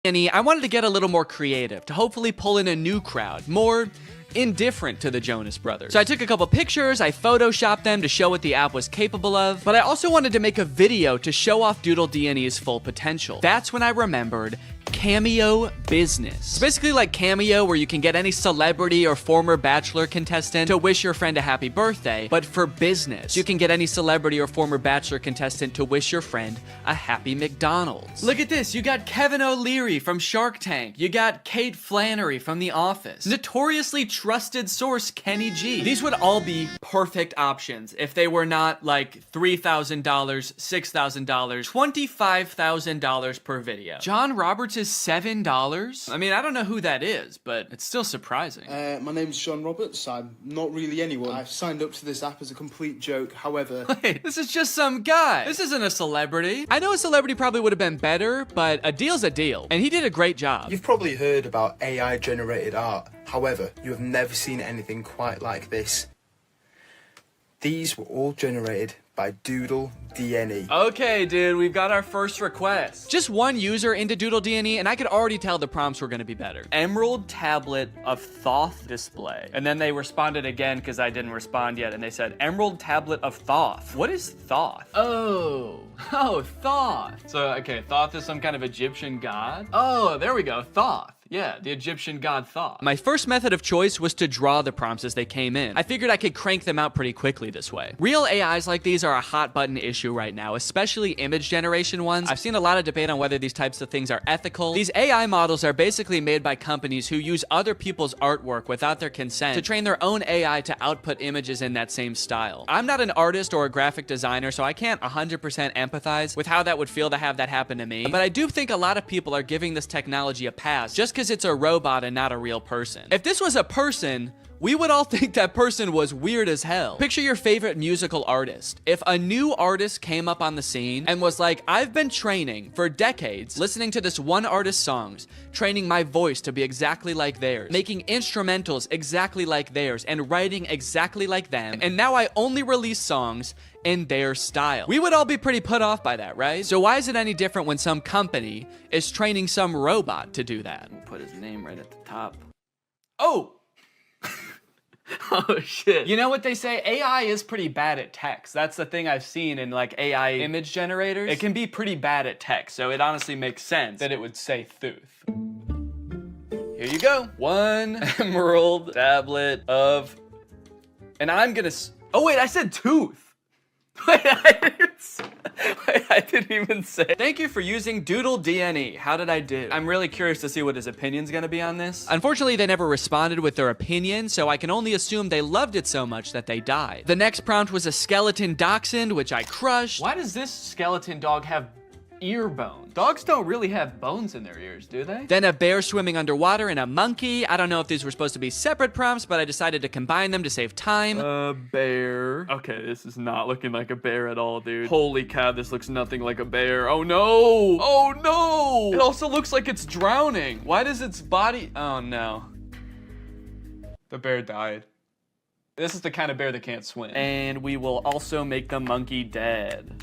I wanted to get a little more creative to hopefully pull in a new crowd, more indifferent to the Jonas Brothers. So I took a couple pictures, I photoshopped them to show what the app was capable of, but I also wanted to make a video to show off Doodle D&E's full potential. That's when I remembered Cameo Business. It's basically like Cameo, where you can get any celebrity or former Bachelor contestant to wish your friend a happy birthday, but for business. You can get any celebrity or former Bachelor contestant to wish your friend a happy McDonald's. Look at this, you got Kevin O'Leary from Shark Tank. You got Kate Flannery from The Office. Notoriously trusted source Kenny G. These would all be perfect options if they were not like $3,000, $6,000, $25,000 per video. John Roberts is $7? I mean, I don't know who that is, but it's still surprising. My name's John Roberts. I'm not really anyone. I've signed up to this app as a complete joke, however... Wait, this is just some guy. This isn't a celebrity. I know a celebrity probably would have been better, but a deal's a deal, and he did a great job. You've probably heard about AI-generated art. However, you have never seen anything quite like this. These were all generated by Doodle D&E. Okay, dude, we've got our first request. Just one user into Doodle D&E, and I could already tell the prompts were gonna be better. Emerald tablet of Thoth display. And then they responded again, because I didn't respond yet, and they said, Emerald tablet of Thoth. What is Thoth? Oh, Thoth. So, okay, Thoth is some kind of Egyptian god? Oh, there we go, Thoth. Yeah, the Egyptian god Thoth. My first method of choice was to draw the prompts as they came in. I figured I could crank them out pretty quickly this way. Real AIs like these are a hot button issue right now, especially image generation ones. I've seen a lot of debate on whether these types of things are ethical. These AI models are basically made by companies who use other people's artwork without their consent to train their own AI to output images in that same style. I'm not an artist or a graphic designer, so I can't 100% empathize with how that would feel to have that happen to me, but I do think a lot of people are giving this technology a pass just because it's a robot and not a real person. If this was a person, we would all think that person was weird as hell. Picture your favorite musical artist. If a new artist came up on the scene and was like, I've been training for decades, listening to this one artist's songs, training my voice to be exactly like theirs, making instrumentals exactly like theirs, and writing exactly like them, and now I only release songs in their style. We would all be pretty put off by that, right? So why is it any different when some company is training some robot to do that? We'll put his name right at the top. Oh! Oh shit. You know what they say? AI is pretty bad at text. That's the thing I've seen in like AI image generators. It can be pretty bad at text, so it honestly makes sense that it would say Thuth. Here you go. One emerald tablet of... And I'm gonna... Oh wait, I said tooth. Wait, I didn't even say. Thank you for using Doodle D&E. How did I do? I'm really curious to see what his opinion's gonna be on this. Unfortunately, they never responded with their opinion, so I can only assume they loved it so much that they died. The next prompt was a skeleton dachshund, which I crushed. Why does this skeleton dog have ear bones? Dogs don't really have bones in their ears, do they? Then a bear swimming underwater and a monkey. I don't know if these were supposed to be separate prompts, but I decided to combine them to save time. A bear. Okay, this is not looking like a bear at all, dude. Holy cow, this looks nothing like a bear. Oh no! Oh no! It also looks like it's drowning. Why does its body... Oh no. The bear died. This is the kind of bear that can't swim. And we will also make the monkey dead.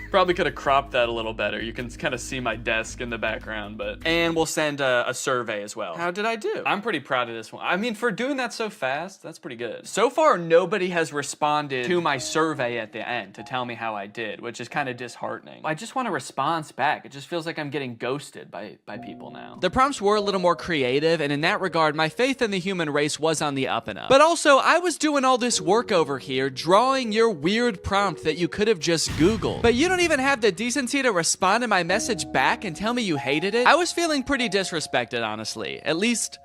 Probably could have cropped that a little better. You can kind of see my desk in the background, but... And we'll send a survey as well. How did I do? I'm pretty proud of this one. I mean, for doing that so fast, that's pretty good. So far, nobody has responded to my survey at the end to tell me how I did, which is kind of disheartening. I just want a response back. It just feels like I'm getting ghosted by people now. The prompts were a little more creative, and in that regard, my faith in the human race was on the up and up. But also, I was doing all this work over here, drawing your weird prompt that you could have just Googled. But you don't even have the decency to respond to my message back and tell me you hated it. I was feeling pretty disrespected, honestly. At least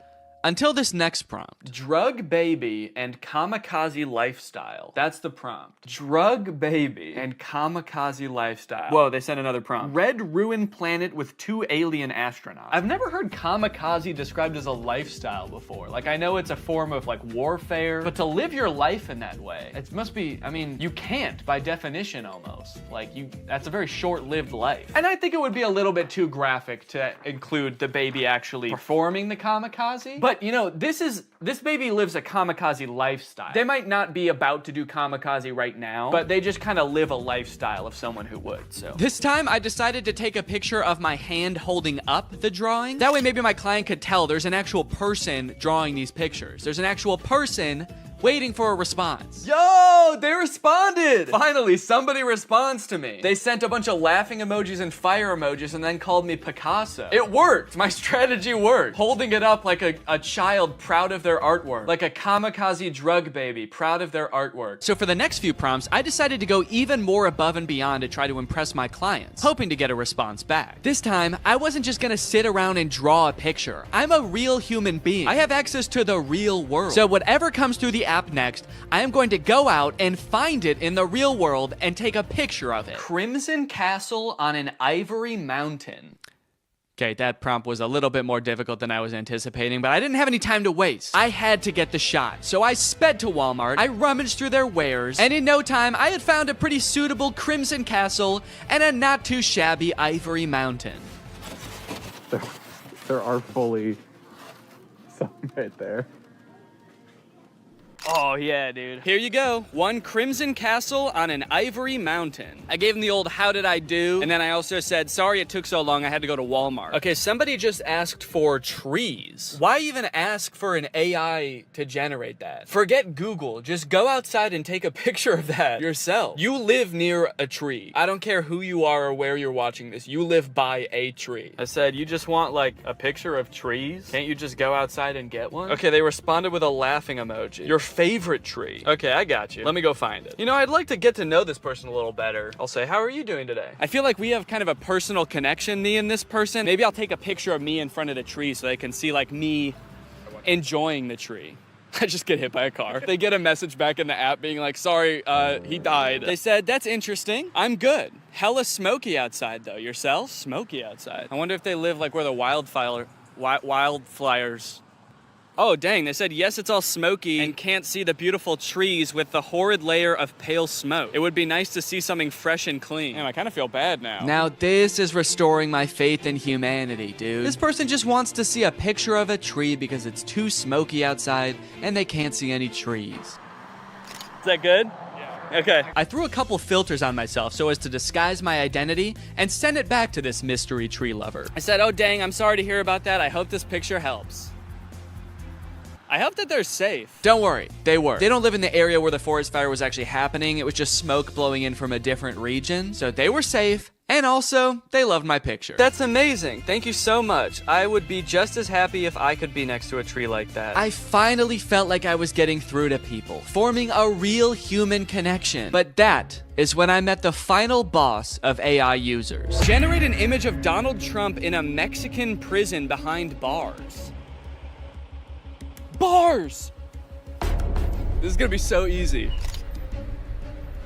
until this next prompt. Drug baby and kamikaze lifestyle. That's the prompt. Drug baby and kamikaze lifestyle. Whoa, they sent another prompt. Red ruined planet with 2 alien astronauts. I've never heard kamikaze described as a lifestyle before. Like, I know it's a form of like warfare, but to live your life in that way, it must be, I mean, you can't by definition almost. Like, that's a very short-lived life. And I think it would be a little bit too graphic to include the baby actually performing the kamikaze. But, you know, this baby lives a kamikaze lifestyle. They might not be about to do kamikaze right now, but they just kind of live a lifestyle of someone who would, so. This time, I decided to take a picture of my hand holding up the drawing. That way, maybe my client could tell there's an actual person drawing these pictures. There's an actual person waiting for a response. Yo, they responded! Finally, somebody responds to me. They sent a bunch of laughing emojis and fire emojis and then called me Picasso. It worked! My strategy worked. Holding it up like a child proud of their artwork. Like a kamikaze drug baby proud of their artwork. So for the next few prompts, I decided to go even more above and beyond to try to impress my clients, hoping to get a response back. This time, I wasn't just gonna sit around and draw a picture. I'm a real human being. I have access to the real world. So whatever comes through the app next, I am going to go out and find it in the real world and take a picture of it. Crimson Castle on an Ivory Mountain. Okay, that prompt was a little bit more difficult than I was anticipating, but I didn't have any time to waste. I had to get the shot, so I sped to Walmart, I rummaged through their wares, and in no time, I had found a pretty suitable Crimson Castle and a not too shabby Ivory Mountain. There are fully some right there. Oh, yeah, dude. Here you go. One Crimson Castle on an Ivory Mountain. I gave him the old how did I do, and then I also said, sorry it took so long, I had to go to Walmart. Okay, somebody just asked for trees. Why even ask for an AI to generate that? Forget Google. Just go outside and take a picture of that yourself. You live near a tree. I don't care who you are or where you're watching this. You live by a tree. I said, you just want, like, a picture of trees? Can't you just go outside and get one? Okay, they responded with a laughing emoji. Your favorite tree. Okay, I got you. Let me go find it. You know, I'd like to get to know this person a little better. I'll say, how are you doing today? I feel like we have kind of a personal connection, me and this person. Maybe I'll take a picture of me in front of the tree so they can see, like, me enjoying the tree. I just get hit by a car. They get a message back in the app being like, sorry, he died. They said, that's interesting. I'm good. Hella smoky outside, though. Yourself? Smoky outside. I wonder if they live, like, where the wildfires... Oh, dang, they said, yes, it's all smoky and can't see the beautiful trees with the horrid layer of pale smoke. It would be nice to see something fresh and clean. Damn, I kind of feel bad now. Now this is restoring my faith in humanity, dude. This person just wants to see a picture of a tree because it's too smoky outside and they can't see any trees. Is that good? Yeah. Okay. I threw a couple filters on myself so as to disguise my identity and send it back to this mystery tree lover. I said, oh, dang, I'm sorry to hear about that. I hope this picture helps. I hope that they're safe. Don't worry, they were. They don't live in the area where the forest fire was actually happening. It was just smoke blowing in from a different region. So they were safe. And also, they loved my picture. That's amazing. Thank you so much. I would be just as happy if I could be next to a tree like that. I finally felt like I was getting through to people, forming a real human connection. But that is when I met the final boss of AI users. Generate an image of Donald Trump in a Mexican prison behind bars. Bars! This is gonna be so easy.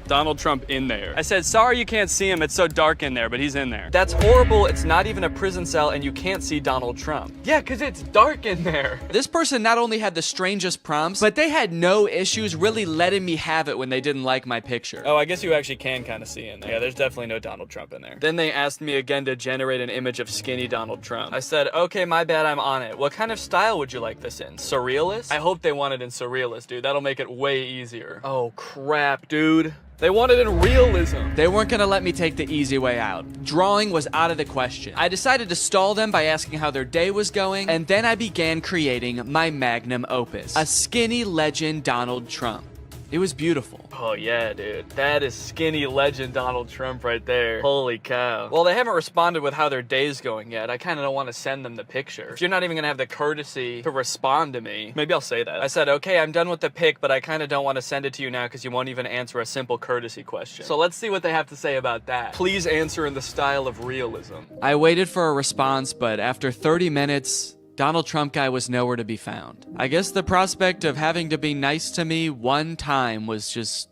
Donald Trump in there. I said, sorry you can't see him, it's so dark in there, but he's in there. That's horrible, it's not even a prison cell and you can't see Donald Trump. Yeah, cause it's dark in there. This person not only had the strangest prompts, but they had no issues really letting me have it when they didn't like my picture. Oh, I guess you actually can kind of see in there. Yeah, there's definitely no Donald Trump in there. Then they asked me again to generate an image of skinny Donald Trump. I said, okay, my bad, I'm on it. What kind of style would you like this in? Surrealist? I hope they want it in surrealist, dude. That'll make it way easier. Oh, crap, dude. They wanted it in realism. They weren't gonna let me take the easy way out. Drawing was out of the question. I decided to stall them by asking how their day was going, and then I began creating my magnum opus, a skinny legend Donald Trump. It was beautiful. Oh yeah, dude. That is skinny legend Donald Trump right there. Holy cow. Well, they haven't responded with how their day's going yet. I kind of don't want to send them the picture. If you're not even gonna have the courtesy to respond to me, maybe I'll say that. I said, okay, I'm done with the pic, but I kind of don't want to send it to you now because you won't even answer a simple courtesy question. So let's see what they have to say about that. Please answer in the style of realism. I waited for a response, but after 30 minutes, Donald Trump guy was nowhere to be found. I guess the prospect of having to be nice to me one time was just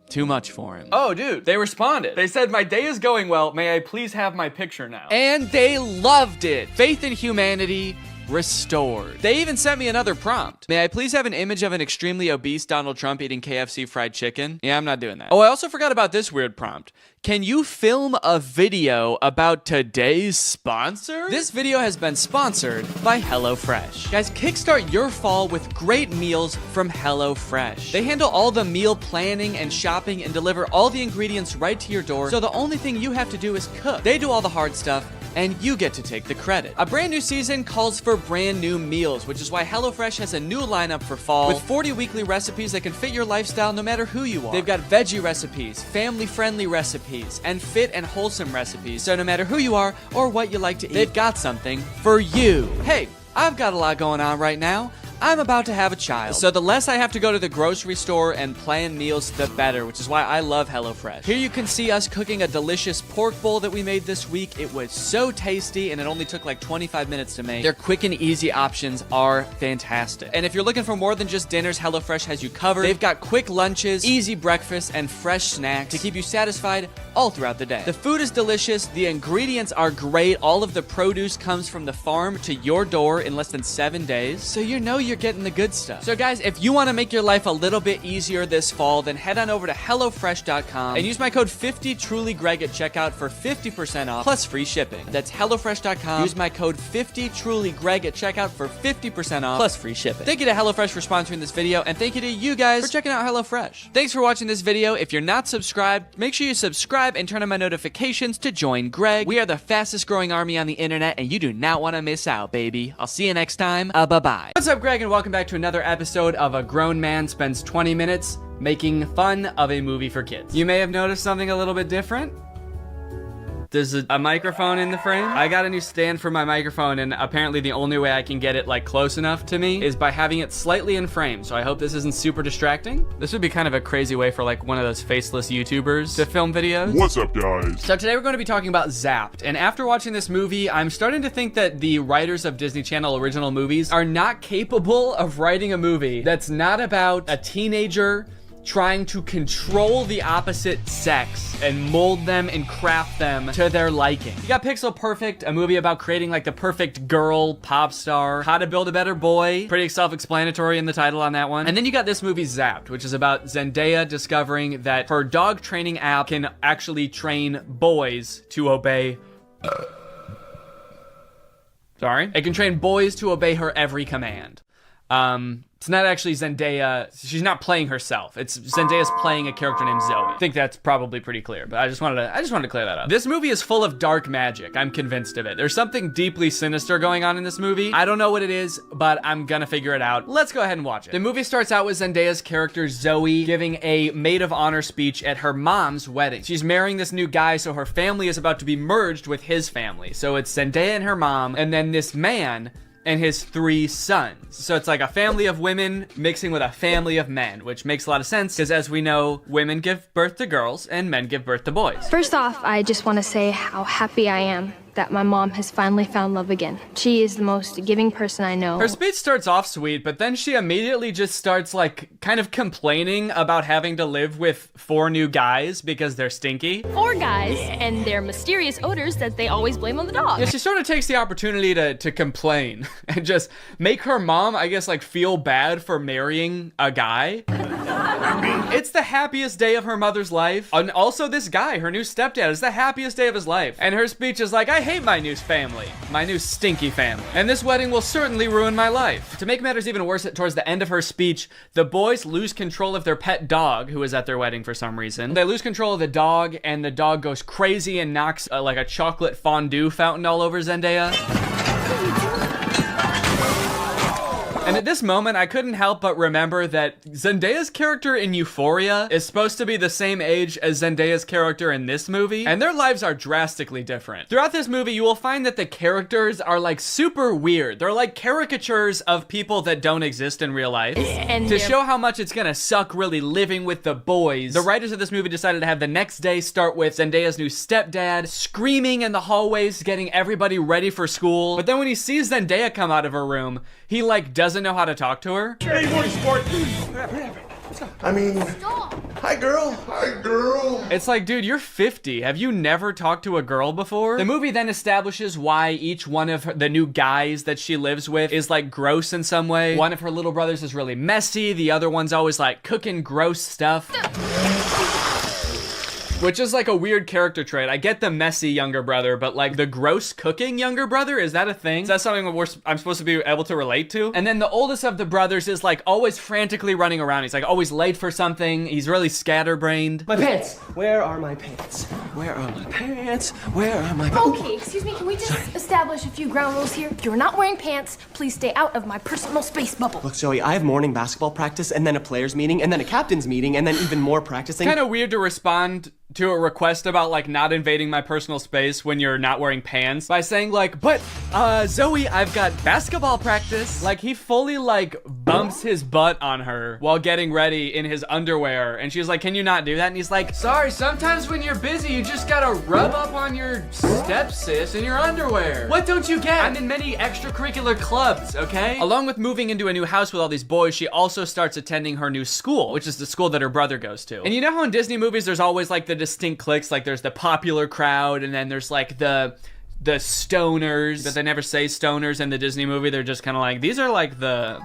too much for him. Oh, dude, they responded. They said, my day is going well. May I please have my picture now? And they loved it. Faith in humanity restored. They even sent me another prompt. May I please have an image of an extremely obese Donald Trump eating KFC fried chicken? Yeah, I'm not doing that. Oh, I also forgot about this weird prompt. Can you film a video about today's sponsor? This video has been sponsored by HelloFresh. Guys, kickstart your fall with great meals from HelloFresh. They handle all the meal planning and shopping and deliver all the ingredients right to your door, so the only thing you have to do is cook. They do all the hard stuff, and you get to take the credit. A brand new season calls for brand new meals, which is why HelloFresh has a new lineup for fall with 40 weekly recipes that can fit your lifestyle no matter who you are. They've got veggie recipes, family-friendly recipes, and fit and wholesome recipes. So no matter who you are or what you like to eat, they've got something for you. Hey, I've got a lot going on right now. I'm about to have a child, so the less I have to go to the grocery store and plan meals, the better, which is why I love HelloFresh. Here you can see us cooking a delicious pork bowl that we made this week. It was so tasty, and it only took like 25 minutes to make. Their quick and easy options are fantastic. And if you're looking for more than just dinners, HelloFresh has you covered. They've got quick lunches, easy breakfasts, and fresh snacks to keep you satisfied all throughout the day. The food is delicious, the ingredients are great, all of the produce comes from the farm to your door in less than 7 days, so you know you're getting the good stuff. So guys, if you want to make your life a little bit easier this fall, then head on over to HelloFresh.com and use my code 50TrulyGreg at checkout for 50% off plus free shipping. That's HelloFresh.com. Use my code 50TrulyGreg at checkout for 50% off plus free shipping. Thank you to HelloFresh for sponsoring this video, and thank you to you guys for checking out HelloFresh. Thanks for watching this video. If you're not subscribed, make sure you subscribe and turn on my notifications to join Greg. We are the fastest growing army on the internet, and you do not want to miss out, baby. I'll see you next time. Bye-bye. What's up, Greg, and welcome back to another episode of A Grown Man Spends 20 Minutes Making Fun of a Movie for Kids. You may have noticed something a little bit different. There's a microphone in the frame. I got a new stand for my microphone, and apparently the only way I can get it like close enough to me is by having it slightly in frame. So I hope this isn't super distracting. This would be kind of a crazy way for like one of those faceless YouTubers to film videos. What's up, guys? So today we're going to be talking about Zapped. And after watching this movie, I'm starting to think that the writers of Disney Channel original movies are not capable of writing a movie that's not about a teenager trying to control the opposite sex and mold them and craft them to their liking. You got Pixel Perfect, a movie about creating like the perfect girl pop star, How to Build a Better Boy, pretty self-explanatory in the title on that one. And then you got this movie Zapped, which is about Zendaya discovering that her dog training app can actually train boys to obey it can train boys to obey her every command. It's not actually Zendaya. She's not playing herself. It's Zendaya's playing a character named Zoe. I think that's probably pretty clear, but I just wanted to clear that up. This movie is full of dark magic. I'm convinced of it. There's something deeply sinister going on in this movie. I don't know what it is, but I'm gonna figure it out. Let's go ahead and watch it. The movie starts out with Zendaya's character Zoe giving a maid of honor speech at her mom's wedding. She's marrying this new guy, so her family is about to be merged with his family. So it's Zendaya and her mom, and then this man and his 3 sons. So it's like a family of women mixing with a family of men, which makes a lot of sense because, as we know, women give birth to girls and men give birth to boys. First off, I just want to say how happy I am that my mom has finally found love again. She is the most giving person I know. Her speech starts off sweet, but then she immediately just starts like kind of complaining about having to live with 4 new guys because they're stinky. 4 guys and their mysterious odors that they always blame on the dog. Yeah, she sort of takes the opportunity to complain and just make her mom, I guess, like feel bad for marrying a guy. It's the happiest day of her mother's life. And also this guy, her new stepdad, is the happiest day of his life. And her speech is like, I hate my new family, my new stinky family. And this wedding will certainly ruin my life. To make matters even worse, towards the end of her speech, the boys lose control of their pet dog, who is at their wedding for some reason. They lose control of the dog, and the dog goes crazy and knocks like a chocolate fondue fountain all over Zendaya. And at this moment, I couldn't help but remember that Zendaya's character in Euphoria is supposed to be the same age as Zendaya's character in this movie, and their lives are drastically different. Throughout this movie, you will find that the characters are like super weird. They're like caricatures of people that don't exist in real life. And to show how much it's gonna suck really living with the boys, the writers of this movie decided to have the next day start with Zendaya's new stepdad screaming in the hallways, getting everybody ready for school. But then when he sees Zendaya come out of her room, he like doesn't know how to talk to her. Hey, morning, sport. I mean, Hi, girl. Hi, girl. It's like, dude, you're 50. Have you never talked to a girl before? The movie then establishes why each one of the new guys that she lives with is like gross in some way. One of her little brothers is really messy. The other one's always like cooking gross stuff. Which is like a weird character trait. I get the messy younger brother, but like the gross cooking younger brother, is that a thing? Is that something I'm supposed to be able to relate to? And then the oldest of the brothers is like always frantically running around. He's like always late for something. He's really scatterbrained. My pants! Where are my pants? Where are my pants? Where are my pants? Okay, excuse me, can we just establish a few ground rules here? You're not wearing pants. Please stay out of my personal space bubble. Look, Zoe, I have morning basketball practice, and then a players meeting, and then a captain's meeting, and then even more practicing. Kind of weird to respond to a request about like not invading my personal space when you're not wearing pants by saying like, but Zoe, I've got basketball practice. Like he fully like bumps his butt on her while getting ready in his underwear, and she's like, can you not do that? And he's like, sorry, sometimes when you're busy you just gotta rub up on your stepsis in your underwear. What don't you get? I'm in many extracurricular clubs, okay? Along with moving into a new house with all these boys, she also starts attending her new school, which is the school that her brother goes to. And you know how in Disney movies there's always like the distinct cliques, like there's the popular crowd and then there's like the stoners, but they never say stoners in the Disney movie. They're just kind of like, these are like the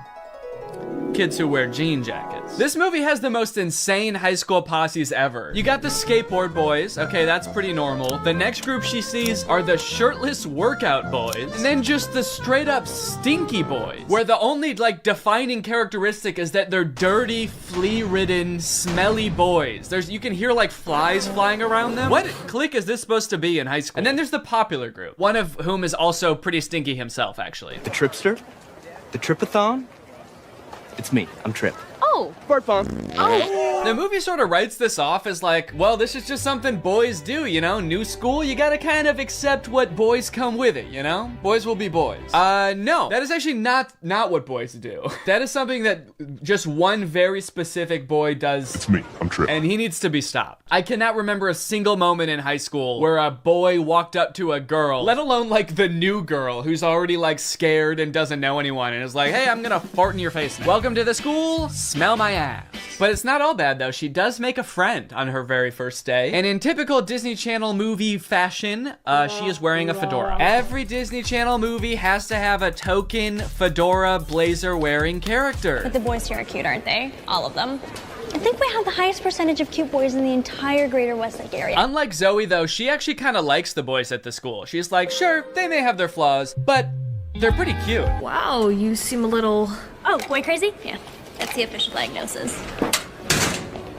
kids who wear jean jackets. This movie has the most insane high school posses ever. You got the skateboard boys. Okay, that's pretty normal. The next group she sees are the shirtless workout boys. And then just the straight up stinky boys, where the only like defining characteristic is that they're dirty, flea-ridden, smelly boys. You can hear like flies flying around them. What clique is this supposed to be in high school? And then there's the popular group, one of whom is also pretty stinky himself, actually. The Tripster? The Tripathon? It's me. I'm Trip. Oh. Fart bomb. Oh. The movie sort of writes this off as like, well, this is just something boys do, you know? New school, you gotta kind of accept what boys come with it, you know? Boys will be boys. No, that is actually not what boys do. That is something that just one very specific boy does. It's me. I'm Trip. And he needs to be stopped. I cannot remember a single moment in high school where a boy walked up to a girl, let alone like the new girl who's already like scared and doesn't know anyone and is like, hey, I'm gonna fart in your face now. Welcome to the school, smell my ass. But it's not all bad though. She does make a friend on her very first day. And in typical Disney Channel movie fashion, she is wearing a fedora. Every Disney Channel movie has to have a token fedora blazer wearing character. But the boys here are cute, aren't they? All of them. I think we have the highest percentage of cute boys in the entire greater Westlake area. Unlike Zoe though, she actually kind of likes the boys at the school. She's like, sure, they may have their flaws, but they're pretty cute. Wow, you seem a little... Oh, boy crazy? Yeah, that's the official diagnosis.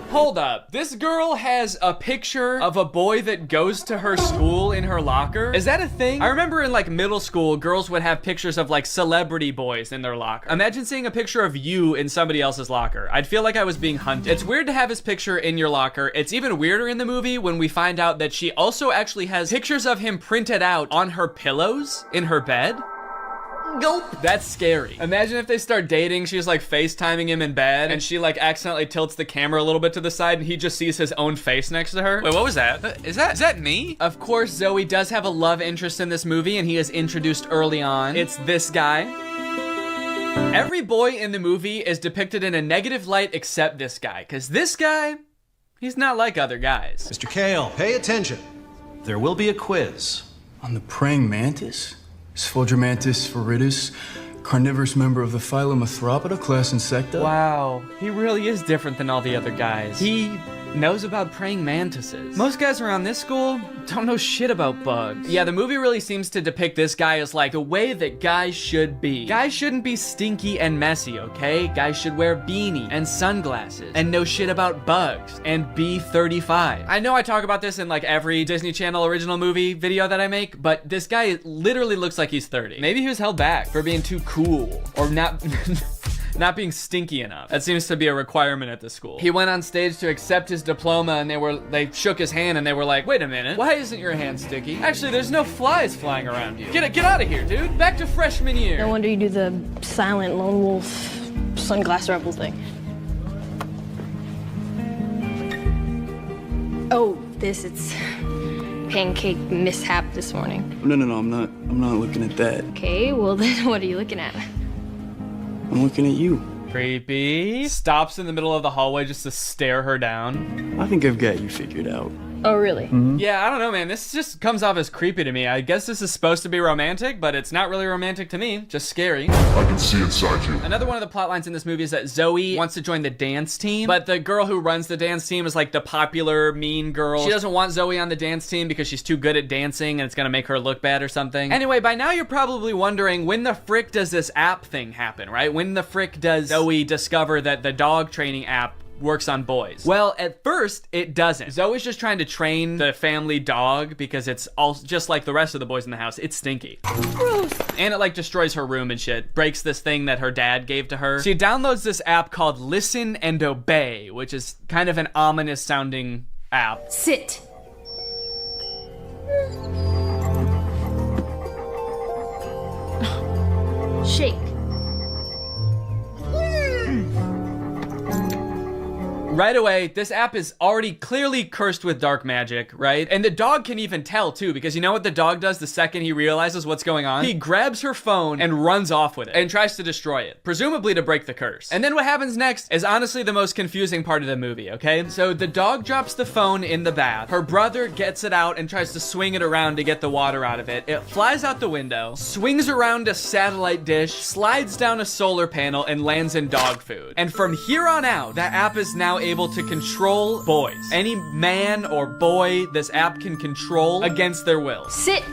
Hold up, this girl has a picture of a boy that goes to her school in her locker? Is that a thing? I remember in like middle school, girls would have pictures of like celebrity boys in their locker. Imagine seeing a picture of you in somebody else's locker. I'd feel like I was being hunted. It's weird to have his picture in your locker. It's even weirder in the movie when we find out that she also actually has pictures of him printed out on her pillows in her bed. Gulp. That's scary. Imagine if they start dating, she's like FaceTiming him in bed, and she like accidentally tilts the camera a little bit to the side, and he just sees his own face next to her. Wait, what was that? Is that me? Of course, Zoe does have a love interest in this movie, and he is introduced early on. It's this guy. Every boy in the movie is depicted in a negative light except this guy, because this guy, he's not like other guys. Mr. Kale, pay attention. There will be a quiz. On the praying mantis? Sphodromantis viridis, carnivorous member of the phylum Arthropoda, class Insecta. Wow, he really is different than all the other guys. He knows about praying mantises. Most guys around this school don't know shit about bugs. Yeah, the movie really seems to depict this guy as like the way that guys should be. Guys shouldn't be stinky and messy, okay? Guys should wear beanie and sunglasses and know shit about bugs and be 35. I know I talk about this in like every Disney Channel original movie video that I make, but this guy literally looks like he's 30. Maybe he was held back for being too cool or not not being stinky enough. That seems to be a requirement at the school. He went on stage to accept his diploma and they shook his hand and they were like, wait a minute, why isn't your hand sticky? Actually, there's no flies flying around you. Get out of here, dude. Back to freshman year. No wonder you do the silent lone wolf sunglass rebel thing. Oh, it's pancake mishap this morning. No, I'm not looking at that. Okay, well then what are you looking at? I'm looking at you. Creepy. Stops in the middle of the hallway just to stare her down. I think I've got you figured out. Oh, really? Yeah, I don't know, man. This just comes off as creepy to me. I guess this is supposed to be romantic, but it's not really romantic to me. Just scary. I can see inside you. Another one of the plot lines in this movie is that Zoe wants to join the dance team, but the girl who runs the dance team is like the popular mean girl. She doesn't want Zoe on the dance team because she's too good at dancing and it's gonna make her look bad or something. Anyway, by now you're probably wondering, when the frick does this app thing happen, right? When the frick does Zoe discover that the dog training app works on boys? Well, at first, it doesn't. Zoe's just trying to train the family dog because it's all just like the rest of the boys in the house. It's stinky. Gross. And it like destroys her room and shit. Breaks this thing that her dad gave to her. She downloads this app called Listen and Obey, which is kind of an ominous sounding app. Sit. Shake. Right away, this app is already clearly cursed with dark magic, right? And the dog can even tell too, because you know what the dog does the second he realizes what's going on? He grabs her phone and runs off with it and tries to destroy it, presumably to break the curse. And then what happens next is honestly the most confusing part of the movie, okay? So the dog drops the phone in the bath. Her brother gets it out and tries to swing it around to get the water out of it. It flies out the window, swings around a satellite dish, slides down a solar panel, and lands in dog food. And from here on out, that app is now able to control boys. Any man or boy this app can control against their will. Sit.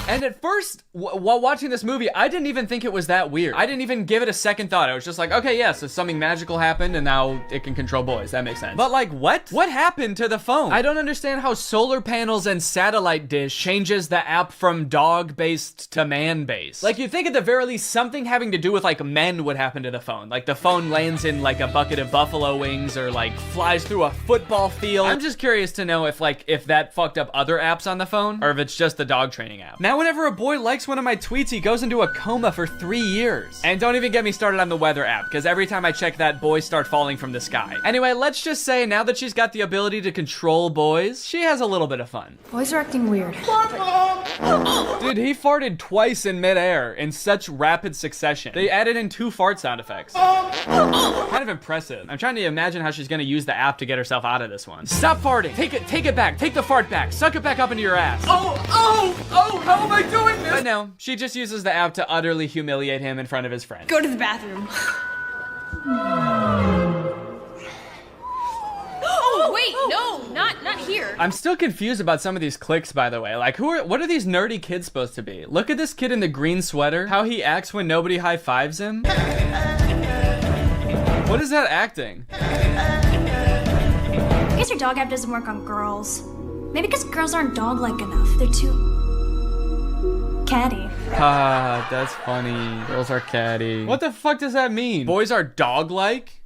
And at first, while watching this movie, I didn't even think it was that weird. I didn't even give it a second thought. I was just like, okay, yeah, so something magical happened and now it can control boys. That makes sense. But like, what? What happened to the phone? I don't understand how solar panels and satellite dish changes the app from dog-based to man-based. Like, you'd think at the very least something having to do with like men would happen to the phone. Like the phone lands in like a bucket of buffalo wings or like flies through a football field. I'm just curious to know if that fucked up other apps on the phone or if it's just the dog training app. Now, whenever a boy likes one of my tweets, he goes into a coma for 3 years. And don't even get me started on the weather app, because every time I check that, boys start falling from the sky. Anyway, let's just say now that she's got the ability to control boys, she has a little bit of fun. Boys are acting weird. Dude, he farted twice in midair in such rapid succession. They added in 2 fart sound effects. Kind of impressive. I'm trying to imagine how she's gonna use the app to get herself out of this one. Stop farting. Take it back. Take the fart back. Suck it back up into your ass. Oh, how am I doing this? But no, she just uses the app to utterly humiliate him in front of his friends. Go to the bathroom. Oh, wait, no, not here. I'm still confused about some of these clicks, by the way. Like, what are these nerdy kids supposed to be? Look at this kid in the green sweater. How he acts when nobody high-fives him. What is that acting? I guess your dog app doesn't work on girls. Maybe because girls aren't dog-like enough. They're too catty. Ah, that's funny. Girls are catty. What the fuck does that mean? Boys are dog-like?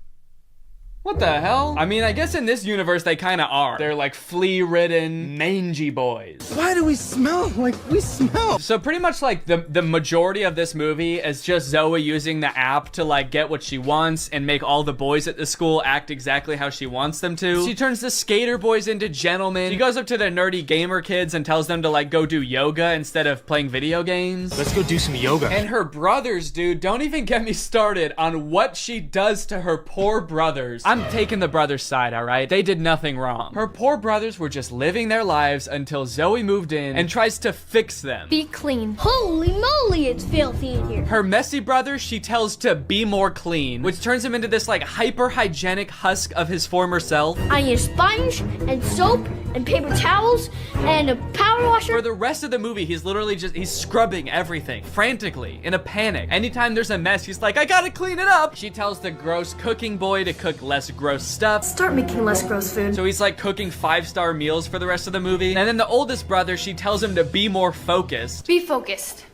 What the hell? I mean, I guess in this universe they kind of are. They're like flea-ridden, mangy boys. Why do we smell like we smell? So pretty much like the majority of this movie is just Zoe using the app to like get what she wants and make all the boys at the school act exactly how she wants them to. She turns the skater boys into gentlemen. She goes up to the nerdy gamer kids and tells them to like go do yoga instead of playing video games. Let's go do some yoga. And her brothers, dude, don't even get me started on what she does to her poor brothers. I'm taking the brothers' side, all right? They did nothing wrong. Her poor brothers were just living their lives until Zoe moved in and tries to fix them. Be clean. Holy moly, it's filthy in here. Her messy brother, she tells to be more clean, which turns him into this like hyper-hygienic husk of his former self. I need a sponge and soap and paper towels and a power washer. For the rest of the movie, he's literally he's scrubbing everything frantically in a panic. Anytime there's a mess, he's like, I gotta clean it up. She tells the gross cooking boy to cook less gross stuff. Start making less gross food. So he's like cooking 5-star meals for the rest of the movie. And then the oldest brother, she tells him to be more focused. Be focused.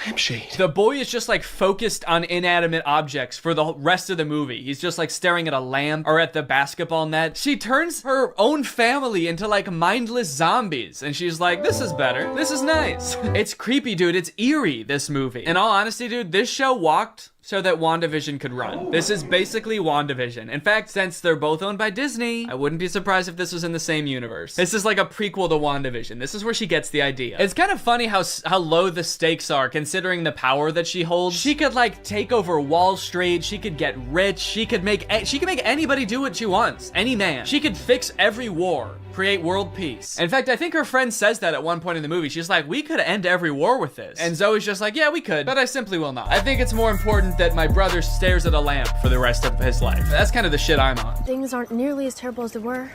Lampshade. The boy is just like focused on inanimate objects for the rest of the movie. He's just like staring at a lamp or at the basketball net. She turns her own family into like mindless zombies and she's like, this is better. This is nice. It's creepy, dude. It's eerie, this movie. In all honesty, dude, this show walked so that WandaVision could run. This is basically WandaVision. In fact, since they're both owned by Disney, I wouldn't be surprised if this was in the same universe. This is like a prequel to WandaVision. This is where she gets the idea. It's kind of funny how low the stakes are considering the power that she holds. She could like take over Wall Street. She could get rich. She could make anybody do what she wants. Any man. She could fix every war. Create world peace. In fact, I think her friend says that at one point in the movie. She's like, we could end every war with this. And Zoe's just like, yeah, we could, but I simply will not. I think it's more important that my brother stares at a lamp for the rest of his life. That's kind of the shit I'm on. Things aren't nearly as terrible as they were.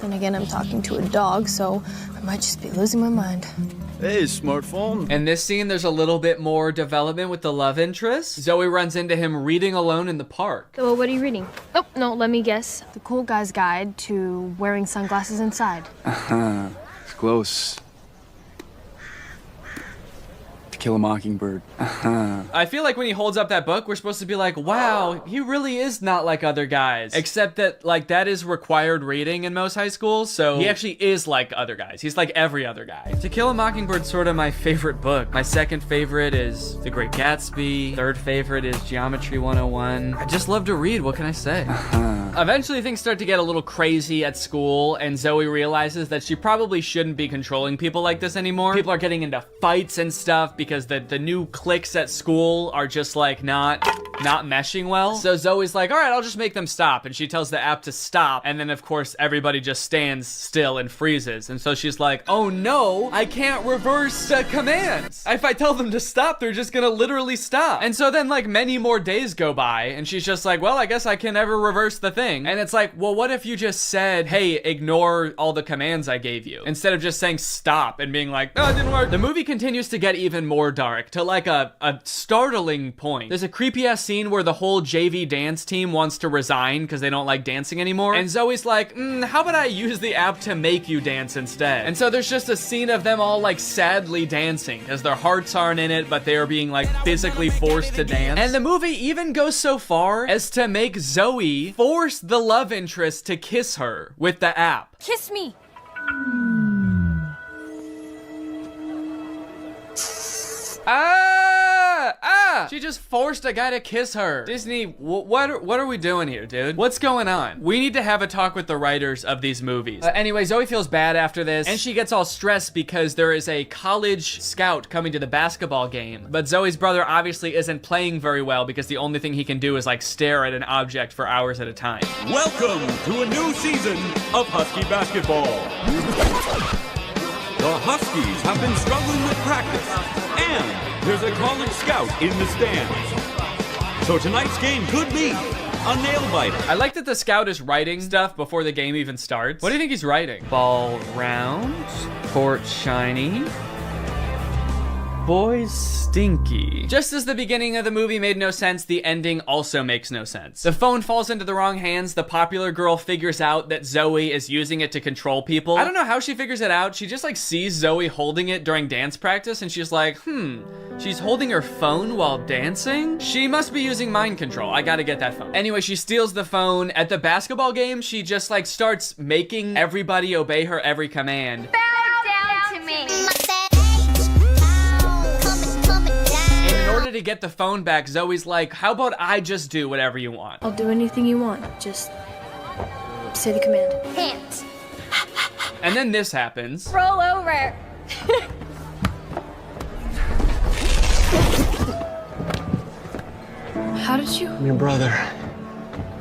Then again, I'm talking to a dog, so I might just be losing my mind. Hey, smartphone. In this scene, there's a little bit more development with the love interest. Zoe runs into him reading alone in the park. So what are you reading? Oh, no, let me guess. The Cool Guy's Guide to Wearing Sunglasses Inside. It's close. To Kill a Mockingbird. I feel like when he holds up that book, we're supposed to be like, wow, he really is not like other guys. Except that, like, that is required reading in most high schools, so he actually is like other guys. He's like every other guy. To Kill a Mockingbird's sort of my favorite book. My second favorite is The Great Gatsby. Third favorite is Geometry 101. I just love to read, what can I say? Eventually, things start to get a little crazy at school, and Zoe realizes that she probably shouldn't be controlling people like this anymore. People are getting into fights and stuff because the new cliques at school are just like not meshing well. So Zoe's like, all right, I'll just make them stop. And she tells the app to stop. And then of course, everybody just stands still and freezes. And so she's like, oh no, I can't reverse the commands. If I tell them to stop, they're just gonna literally stop. And so then like many more days go by and she's just like, well, I guess I can never reverse the thing. And it's like, well, what if you just said, hey, ignore all the commands I gave you, instead of just saying stop and being like, oh, it didn't work. The movie continues to get even more dark to like a startling point. There's a creepy ass scene where the whole JV dance team wants to resign because they don't like dancing anymore. And Zoe's like, how about I use the app to make you dance instead? And so there's just a scene of them all like sadly dancing because their hearts aren't in it, but they are being like physically forced to dance. And the movie even goes so far as to make Zoe force the love interest to kiss her with the app. Kiss me. She just forced a guy to kiss her. Disney, what are we doing here, dude? What's going on? We need to have a talk with the writers of these movies. Anyway, Zoe feels bad after this, and she gets all stressed because there is a college scout coming to the basketball game. But Zoe's brother obviously isn't playing very well because the only thing he can do is like stare at an object for hours at a time. Welcome to a new season of Husky basketball. The Huskies have been struggling with practice, and there's a college scout in the stands. So tonight's game could be a nail-biter. I like that the scout is writing stuff before the game even starts. What do you think he's writing? Ball round, court shiny, boys stinky. Just as the beginning of the movie made no sense, the ending also makes no sense. The phone falls into the wrong hands. The popular girl figures out that Zoe is using it to control people. I don't know how she figures it out. She just like sees Zoe holding it during dance practice and she's like, she's holding her phone while dancing? She must be using mind control. I gotta get that phone. Anyway, she steals the phone. At the basketball game, she just like starts making everybody obey her every command. Bow down to me. In order to get the phone back, Zoe's like, how about I just do whatever you want? I'll do anything you want. Just say the command. Hands. And then this happens. Roll over. How did you? I'm your brother.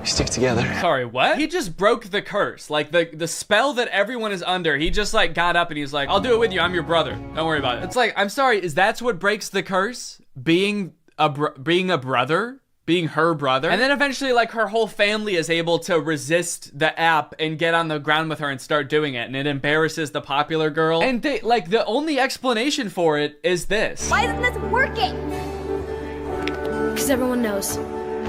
We stick together. Sorry, what? He just broke the curse. Like the spell that everyone is under, he just like got up and he's like, I'll do it with you, I'm your brother. Don't worry about it. It's like, I'm sorry, is that what breaks the curse? Being a brother? Being her brother? And then eventually like her whole family is able to resist the app and get on the ground with her and start doing it. And it embarrasses the popular girl. And they, like the only explanation for it is this. Why isn't this working? Because everyone knows.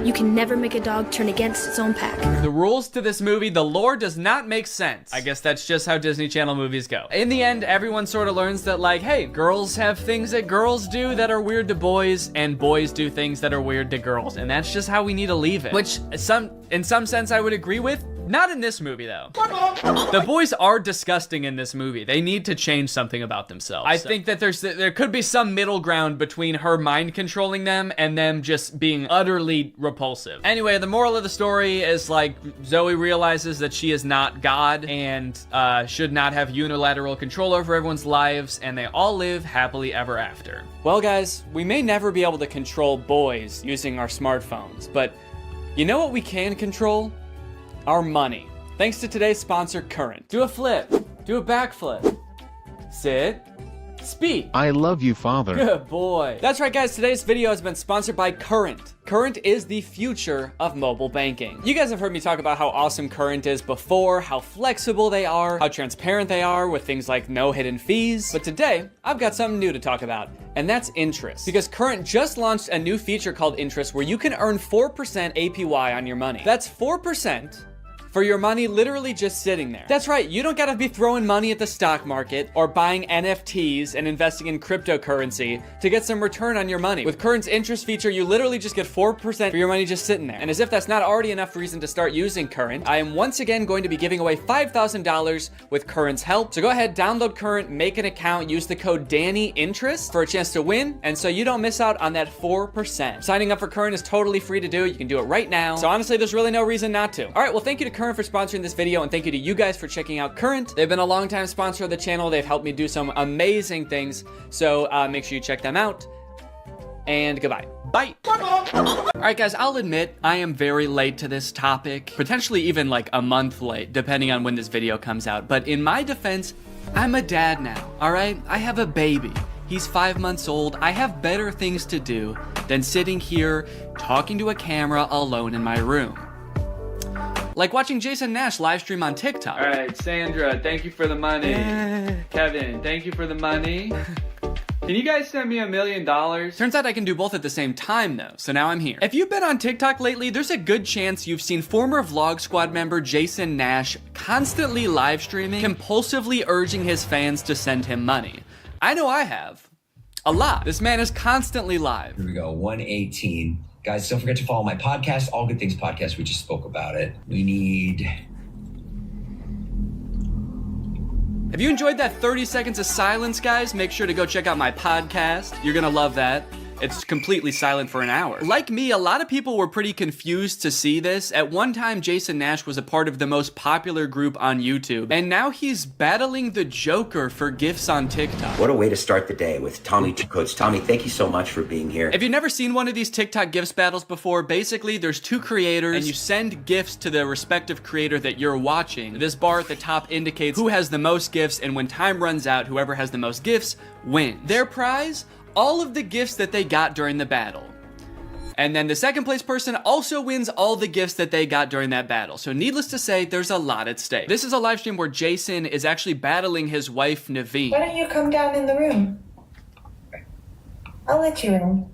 You can never make a dog turn against its own pack. The rules to this movie, the lore does not make sense. I guess that's just how Disney Channel movies go. In the end, everyone sort of learns that like, hey, girls have things that girls do that are weird to boys, and boys do things that are weird to girls. And that's just how we need to leave it. Which in some sense I would agree with. Not in this movie, though. The boys are disgusting in this movie. They need to change something about themselves. I think that there could be some middle ground between her mind controlling them and them just being utterly repulsive. Anyway, the moral of the story is like Zoe realizes that she is not God and should not have unilateral control over everyone's lives, and they all live happily ever after. Well, guys, we may never be able to control boys using our smartphones, but you know what we can control? Our money. Thanks to today's sponsor, Current. Do a flip. Do a backflip. Sit. Speak. I love you, Father. Good boy. That's right, guys. Today's video has been sponsored by Current. Current is the future of mobile banking. You guys have heard me talk about how awesome Current is before, how flexible they are, how transparent they are with things like no hidden fees. But today, I've got something new to talk about, and that's interest. Because Current just launched a new feature called Interest where you can earn 4% APY on your money. That's 4% for your money literally just sitting there. That's right, you don't gotta be throwing money at the stock market or buying NFTs and investing in cryptocurrency to get some return on your money. With Current's interest feature, you literally just get 4% for your money just sitting there. And as if that's not already enough reason to start using Current, I am once again going to be giving away $5,000 with Current's help. So go ahead, download Current, make an account, use the code DANNYINTEREST for a chance to win, and so you don't miss out on that 4%. Signing up for Current is totally free to do. You can do it right now. So honestly, there's really no reason not to. All right, well, thank you to Current for sponsoring this video, and thank you to you guys for checking out Current. They've been a long-time sponsor of the channel. They've helped me do some amazing things, so make sure you check them out, and goodbye. Bye. All right, guys, I'll admit I am very late to this topic, potentially even like a month late, depending on when this video comes out, but in my defense, I'm a dad now, all right? I have a baby. He's 5 months old. I have better things to do than sitting here talking to a camera alone in my room. Like watching Jason Nash live stream on TikTok. All right, Sandra, thank you for the money. Kevin, thank you for the money. Can you guys send me $1 million? Turns out I can do both at the same time though, so now I'm here. If you've been on TikTok lately, there's a good chance you've seen former Vlog Squad member Jason Nash constantly live streaming, compulsively urging his fans to send him money. I know I have. A lot. This man is constantly live. Here we go, 118. Guys, don't forget to follow my podcast, All Good Things Podcast. We just spoke about it. We need... If you enjoyed that 30 seconds of silence, guys, make sure to go check out my podcast. You're gonna love that. It's completely silent for an hour. Like me, a lot of people were pretty confused to see this. At one time, Jason Nash was a part of the most popular group on YouTube, and now he's battling the Joker for gifts on TikTok. What a way to start the day with Tommy. Coach Tommy, thank you so much for being here. If you've never seen one of these TikTok gifts battles before, basically there's two creators, and you send gifts to the respective creator that you're watching. This bar at the top indicates who has the most gifts, and when time runs out, whoever has the most gifts wins. Their prize? All of the gifts that they got during the battle. And then the second place person also wins all the gifts that they got during that battle. So needless to say, there's a lot at stake. This is a live stream where Jason is actually battling his wife, Naveen. Why don't you come down in the room? I'll let you in.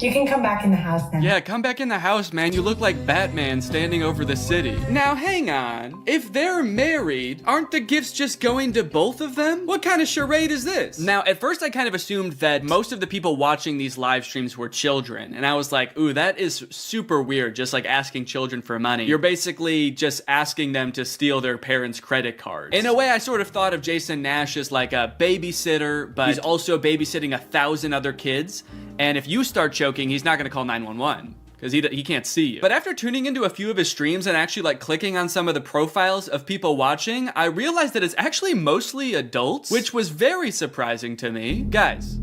You can come back in the house now. Yeah, come back in the house, man. You look like Batman standing over the city. Now, hang on. If they're married, aren't the gifts just going to both of them? What kind of charade is this? Now, at first I kind of assumed that most of the people watching these live streams were children. And I was like, ooh, that is super weird, just like asking children for money. You're basically just asking them to steal their parents' credit cards. In a way, I sort of thought of Jason Nash as like a babysitter, but he's also babysitting 1,000 other kids. And if you start choking, he's not gonna call 911 because he can't see you. But after tuning into a few of his streams and actually like clicking on some of the profiles of people watching, I realized that it's actually mostly adults, which was very surprising to me. Guys,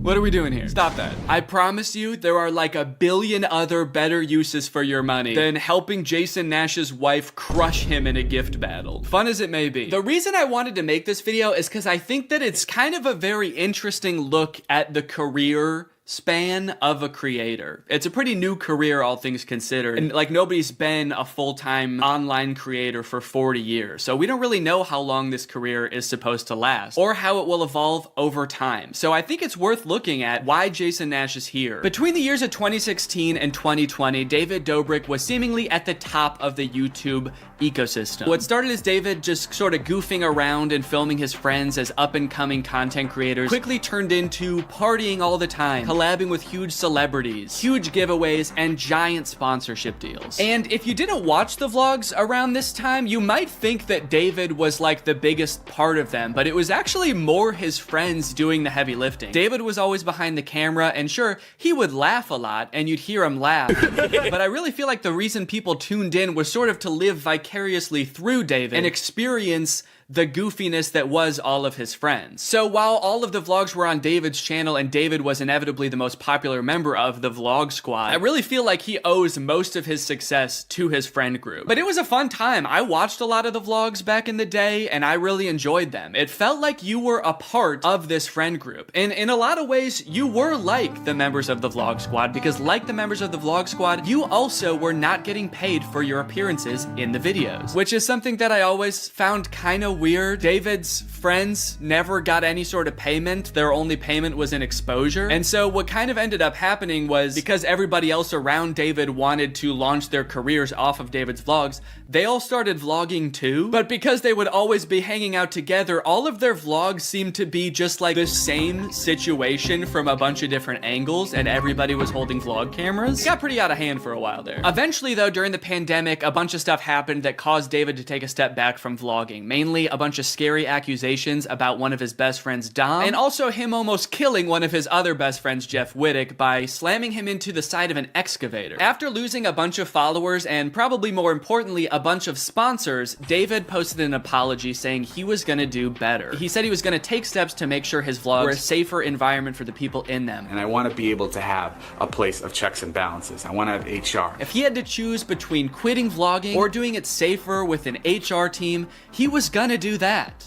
what are we doing here? Stop that. I promise you there are like 1 billion other better uses for your money than helping Jason Nash's wife crush him in a gift battle. Fun as it may be. The reason I wanted to make this video is because I think that it's kind of a very interesting look at the career span of a creator. It's a pretty new career, all things considered. And like nobody's been a full-time online creator for 40 years. So we don't really know how long this career is supposed to last or how it will evolve over time. So I think it's worth looking at why Jason Nash is here. Between the years of 2016 and 2020, David Dobrik was seemingly at the top of the YouTube ecosystem. What started as David just sort of goofing around and filming his friends as up-and-coming content creators quickly turned into partying all the time, collabing with huge celebrities, huge giveaways, and giant sponsorship deals. And if you didn't watch the vlogs around this time, you might think that David was like the biggest part of them, but it was actually more his friends doing the heavy lifting. David was always behind the camera, and sure, he would laugh a lot, and you'd hear him laugh. But I really feel like the reason people tuned in was sort of to live vicariously through David and experience the goofiness that was all of his friends. So while all of the vlogs were on David's channel and David was inevitably the most popular member of the vlog squad, I really feel like he owes most of his success to his friend group. But it was a fun time. I watched a lot of the vlogs back in the day and I really enjoyed them. It felt like you were a part of this friend group. And in a lot of ways, you were like the members of the vlog squad, because like the members of the vlog squad, you also were not getting paid for your appearances in the videos, which is something that I always found kind of weird. David's friends never got any sort of payment. Their only payment was in exposure. And so what kind of ended up happening was, because everybody else around David wanted to launch their careers off of David's vlogs, they all started vlogging too. But because they would always be hanging out together, all of their vlogs seemed to be just like the same situation from a bunch of different angles, and everybody was holding vlog cameras. It got pretty out of hand for a while there. Eventually though, during the pandemic, a bunch of stuff happened that caused David to take a step back from vlogging. Mainly a bunch of scary accusations about one of his best friends, Dom, and also him almost killing one of his other best friends, Jeff Wittick, by slamming him into the side of an excavator. After losing a bunch of followers and probably more importantly a bunch of sponsors, David posted an apology saying he was gonna do better. He said he was gonna take steps to make sure his vlogs were a safer environment for the people in them. And I want to be able to have a place of checks and balances. I want to have HR. If he had to choose between quitting vlogging or doing it safer with an HR team, he was gonna do that.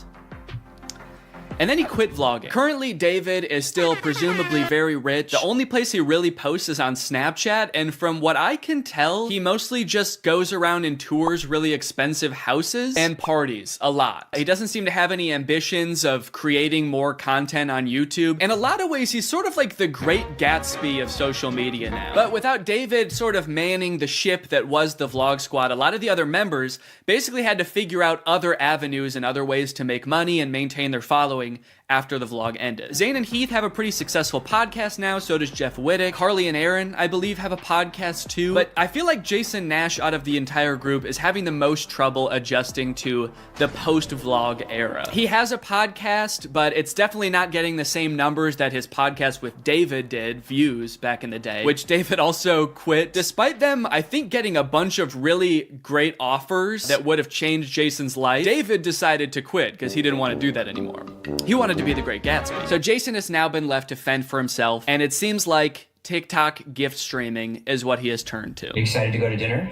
And then he quit vlogging. Currently, David is still presumably very rich. The only place he really posts is on Snapchat, and from what I can tell, he mostly just goes around and tours really expensive houses and parties a lot. He doesn't seem to have any ambitions of creating more content on YouTube. In a lot of ways, he's sort of like the Great Gatsby of social media now. But without David sort of manning the ship that was the vlog squad, a lot of the other members basically had to figure out other avenues and other ways to make money and maintain their following after the vlog ended. Zane and Heath have a pretty successful podcast now, so does Jeff Wittick. Carly and Aaron, I believe, have a podcast too. But I feel like Jason Nash out of the entire group is having the most trouble adjusting to the post-vlog era. He has a podcast, but it's definitely not getting the same numbers that his podcast with David did, views, back in the day, which David also quit. Despite them, I think, getting a bunch of really great offers that would have changed Jason's life, David decided to quit because he didn't want to do that anymore. He wanted to be the Great Gatsby. So Jason has now been left to fend for himself, and it seems like TikTok gift streaming is what he has turned to. You excited to go to dinner?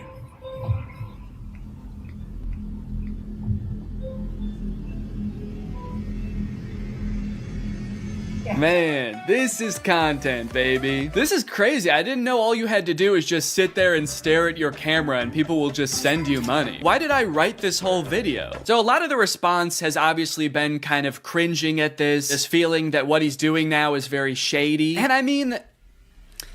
Man, this is content, baby. This is crazy. I didn't know all you had to do is just sit there and stare at your camera and people will just send you money. Why did I write this whole video? So a lot of the response has obviously been kind of cringing at this feeling that what he's doing now is very shady. And I mean,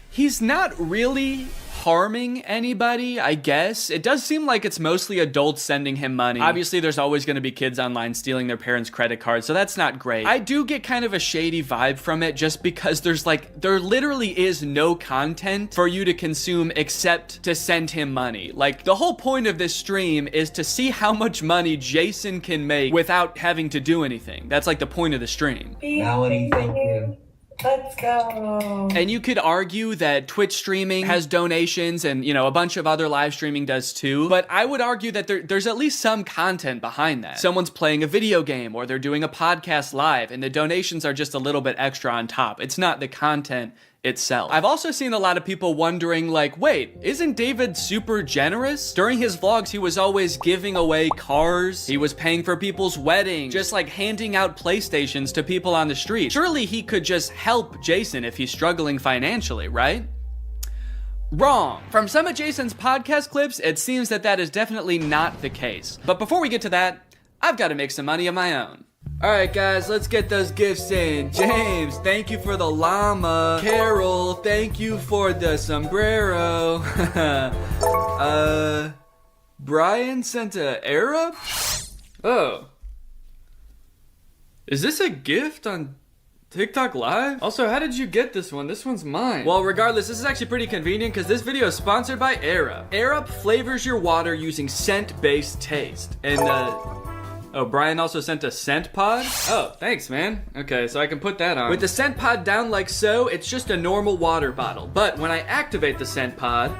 he's not really harming anybody, I guess. It does seem like it's mostly adults sending him money. Obviously, there's always going to be kids online stealing their parents' credit cards, so that's not great. I do get kind of a shady vibe from it just because there literally is no content for you to consume except to send him money. Like, the whole point of this stream is to see how much money Jason can make without having to do anything. That's like the point of the stream. Melanie, thank you. Let's go. And you could argue that Twitch streaming has donations and, you know, a bunch of other live streaming does too. But I would argue that there's at least some content behind that. Someone's playing a video game or they're doing a podcast live and the donations are just a little bit extra on top. It's not the content itself. I've also seen a lot of people wondering, like, wait, isn't David super generous? During his vlogs, he was always giving away cars. He was paying for people's weddings, just like handing out PlayStations to people on the street. Surely he could just help Jason if he's struggling financially, right? Wrong. From some of Jason's podcast clips, it seems that that is definitely not the case. But before we get to that, I've got to make some money of my own. Alright guys, let's get those gifts in. James, thank you for the llama. Carol, thank you for the sombrero. Brian sent a Arab? Oh. Is this a gift on TikTok Live? Also, how did you get this one? This one's mine. Well, regardless, this is actually pretty convenient because this video is sponsored by Air Up. Air Up flavors your water using scent-based taste. And, oh, Brian also sent a scent pod? Oh, thanks, man. Okay, so I can put that on. With the scent pod down like so, it's just a normal water bottle. But when I activate the scent pod,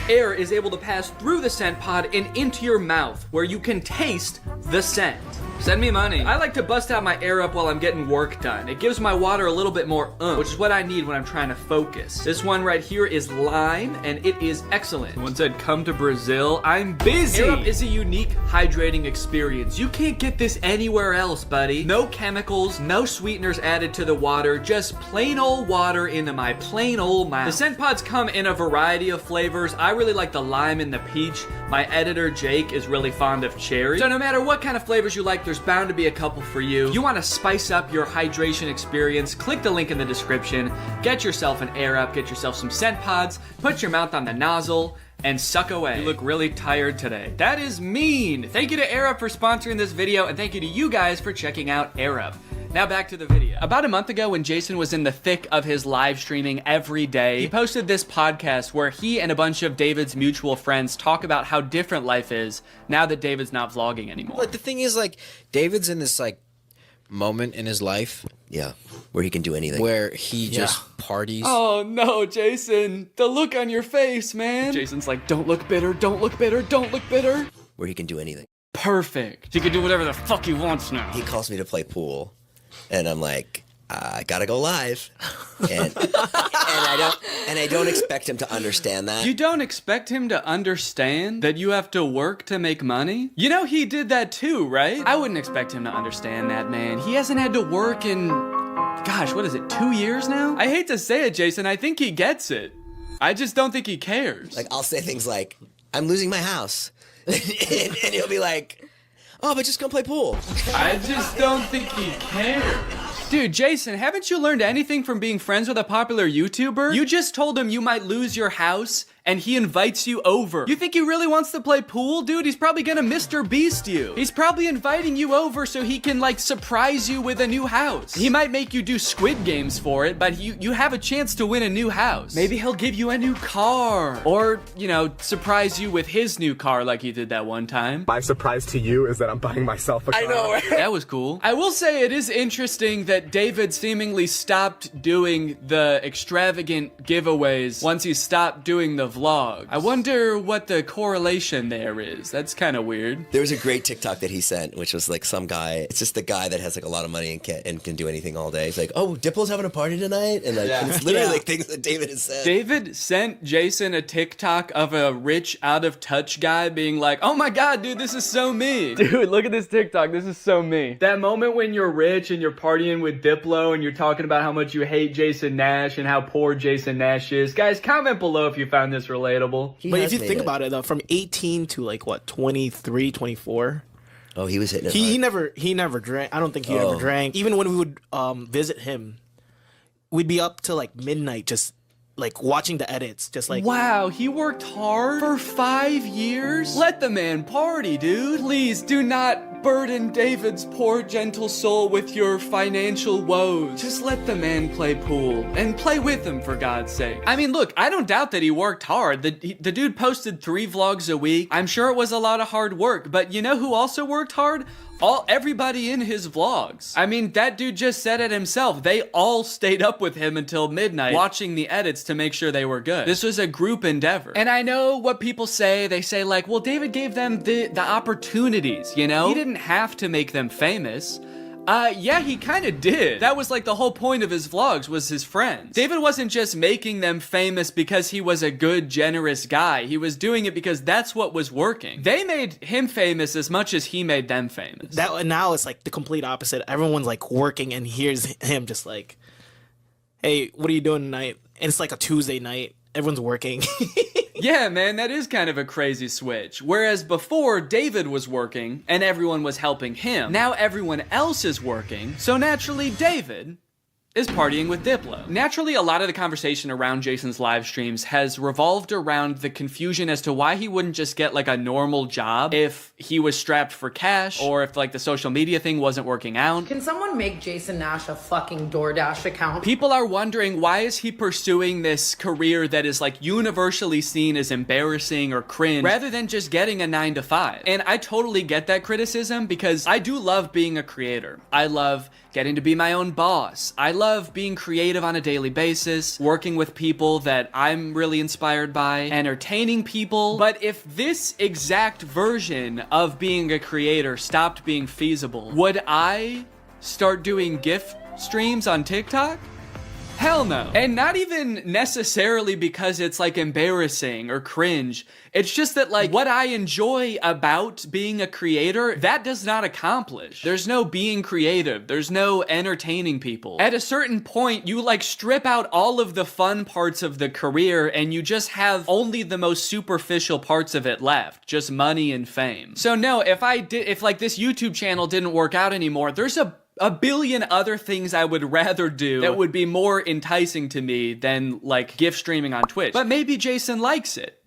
air is able to pass through the scent pod and into your mouth, where you can taste the scent. Send me money. I like to bust out my Air Up while I'm getting work done. It gives my water a little bit more which is what I need when I'm trying to focus. This one right here is lime, and it is excellent. One said, come to Brazil. I'm busy. Air Up is a unique hydrating experience. You can't get this anywhere else, buddy. No chemicals, no sweeteners added to the water, just plain old water into my plain old mouth. The scent pods come in a variety of flavors. I really like the lime and the peach. My editor, Jake, is really fond of cherry. So no matter what kind of flavors you like, there's bound to be a couple for you. You want to spice up your hydration experience, click the link in the description, get yourself an Air Up, get yourself some scent pods, put your mouth on the nozzle, and suck away. You look really tired today. That is mean. Thank you to Air Up for sponsoring this video, and thank you to you guys for checking out Air Up. Now back to the video. About a month ago, when Jason was in the thick of his live streaming every day, he posted this podcast where he and a bunch of David's mutual friends talk about how different life is now that David's not vlogging anymore. But the thing is, like, David's in this, like, moment in his life. Yeah, where he can do anything. Where he just parties. Oh no, Jason. The look on your face, man. Jason's like, don't look bitter, don't look bitter, don't look bitter. Where he can do anything. Perfect. He can do whatever the fuck he wants now. He calls me to play pool. And I'm like, I gotta go live, and I don't expect him to understand that. You don't expect him to understand that you have to work to make money? You know he did that too, right? I wouldn't expect him to understand that, man. He hasn't had to work in, gosh, what is it, 2 years now? I hate to say it, Jason. I think he gets it. I just don't think he cares. Like, I'll say things like, I'm losing my house, and he'll be like, oh, but just go play pool. I just don't think he cares. Dude, Jason, haven't you learned anything from being friends with a popular YouTuber? You just told him you might lose your house, and he invites you over. You think he really wants to play pool, dude? He's probably gonna Mr. Beast you. He's probably inviting you over so he can, like, surprise you with a new house. He might make you do Squid Games for it, but you have a chance to win a new house. Maybe he'll give you a new car. Or, you know, surprise you with his new car like he did that one time. My surprise to you is that I'm buying myself a car. I know, right? That was cool. I will say it is interesting that David seemingly stopped doing the extravagant giveaways once he stopped doing the vlog. I wonder what the correlation there is. That's kind of weird. There was a great TikTok that he sent, which was like some guy. It's just the guy that has like a lot of money and can do anything all day. He's like, oh, Diplo's having a party tonight, and like and it's literally like things that David has said. David sent Jason a TikTok of a rich, out of touch guy being like, oh my god, dude, this is so me. Dude, look at this TikTok. This is so me. That moment when you're rich and you're partying with Diplo and you're talking about how much you hate Jason Nash and how poor Jason Nash is. Guys, comment below if you found this relatable. But if you think about it, though, from 18 to like what, 23, 24. Oh, he was hitting it. He never drank. I don't think he ever drank. Even when we would visit him, we'd be up till like midnight, just like watching the edits, just like. Wow, he worked hard for 5 years? Let the man party, dude. Please do not burden David's poor gentle soul with your financial woes. Just let the man play pool and play with him, for God's sake. I mean, look, I don't doubt that he worked hard. The dude posted 3 vlogs a week. I'm sure it was a lot of hard work, but you know who also worked hard? Everybody in his vlogs. I mean, that dude just said it himself. They all stayed up with him until midnight watching the edits to make sure they were good. This was a group endeavor. And I know what people say. They say like, well, David gave them the opportunities, you know? He didn't have to make them famous. Yeah, he kind of did. That was like the whole point of his vlogs, was his friends. David wasn't just making them famous because he was a good, generous guy. He was doing it because that's what was working. They made him famous as much as he made them famous. Now it's like the complete opposite. Everyone's like working, and here's him just like, hey, what are you doing tonight? And it's like a Tuesday night. Everyone's working. Yeah, man, that is kind of a crazy switch. Whereas before, David was working and everyone was helping him. Now everyone else is working, so naturally David is partying with Diplo. Naturally, a lot of the conversation around Jason's live streams has revolved around the confusion as to why he wouldn't just get like a normal job if he was strapped for cash, or if like the social media thing wasn't working out. Can someone make Jason Nash a fucking DoorDash account? People are wondering, why is he pursuing this career that is like universally seen as embarrassing or cringe, rather than just getting a 9-to-5? And I totally get that criticism, because I do love being a creator. I love getting to be my own boss. I love being creative on a daily basis, working with people that I'm really inspired by, entertaining people. But if this exact version of being a creator stopped being feasible, would I start doing gift streams on TikTok? Hell no. And not even necessarily because it's like embarrassing or cringe. It's just that like what I enjoy about being a creator, that does not accomplish. There's no being creative. There's no entertaining people. At a certain point, you like strip out all of the fun parts of the career and you just have only the most superficial parts of it left. Just money and fame. So no, if like this YouTube channel didn't work out anymore, there's a billion other things I would rather do that would be more enticing to me than like gift streaming on Twitch. But maybe Jason likes it.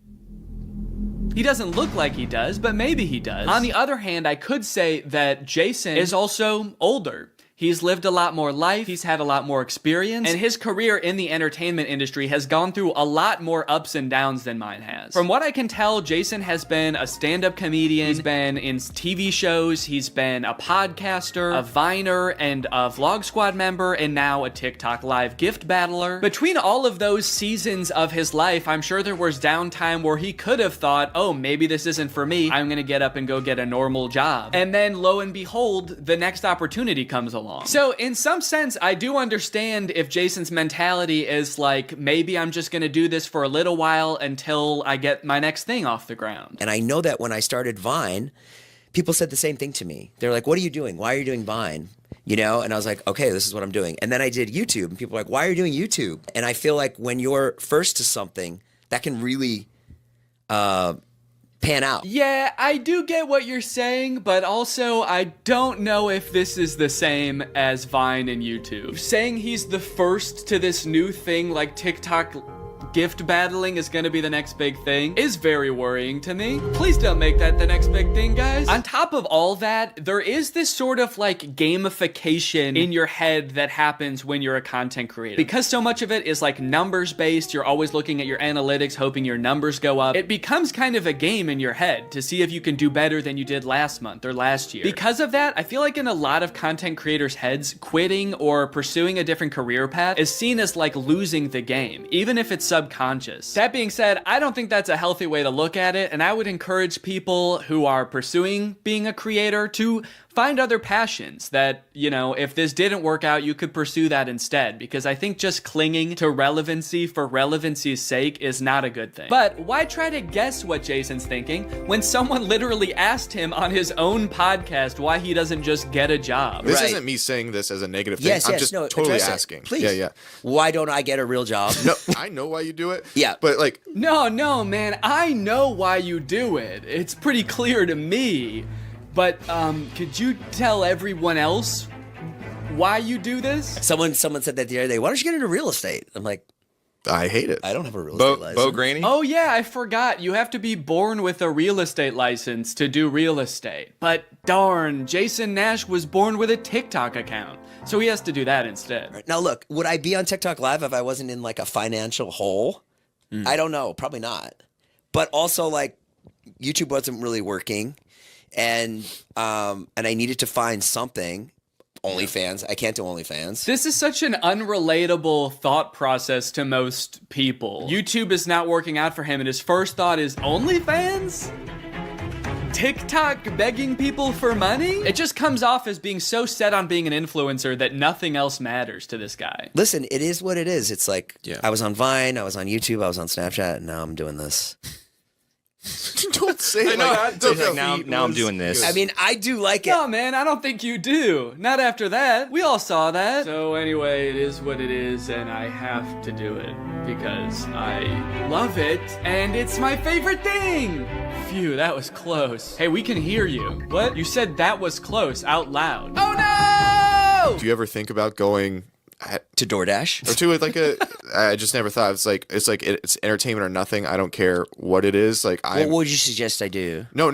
He doesn't look like he does, but maybe he does. On the other hand, I could say that Jason is also older. He's lived a lot more life, he's had a lot more experience, and his career in the entertainment industry has gone through a lot more ups and downs than mine has. From what I can tell, Jason has been a stand-up comedian, he's been in TV shows, he's been a podcaster, a Viner, and a Vlog Squad member, and now a TikTok live gift battler. Between all of those seasons of his life, I'm sure there was downtime where he could have thought, oh, maybe this isn't for me, I'm gonna get up and go get a normal job. And then, lo and behold, the next opportunity comes along. So in some sense, I do understand if Jason's mentality is like, maybe I'm just gonna do this for a little while until I get my next thing off the ground. And I know that when I started Vine, people said the same thing to me. They're like, what are you doing? Why are you doing Vine? You know? And I was like, okay, this is what I'm doing. And then I did YouTube, and people are like, why are you doing YouTube? And I feel like when you're first to something, that can really pan out. Yeah, I do get what you're saying, but also I don't know if this is the same as Vine and YouTube. Saying he's the first to this new thing like TikTok gift battling is gonna be the next big thing is very worrying to me. Please don't make that the next big thing, guys. On top of all that, there is this sort of like gamification in your head that happens when you're a content creator. Because so much of it is like numbers based, you're always looking at your analytics, hoping your numbers go up. It becomes kind of a game in your head to see if you can do better than you did last month or last year. Because of that, I feel like in a lot of content creators' heads, quitting or pursuing a different career path is seen as like losing the game, even if it's subconscious. That being said, I don't think that's a healthy way to look at it, and I would encourage people who are pursuing being a creator to find other passions that, you know, if this didn't work out, you could pursue that instead, because I think just clinging to relevancy for relevancy's sake is not a good thing. But why try to guess what Jason's thinking when someone literally asked him on his own podcast why he doesn't just get a job? This isn't me saying this as a negative thing. I'm just totally asking. Please. Yeah. Why don't I get a real job? No, I know why you do it. Yeah. But like... No, man, I know why you do it. It's pretty clear to me. But, could you tell everyone else why you do this? Someone said that the other day, why don't you get into real estate? I'm like, I hate it. I don't have a real estate license. Bo Granny? Oh yeah, I forgot. You have to be born with a real estate license to do real estate. But darn, Jason Nash was born with a TikTok account. So he has to do that instead. Right. Now look, would I be on TikTok Live if I wasn't in like a financial hole? I don't know, probably not. But also like YouTube wasn't really working. And I needed to find something. OnlyFans. I can't do OnlyFans. This is such an unrelatable thought process to most people. YouTube is not working out for him, and his first thought is OnlyFans? TikTok begging people for money? It just comes off as being so set on being an influencer that nothing else matters to this guy. Listen, it is what it is. It's like, I was on Vine, I was on YouTube, I was on Snapchat, and now I'm doing this. Don't say it like that. Now I'm doing this. I mean, I do like it. No, man, I don't think you do. Not after that. We all saw that. So anyway, it is what it is, and I have to do it because I love it, and it's my favorite thing. Phew, that was close. Hey, we can hear you. What? You said that was close out loud. Oh no! Do you ever think about going To DoorDash? Or to like I just never thought it's entertainment or nothing. I don't care what it is. Like what would you suggest I do? No.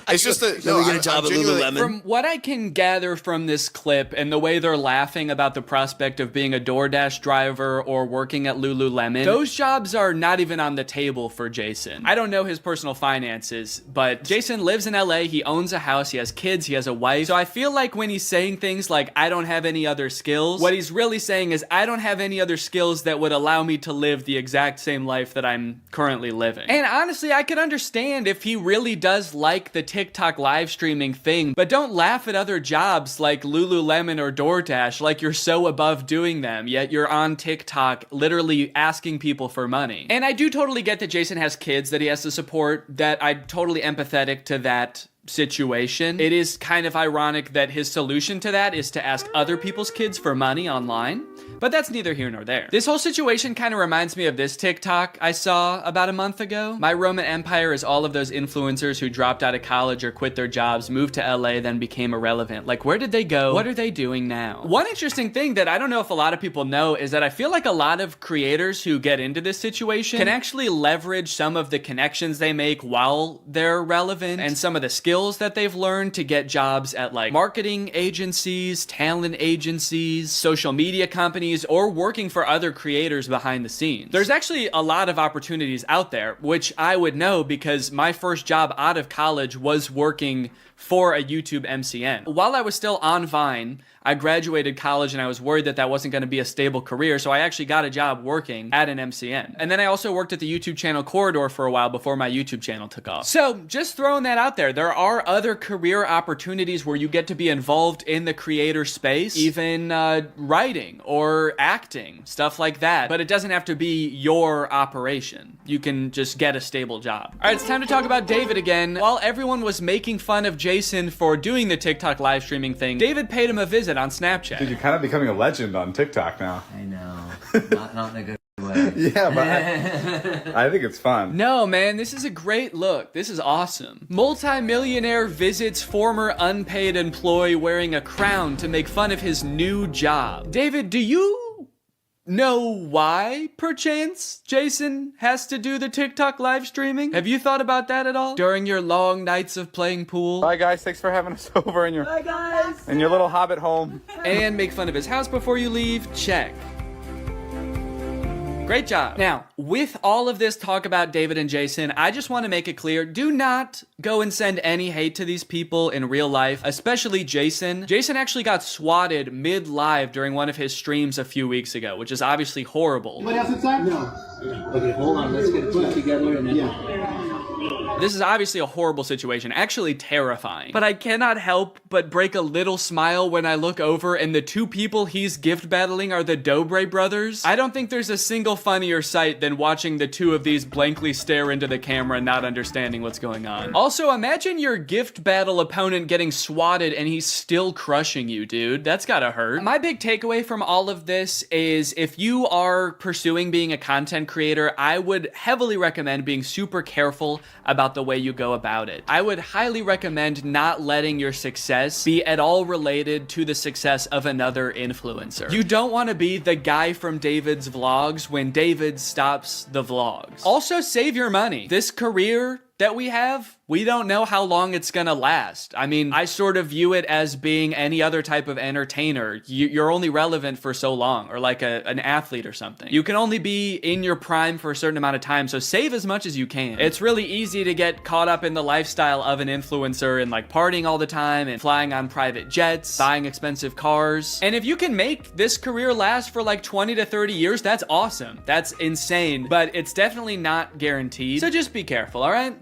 It's just that we get a job at Lululemon. From what I can gather from this clip and the way they're laughing about the prospect of being a DoorDash driver or working at Lululemon, those jobs are not even on the table for Jason. I don't know his personal finances, but Jason lives in LA, he owns a house, he has kids, he has a wife. So I feel like when he's saying things like, I don't have any other skills, what he's really saying is, I don't have any other skills that would allow me to live the exact same life that I'm currently living. And honestly, I could understand if he really does like the TikTok live streaming thing, but don't laugh at other jobs like Lululemon or DoorDash like you're so above doing them, yet you're on TikTok literally asking people for money. And I do totally get that Jason has kids that he has to support, that I'm totally empathetic to that situation. It is kind of ironic that his solution to that is to ask other people's kids for money online, but that's neither here nor there. This whole situation kind of reminds me of this TikTok I saw about a month ago. My Roman Empire is all of those influencers who dropped out of college or quit their jobs, moved to LA, then became irrelevant. Like, where did they go? What are they doing now? One interesting thing that I don't know if a lot of people know is that I feel like a lot of creators who get into this situation can actually leverage some of the connections they make while they're relevant and some of the skills that they've learned to get jobs at like marketing agencies, talent agencies, social media companies, or working for other creators behind the scenes. There's actually a lot of opportunities out there, which I would know because my first job out of college was working for a YouTube MCN. While I was still on Vine, I graduated college and I was worried that that wasn't going to be a stable career, so I actually got a job working at an MCN. And then I also worked at the YouTube channel Corridor for a while before my YouTube channel took off. So just throwing that out there, there are other career opportunities where you get to be involved in the creator space, even writing or acting, stuff like that. But it doesn't have to be your operation. You can just get a stable job. All right, it's time to talk about David again. While everyone was making fun of Jason for doing the TikTok live streaming thing, David paid him a visit on Snapchat. Dude, you're kind of becoming a legend on TikTok now. I know. Not in a good way. Yeah, but I think it's fun. No, man, this is a great look. This is awesome. Multi-millionaire visits former unpaid employee wearing a crown to make fun of his new job. David, do you know why, perchance, Jason has to do the TikTok live streaming? Have you thought about that at all? During your long nights of playing pool? Bye, guys. Thanks for having us over in your little hobbit home. And make fun of his house before you leave? Check. Great job. Now, with all of this talk about David and Jason, I just want to make it clear, do not go and send any hate to these people in real life, especially Jason. Jason actually got swatted mid-live during one of his streams a few weeks ago, which is obviously horrible. Anybody else inside? No. Okay, hold on. Let's get it together and then... This is obviously a horrible situation, actually terrifying. But I cannot help but break a little smile when I look over and the two people he's gift battling are the Dobre brothers. I don't think there's a single funnier sight than watching the two of these blankly stare into the camera and not understanding what's going on. Also, imagine your gift battle opponent getting swatted and he's still crushing you, dude. That's gotta hurt. My big takeaway from all of this is if you are pursuing being a content creator, I would heavily recommend being super careful about the way you go about it. I would highly recommend not letting your success be at all related to the success of another influencer. You don't want to be the guy from David's vlogs when David stops the vlogs. Also, save your money. This career that we have, we don't know how long it's gonna last. I mean, I sort of view it as being any other type of entertainer. You're only relevant for so long, or like an athlete or something. You can only be in your prime for a certain amount of time, so save as much as you can. It's really easy to get caught up in the lifestyle of an influencer and like partying all the time and flying on private jets, buying expensive cars. And if you can make this career last for like 20 to 30 years, that's awesome. That's insane, but it's definitely not guaranteed. So just be careful, all right?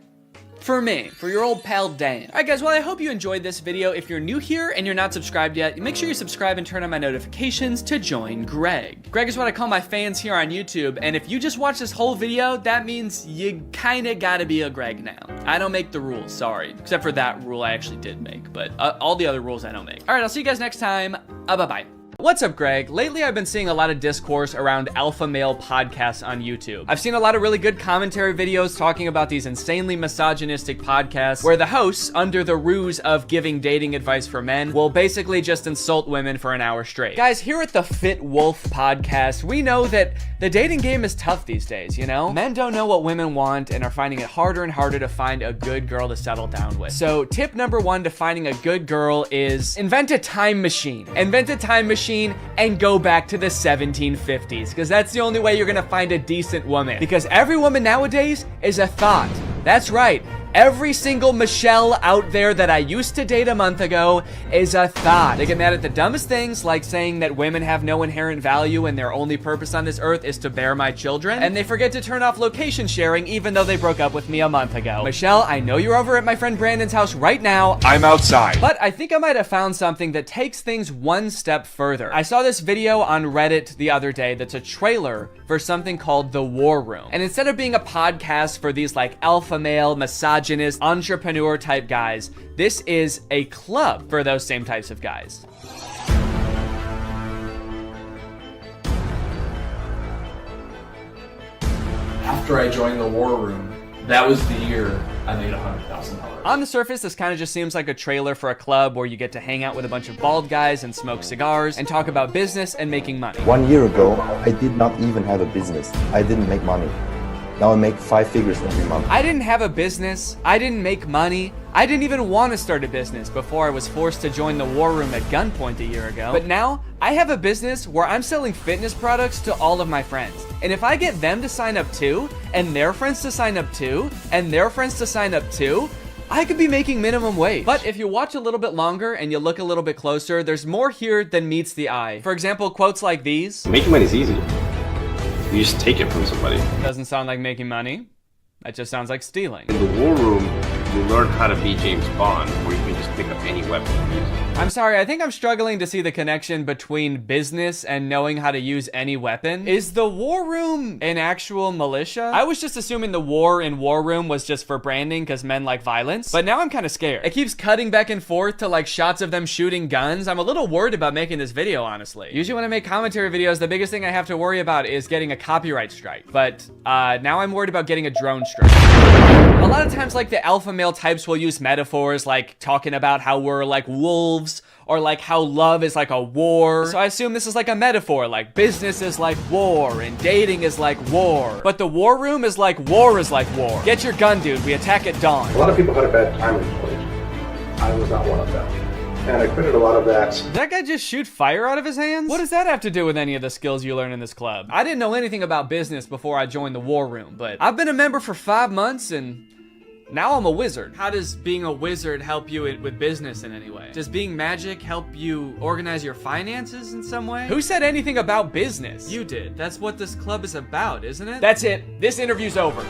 For me, for your old pal Dan. All right, guys, well, I hope you enjoyed this video. If you're new here and you're not subscribed yet, make sure you subscribe and turn on my notifications to join Greg. Greg is what I call my fans here on YouTube, and if you just watch this whole video, that means you kinda gotta be a Greg now. I don't make the rules, sorry. Except for that rule I actually did make, but all the other rules I don't make. All right, I'll see you guys next time. Bye-bye. What's up, Greg? Lately, I've been seeing a lot of discourse around alpha male podcasts on YouTube. I've seen a lot of really good commentary videos talking about these insanely misogynistic podcasts where the hosts, under the ruse of giving dating advice for men, will basically just insult women for an hour straight. Guys, here at the Fit Wolf podcast, we know that the dating game is tough these days, you know? Men don't know what women want and are finding it harder and harder to find a good girl to settle down with. So tip number one to finding a good girl is invent a time machine. Invent a time machine and go back to the 1750s, because that's the only way you're gonna find a decent woman. Because every woman nowadays is a thought. That's right. Every single Michelle out there that I used to date a month ago is a thought. They get mad at the dumbest things, like saying that women have no inherent value and their only purpose on this earth is to bear my children. And they forget to turn off location sharing even though they broke up with me a month ago. Michelle, I know you're over at my friend Brandon's house right now. I'm outside. But I think I might have found something that takes things one step further. I saw this video on Reddit the other day that's a trailer for something called The War Room. And instead of being a podcast for these like alpha male, misogynist, entrepreneur type guys, this is a club for those same types of guys. After I joined the War Room, that was the year I made $100,000. On the surface, this kind of just seems like a trailer for a club where you get to hang out with a bunch of bald guys and smoke cigars and talk about business and making money. 1 year ago, I did not even have a business. I didn't make money. Now I make 5 figures every month. I didn't have a business. I didn't make money. I didn't even want to start a business before I was forced to join the War Room at gunpoint a year ago. But now, I have a business where I'm selling fitness products to all of my friends. And if I get them to sign up too, and their friends to sign up too, and their friends to sign up too, I could be making minimum wage. But if you watch a little bit longer and you look a little bit closer, there's more here than meets the eye. For example, quotes like these. Making money is easy. You just take it from somebody. Doesn't sound like making money. That just sounds like stealing. In the War Room, you learn how to be James Bond, where you can just pick up any weapon and use it. I'm sorry, I think I'm struggling to see the connection between business and knowing how to use any weapon. Is the War Room an actual militia? I was just assuming the war in War Room was just for branding because men like violence, but now I'm kind of scared. It keeps cutting back and forth to like shots of them shooting guns. I'm a little worried about making this video, honestly. Usually when I make commentary videos, the biggest thing I have to worry about is getting a copyright strike, but now I'm worried about getting a drone strike. A lot of times, like, the alpha male types will use metaphors like talking about how we're like wolves, or like how love is like a war. So I assume this is like a metaphor, like business is like war and dating is like war. But the War Room is like war is like war. Get your gun, dude. We attack at dawn. A lot of people had a bad time in college. I was not one of them. And I quitted a lot of that. Did that guy just shoot fire out of his hands? What does that have to do with any of the skills you learn in this club? I didn't know anything about business before I joined the War Room, but I've been a member for 5 months and now I'm a wizard. How does being a wizard help you with business in any way? Does being magic help you organize your finances in some way? Who said anything about business? You did. That's what this club is about, isn't it? That's it. This interview's over. Okay,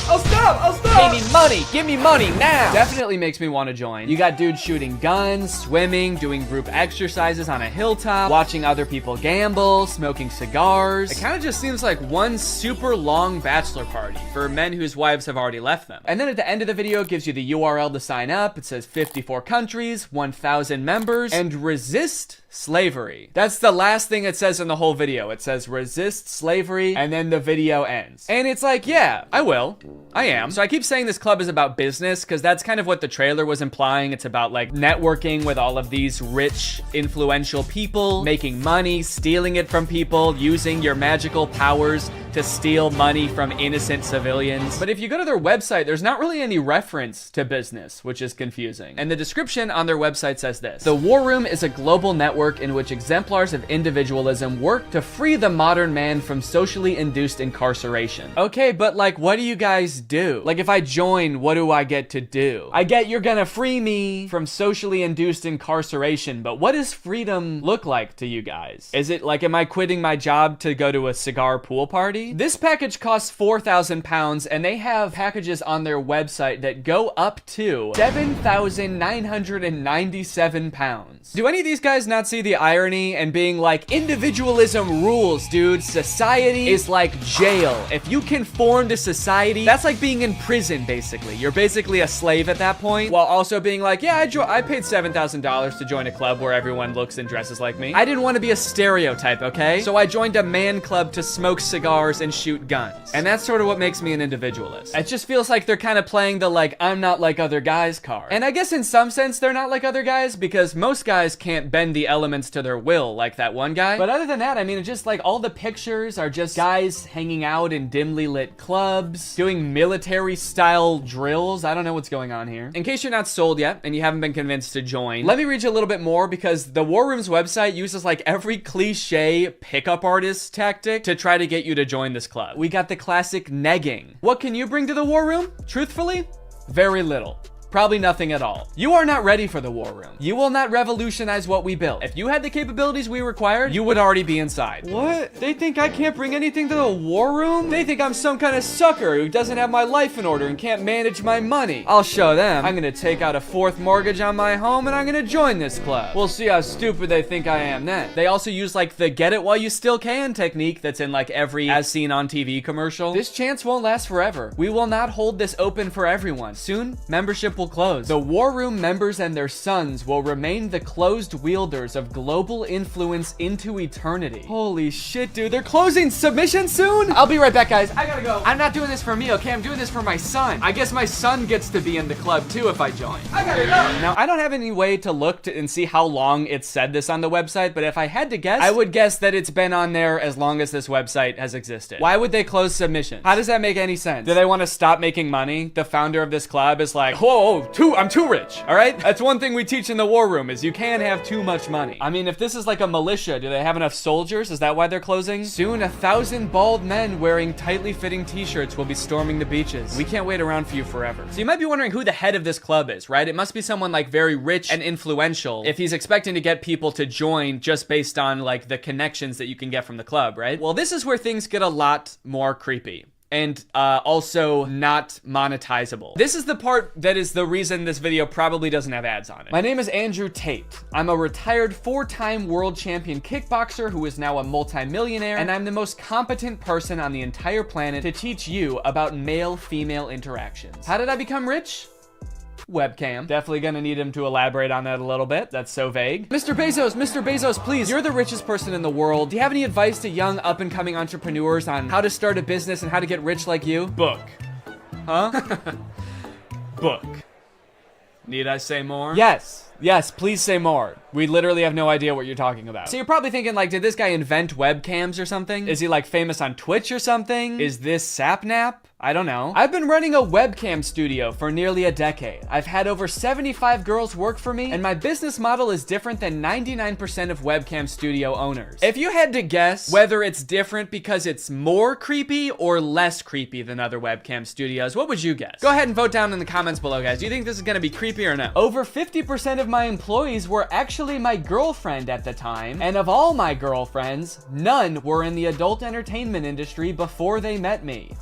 I'll stop. Pay me money. Give me money now. Definitely makes me want to join. You got dudes shooting guns, swimming, doing group exercises on a hilltop, watching other people gamble, smoking cigars. It kind of just seems like one super long bachelor party for men whose wives have already left them. And then at the end of the video, it gives you the URL to sign up. It says 54 countries, 1,000 members, and resist slavery. That's the last thing it says in the whole video. It says resist slavery, and then the video ends. And it's like, yeah, I will. I am. So I keep saying this club is about business because that's kind of what the trailer was implying. It's about like networking with all of these rich, influential people, making money, stealing it from people, using your magical powers to steal money from innocent civilians. But if you go to their website, there's not really any reference to business, which is confusing. And the description on their website says this: the War Room is a global network in which exemplars of individualism work to free the modern man from socially induced incarceration. Okay, but like, what do you guys do? Like, if I join, what do I get to do? I get you're gonna free me from socially induced incarceration, but what does freedom look like to you guys? Is it like, am I quitting my job to go to a cigar pool party? This package costs £4,000, and they have packages on their website that go up to £7,997. Do any of these guys not see the irony and being like, individualism rules, dude. Society is like jail. male, if you conform to society, that's like being in prison, basically. You're basically a slave at that point, while also being like, yeah, I paid $7,000 to join a club where everyone looks and dresses like me. I didn't want to be a stereotype, okay? So I joined a man club to smoke cigars and shoot guns. And that's sort of what makes me an individualist. It just feels like they're kind of playing the like, I'm not like other guys card. And I guess in some sense, they're not like other guys because most guys can't bend the elements to their will like that one guy. But other than that, I mean, it's just like all the pictures are just guys hanging out in dimly lit clubs, doing military style drills. I don't know what's going on here. In case you're not sold yet and you haven't been convinced to join, let me read you a little bit more because the War Room's website uses like every cliche pickup artist tactic to try to get you to join this club. We got the classic negging. What can you bring to the War Room? Truthfully, very little. Probably nothing at all. You are not ready for the War Room. You will not revolutionize what we built. If you had the capabilities we required, you would already be inside. What? They think I can't bring anything to the War Room? They think I'm some kind of sucker who doesn't have my life in order and can't manage my money. I'll show them. I'm gonna take out a 4th mortgage on my home and I'm gonna join this club. We'll see how stupid they think I am then. They also use like the get it while you still can technique that's in like every as seen on TV commercial. This chance won't last forever. We will not hold this open for everyone. Soon, membership will close. The War Room members and their sons will remain the closed wielders of global influence into eternity. Holy shit, dude. They're closing submission soon? I'll be right back, guys. I gotta go. I'm not doing this for me, okay? I'm doing this for my son. I guess my son gets to be in the club too if I join. I gotta go. Now, I don't have any way to look and see how long it said this on the website, but if I had to guess, I would guess that it's been on there as long as this website has existed. Why would they close submission? How does that make any sense? Do they want to stop making money? The founder of this club is like, whoa, I'm too rich, all right? That's one thing we teach in the War Room is you can't have too much money. I mean, if this is like a militia, do they have enough soldiers? Is that why they're closing? Soon, 1,000 bald men wearing tightly fitting t-shirts will be storming the beaches. We can't wait around for you forever. So you might be wondering who the head of this club is, right? It must be someone like very rich and influential if he's expecting to get people to join just based on like the connections that you can get from the club, right? Well, this is where things get a lot more creepy. And also not monetizable. This is the part that is the reason this video probably doesn't have ads on it. My name is Andrew Tate. I'm a retired 4-time world champion kickboxer who is now a multimillionaire, and I'm the most competent person on the entire planet to teach you about male-female interactions. How did I become rich? Webcam. Definitely gonna need him to elaborate on that a little bit. That's so vague. Mr. Bezos, please. You're the richest person in the world. Do you have any advice to young up-and-coming entrepreneurs on how to start a business and how to get rich like you? Book. Huh? Book. Need I say more? Yes, please say more. We literally have no idea what you're talking about. So you're probably thinking like, did this guy invent webcams or something? Is he like famous on Twitch or something? Is this Sapnap? I don't know. I've been running a webcam studio for nearly a decade. I've had over 75 girls work for me, and my business model is different than 99% of webcam studio owners. If you had to guess whether it's different because it's more creepy or less creepy than other webcam studios, what would you guess? Go ahead and vote down in the comments below, guys. Do you think this is gonna be creepy or no? Over 50% of my employees were actually my girlfriend at the time, and of all my girlfriends, none were in the adult entertainment industry before they met me.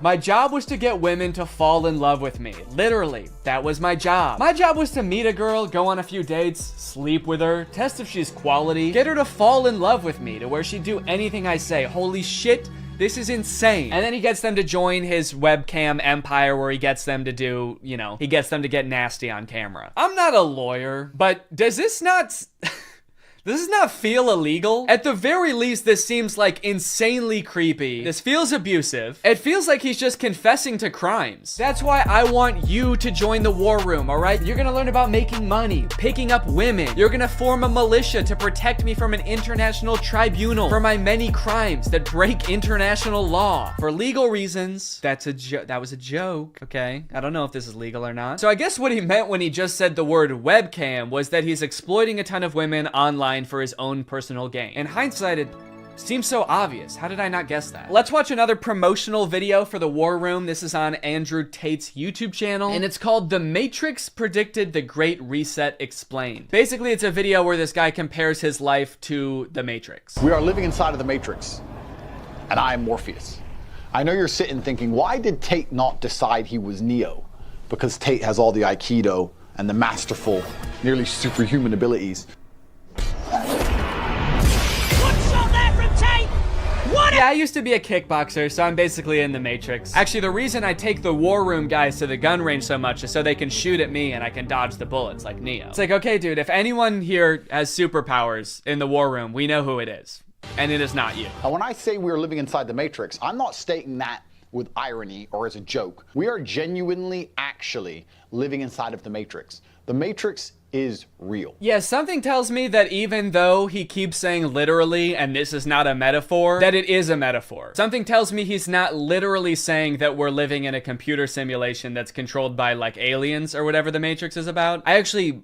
My job was to get women to fall in love with me. Literally, that was my job. My job was to meet a girl, go on a few dates, sleep with her, test if she's quality, get her to fall in love with me to where she'd do anything I say. Holy shit, this is insane. And then he gets them to join his webcam empire where he gets them to do, you know, he gets them to get nasty on camera. I'm not a lawyer, but does this not... Does this not feel illegal? At the very least, this seems like insanely creepy. This feels abusive. It feels like he's just confessing to crimes. That's why I want you to join the War Room, all right? You're gonna learn about making money, picking up women. You're gonna form a militia to protect me from an international tribunal for my many crimes that break international law. For legal reasons, that was a joke, okay? I don't know if this is legal or not. So I guess what he meant when he just said the word webcam was that he's exploiting a ton of women online for his own personal gain. In hindsight, it seems so obvious. How did I not guess that? Let's watch another promotional video for the War Room. This is on Andrew Tate's YouTube channel, and it's called The Matrix Predicted the Great Reset Explained. Basically, it's a video where this guy compares his life to the Matrix. We are living inside of the Matrix, and I am Morpheus. I know you're sitting thinking, why did Tate not decide he was Neo? Because Tate has all the Aikido and the masterful, nearly superhuman abilities. What shot there from Tate? What a Yeah, I used to be a kickboxer, so I'm basically in the Matrix. Actually, the reason I take the war room guys to the gun range so much is so they can shoot at me and I can dodge the bullets like Neo. It's like, okay, dude, if anyone here has superpowers in the war room, we know who it is. And it is not you. And when I say we're living inside the Matrix, I'm not stating that with irony or as a joke. We are genuinely, actually living inside of the Matrix. The Matrix is real. Yeah, something tells me that even though he keeps saying literally, and this is not a metaphor, that it is a metaphor. Something tells me he's not literally saying that we're living in a computer simulation that's controlled by, like, aliens or whatever the Matrix is about. I actually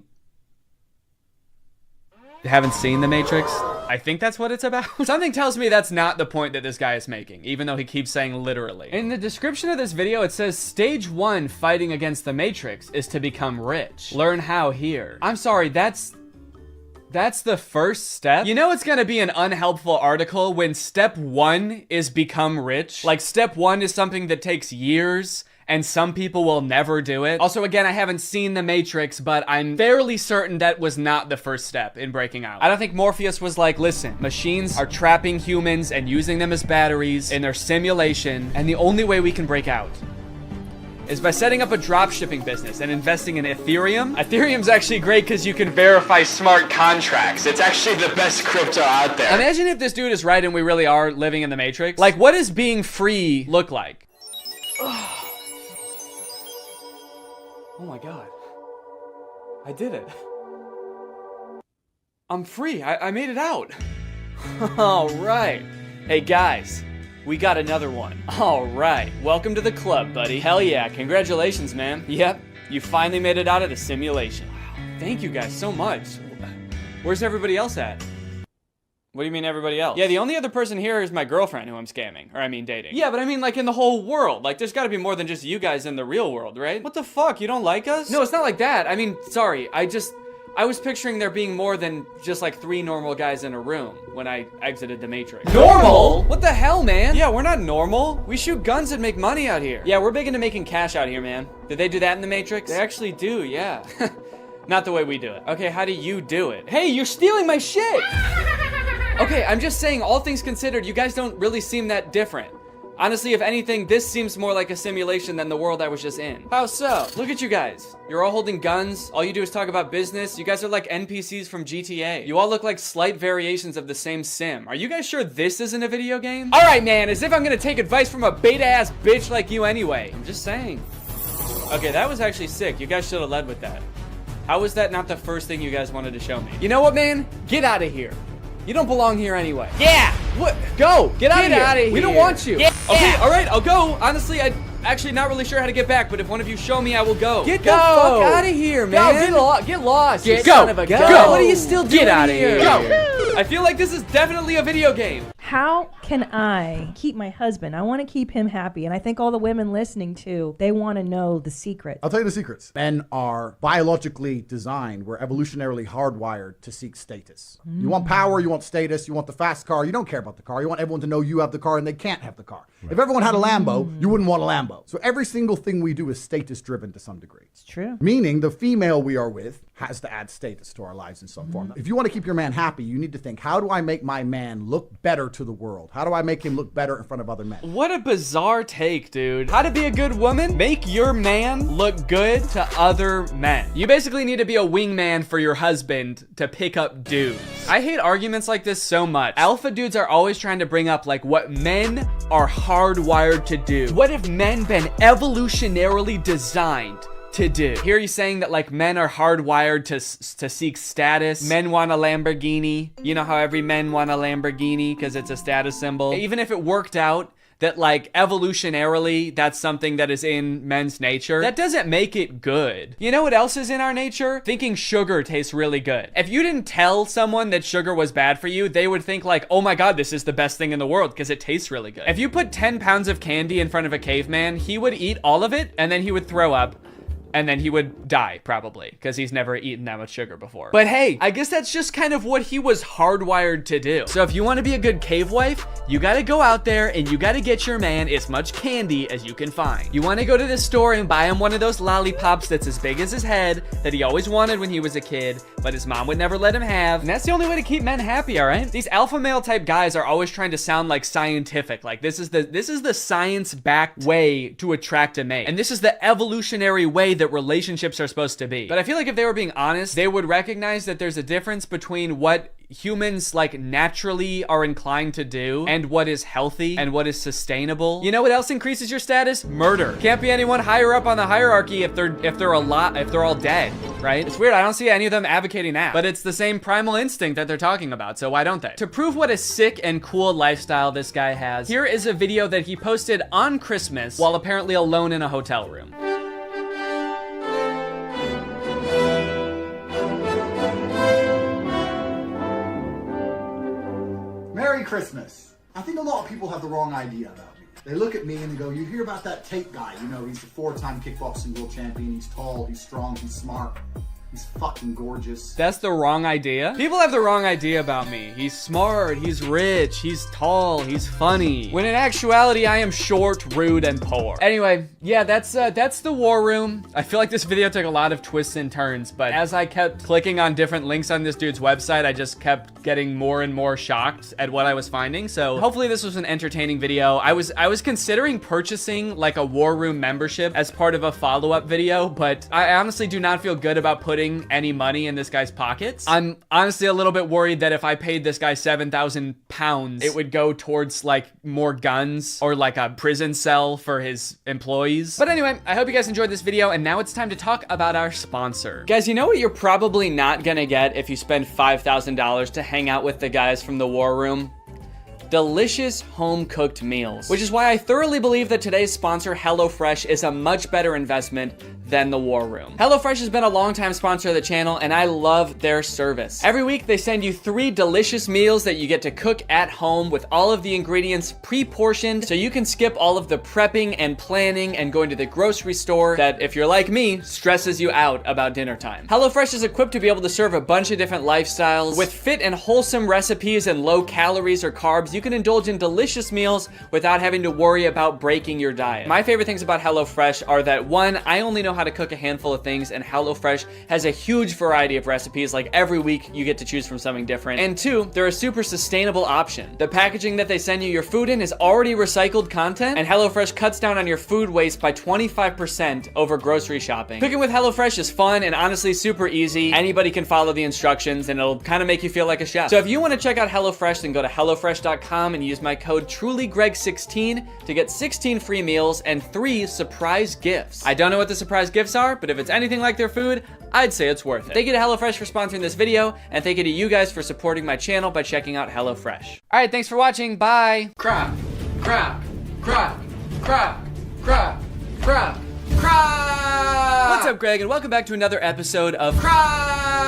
haven't seen the Matrix. I think that's what it's about. Something tells me that's not the point that this guy is making, even though he keeps saying literally. In the description of this video, it says stage 1 fighting against the Matrix is to become rich. Learn how here. I'm sorry, that's the first step? You know it's gonna be an unhelpful article when step 1 is become rich. Like step 1 is something that takes years and some people will never do it. Also, again, I haven't seen The Matrix, but I'm fairly certain that was not the first step in breaking out. I don't think Morpheus was like, listen, machines are trapping humans and using them as batteries in their simulation, and the only way we can break out is by setting up a dropshipping business and investing in Ethereum. Ethereum's actually great because you can verify smart contracts. It's actually the best crypto out there. Imagine if this dude is right and we really are living in the Matrix. Like, what does being free look like? Oh my God. I did it. I'm free. I made it out. All right. Hey guys, we got another one. All right. Welcome to the club, buddy. Hell yeah. Congratulations, man. Yep. You finally made it out of the simulation. Thank you guys so much. Where's everybody else at? What do you mean everybody else? Yeah, the only other person here is my girlfriend who I'm scamming. Or I mean dating. Yeah, but I mean like in the whole world. Like there's gotta be more than just you guys in the real world, right? What the fuck? You don't like us? No, it's not like that. I mean, sorry. I was picturing there being more than just like 3 normal guys in a room when I exited the Matrix. Normal? What the hell, man? Yeah, we're not normal. We shoot guns and make money out here. Yeah, we're big into making cash out here, man. Did they do that in the Matrix? They actually do, yeah. Not the way we do it. Okay, how do you do it? Hey, you're stealing my shit! Okay, I'm just saying, all things considered, you guys don't really seem that different. Honestly, if anything, this seems more like a simulation than the world I was just in. How so? Look at you guys. You're all holding guns. All you do is talk about business. You guys are like NPCs from GTA. You all look like slight variations of the same sim. Are you guys sure this isn't a video game? All right, man, as if I'm gonna take advice from a beta-ass bitch like you anyway. I'm just saying. Okay, that was actually sick. You guys should have led with that. How was that not the first thing you guys wanted to show me? You know what, man? Get out of here. You don't belong here anyway. Yeah! What? Go! Get out of here! We don't want you! Yeah. Okay, alright, I'll go. Honestly, I'm actually not really sure how to get back, but if one of you show me, I will go. Get the fuck out of here, man! Get lost, you son of a gun! What are you still doing Get out of here! Go! I feel like this is definitely a video game. How can I keep my husband? I want to keep him happy. And I think all the women listening too, they want to know the secret. I'll tell you the secrets. Men are biologically designed. We're evolutionarily hardwired to seek status. You want power, you want status, you want the fast car. You don't care about the car. You want everyone to know you have the car and they can't have the car. Right. If everyone had a Lambo, you wouldn't want a Lambo. So every single thing we do is status driven to some degree. It's true. Meaning the female we are with has to add status to our lives in some form. If you want to keep your man happy, you need to think, how do I make my man look better to the world? How do I make him look better in front of other men? What a bizarre take, dude. How to be a good woman? Make your man look good to other men. You basically need to be a wingman for your husband to pick up dudes. I hate arguments like this so much. Alpha dudes are always trying to bring up like what men are hardwired to do. What have men been evolutionarily designed to do? Here he's saying that like men are hardwired to seek status. Men want a Lamborghini. You know how every men want a Lamborghini because it's a status symbol. Even if it worked out that like evolutionarily that's something that is in men's nature, that doesn't make it good. You know what else is in our nature? Thinking sugar tastes really good. If you didn't tell someone that sugar was bad for you, they would think like, oh my God, this is the best thing in the world because it tastes really good. If you put 10 pounds of candy in front of a caveman, he would eat all of it and then he would throw up. And then he would die, probably, because he's never eaten that much sugar before. But hey, I guess that's just kind of what he was hardwired to do. So if you want to be a good cave wife, you gotta go out there and you gotta get your man as much candy as you can find. You want to go to the store and buy him one of those lollipops that's as big as his head that he always wanted when he was a kid, but his mom would never let him have. And that's the only way to keep men happy, all right? These alpha male type guys are always trying to sound like scientific. Like this is the science-backed way to attract a mate. And this is the evolutionary way that relationships are supposed to be. But I feel like if they were being honest, they would recognize that there's a difference between what humans like naturally are inclined to do and what is healthy and what is sustainable. You know what else increases your status? Murder. Can't be anyone higher up on the hierarchy if they're all dead, right? It's weird. I don't see any of them advocating that, but it's the same primal instinct that they're talking about, so why don't they? To prove what a sick and cool lifestyle this guy has, here is a video that he posted on Christmas while apparently alone in a hotel room. Merry Christmas. I think a lot of people have the wrong idea about me. They look at me and they go, you hear about that Tate guy, you know, he's the 4-time kickboxing world champion, he's tall, he's strong, he's smart, he's fucking gorgeous. That's the wrong idea? People have the wrong idea about me. He's smart, he's rich, he's tall, he's funny. When in actuality, I am short, rude, and poor. Anyway, yeah, that's the war room. I feel like this video took a lot of twists and turns, but as I kept clicking on different links on this dude's website, I just kept getting more and more shocked at what I was finding. So hopefully this was an entertaining video. I was considering purchasing like a war room membership as part of a follow-up video, but I honestly do not feel good about putting any money in this guy's pockets. I'm honestly a little bit worried that if I paid this guy 7,000 pounds, it would go towards like more guns or like a prison cell for his employees. But anyway, I hope you guys enjoyed this video, and now it's time to talk about our sponsor. Guys, you know what you're probably not gonna get if you spend $5,000 to hang out with the guys from the war room? Delicious home-cooked meals, which is why I thoroughly believe that today's sponsor, HelloFresh, is a much better investment than the war room. HelloFresh has been a longtime sponsor of the channel, and I love their service. Every week, they send you 3 delicious meals that you get to cook at home with all of the ingredients pre-portioned, so you can skip all of the prepping and planning and going to the grocery store that, if you're like me, stresses you out about dinner time. HelloFresh is equipped to be able to serve a bunch of different lifestyles. With fit and wholesome recipes and low calories or carbs, you can indulge in delicious meals without having to worry about breaking your diet. My favorite things about HelloFresh are that 1, I only know how to cook a handful of things, and HelloFresh has a huge variety of recipes. Like every week you get to choose from something different. And 2, they're a super sustainable option. The packaging that they send you your food in is already recycled content, and HelloFresh cuts down on your food waste by 25% over grocery shopping. Cooking with HelloFresh is fun and honestly super easy. Anybody can follow the instructions and it'll kind of make you feel like a chef. So if you want to check out HelloFresh, then go to HelloFresh.com and use my code TrulyGreg16 to get 16 free meals and 3 surprise gifts. I don't know what the surprise gifts are, but if it's anything like their food, I'd say it's worth it. Thank you to HelloFresh for sponsoring this video, and thank you to you guys for supporting my channel by checking out HelloFresh. All right, thanks for watching. Bye. Crap, crap, crap, crap, crap, crap. What's up, Greg, and welcome back to another episode of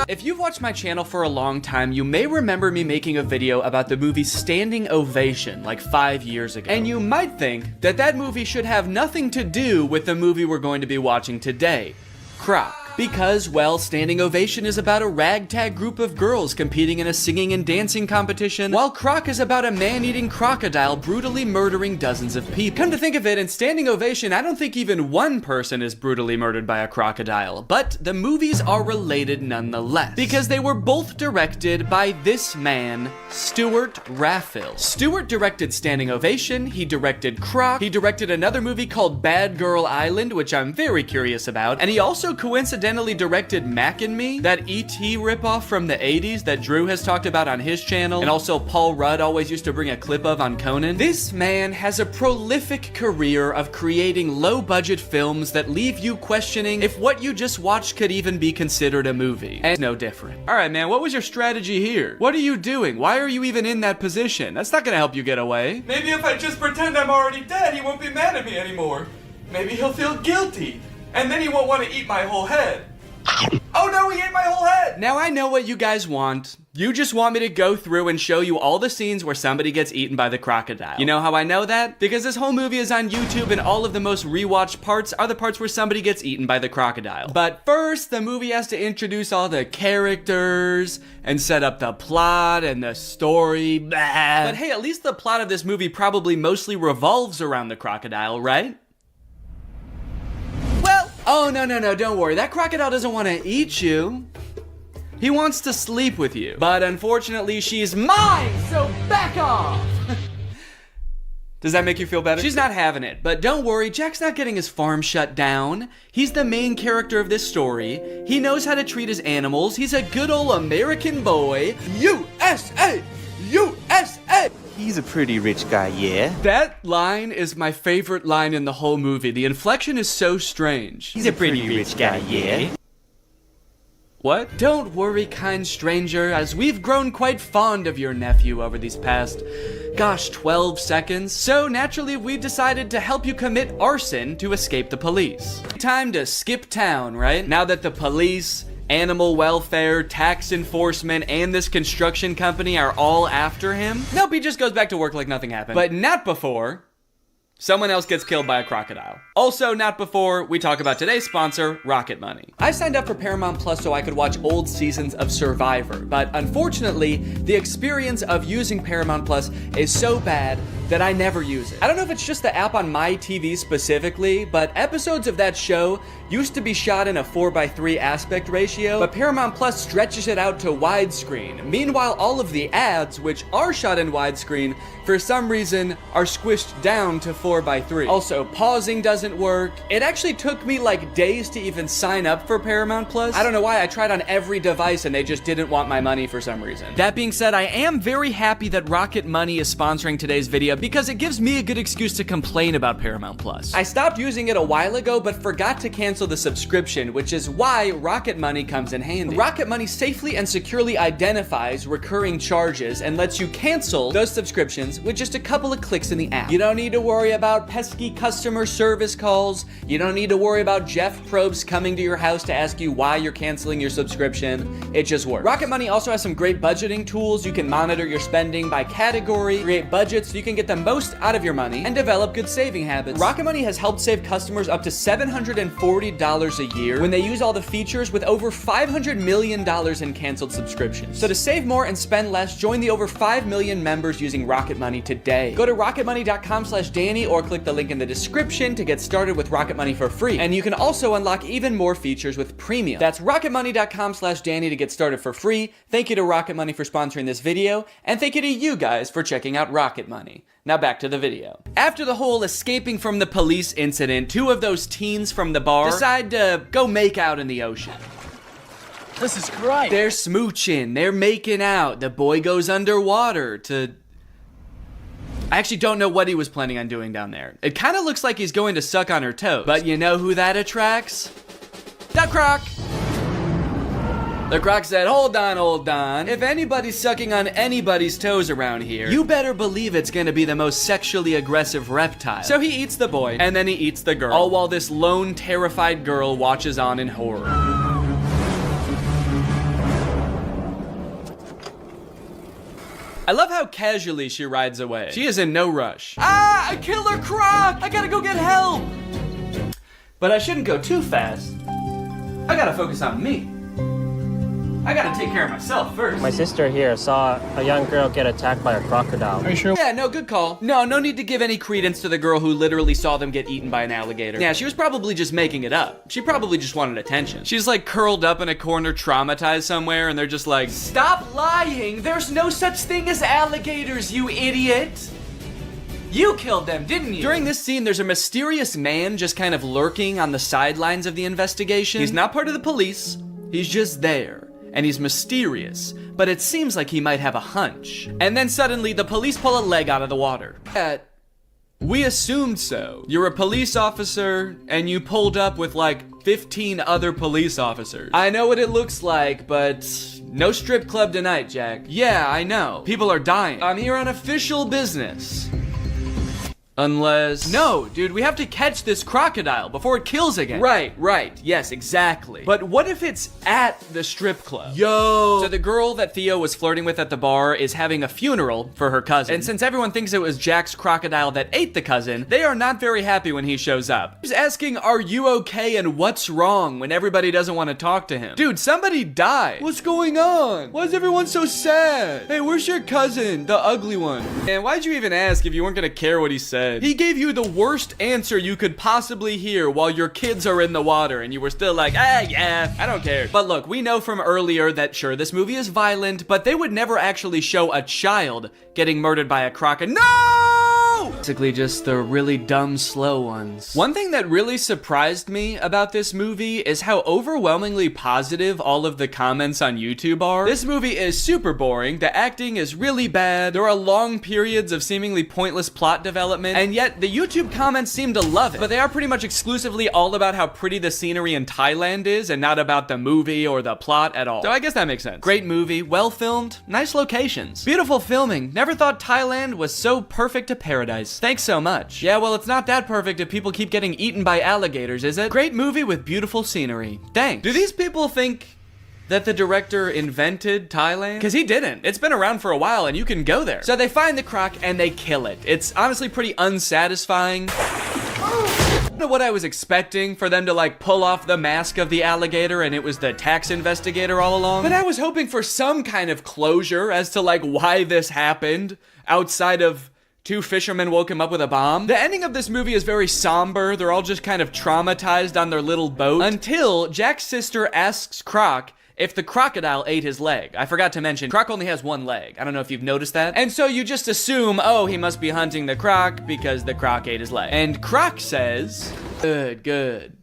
If you've watched my channel for a long time, you may remember me making a video about the movie Standing Ovation like 5 years ago. And you might think that that movie should have nothing to do with the movie we're going to be watching today, Croc. Because, well, Standing Ovation is about a ragtag group of girls competing in a singing and dancing competition, while Croc is about a man-eating crocodile brutally murdering dozens of people. Come to think of it, in Standing Ovation, I don't think even one person is brutally murdered by a crocodile, but the movies are related nonetheless, because they were both directed by this man, Stuart Raffill. Stuart directed Standing Ovation, he directed Croc, he directed another movie called Bad Girl Island, which I'm very curious about, and he also coincidentally directed Mac and Me, that E.T. ripoff from the 80s that Drew has talked about on his channel, and also Paul Rudd always used to bring a clip of on Conan. This man has a prolific career of creating low-budget films that leave you questioning if what you just watched could even be considered a movie. And it's no different. Alright, man, what was your strategy here? What are you doing? Why are you even in that position? That's not gonna help you get away. Maybe if I just pretend I'm already dead, he won't be mad at me anymore. Maybe he'll feel guilty. And then he won't want to eat my whole head. Oh no, he ate my whole head! Now I know what you guys want. You just want me to go through and show you all the scenes where somebody gets eaten by the crocodile. You know how I know that? Because this whole movie is on YouTube and all of the most rewatched parts are the parts where somebody gets eaten by the crocodile. But first, the movie has to introduce all the characters and set up the plot and the story. Blah. But hey, at least the plot of this movie probably mostly revolves around the crocodile, right? Oh, no, don't worry. That crocodile doesn't want to eat you. He wants to sleep with you. But unfortunately, she's mine, so back off! Does that make you feel better? She's not having it, but don't worry, Jack's not getting his farm shut down. He's the main character of this story. He knows how to treat his animals. He's a good old American boy. USA! USA! He's a pretty rich guy, yeah? That line is my favorite line in the whole movie. The inflection is so strange. He's a pretty rich guy, yeah? What? Don't worry, kind stranger, as we've grown quite fond of your nephew over these past, 12 seconds. So naturally, we've decided to help you commit arson to escape the police. Time to skip town, right? Now that the police, animal welfare, tax enforcement, and this construction company are all after him. Nope, he just goes back to work like nothing happened. But not before someone else gets killed by a crocodile. Also, not before we talk about today's sponsor, Rocket Money. I signed up for Paramount Plus so I could watch old seasons of Survivor, but unfortunately, the experience of using Paramount Plus is so bad that I never use it. I don't know if it's just the app on my TV specifically, but episodes of that show used to be shot in a 4:3 aspect ratio, but Paramount Plus stretches it out to widescreen. Meanwhile, all of the ads, which are shot in widescreen, for some reason are squished down to 4:3. Also, pausing doesn't work. It actually took me like days to even sign up for Paramount Plus. I don't know why. I tried on every device and they just didn't want my money for some reason. That being said, I am very happy that Rocket Money is sponsoring today's video because it gives me a good excuse to complain about Paramount Plus. I stopped using it a while ago, but forgot to cancel the subscription, which is why Rocket Money comes in handy. Rocket Money safely and securely identifies recurring charges and lets you cancel those subscriptions with just a couple of clicks in the app. You don't need to worry about pesky customer service calls. You don't need to worry about Jeff Probst coming to your house to ask you why you're canceling your subscription. It just works. Rocket Money also has some great budgeting tools. You can monitor your spending by category, create budgets so you can get the most out of your money, and develop good saving habits. Rocket Money has helped save customers up to $740 a year when they use all the features with over $500 million in canceled subscriptions. So to save more and spend less, join the over 5 million members using Rocket Money today. Go to rocketmoney.com/Danny or click the link in the description to get started with Rocket Money for free. And you can also unlock even more features with premium. That's rocketmoney.com/Danny to get started for free. Thank you to Rocket Money for sponsoring this video, and thank you to you guys for checking out Rocket Money. Now back to the video. After the whole escaping from the police incident, two of those teens from the bar decide to go make out in the ocean. This is great. They're smooching, they're making out. The boy goes underwater to... I actually don't know what he was planning on doing down there. It kind of looks like he's going to suck on her toes. But you know who that attracts? The croc! The croc said, hold on. If anybody's sucking on anybody's toes around here, you better believe it's gonna be the most sexually aggressive reptile. So he eats the boy, and then he eats the girl, all while this lone, terrified girl watches on in horror. I love how casually she rides away. She is in no rush. Ah, a killer croc! I gotta go get help! But I shouldn't go too fast. I gotta focus on me. I gotta take care of myself first. My sister here saw a young girl get attacked by a crocodile. Are you sure? Yeah, no, good call. No need to give any credence to the girl who literally saw them get eaten by an alligator. Yeah, she was probably just making it up. She probably just wanted attention. She's like curled up in a corner, traumatized somewhere, and they're just like, stop lying! There's no such thing as alligators, you idiot! You killed them, didn't you? During this scene, there's a mysterious man just kind of lurking on the sidelines of the investigation. He's not part of the police. He's just there. And he's mysterious, but it seems like he might have a hunch. And then suddenly, the police pull a leg out of the water. We assumed so. You're a police officer, and you pulled up with like 15 other police officers. I know what it looks like, but no strip club tonight, Jack. Yeah, I know. People are dying. I'm here on official business. Unless... No, dude, we have to catch this crocodile before it kills again. Right. Yes, exactly. But what if it's at the strip club? Yo! So the girl that Theo was flirting with at the bar is having a funeral for her cousin. And since everyone thinks it was Jack's crocodile that ate the cousin, they are not very happy when he shows up. He's asking, are you okay and what's wrong when everybody doesn't want to talk to him? Dude, somebody died. What's going on? Why is everyone so sad? Hey, where's your cousin? The ugly one. And why'd you even ask if you weren't gonna care what he said? He gave you the worst answer you could possibly hear while your kids are in the water and you were still like, yeah, I don't care. But look, we know from earlier that sure, this movie is violent, but they would never actually show a child getting murdered by a crocodile. No! Basically just the really dumb, slow ones. One thing that really surprised me about this movie is how overwhelmingly positive all of the comments on YouTube are. This movie is super boring, the acting is really bad, there are long periods of seemingly pointless plot development, and yet the YouTube comments seem to love it. But they are pretty much exclusively all about how pretty the scenery in Thailand is and not about the movie or the plot at all. So I guess that makes sense. Great movie, well filmed, nice locations, beautiful filming. Never thought Thailand was so perfect a paradise. Thanks so much. Yeah, well, it's not that perfect if people keep getting eaten by alligators, is it? Great movie with beautiful scenery. Thanks. Do these people think that the director invented Thailand? Because he didn't. It's been around for a while and you can go there. So they find the croc and they kill it. It's honestly pretty unsatisfying. I don't know what I was expecting, for them to like pull off the mask of the alligator and it was the tax investigator all along. But I was hoping for some kind of closure as to like why this happened outside of two fishermen woke him up with a bomb. The ending of this movie is very somber. They're all just kind of traumatized on their little boat until Jack's sister asks Croc if the crocodile ate his leg. I forgot to mention, Croc only has one leg. I don't know if you've noticed that. And so you just assume, oh, he must be hunting the croc because the croc ate his leg. And Croc says, good.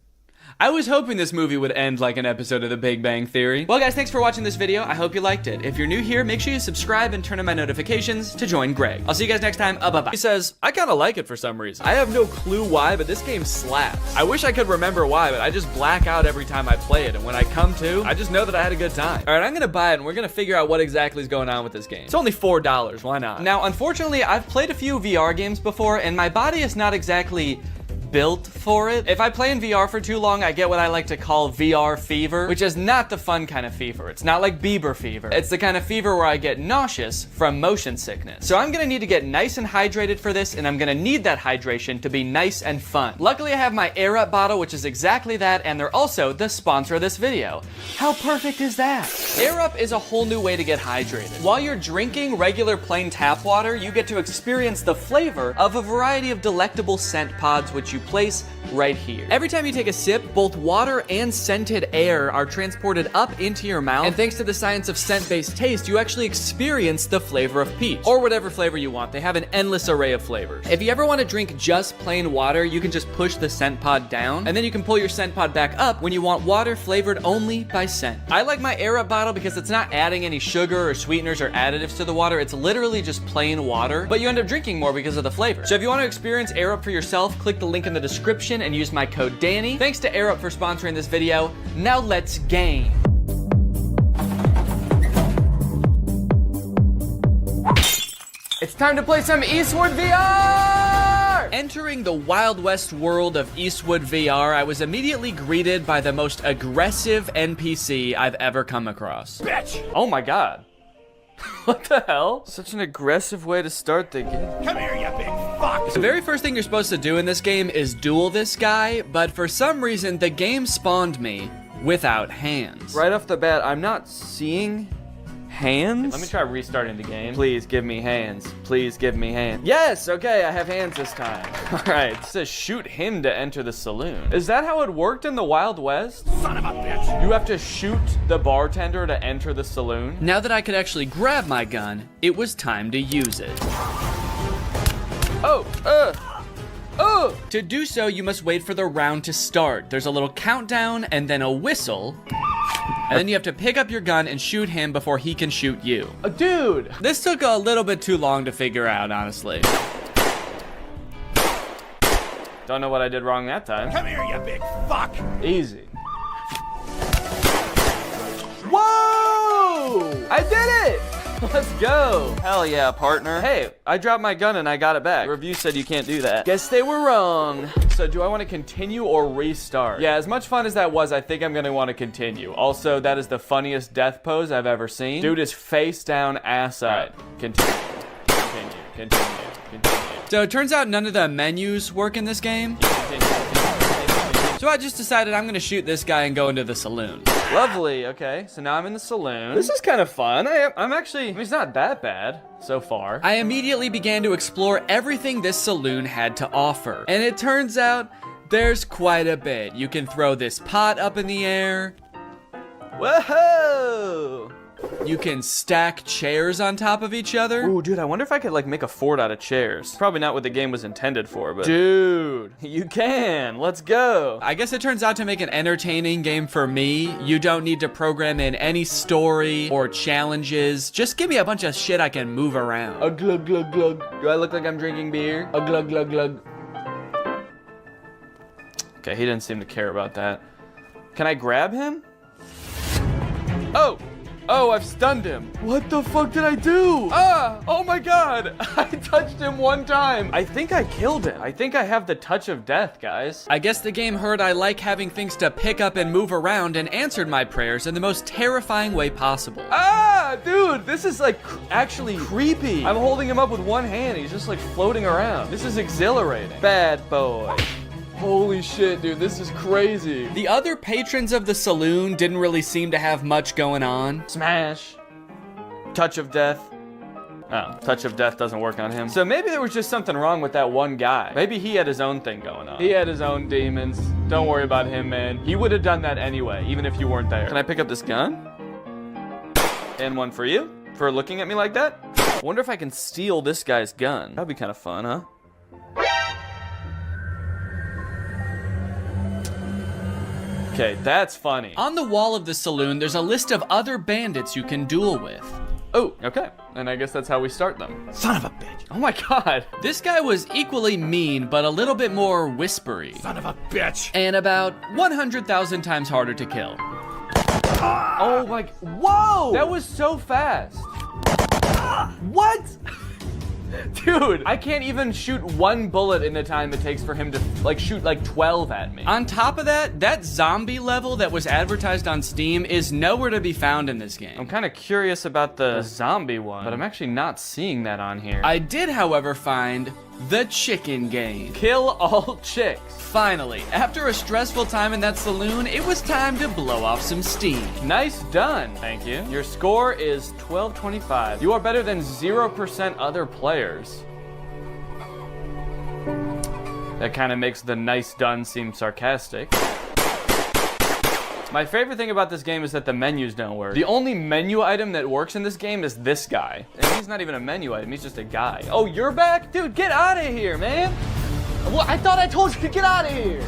I was hoping this movie would end like an episode of The Big Bang Theory. Well, guys, thanks for watching this video. I hope you liked it. If you're new here, make sure you subscribe and turn on my notifications to join Greg. I'll see you guys next time. Bye-bye. He says, I kind of like it for some reason. I have no clue why, but this game slaps. I wish I could remember why, but I just black out every time I play it. And when I come to, I just know that I had a good time. All right, I'm gonna buy it and we're gonna figure out what exactly is going on with this game. It's only $4, why not? Now, unfortunately, I've played a few VR games before and my body is not exactly built for it. If I play in VR for too long, I get what I like to call VR fever, which is not the fun kind of fever. It's not like Bieber fever. It's the kind of fever where I get nauseous from motion sickness. So I'm gonna need to get nice and hydrated for this, and I'm gonna need that hydration to be nice and fun. Luckily, I have my Air Up bottle, which is exactly that, and they're also the sponsor of this video. How perfect is that? Air Up is a whole new way to get hydrated. While you're drinking regular plain tap water, you get to experience the flavor of a variety of delectable scent pods, which you place right here. Every time you take a sip, both water and scented air are transported up into your mouth, and thanks to the science of scent-based taste, you actually experience the flavor of peach, or whatever flavor you want. They have an endless array of flavors. If you ever want to drink just plain water, you can just push the scent pod down, and then you can pull your scent pod back up when you want water flavored only by scent. I like my Air Up bottle because it's not adding any sugar or sweeteners or additives to the water. It's literally just plain water, but you end up drinking more because of the flavor. So if you want to experience Air Up for yourself, click the link in the description and use my code Danny. Thanks to Air Up for sponsoring this video. Now let's game. It's time to play some Eastwood VR! Entering the Wild West world of Eastwood VR, I was immediately greeted by the most aggressive NPC I've ever come across. Bitch! Oh my god. What the hell? Such an aggressive way to start the game. Come here, you big fuck! The very first thing you're supposed to do in this game is duel this guy, but for some reason, the game spawned me without hands. Right off the bat, I'm not seeing hands? Let me try restarting the game. Please give me hands. Please give me hands. Yes, okay, I have hands this time. All right, it says shoot him to enter the saloon. Is that how it worked in the Wild West? Son of a bitch! You have to shoot the bartender to enter the saloon? Now that I could actually grab my gun, it was time to use it. To do so, you must wait for the round to start. There's a little countdown and then a whistle. And then you have to pick up your gun and shoot him before he can shoot you. Dude! This took a little bit too long to figure out, honestly. Don't know what I did wrong that time. Come here, you big fuck! Easy. Whoa! I did it! Let's go. Hell yeah, partner. Hey, I dropped my gun and I got it back. The review said you can't do that. Guess they were wrong. So do I want to continue or restart? Yeah, as much fun as that was, I think I'm going to want to continue. Also, that is the funniest death pose I've ever seen. Dude is face down, ass up. Continue. So it turns out none of the menus work in this game. So I just decided I'm gonna shoot this guy and go into the saloon. Lovely, okay, so now I'm in the saloon. This is kind of fun. I'm actually, it's not that bad so far. I immediately began to explore everything this saloon had to offer. And it turns out there's quite a bit. You can throw this pot up in the air. Whoa! You can stack chairs on top of each other. Ooh, dude, I wonder if I could like make a fort out of chairs. Probably not what the game was intended for, but dude, you can. Let's go. I guess it turns out to make an entertaining game for me, you don't need to program in any story or challenges. Just give me a bunch of shit I can move around. A glug glug glug. Do I look like I'm drinking beer? A glug glug glug. Okay, he didn't seem to care about that. Can I grab him? Oh, I've stunned him. What the fuck did I do? Oh my God. I touched him one time. I think I killed him. I think I have the touch of death, guys. I guess the game heard I like having things to pick up and move around and answered my prayers in the most terrifying way possible. Dude, this is like actually creepy. I'm holding him up with one hand. He's just like floating around. This is exhilarating. Bad boy. Holy shit, dude, this is crazy. The other patrons of the saloon didn't really seem to have much going on. Smash. Touch of death. Oh, touch of death doesn't work on him. So maybe there was just something wrong with that one guy. Maybe he had his own thing going on. He had his own demons. Don't worry about him, man. He would have done that anyway, even if you weren't there. Can I pick up this gun? And one for you? For looking at me like that? I wonder if I can steal this guy's gun. That'd be kind of fun, huh? Okay, that's funny. On the wall of the saloon, there's a list of other bandits you can duel with. Oh, okay. And I guess that's how we start them. Son of a bitch. Oh my God. This guy was equally mean, but a little bit more whispery. Son of a bitch. And about 100,000 times harder to kill. Oh my, whoa! That was so fast. What? Dude, I can't even shoot one bullet in the time it takes for him to like shoot like 12 at me. On top of that, that zombie level that was advertised on Steam is nowhere to be found in this game. I'm kind of curious about the zombie one, but I'm actually not seeing that on here. I did, however, find the chicken game. Kill all chicks. Finally, after a stressful time in that saloon, it was time to blow off some steam. Nice done. Thank you. Your score is 1225. You are better than 0% other players. That kind of makes the nice done seem sarcastic. My favorite thing about this game is that the menus don't work. The only menu item that works in this game is this guy. And he's not even a menu item, he's just a guy. Oh, you're back? Dude, get out of here, man. Well, I thought I told you to get out of here.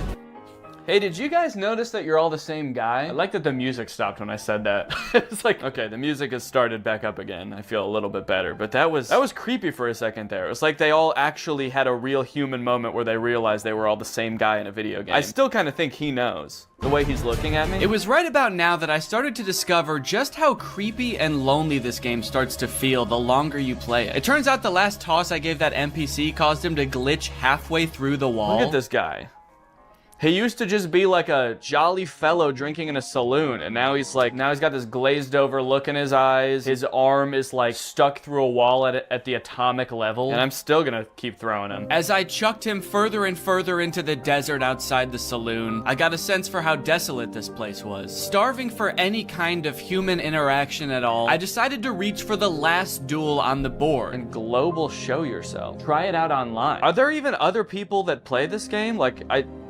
Hey, did you guys notice that you're all the same guy? I like that the music stopped when I said that. It's like, okay, the music has started back up again. I feel a little bit better, but that was creepy for a second there. It was like they all actually had a real human moment where they realized they were all the same guy in a video game. I still kind of think he knows. The way he's looking at me. It was right about now that I started to discover just how creepy and lonely this game starts to feel the longer you play it. It turns out the last toss I gave that NPC caused him to glitch halfway through the wall. Look at this guy. He used to just be like a jolly fellow drinking in a saloon, and now he's got this glazed over look in his eyes. His arm is like stuck through a wall at the atomic level, and I'm still gonna keep throwing him. As I chucked him further and further into the desert outside the saloon, I got a sense for how desolate this place was. Starving for any kind of human interaction at all, I decided to reach for the last duel on the board. And global show yourself. Try it out online. Are there even other people that play this game?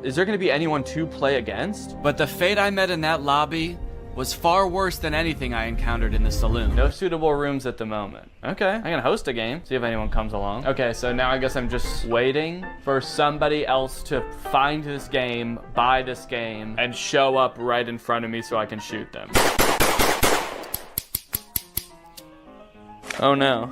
Is there going to be anyone to play against? But the fate I met in that lobby was far worse than anything I encountered in the saloon. No suitable rooms at the moment. Okay, I'm gonna host a game, see if anyone comes along. Okay, so now I guess I'm just waiting for somebody else to find this game, buy this game, and show up right in front of me so I can shoot them. Oh no.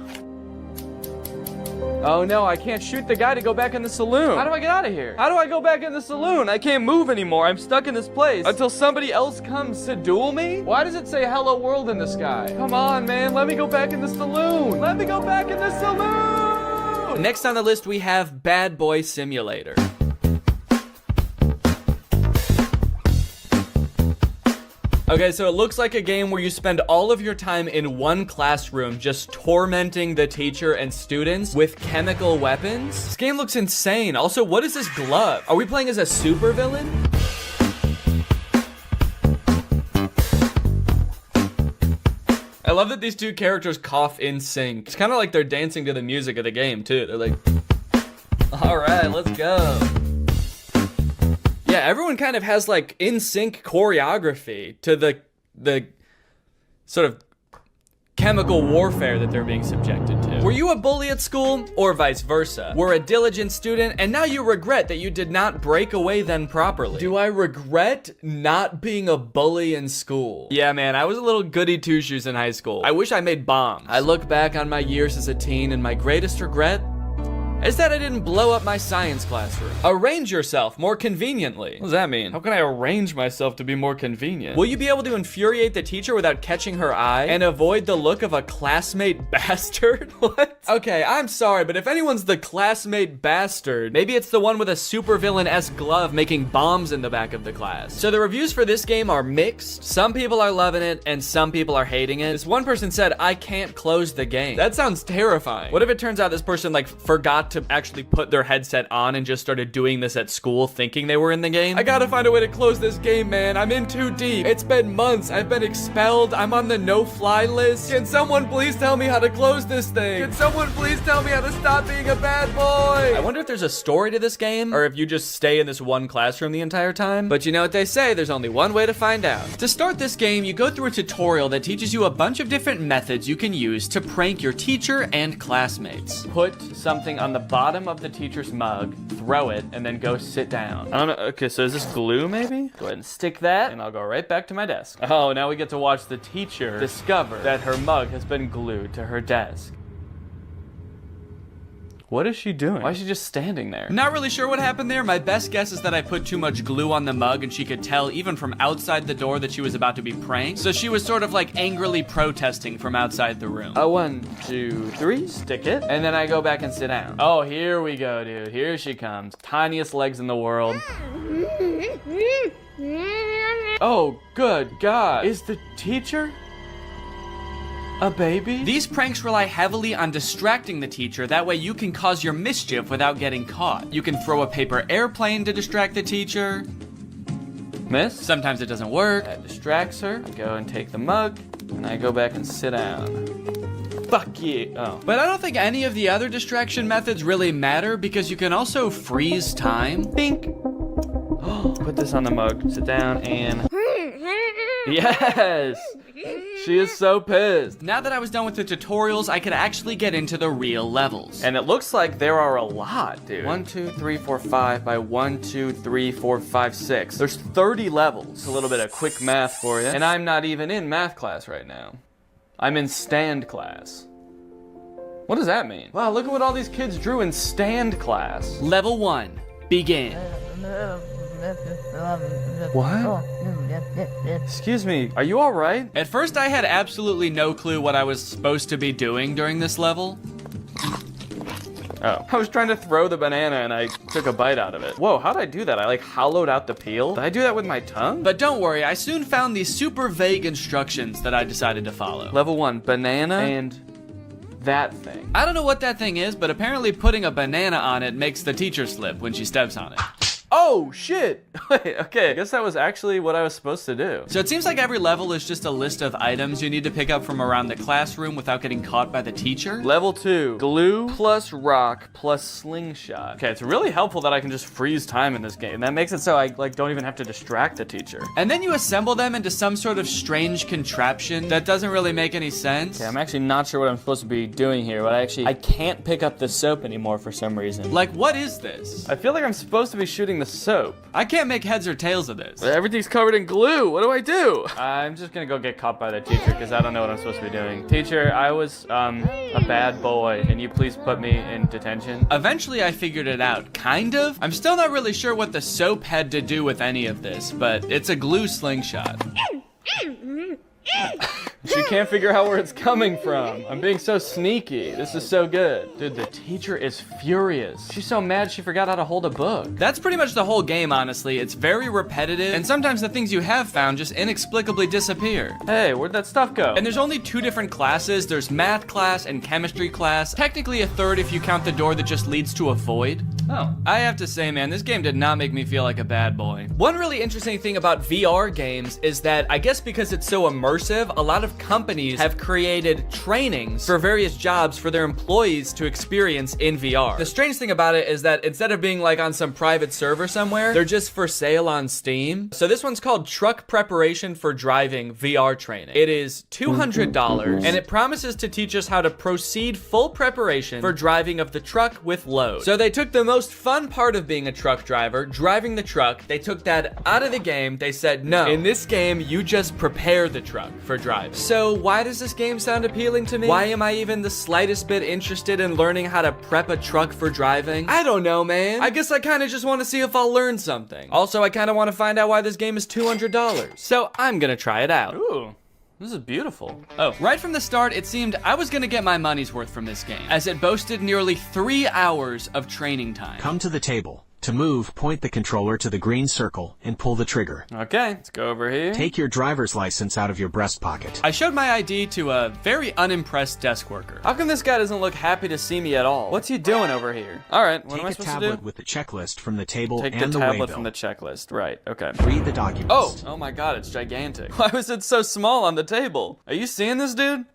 Oh no, I can't shoot the guy to go back in the saloon. How do I get out of here? How do I go back in the saloon? I can't move anymore. I'm stuck in this place until somebody else comes to duel me? Why does it say hello world in the sky? Come on, man. Let me go back in the saloon. Let me go back in the saloon. Next on the list, we have Bad Boy Simulator. Okay, so it looks like a game where you spend all of your time in one classroom just tormenting the teacher and students with chemical weapons. This game looks insane. Also, what is this glove? Are we playing as a supervillain? I love that these two characters cough in sync. It's kind of like they're dancing to the music of the game, too. They're like, all right, let's go. Yeah, everyone kind of has like in sync choreography to the sort of chemical warfare that they're being subjected to. Were you a bully at school or vice versa? Were a diligent student and now you regret that you did not break away then properly? Do I regret not being a bully in school? Yeah, man, I was a little goody two-shoes in high school. I wish I made bombs. I look back on my years as a teen and my greatest regret is that I didn't blow up my science classroom. Arrange yourself more conveniently. What does that mean? How can I arrange myself to be more convenient? Will you be able to infuriate the teacher without catching her eye and avoid the look of a classmate bastard? What? Okay, I'm sorry, but if anyone's the classmate bastard, maybe it's the one with a supervillain-esque glove making bombs in the back of the class. So the reviews for this game are mixed. Some people are loving it and some people are hating it. This one person said, I can't close the game. That sounds terrifying. What if it turns out this person like forgot to actually put their headset on and just started doing this at school thinking they were in the game? I gotta find a way to close this game, man. I'm in too deep. It's been months. I've been expelled. I'm on the no-fly list. Can someone please tell me how to close this thing? Can someone please tell me how to stop being a bad boy? I wonder if there's a story to this game or if you just stay in this one classroom the entire time. But you know what they say, there's only one way to find out. To start this game, you go through a tutorial that teaches you a bunch of different methods you can use to prank your teacher and classmates. Put something on the bottom of the teacher's mug, throw it, and then go sit down. I don't know. Okay, so is this glue maybe? Go ahead and stick that, and I'll go right back to my desk. Oh, now we get to watch the teacher discover that her mug has been glued to her desk. What is she doing? Why is she just standing there? Not really sure what happened there. My best guess is that I put too much glue on the mug and she could tell even from outside the door that she was about to be pranked. So she was sort of like angrily protesting from outside the room. 1, 2, 3, stick it. And then I go back and sit down. Oh, here we go, dude. Here she comes. Tiniest legs in the world. Oh, good God. Is the teacher a baby? These pranks rely heavily on distracting the teacher, that way you can cause your mischief without getting caught. You can throw a paper airplane to distract the teacher. Miss? Sometimes it doesn't work. That distracts her. I go and take the mug, and I go back and sit down. Fuck you. Oh. But I don't think any of the other distraction methods really matter because you can also freeze time. Bink. Put this on the mug, sit down, and... Yes! She is so pissed. Now that I was done with the tutorials, I could actually get into the real levels. And it looks like there are a lot, dude. 1, 2, 3, 4, 5 by 1, 2, 3, 4, 5, 6. There's 30 levels. A little bit of quick math for you. And I'm not even in math class right now. I'm in stand class. What does that mean? Wow, look at what all these kids drew in stand class. Level 1, begin. What? Excuse me, are you all right? At first I had absolutely no clue what I was supposed to be doing during this level. Oh, I was trying to throw the banana and I took a bite out of it. Whoa, how'd I do that? I like hollowed out the peel? Did I do that with my tongue? But don't worry, I soon found these super vague instructions that I decided to follow. Level 1, banana and that thing. I don't know what that thing is, but apparently putting a banana on it makes the teacher slip when she steps on it. Oh, shit. Wait, okay, I guess that was actually what I was supposed to do. So it seems like every level is just a list of items you need to pick up from around the classroom without getting caught by the teacher. Level 2, glue plus rock plus slingshot. Okay, it's really helpful that I can just freeze time in this game. That makes it so I don't even have to distract the teacher. And then you assemble them into some sort of strange contraption that doesn't really make any sense. Okay, I'm actually not sure what I'm supposed to be doing here, but I can't pick up the soap anymore for some reason. Like, what is this? I feel like I'm supposed to be shooting the soap. I can't make heads or tails of this. Everything's covered in glue. What do I do? I'm just gonna go get caught by the teacher because I don't know what I'm supposed to be doing. Teacher, I was a bad boy. Can you please put me in detention? Eventually I figured it out, kind of. I'm still not really sure what the soap had to do with any of this, but it's a glue slingshot. She can't figure out where it's coming from. I'm being so sneaky. This is so good. Dude, the teacher is furious. She's so mad she forgot how to hold a book. That's pretty much the whole game, honestly. It's very repetitive, and sometimes the things you have found just inexplicably disappear. Hey, where'd that stuff go? And there's only 2 different classes. There's math class and chemistry class. Technically a third if you count the door that just leads to a void. Oh. I have to say, man, this game did not make me feel like a bad boy. One really interesting thing about VR games is that I guess because it's so immersive, a lot of companies have created trainings for various jobs for their employees to experience in VR. The strange thing about it is that instead of being like on some private server somewhere, they're just for sale on Steam. So this one's called Truck Preparation for Driving VR Training. It is $200 and it promises to teach us how to proceed full preparation for driving of the truck with load. So they took the most fun part of being a truck driver, driving the truck, they took that out of the game. They said, no, in this game, you just prepare the truck for drive. So why does this game sound appealing to me? Why am I even the slightest bit interested in learning how to prep a truck for driving? I don't know, man. I guess I kind of just want to see if I'll learn something. Also, I kind of want to find out why this game is $200. So I'm gonna try it out. Ooh. This is beautiful. Oh, right from the start, it seemed I was gonna get my money's worth from this game, as it boasted nearly 3 hours of training time. Come to the table. To move, point the controller to the green circle and pull the trigger. Okay, let's go over here. Take your driver's license out of your breast pocket. I showed my ID to a very unimpressed desk worker. How come this guy doesn't look happy to see me at all? What's he doing over here? All right, what am I supposed to do? Take a tablet with the checklist from the table and the waybill. Take the tablet from the checklist, right, okay. Read the documents. Oh my God, it's gigantic. Why was it so small on the table? Are you seeing this, dude?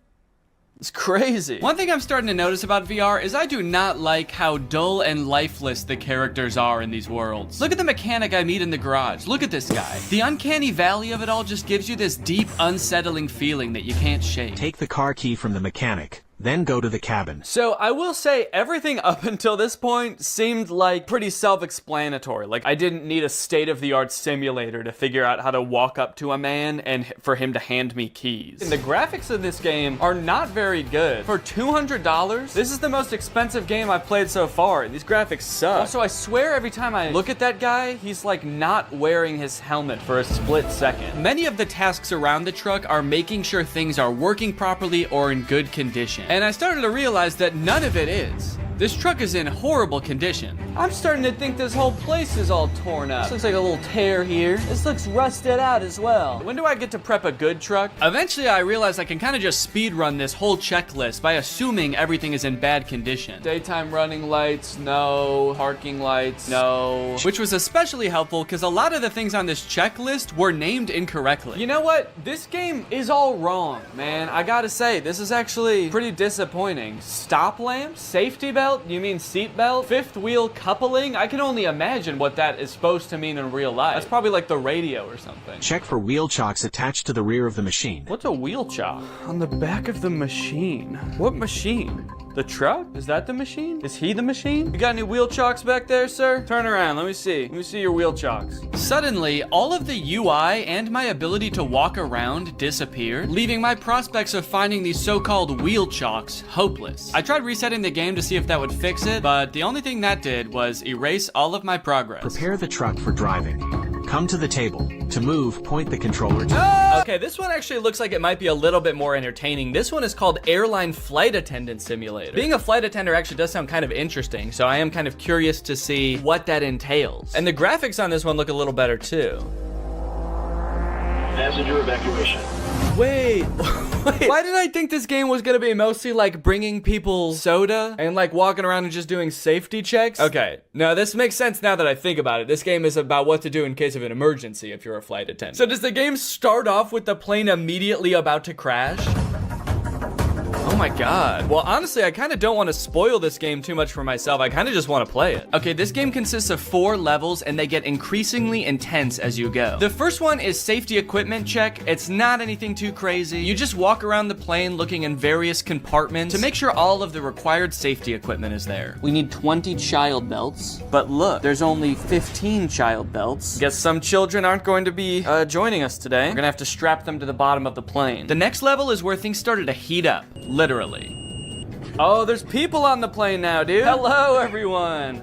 It's crazy. One thing I'm starting to notice about VR is I do not like how dull and lifeless the characters are in these worlds. Look at the mechanic I meet in the garage. Look at this guy. The uncanny valley of it all just gives you this deep, unsettling feeling that you can't shake. Take the car key from the mechanic. Then go to the cabin. So I will say everything up until this point seemed like pretty self-explanatory. Like I didn't need a state-of-the-art simulator to figure out how to walk up to a man and for him to hand me keys. And the graphics of this game are not very good. For $200, this is the most expensive game I've played so far. These graphics suck. Also, I swear every time I look at that guy, he's like not wearing his helmet for a split second. Many of the tasks around the truck are making sure things are working properly or in good condition. And I started to realize that none of it is. This truck is in horrible condition. I'm starting to think this whole place is all torn up. This looks like a little tear here. This looks rusted out as well. When do I get to prep a good truck? Eventually I realized I can kind of just speed run this whole checklist by assuming everything is in bad condition. Daytime running lights, no. Parking lights, no. Which was especially helpful because a lot of the things on this checklist were named incorrectly. You know what? This game is all wrong, man. I gotta say, this is actually pretty disappointing. Stop lamp? Safety belt? You mean seat belt? Fifth wheel coupling? I can only imagine what that is supposed to mean in real life. That's probably like the radio or something. Check for wheel chocks attached to the rear of the machine. What's a wheel chock? On the back of the machine. What machine? The truck? Is that the machine? Is he the machine? You got any wheel chocks back there, sir? Turn around, let me see. Let me see your wheel chocks. Suddenly, all of the UI and my ability to walk around disappeared, leaving my prospects of finding these so-called wheel chocks hopeless. I tried resetting the game to see if that would fix it, but the only thing that did was erase all of my progress. Prepare the truck for driving. Come to the table. To move, point the controller to... Okay, this one actually looks like it might be a little bit more entertaining. This one is called Airline Flight Attendant Simulator. Being a flight attendant actually does sound kind of interesting, so I am kind of curious to see what that entails. And the graphics on this one look a little better too. Passenger evacuation. Wait, why did I think this game was gonna be mostly like bringing people soda and like walking around and just doing safety checks? Okay, now this makes sense now that I think about it. This game is about what to do in case of an emergency if you're a flight attendant. So does the game start off with the plane immediately about to crash? Oh my god. Well, honestly, I kind of don't want to spoil this game too much for myself. I kind of just want to play it. Okay, this game consists of 4 levels and they get increasingly intense as you go. The first one is safety equipment check. It's not anything too crazy. You just walk around the plane looking in various compartments to make sure all of the required safety equipment is there. We need 20 child belts, but look, there's only 15 child belts. Guess some children aren't going to be joining us today. We're gonna have to strap them to the bottom of the plane. The next level is where things started to heat up, literally. Oh, there's people on the plane now, dude. Hello, everyone.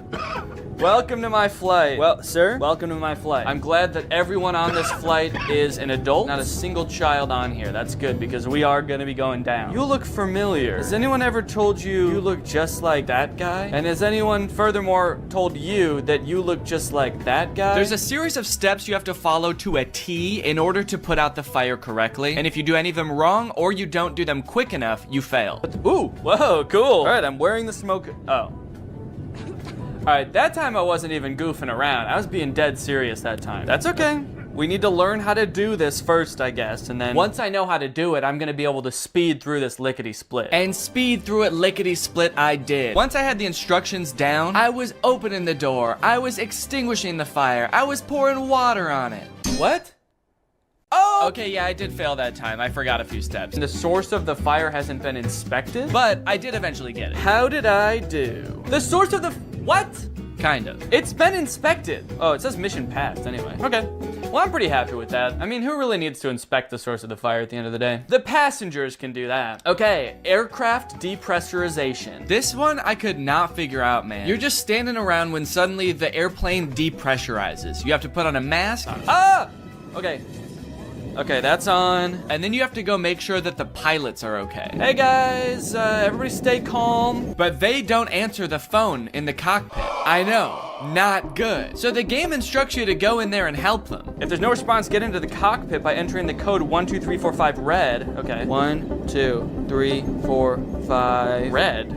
Welcome to my flight. Well, sir, welcome to my flight. I'm glad that everyone on this flight is an adult, not a single child on here. That's good because we are gonna be going down. You look familiar. Has anyone ever told you you look just like that guy? And has anyone furthermore told you that you look just like that guy? There's a series of steps you have to follow to a T in order to put out the fire correctly. And if you do any of them wrong or you don't do them quick enough, you fail. Ooh, whoa, cool. All right, I'm wearing the smoke. Oh. All right, that time I wasn't even goofing around. I was being dead serious that time. That's okay. We need to learn how to do this first, I guess, and then once I know how to do it, I'm gonna be able to speed through this lickety-split. And speed through it lickety-split I did. Once I had the instructions down, I was opening the door, I was extinguishing the fire, I was pouring water on it. What? Oh! Okay, yeah, I did fail that time. I forgot a few steps. The source of the fire hasn't been inspected, but I did eventually get it. How did I do? The source of the... What? Kind of. It's been inspected. Oh, it says mission passed anyway. Okay. Well, I'm pretty happy with that. I mean, who really needs to inspect the source of the fire at the end of the day? The passengers can do that. Okay, aircraft depressurization. This one I could not figure out, man. You're just standing around when suddenly the airplane depressurizes. You have to put on a mask. Ah! Okay. Okay, that's on. And then you have to go make sure that the pilots are okay. Hey guys, everybody stay calm. But they don't answer the phone in the cockpit. I know, not good. So the game instructs you to go in there and help them. If there's no response, get into the cockpit by entering the code 12345 red. Okay, 1, 2, 3, 4, 5. Red?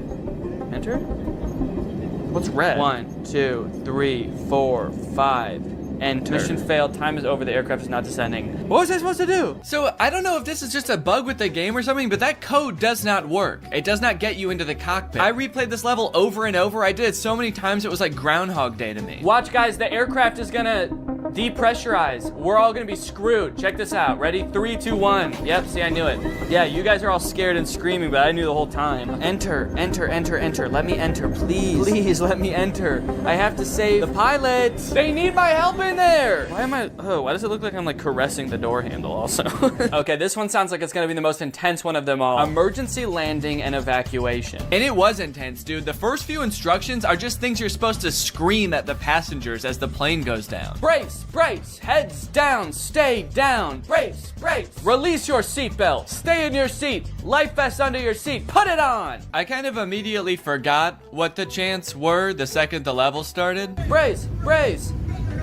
Enter? What's red? 1, 2, 3, 4, 5. Enter. Mission failed. Time is over. The aircraft is not descending. What was I supposed to do? So I don't know if this is just a bug with the game or something, but that code does not work. It does not get you into the cockpit. I replayed this level over and over. I did it so many times it was like Groundhog Day to me. Watch, guys. The aircraft is gonna depressurize. We're all gonna be screwed. Check this out. Ready? 3, 2, 1. Yep. See, I knew it. Yeah, you guys are all scared and screaming, but I knew the whole time. Enter. Enter. Enter. Enter. Let me enter, please. Please let me enter. I have to save the pilots. They need my help in there. Why does it look like I'm like caressing the door handle also? Okay, this one sounds like it's gonna be the most intense one of them all. Emergency landing and evacuation. And it was intense, dude. The first few instructions are just things you're supposed to scream at the passengers as the plane goes down. Brace, brace, heads down, stay down. Brace, brace. Release your seatbelt. Stay in your seat. Life vest under your seat. Put it on. I kind of immediately forgot what the chants were the second the level started. Brace, brace.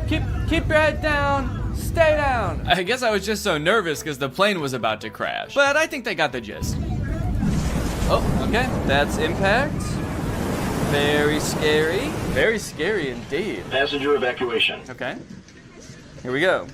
Keep your head down, stay down. I guess I was just so nervous because the plane was about to crash. But I think they got the gist. Oh, okay, that's impact. Very scary. Very scary indeed. Passenger evacuation. Okay, here we go.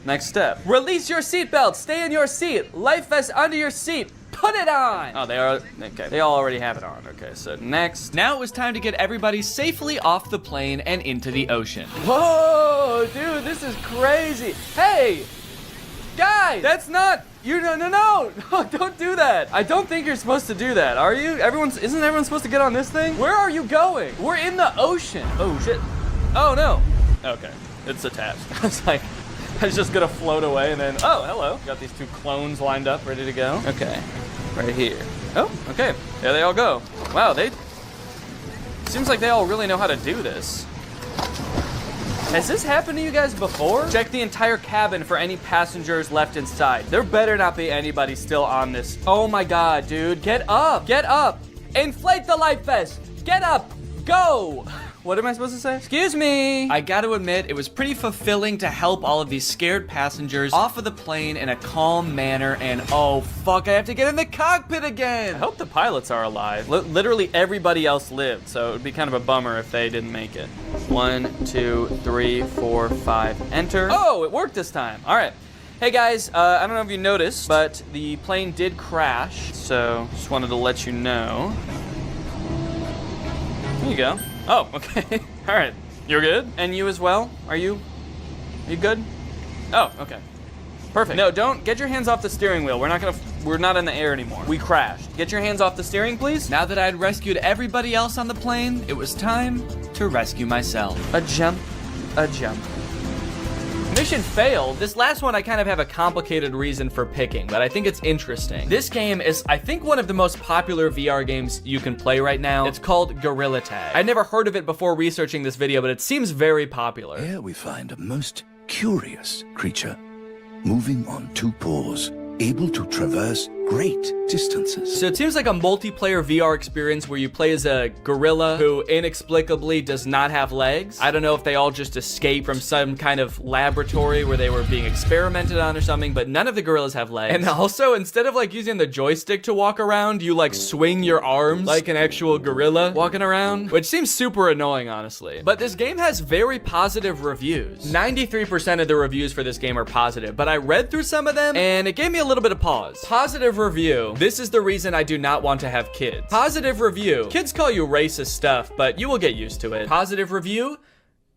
Next step. Release your seatbelt, stay in your seat. Life vest under your seat. Put it on! Oh, they are, okay. They all already have it on. Okay, so next. Now it was time to get everybody safely off the plane and into the ocean. Whoa, dude, this is crazy. Hey, guys, that's not, no, don't do that. I don't think you're supposed to do that, are you? Isn't everyone supposed to get on this thing? Where are you going? We're in the ocean. Oh, shit. Oh, no. Okay, it's attached. I was like, I was just gonna float away and then, oh, hello. Got these 2 clones lined up, ready to go. Okay, right here. Oh, okay, there they all go. Wow, seems like they all really know how to do this. Has this happened to you guys before? Check the entire cabin for any passengers left inside. There better not be anybody still on this. Oh my God, dude, get up, get up. Inflate the life vest, get up, go. What am I supposed to say? Excuse me. I gotta admit, it was pretty fulfilling to help all of these scared passengers off of the plane in a calm manner, and oh fuck, I have to get in the cockpit again. I hope the pilots are alive. Literally everybody else lived, so it would be kind of a bummer if they didn't make it. 1, 2, 3, 4, 5, enter. Oh, it worked this time. All right. Hey guys, I don't know if you noticed, but the plane did crash, so just wanted to let you know. There you go. Oh, okay. All right. You're good? And you as well? Are you good? Oh, okay. Perfect. No, don't get your hands off the steering wheel. We're not in the air anymore. We crashed. Get your hands off the steering, please. Now that I'd rescued everybody else on the plane, it was time to rescue myself. A jump, a jump. Mission failed. This last one I kind of have a complicated reason for picking, but I think it's interesting. This game is, I think, one of the most popular VR games you can play right now. It's called Gorilla Tag. I'd never heard of it before researching this video, but it seems very popular. Here we find a most curious creature, moving on two paws, able to traverse great distances. So it seems like a multiplayer VR experience where you play as a gorilla who inexplicably does not have legs. I don't know if they all just escaped from some kind of laboratory where they were being experimented on or something, but none of the gorillas have legs. And also, instead of like using the joystick to walk around, you like swing your arms like an actual gorilla walking around, which seems super annoying, honestly. But this game has very positive reviews. 93% of the reviews for this game are positive, but I read through some of them and it gave me a little bit of pause. Positive review. This is the reason I do not want to have kids. Positive review. Kids call you racist stuff, but you will get used to it. Positive review.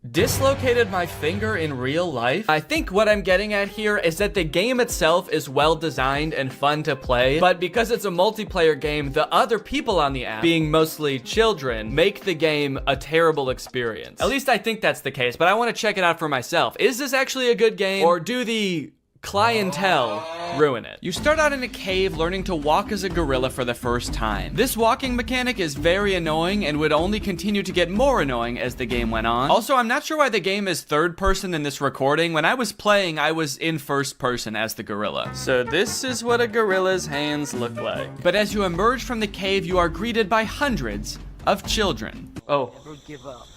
Dislocated my finger in real life. I think what I'm getting at here is that the game itself is well designed and fun to play, but because it's a multiplayer game, the other people on the app, being mostly children, make the game a terrible experience. At least I think that's the case, but I want to check it out for myself. Is this actually a good game, or do the clientele ruin it? You start out in a cave learning to walk as a gorilla for the first time. This walking mechanic is very annoying and would only continue to get more annoying as the game went on. Also, I'm not sure why the game is third person in this recording. When I was playing, I was in first person as the gorilla. So this is what a gorilla's hands look like. But as you emerge from the cave, you are greeted by hundreds of children. Oh. Never give up.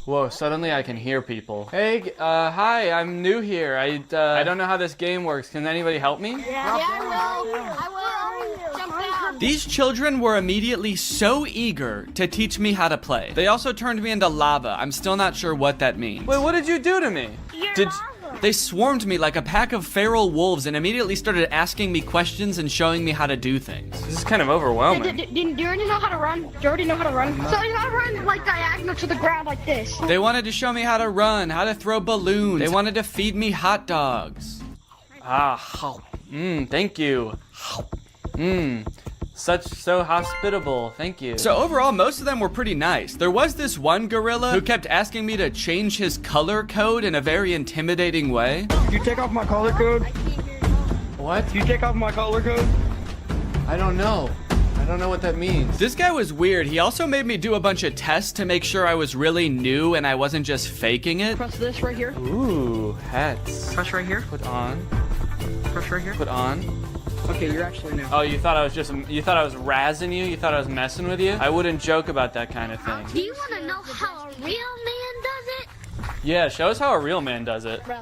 Whoa, suddenly I can hear people. Hey, hi, I'm new here. I don't know how this game works. Can anybody help me? Yeah, I will. Jump down. These children were immediately so eager to teach me how to play. They also turned me into lava. I'm still not sure what that means. Wait, what did you do to me? They swarmed me like a pack of feral wolves and immediately started asking me questions and showing me how to do things. This is kind of overwhelming. Do you already know how to run? Do you already know how to run? So you gotta run like diagonal to the ground like this. They wanted to show me how to run, how to throw balloons. They wanted to feed me hot dogs. Thank you. So hospitable, thank you. So overall, most of them were pretty nice. There was this one gorilla who kept asking me to change his color code in a very intimidating way. You take off my color code? What? You take off my color code? I don't know. I don't know what that means. This guy was weird. He also made me do a bunch of tests to make sure I was really new and I wasn't just faking it. Press this right here. Ooh, hats. Press right here. Put on. Press right here. Put on. Okay, you're actually new. Oh, you thought I was razzing you? You thought I was messing with you? I wouldn't joke about that kind of thing. Do you want to know how a real man does it? Yeah, show us how a real man does it. Bro,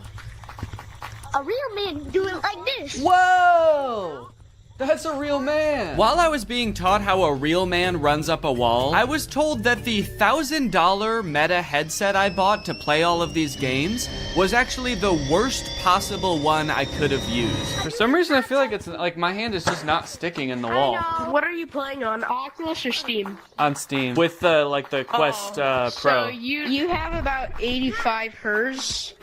a real man do it like this. Whoa! That's a real man. While I was being taught how a real man runs up a wall, I was told that the $1,000 Meta headset I bought to play all of these games was actually the worst possible one I could have used. For some reason, I feel like it's like my hand is just not sticking in the wall. What are you playing on, Oculus or Steam? On Steam with the Quest Pro. So you have about 85 hertz.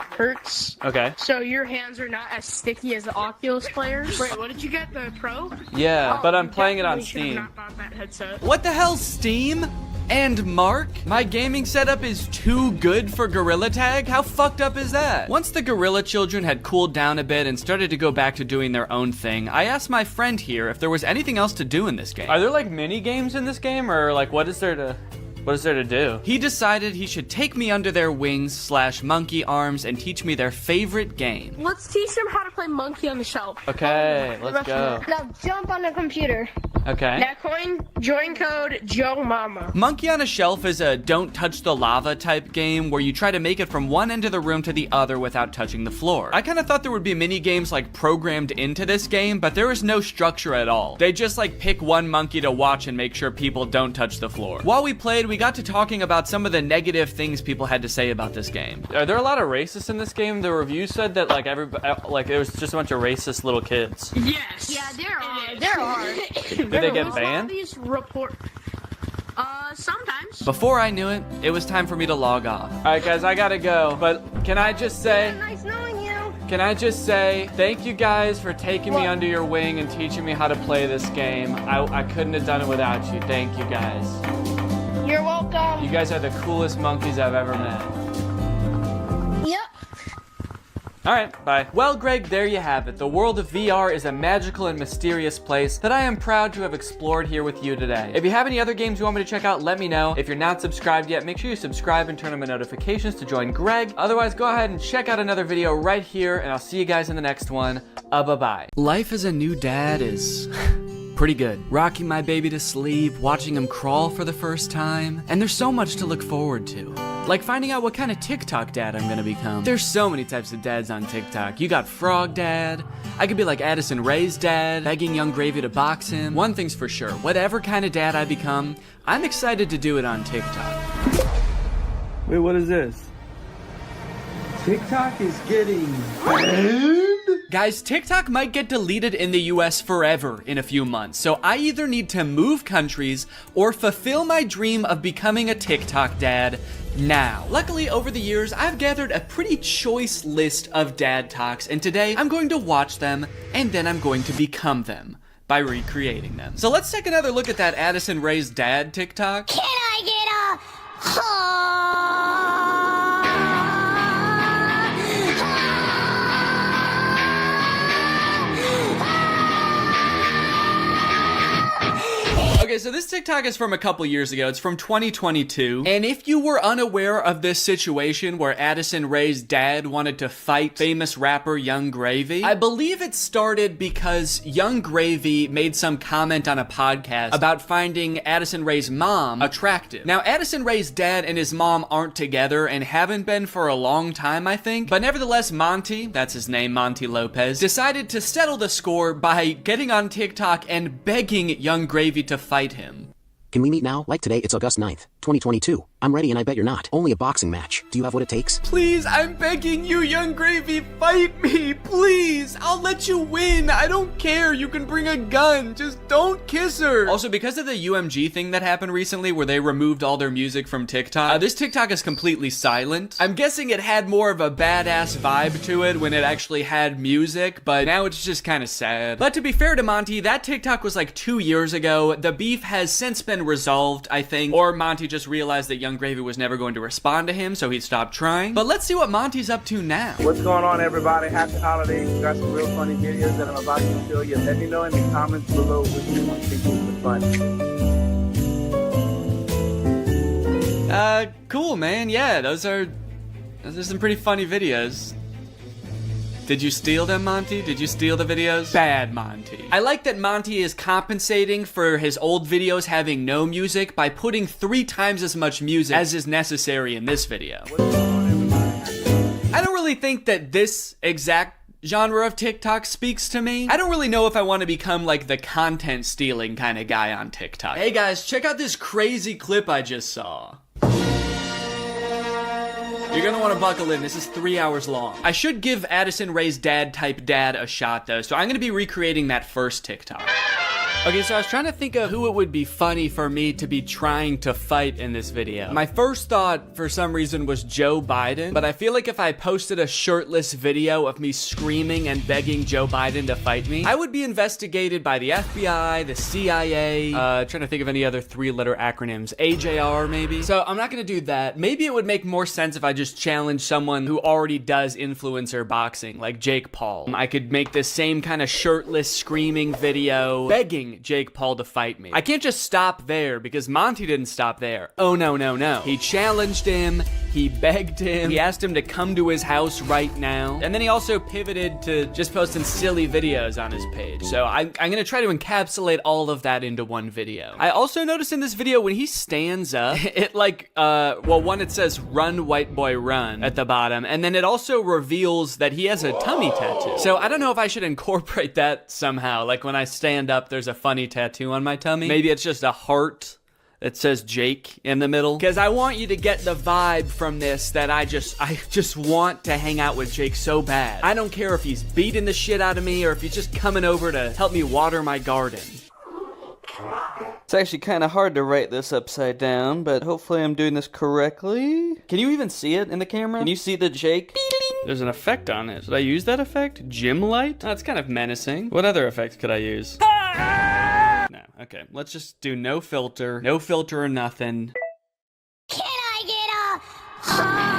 Okay. So your hands are not as sticky as the Oculus players. Wait, what did you get? The Pro? Yeah, but I'm playing it on Steam. Not bought that headset. What the hell, Steam? And Mark? My gaming setup is too good for Gorilla Tag? How fucked up is that? Once the gorilla children had cooled down a bit and started to go back to doing their own thing, I asked my friend here if there was anything else to do in this game. Are there like mini games in this game, or like what is there to do? He decided he should take me under their wings / monkey arms and teach me their favorite game. Let's teach them how to play Monkey on the Shelf. Okay, let's go. Now jump on the computer. Okay. Now join code Joe Mama. Monkey on a Shelf is a don't touch the lava type game where you try to make it from one end of the room to the other without touching the floor. I kind of thought there would be mini games like programmed into this game, but there is no structure at all. They just like pick one monkey to watch and make sure people don't touch the floor. While we played, we got to talking about some of the negative things people had to say about this game. Are there a lot of racists in this game? The review said that like it was just a bunch of racist little kids. Yes. Yeah, there are. There are. Did they get banned? These report. Sometimes. Before I knew it, it was time for me to log off. All right, guys, I gotta go. But can I just say? Nice knowing you. Can I just say thank you guys for taking me under your wing and teaching me how to play this game. I couldn't have done it without you. Thank you guys. You're welcome. You guys are the coolest monkeys I've ever met. Yep. All right, bye. Well, Greg, there you have it. The world of VR is a magical and mysterious place that I am proud to have explored here with you today. If you have any other games you want me to check out, let me know. If you're not subscribed yet, make sure you subscribe and turn on my notifications to join Greg. Otherwise, go ahead and check out another video right here, and I'll see you guys in the next one. Bye-bye. Life as a new dad is pretty good. Rocking my baby to sleep, watching him crawl for the first time, and there's so much to look forward to. Like finding out what kind of TikTok dad I'm gonna become. There's so many types of dads on TikTok. You got Frog Dad. I could be like Addison Rae's dad, begging Young Gravy to box him. One thing's for sure, whatever kind of dad I become, I'm excited to do it on TikTok. Wait, what is this? TikTok is getting banned? Guys, TikTok might get deleted in the US forever in a few months, so I either need to move countries or fulfill my dream of becoming a TikTok dad now. Luckily, over the years, I've gathered a pretty choice list of dad talks, and today I'm going to watch them, and then I'm going to become them by recreating them. So let's take another look at that Addison Rae's dad TikTok. Can I get Okay, so this TikTok is from a couple years ago. It's from 2022. And if you were unaware of this situation where Addison Rae's dad wanted to fight famous rapper Young Gravy, I believe it started because Young Gravy made some comment on a podcast about finding Addison Rae's mom attractive. Now, Addison Rae's dad and his mom aren't together and haven't been for a long time, I think. But nevertheless, Monty, that's his name, Monty Lopez, decided to settle the score by getting on TikTok and begging Young Gravy to fight him. Can we meet now? Like today, it's August 9th, 2022. I'm ready and I bet you're not. Only a boxing match. Do you have what it takes? Please, I'm begging you, Young Gravy, fight me, please. I'll let you win. I don't care. You can bring a gun. Just don't kiss her. Also, because of the UMG thing that happened recently where they removed all their music from TikTok, this TikTok is completely silent. I'm guessing it had more of a badass vibe to it when it actually had music, but now it's just kind of sad. But to be fair to Monty, that TikTok was like 2 years ago. The beef has since been resolved, I think, or Monty just realized that Young Gravy was never going to respond to him, so he stopped trying. But let's see what Monty's up to now. What's going on, everybody? Happy holidays. Got some real funny videos that I'm about to show you. Let me know in the comments below which you want to think is the fun. Cool, man. Yeah, those are some pretty funny videos. Did you steal them, Monty? Did you steal the videos? Bad, Monty. I like that Monty is compensating for his old videos having no music by putting 3 times as much music as is necessary in this video. I don't really think that this exact genre of TikTok speaks to me. I don't really know if I want to become like the content stealing kind of guy on TikTok. Hey guys, check out this crazy clip I just saw. You're gonna want to buckle in. This is 3 hours long. I should give Addison Rae's dad type dad a shot though, so I'm gonna be recreating that first TikTok. Okay, so I was trying to think of who it would be funny for me to be trying to fight in this video. My first thought, for some reason, was Joe Biden, but I feel like if I posted a shirtless video of me screaming and begging Joe Biden to fight me, I would be investigated by the FBI, the CIA, trying to think of any other 3-letter acronyms, AJR maybe. So I'm not gonna do that. Maybe it would make more sense if I just challenge someone who already does influencer boxing, like Jake Paul. I could make this same kind of shirtless screaming video, begging Jake Paul to fight me. I can't just stop there because Monty didn't stop there. Oh no, no, no. He challenged him, he begged him, he asked him to come to his house right now, and then he also pivoted to just posting silly videos on his page. So I'm gonna try to encapsulate all of that into one video. I also noticed in this video when he stands up, it like, well, one, it says run white boy run at the bottom, and then it also reveals that he has a tummy tattoo. So I don't know if I should incorporate that somehow, like when I stand up there's a funny tattoo on my tummy. Maybe it's just a heart that says Jake in the middle, because I want you to get the vibe from this that I just want to hang out with Jake so bad. I don't care if he's beating the shit out of me or if he's just coming over to help me water my garden. It's actually kind of hard to write this upside down, but hopefully I'm doing this correctly. Can you even see it in the camera? Can you see the Jake? There's an effect on it. Should I use that effect? Gym light? That's kind of menacing. What other effects could I use? No, okay. Let's just do no filter. No filter or nothing. Can I get a...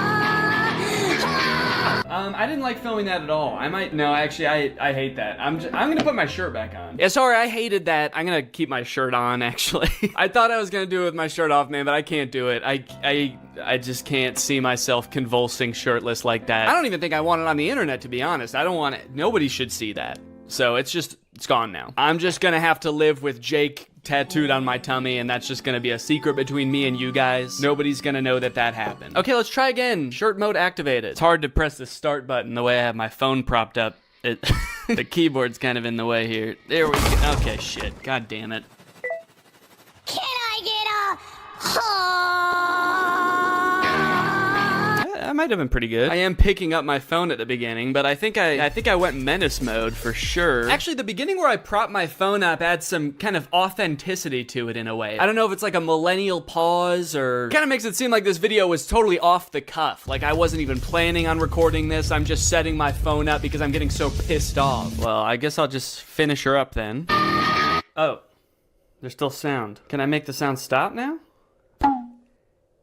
I didn't like filming that at all. Actually, I hate that. I'm gonna put my shirt back on. Yeah, sorry, I hated that. I'm gonna keep my shirt on, actually. I thought I was gonna do it with my shirt off, man, but I can't do it. I just can't see myself convulsing shirtless like that. I don't even think I want it on the internet, to be honest. I don't want it. Nobody should see that. So it's gone now. I'm just gonna have to live with Jake tattooed on my tummy, and that's just gonna be a secret between me and you guys. Nobody's gonna know that happened. Okay, let's try again. Shirt mode activated. It's hard to press the start button the way I have my phone propped up. The keyboard's kind of in the way here. There we go. Okay, shit. God damn it. Can I get That might have been pretty good. I am picking up my phone at the beginning, but I think I went menace mode for sure. Actually, the beginning where I propped my phone up adds some kind of authenticity to it in a way. I don't know if it's like a millennial pause or kind of makes it seem like this video was totally off the cuff. Like I wasn't even planning on recording this. I'm just setting my phone up because I'm getting so pissed off. Well, I guess I'll just finish her up then. Oh, there's still sound. Can I make the sound stop now?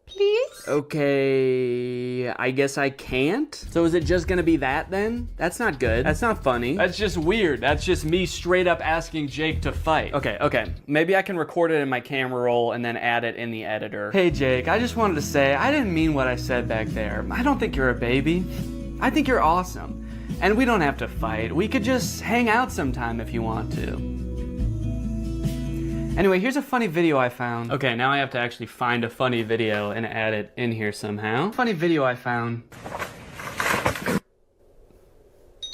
Please? Okay, I guess I can't. So is it just gonna be that then? That's not good. That's not funny. That's just weird. That's just me straight up asking Jake to fight. Okay. Maybe I can record it in my camera roll and then add it in the editor. Hey Jake, I just wanted to say, I didn't mean what I said back there. I don't think you're a baby. I think you're awesome. And we don't have to fight. We could just hang out sometime if you want to. Anyway, here's a funny video I found. Okay, now I have to actually find a funny video and add it in here somehow. Funny video I found.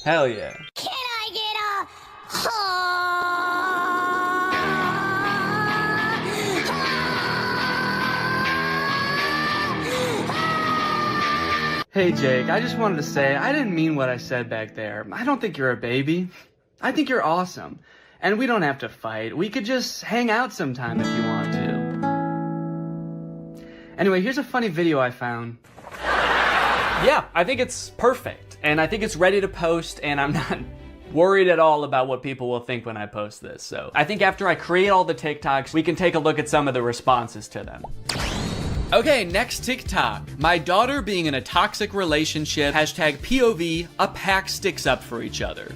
Hell yeah. Can I get a... Hey Jake, I just wanted to say, I didn't mean what I said back there. I don't think you're a baby. I think you're awesome. And we don't have to fight. We could just hang out sometime if you want to. Anyway, here's a funny video I found. Yeah, I think it's perfect. And I think it's ready to post, and I'm not worried at all about what people will think when I post this. So I think after I create all the TikToks, we can take a look at some of the responses to them. Okay, next TikTok. My daughter being in a toxic relationship. Hashtag POV, a pack sticks up for each other.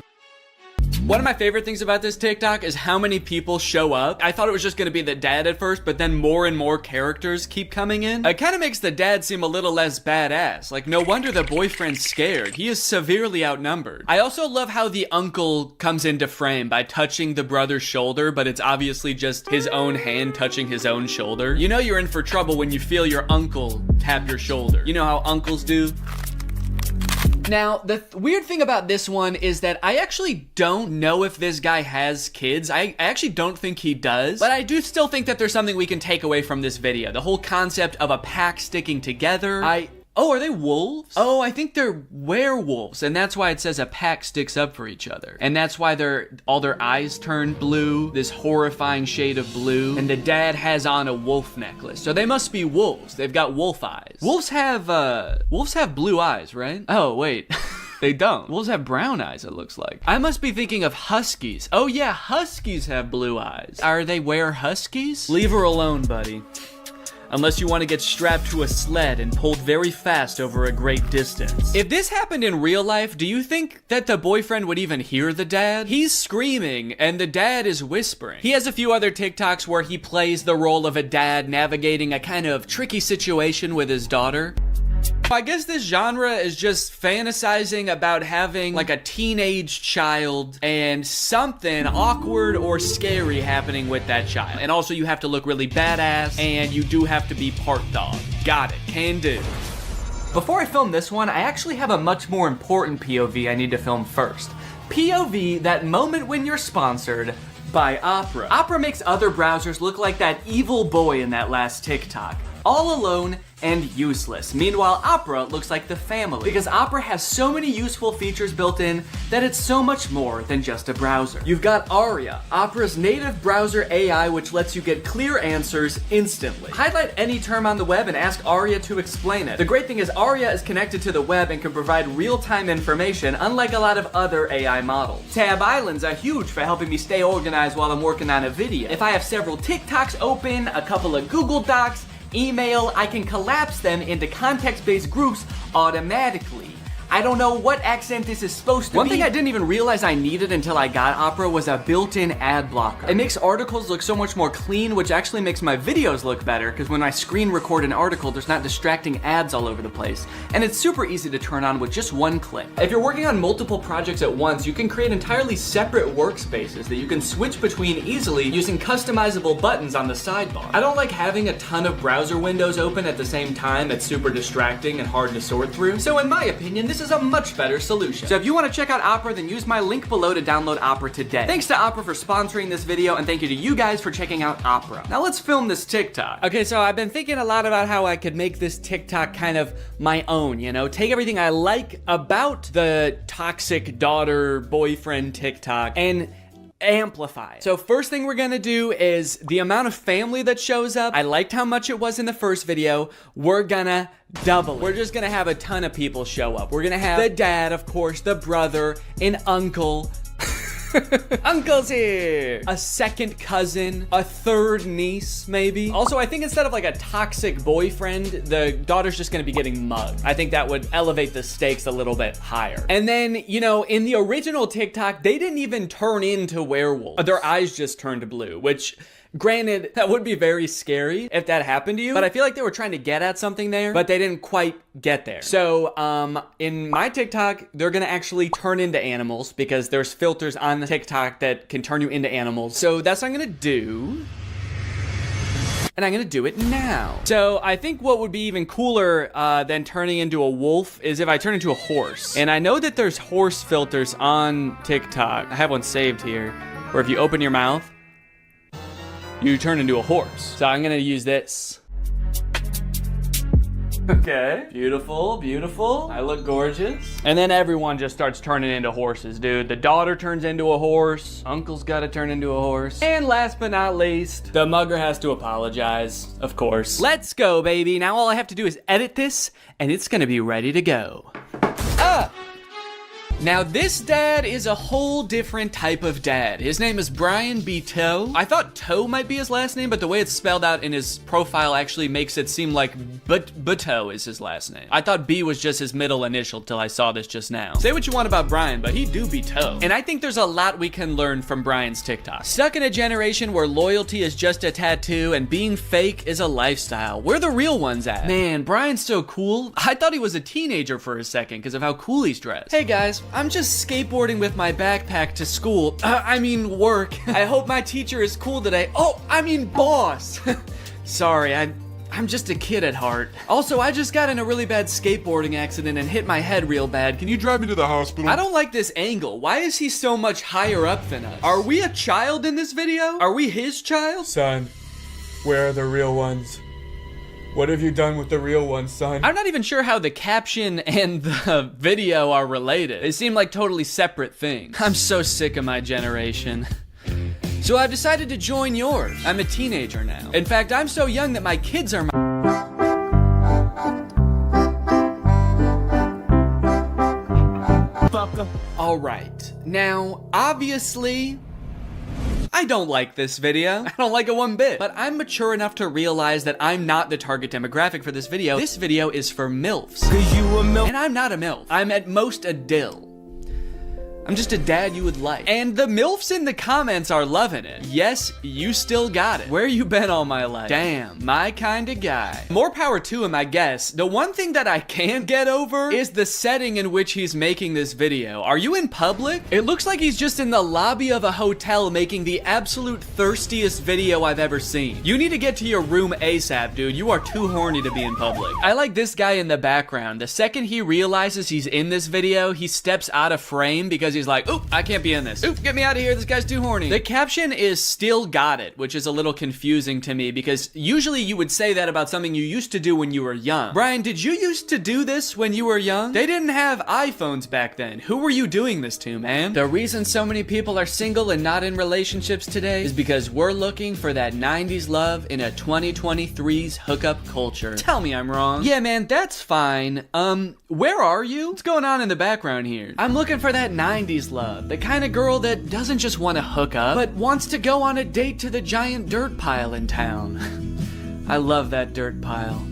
One of my favorite things about this TikTok is how many people show up. I thought it was just gonna be the dad at first, but then more and more characters keep coming in. It kind of makes the dad seem a little less badass. Like, no wonder the boyfriend's scared. He is severely outnumbered. I also love how the uncle comes into frame by touching the brother's shoulder, but it's obviously just his own hand touching his own shoulder. You know you're in for trouble when you feel your uncle tap your shoulder. You know how uncles do? Now, the weird thing about this one is that I actually don't know if this guy has kids. I actually don't think he does, but I do still think that there's something we can take away from this video. The whole concept of a pack sticking together. Oh, are they wolves? Oh, I think they're werewolves, and that's why it says a pack sticks up for each other. And that's why all their eyes turn blue, this horrifying shade of blue, and the dad has on a wolf necklace. So they must be wolves. They've got wolf eyes. Wolves have blue eyes, right? Oh, wait. They don't. Wolves have brown eyes, it looks like. I must be thinking of huskies. Oh yeah, huskies have blue eyes. Are they huskies? Leave her alone, buddy. Unless you want to get strapped to a sled and pulled very fast over a great distance. If this happened in real life, do you think that the boyfriend would even hear the dad? He's screaming and the dad is whispering. He has a few other TikToks where he plays the role of a dad navigating a kind of tricky situation with his daughter. I guess this genre is just fantasizing about having like a teenage child and something awkward or scary happening with that child. And also you have to look really badass and you do have to be part dog. Got it, can do. Before I film this one, I actually have a much more important POV I need to film first. POV, that moment when you're sponsored by Opera. Opera makes other browsers look like that evil boy in that last TikTok. All alone and useless. Meanwhile, Opera looks like the family because Opera has so many useful features built in that it's so much more than just a browser. You've got Aria, Opera's native browser AI, which lets you get clear answers instantly. Highlight any term on the web and ask Aria to explain it. The great thing is Aria is connected to the web and can provide real-time information, unlike a lot of other AI models. Tab islands are huge for helping me stay organized while I'm working on a video. If I have several TikToks open, a couple of Google Docs, email, I can collapse them into context-based groups automatically. I don't know what accent this is supposed to be. One thing I didn't even realize I needed until I got Opera was a built-in ad blocker. It makes articles look so much more clean, which actually makes my videos look better, because when I screen record an article, there's not distracting ads all over the place. And it's super easy to turn on with just one click. If you're working on multiple projects at once, you can create entirely separate workspaces that you can switch between easily using customizable buttons on the sidebar. I don't like having a ton of browser windows open at the same time. It's super distracting and hard to sort through. So in my opinion, this is a much better solution. So if you want to check out Opera, then use my link below to download Opera today. Thanks to Opera for sponsoring this video, and thank you to you guys for checking out Opera. Now let's film this TikTok. Okay, so I've been thinking a lot about how I could make this TikTok kind of my own, you know? Take everything I like about the toxic daughter, boyfriend TikTok and amplify it. So first thing we're gonna do is the amount of family that shows up. I liked how much it was in the first video. We're gonna double it. We're just gonna have a ton of people show up. We're gonna have the dad, of course, the brother, an uncle. Uncle's here! A second cousin, a third niece, maybe. Also, I think instead of like a toxic boyfriend, the daughter's just gonna be getting mugged. I think that would elevate the stakes a little bit higher. And then, you know, in the original TikTok, they didn't even turn into werewolves. Their eyes just turned blue, which, granted, that would be very scary if that happened to you, but I feel like they were trying to get at something there, but they didn't quite get there. So, in my TikTok, they're gonna actually turn into animals because there's filters on the TikTok that can turn you into animals. So that's what I'm gonna do. And I'm gonna do it now. So I think what would be even cooler than turning into a wolf is if I turn into a horse. And I know that there's horse filters on TikTok. I have one saved here, where if you open your mouth, you turn into a horse. So I'm gonna use this. Okay, beautiful, beautiful. I look gorgeous. And then everyone just starts turning into horses, dude. The daughter turns into a horse. Uncle's gotta turn into a horse. And last but not least, the mugger has to apologize, of course. Let's go, baby. Now all I have to do is edit this, and it's gonna be ready to go. Now this dad is a whole different type of dad. His name is Brian B. Toe. I thought Toe might be his last name, but the way it's spelled out in his profile actually makes it seem like Buto is his last name. I thought B was just his middle initial till I saw this just now. Say what you want about Brian, but he do be Toe. And I think there's a lot we can learn from Brian's TikTok. Stuck in a generation where loyalty is just a tattoo and being fake is a lifestyle. Where the real ones at? Man, Brian's so cool. I thought he was a teenager for a second because of how cool he's dressed. Hey guys, I'm just skateboarding with my backpack to school. Work. I hope my teacher is cool today. Oh, boss. Sorry, I'm just a kid at heart. Also, I just got in a really bad skateboarding accident and hit my head real bad. Can you drive me to the hospital? I don't like this angle. Why is he so much higher up than us? Are we a child in this video? Are we his child? Son, where are the real ones? What have you done with the real ones, son? I'm not even sure how the caption and the video are related. They seem like totally separate things. I'm so sick of my generation. So I've decided to join yours. I'm a teenager now. In fact, I'm so young that my kids are my... All right. Now, obviously, I don't like this video. I don't like it one bit. But I'm mature enough to realize that I'm not the target demographic for this video. This video is for MILFs. Cause you a MILF. And I'm not a MILF. I'm at most a dill. I'm just a dad you would like. And the MILFs in the comments are loving it. Yes, you still got it. Where you been all my life? Damn, my kind of guy. More power to him, I guess. The one thing that I can't get over is the setting in which he's making this video. Are you in public? It looks like he's just in the lobby of a hotel making the absolute thirstiest video I've ever seen. You need to get to your room ASAP, dude. You are too horny to be in public. I like this guy in the background. The second he realizes he's in this video, he steps out of frame because he's like, oop, I can't be in this. Oop, get me out of here, this guy's too horny. The caption is "still got it," which is a little confusing to me because usually you would say that about something you used to do when you were young. Brian, did you used to do this when you were young? They didn't have iPhones back then. Who were you doing this to, man? The reason so many people are single and not in relationships today is because we're looking for that 90s love in a 2023's hookup culture. Tell me I'm wrong. Yeah, man, that's fine. Where are you? What's going on in the background here? I'm looking for that 90s love. The kind of girl that doesn't just want to hook up, but wants to go on a date to the giant dirt pile in town. I love that dirt pile.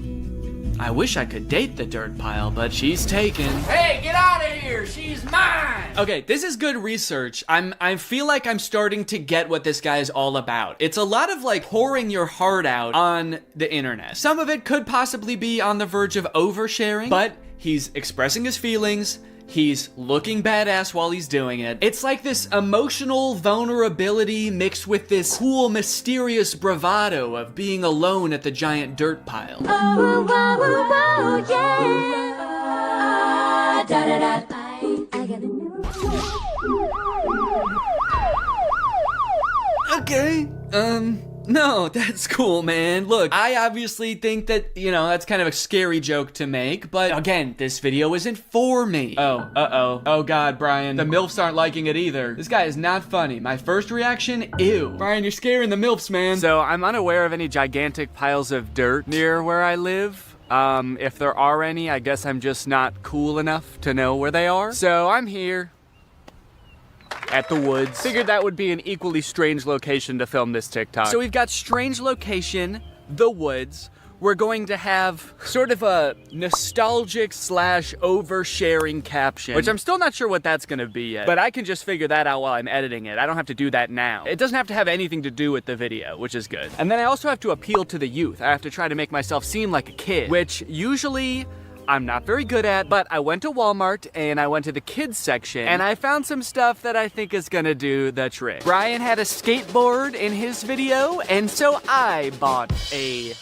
I wish I could date the dirt pile, but she's taken. Hey, get out of here! She's mine! Okay, this is good research. I feel like I'm starting to get what this guy is all about. It's a lot of like pouring your heart out on the internet. Some of it could possibly be on the verge of oversharing, but he's expressing his feelings. He's looking badass while he's doing it. It's like this emotional vulnerability mixed with this cool, mysterious bravado of being alone at the giant dirt pile. Oh, oh, oh, yeah. Da, da, da. I got a new Okay, no, that's cool, man. Look, I obviously think that, you know, that's kind of a scary joke to make, but again, this video isn't for me. Oh, uh-oh. Oh God, Brian, the MILFs aren't liking it either. This guy is not funny. My first reaction, ew. Brian, you're scaring the MILFs, man. So I'm unaware of any gigantic piles of dirt near where I live. If there are any, I guess I'm just not cool enough to know where they are. So I'm here at the woods. Figured that would be an equally strange location to film this TikTok. So we've got strange location, the woods. We're going to have sort of a nostalgic / oversharing caption, which I'm still not sure what that's gonna be yet, but I can just figure that out while I'm editing it. I don't have to do that now. It doesn't have to have anything to do with the video, which is good. And then I also have to appeal to the youth. I have to try to make myself seem like a kid, which usually I'm not very good at, but I went to Walmart and I went to the kids section and I found some stuff that I think is gonna do the trick. Brian had a skateboard in his video, and so I bought a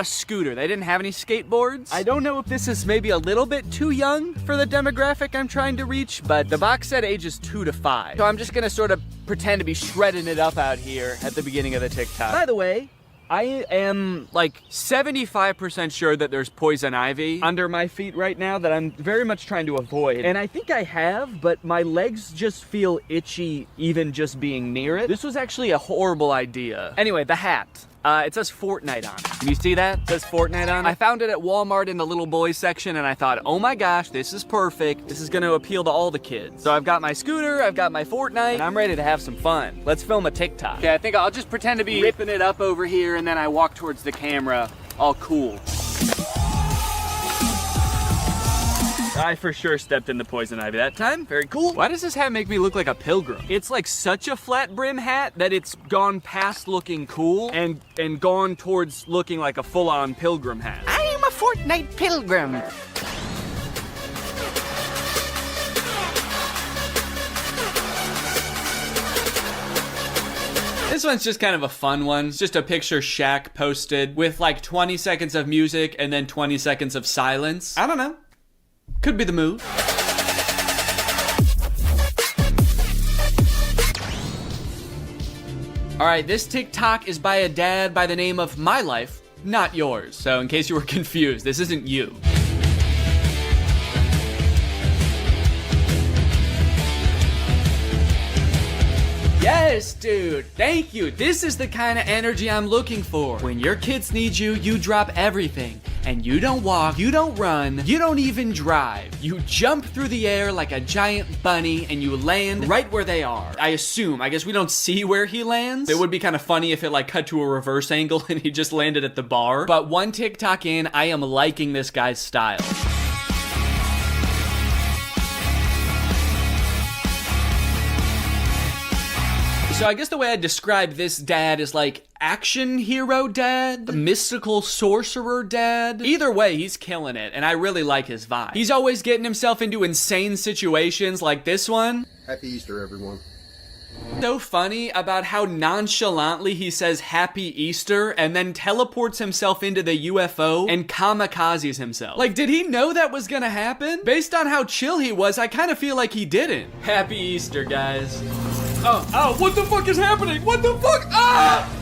scooter. They didn't have any skateboards. I don't know if this is maybe a little bit too young for the demographic I'm trying to reach, but the box said ages 2 to 5. So I'm just gonna sort of pretend to be shredding it up out here at the beginning of the TikTok. By the way, I am like 75% sure that there's poison ivy under my feet right now that I'm very much trying to avoid. And I think I have, but my legs just feel itchy even just being near it. This was actually a horrible idea. Anyway, the hat. It says Fortnite on it. Can you see that? It says Fortnite on it. I found it at Walmart in the little boys section and I thought, oh my gosh, this is perfect. This is gonna appeal to all the kids. So I've got my scooter, I've got my Fortnite, and I'm ready to have some fun. Let's film a TikTok. Okay, I think I'll just pretend to be ripping it up over here and then I walk towards the camera, all cool. I for sure stepped in the poison ivy that time. Very cool. Why does this hat make me look like a pilgrim? It's like such a flat brim hat that it's gone past looking cool and gone towards looking like a full-on pilgrim hat. I am a Fortnite pilgrim. This one's just kind of a fun one. It's just a picture Shaq posted with like 20 seconds of music and then 20 seconds of silence. I don't know. Could be the move. All right, this TikTok is by a dad by the name of My Life, not yours. So in case you were confused, this isn't you. Yes, dude, thank you. This is the kind of energy I'm looking for. When your kids need you, you drop everything. And you don't walk, you don't run, you don't even drive. You jump through the air like a giant bunny and you land right where they are. I guess we don't see where he lands. It would be kind of funny if it like cut to a reverse angle and he just landed at the bar. But one TikTok in, I am liking this guy's style. So I guess the way I describe this dad is like action hero dad, mystical sorcerer dad. Either way, he's killing it, and I really like his vibe. He's always getting himself into insane situations like this one. Happy Easter, everyone. So funny about how nonchalantly he says Happy Easter and then teleports himself into the UFO and kamikazes himself. Like, did he know that was gonna happen? Based on how chill he was, I kind of feel like he didn't. Happy Easter, guys. Oh, what the fuck is happening? What the fuck? Ah!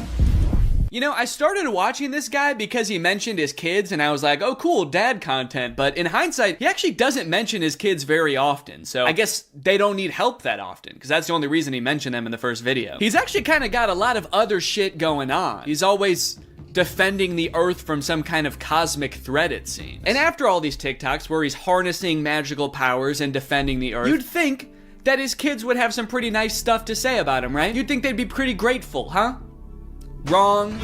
You know, I started watching this guy because he mentioned his kids, and I was like, oh cool, dad content. But in hindsight, he actually doesn't mention his kids very often. So I guess they don't need help that often, because that's the only reason he mentioned them in the first video. He's actually kind of got a lot of other shit going on. He's always defending the Earth from some kind of cosmic threat, it seems. And after all these TikToks where he's harnessing magical powers and defending the Earth, you'd think that his kids would have some pretty nice stuff to say about him, right? You'd think they'd be pretty grateful, huh? Wrong.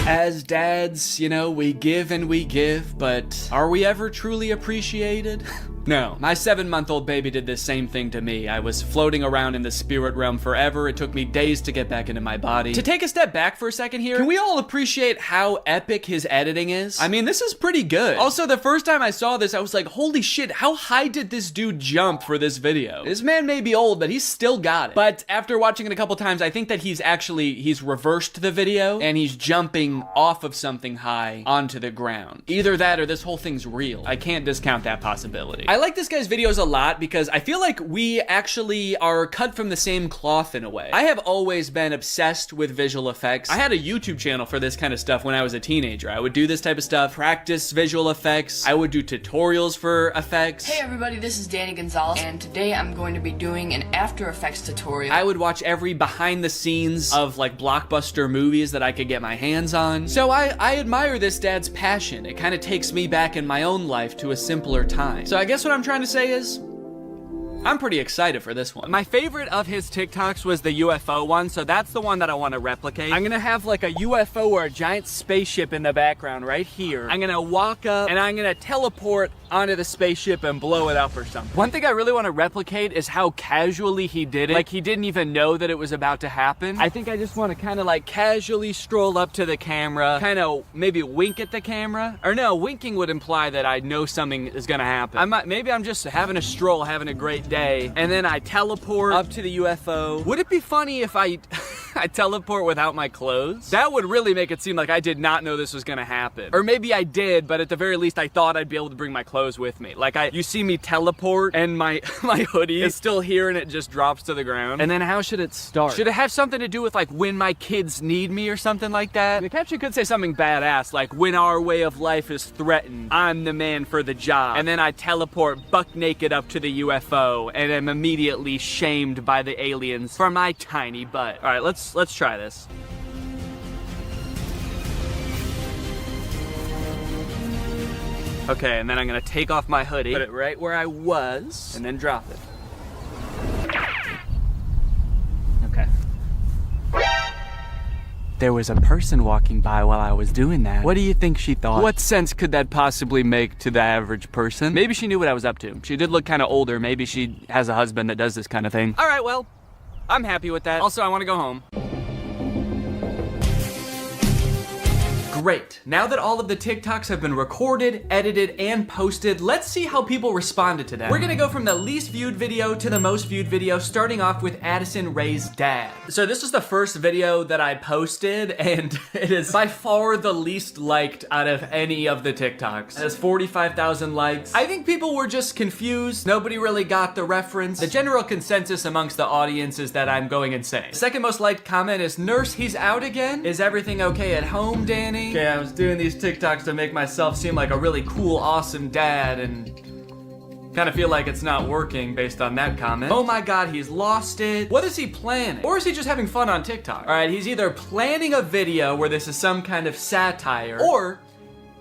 As dads, you know, we give and we give, but are we ever truly appreciated? No. My 7-month-old baby did this same thing to me. I was floating around in the spirit realm forever. It took me days to get back into my body. To take a step back for a second here, can we all appreciate how epic his editing is? I mean, this is pretty good. Also, the first time I saw this, I was like, holy shit, how high did this dude jump for this video? This man may be old, but he's still got it. But after watching it a couple times, I think that he's reversed the video and he's jumping off of something high onto the ground. Either that or this whole thing's real. I can't discount that possibility. I like this guy's videos a lot because I feel like we actually are cut from the same cloth in a way. I have always been obsessed with visual effects. I had a YouTube channel for this kind of stuff when I was a teenager. I would do this type of stuff, practice visual effects. I would do tutorials for effects. Hey everybody, this is Danny Gonzalez, and today I'm going to be doing an After Effects tutorial. I would watch every behind the scenes of like blockbuster movies that I could get my hands on. So I admire this dad's passion. It kind of takes me back in my own life to a simpler time. So I guess what I'm trying to say is, I'm pretty excited for this one. My favorite of his TikToks was the UFO one, so that's the one that I want to replicate. I'm gonna have like a UFO or a giant spaceship in the background right here. I'm gonna walk up and I'm gonna teleport onto the spaceship and blow it up or something. One thing I really want to replicate is how casually he did it. Like he didn't even know that it was about to happen. I think I just want to kind of like casually stroll up to the camera, kind of maybe wink at the camera. Or no, winking would imply that I know something is gonna happen. Maybe I'm just having a stroll, having a great day, and then I teleport up to the UFO. Would it be funny if I teleport without my clothes? That would really make it seem like I did not know this was gonna happen. Or maybe I did, but at the very least I thought I'd be able to bring my clothes with me. Like you see me teleport and my hoodie is still here and it just drops to the ground. And then how should it start? Should it have something to do with like when my kids need me or something like that? The caption could say something badass like when our way of life is threatened, I'm the man for the job. And then I teleport buck naked up to the UFO and am immediately shamed by the aliens for my tiny butt. All right, let's try this. Okay, and then I'm gonna take off my hoodie, put it right where I was, and then drop it. Okay. There was a person walking by while I was doing that. What do you think she thought? What sense could that possibly make to the average person? Maybe she knew what I was up to. She did look kind of older. Maybe she has a husband that does this kind of thing. All right, well, I'm happy with that. Also, I want to go home. Great. Now that all of the TikToks have been recorded, edited, and posted, let's see how people responded to them. We're gonna go from the least viewed video to the most viewed video, starting off with Addison Rae's dad. So this is the first video that I posted, and it is by far the least liked out of any of the TikToks. It has 45,000 likes. I think people were just confused. Nobody really got the reference. The general consensus amongst the audience is that I'm going insane. The second most liked comment is, "Nurse, he's out again? Is everything okay at home, Danny?" Okay, I was doing these TikToks to make myself seem like a really cool, awesome dad, and kind of feel like it's not working based on that comment. Oh my god, he's lost it. What is he planning? Or is he just having fun on TikTok? All right, he's either planning a video where this is some kind of satire, or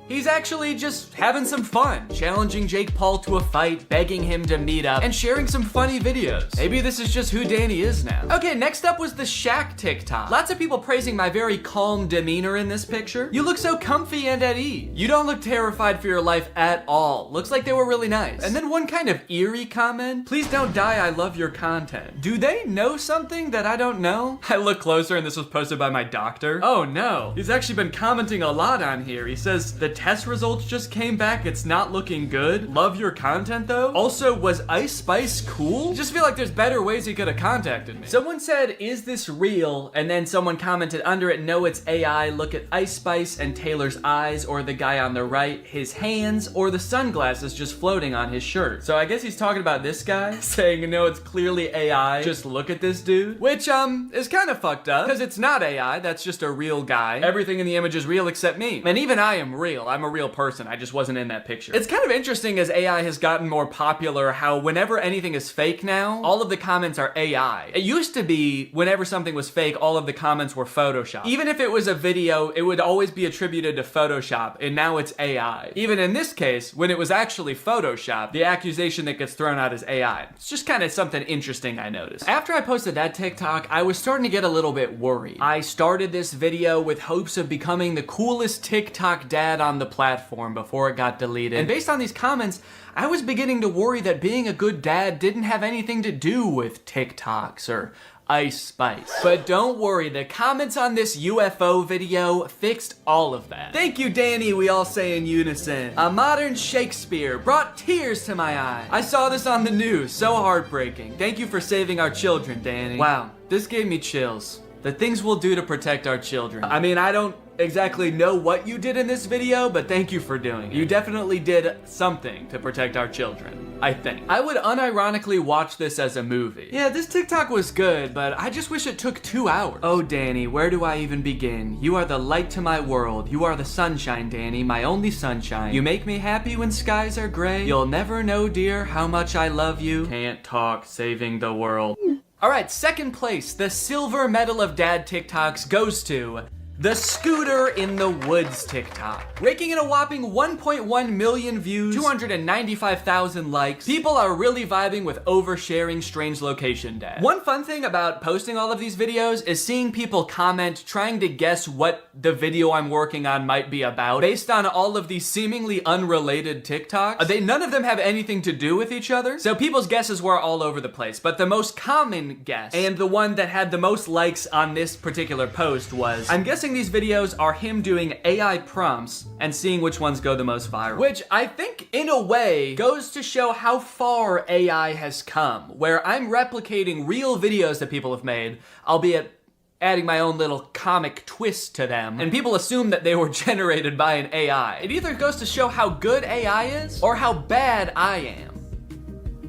he's actually just having some fun, challenging Jake Paul to a fight, begging him to meet up, and sharing some funny videos. Maybe this is just who Danny is now. Okay, next up was the Shaq TikTok. Lots of people praising my very calm demeanor in this picture. You look so comfy and at ease. You don't look terrified for your life at all. Looks like they were really nice. And then one kind of eerie comment. Please don't die, I love your content. Do they know something that I don't know? I look closer and this was posted by my doctor. Oh no, he's actually been commenting a lot on here. He says, the test results just came back. It's not looking good. Love your content though. Also, was Ice Spice cool? Just feel like there's better ways he could have contacted me. Someone said, is this real? And then someone commented under it, no, it's AI. Look at Ice Spice and Taylor's eyes, or the guy on the right, his hands, or the sunglasses just floating on his shirt. So I guess he's talking about this guy, saying, no, it's clearly AI. Just look at this dude. Which, is kind of fucked up, because it's not AI, that's just a real guy. Everything in the image is real except me. And even I am real. I'm a real person. I just wasn't in that picture. It's kind of interesting as AI has gotten more popular how whenever anything is fake now, all of the comments are AI. It used to be whenever something was fake, all of the comments were Photoshop. Even if it was a video, it would always be attributed to Photoshop, and now it's AI. Even in this case, when it was actually Photoshop, the accusation that gets thrown out is AI. It's just kind of something interesting I noticed. After I posted that TikTok, I was starting to get a little bit worried. I started this video with hopes of becoming the coolest TikTok dad on the platform before it got deleted. And based on these comments, I was beginning to worry that being a good dad didn't have anything to do with TikToks or Ice Spice. But don't worry, the comments on this UFO video fixed all of that. Thank you, Danny, we all say in unison. A modern Shakespeare brought tears to my eyes. I saw this on the news, so heartbreaking. Thank you for saving our children, Danny. Wow, this gave me chills. The things we'll do to protect our children. I mean, I don't exactly know what you did in this video, but thank you for doing it. You definitely did something to protect our children, I think. I would unironically watch this as a movie. Yeah, this TikTok was good, but I just wish it took 2 hours. Oh, Danny, where do I even begin? You are the light to my world. You are the sunshine, Danny, my only sunshine. You make me happy when skies are gray. You'll never know, dear, how much I love you. Can't talk, saving the world. All right, second place, the silver medal of dad TikToks goes to the Scooter in the Woods TikTok. Raking in a whopping 1.1 million views, 295,000 likes. People are really vibing with oversharing strange location dad. One fun thing about posting all of these videos is seeing people comment trying to guess what the video I'm working on might be about based on all of these seemingly unrelated TikToks. None of them have anything to do with each other, so people's guesses were all over the place. But the most common guess, and the one that had the most likes on this particular post was, I'm guessing these videos are him doing AI prompts and seeing which ones go the most viral. Which I think, in a way, goes to show how far AI has come, where I'm replicating real videos that people have made, albeit adding my own little comic twist to them, and people assume that they were generated by an AI. It either goes to show how good AI is, or how bad I am.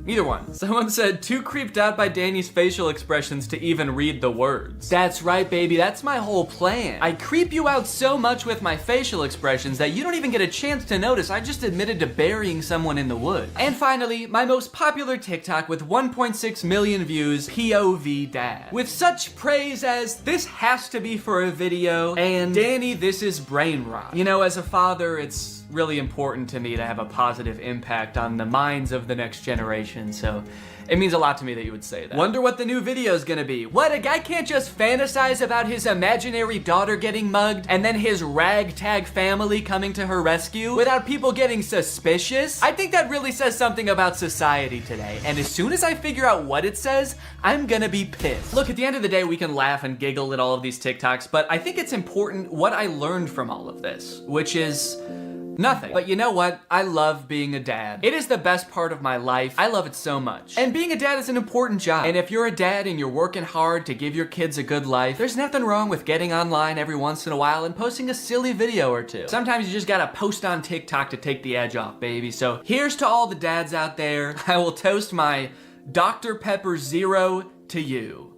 Either one. Someone said, too creeped out by Danny's facial expressions to even read the words. That's right, baby, that's my whole plan. I creep you out so much with my facial expressions that you don't even get a chance to notice I just admitted to burying someone in the woods. And finally, my most popular TikTok with 1.6 million views, POV Dad. With such praise as, this has to be for a video, and Danny, this is brain rot. You know, as a father, it's really important to me to have a positive impact on the minds of the next generation, so it means a lot to me that you would say that. Wonder what the new video is gonna be. What, a guy can't just fantasize about his imaginary daughter getting mugged and then his ragtag family coming to her rescue without people getting suspicious? I think that really says something about society today, and as soon as I figure out what it says, I'm gonna be pissed. Look, at the end of the day, we can laugh and giggle at all of these TikToks, but I think it's important what I learned from all of this, which is nothing. But you know what? I love being a dad. It is the best part of my life. I love it so much. And being a dad is an important job. And if you're a dad and you're working hard to give your kids a good life, there's nothing wrong with getting online every once in a while and posting a silly video or two. Sometimes you just gotta post on TikTok to take the edge off, baby. So here's to all the dads out there. I will toast my Dr. Pepper Zero to you.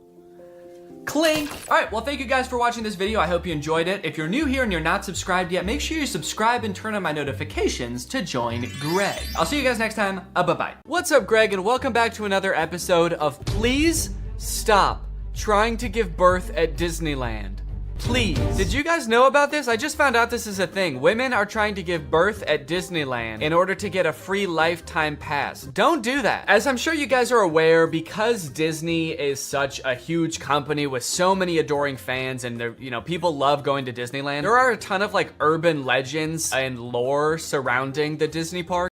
Clink! Alright, well thank you guys for watching this video. I hope you enjoyed it. If you're new here and you're not subscribed yet, make sure you subscribe and turn on my notifications to join Greg. I'll see you guys next time. Bye-bye. What's up, Greg, and welcome back to another episode of Please Stop Trying to Give Birth at Disneyland. Please. Did you guys know about this? I just found out this is a thing. Women are trying to give birth at Disneyland in order to get a free lifetime pass. Don't do that. As I'm sure you guys are aware, because Disney is such a huge company with so many adoring fans and people love going to Disneyland, there are a ton of like urban legends and lore surrounding the Disney park.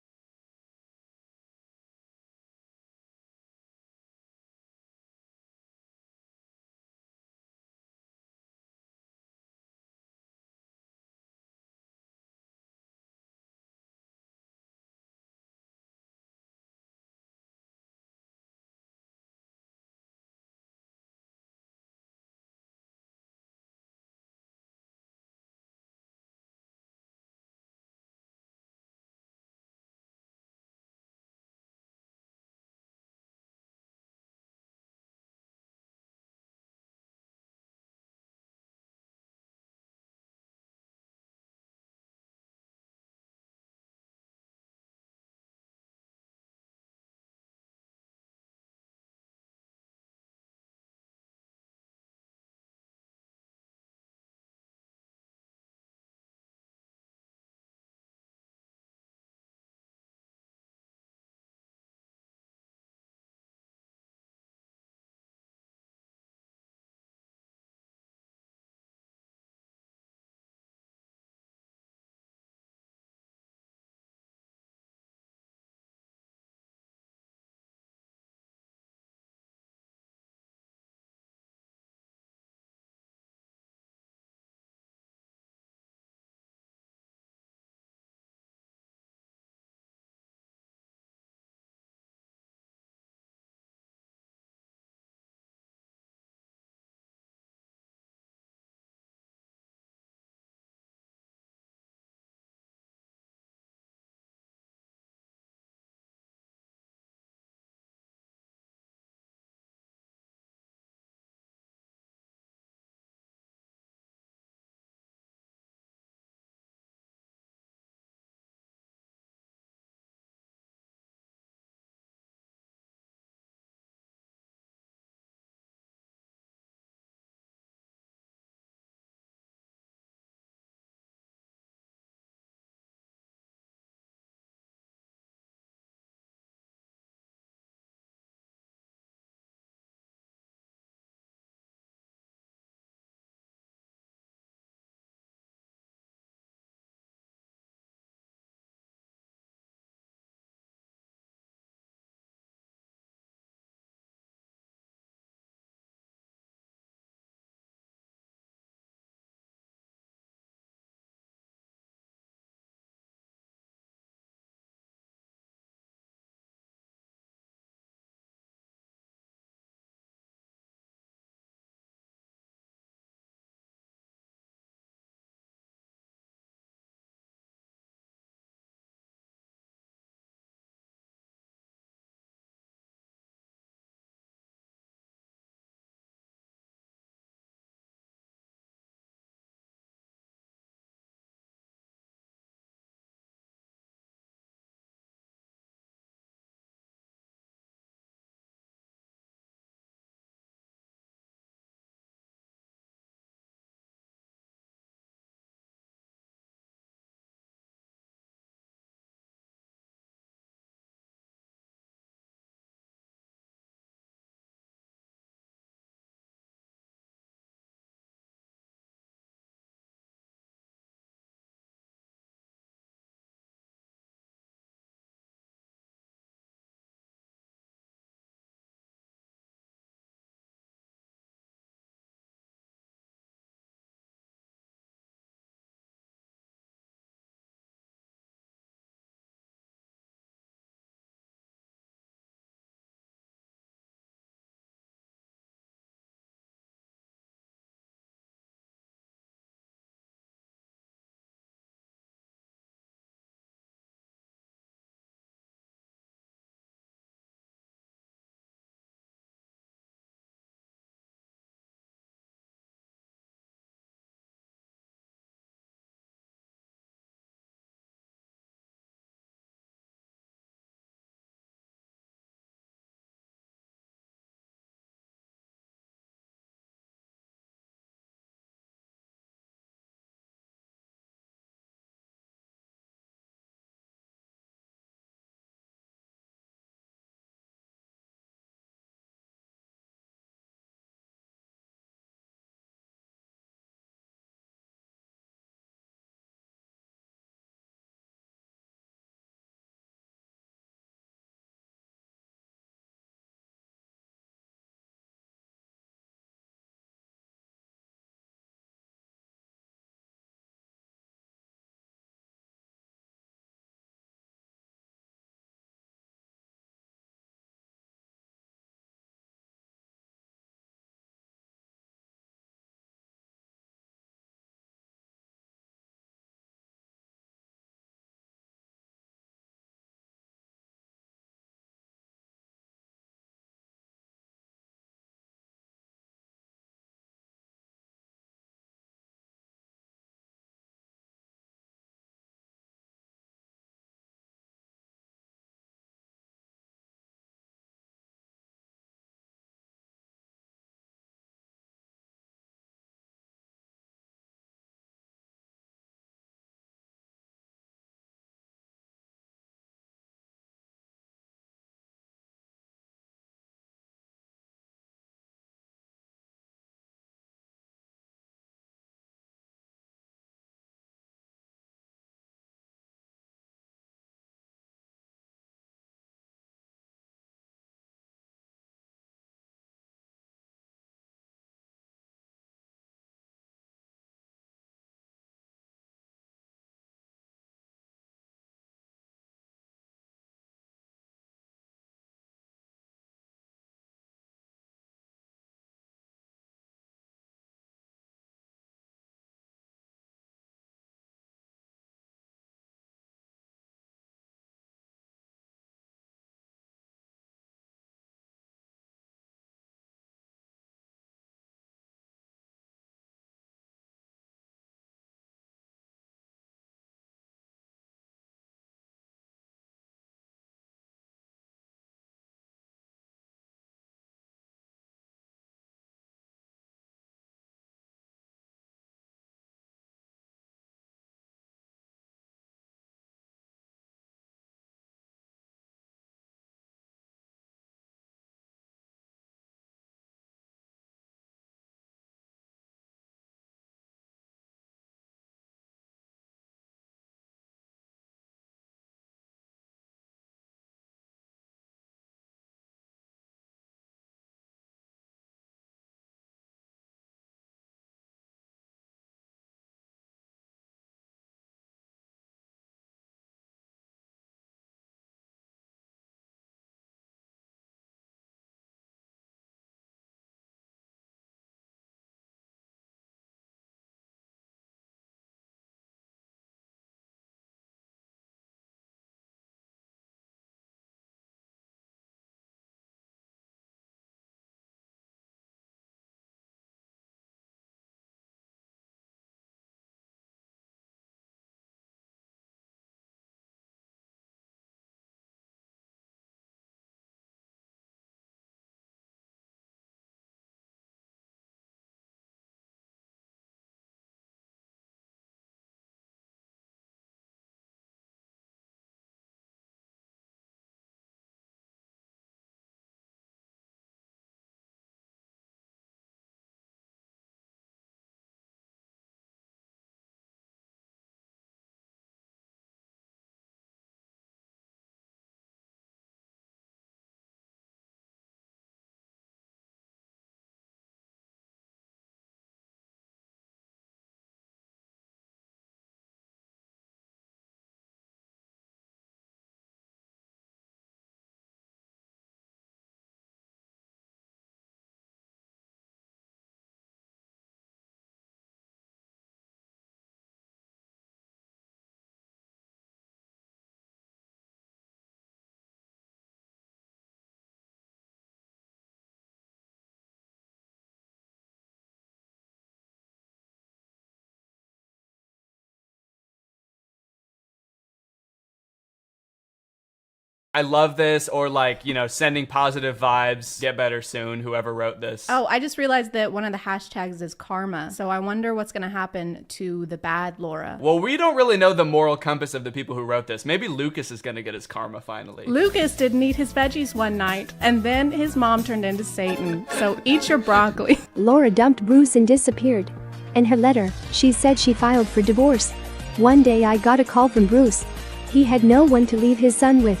I love this, or like, you know, sending positive vibes, get better soon, whoever wrote this. Oh, I just realized that one of the hashtags is karma. So I wonder what's going to happen to the bad Laura. Well, we don't really know the moral compass of the people who wrote this. Maybe Lucas is going to get his karma finally. Lucas didn't eat his veggies one night, and then his mom turned into Satan. So eat your broccoli. Laura dumped Bruce and disappeared. In her letter, she said she filed for divorce. One day I got a call from Bruce. He had no one to leave his son with.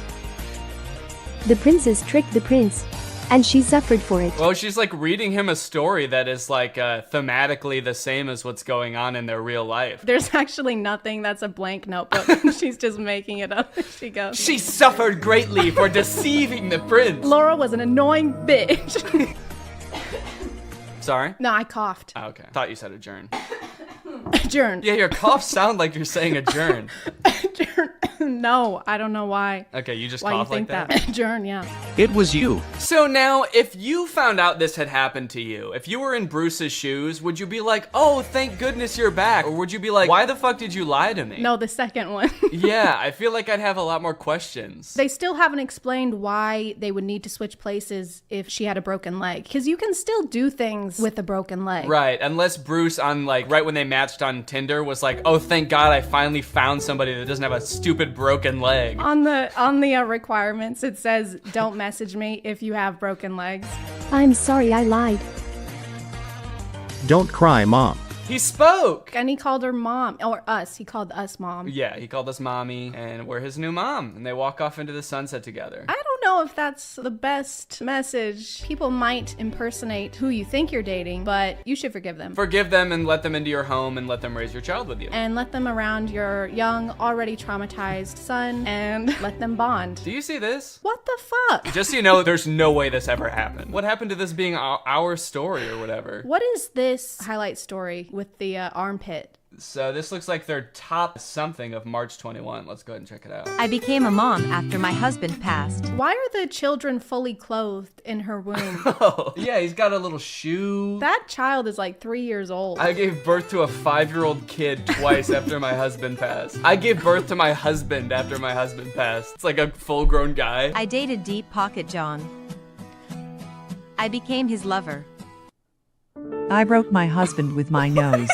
The princess tricked the prince, and she suffered for it. Well, she's like reading him a story that is like thematically the same as what's going on in their real life. There's actually nothing. That's a blank notebook. She's just making it up as she goes. She suffered greatly for deceiving the prince. Laura was an annoying bitch. Sorry? No, I coughed. Oh, okay. Thought you said adjourn. Adjourn. Yeah, your coughs sound like you're saying adjourn. No, I don't know why. Okay, you just why cough you think like that? Adjourn, yeah. It was you. So now, if you found out this had happened to you, if you were in Bruce's shoes, would you be like, oh, thank goodness you're back? Or would you be like, why the fuck did you lie to me? No, the second one. Yeah, I feel like I'd have a lot more questions. They still haven't explained why they would need to switch places if she had a broken leg. Because you can still do things with a broken leg. Right, unless Bruce on like, right when they matched on Tinder was like, oh, thank God I finally found somebody that doesn't have a stupid broken leg. On the requirements, it says, don't message me if you have broken legs. I'm sorry I lied. Don't cry, Mom. He spoke! And he called her mom, or us. He called us mom. Yeah, he called us mommy, and we're his new mom. And they walk off into the sunset together. I don't know if that's the best message. People might impersonate who you think you're dating, but you should forgive them. Forgive them and let them into your home and let them raise your child with you. And let them around your young, already traumatized son, and let them bond. Do you see this? What the fuck? Just so you know, there's no way this ever happened. What happened to this being our story or whatever? What is this highlight story with the armpit? So this looks like their top something of March 21. Let's go ahead and check it out. I became a mom after my husband passed. Why are the children fully clothed in her womb? Oh, yeah, he's got a little shoe. That child is like 3 years old. I gave birth to a 5-year-old kid twice after my husband passed. I gave birth to my husband after my husband passed. It's like a full-grown guy. I dated Deep Pocket John. I became his lover. I broke my husband with my nose.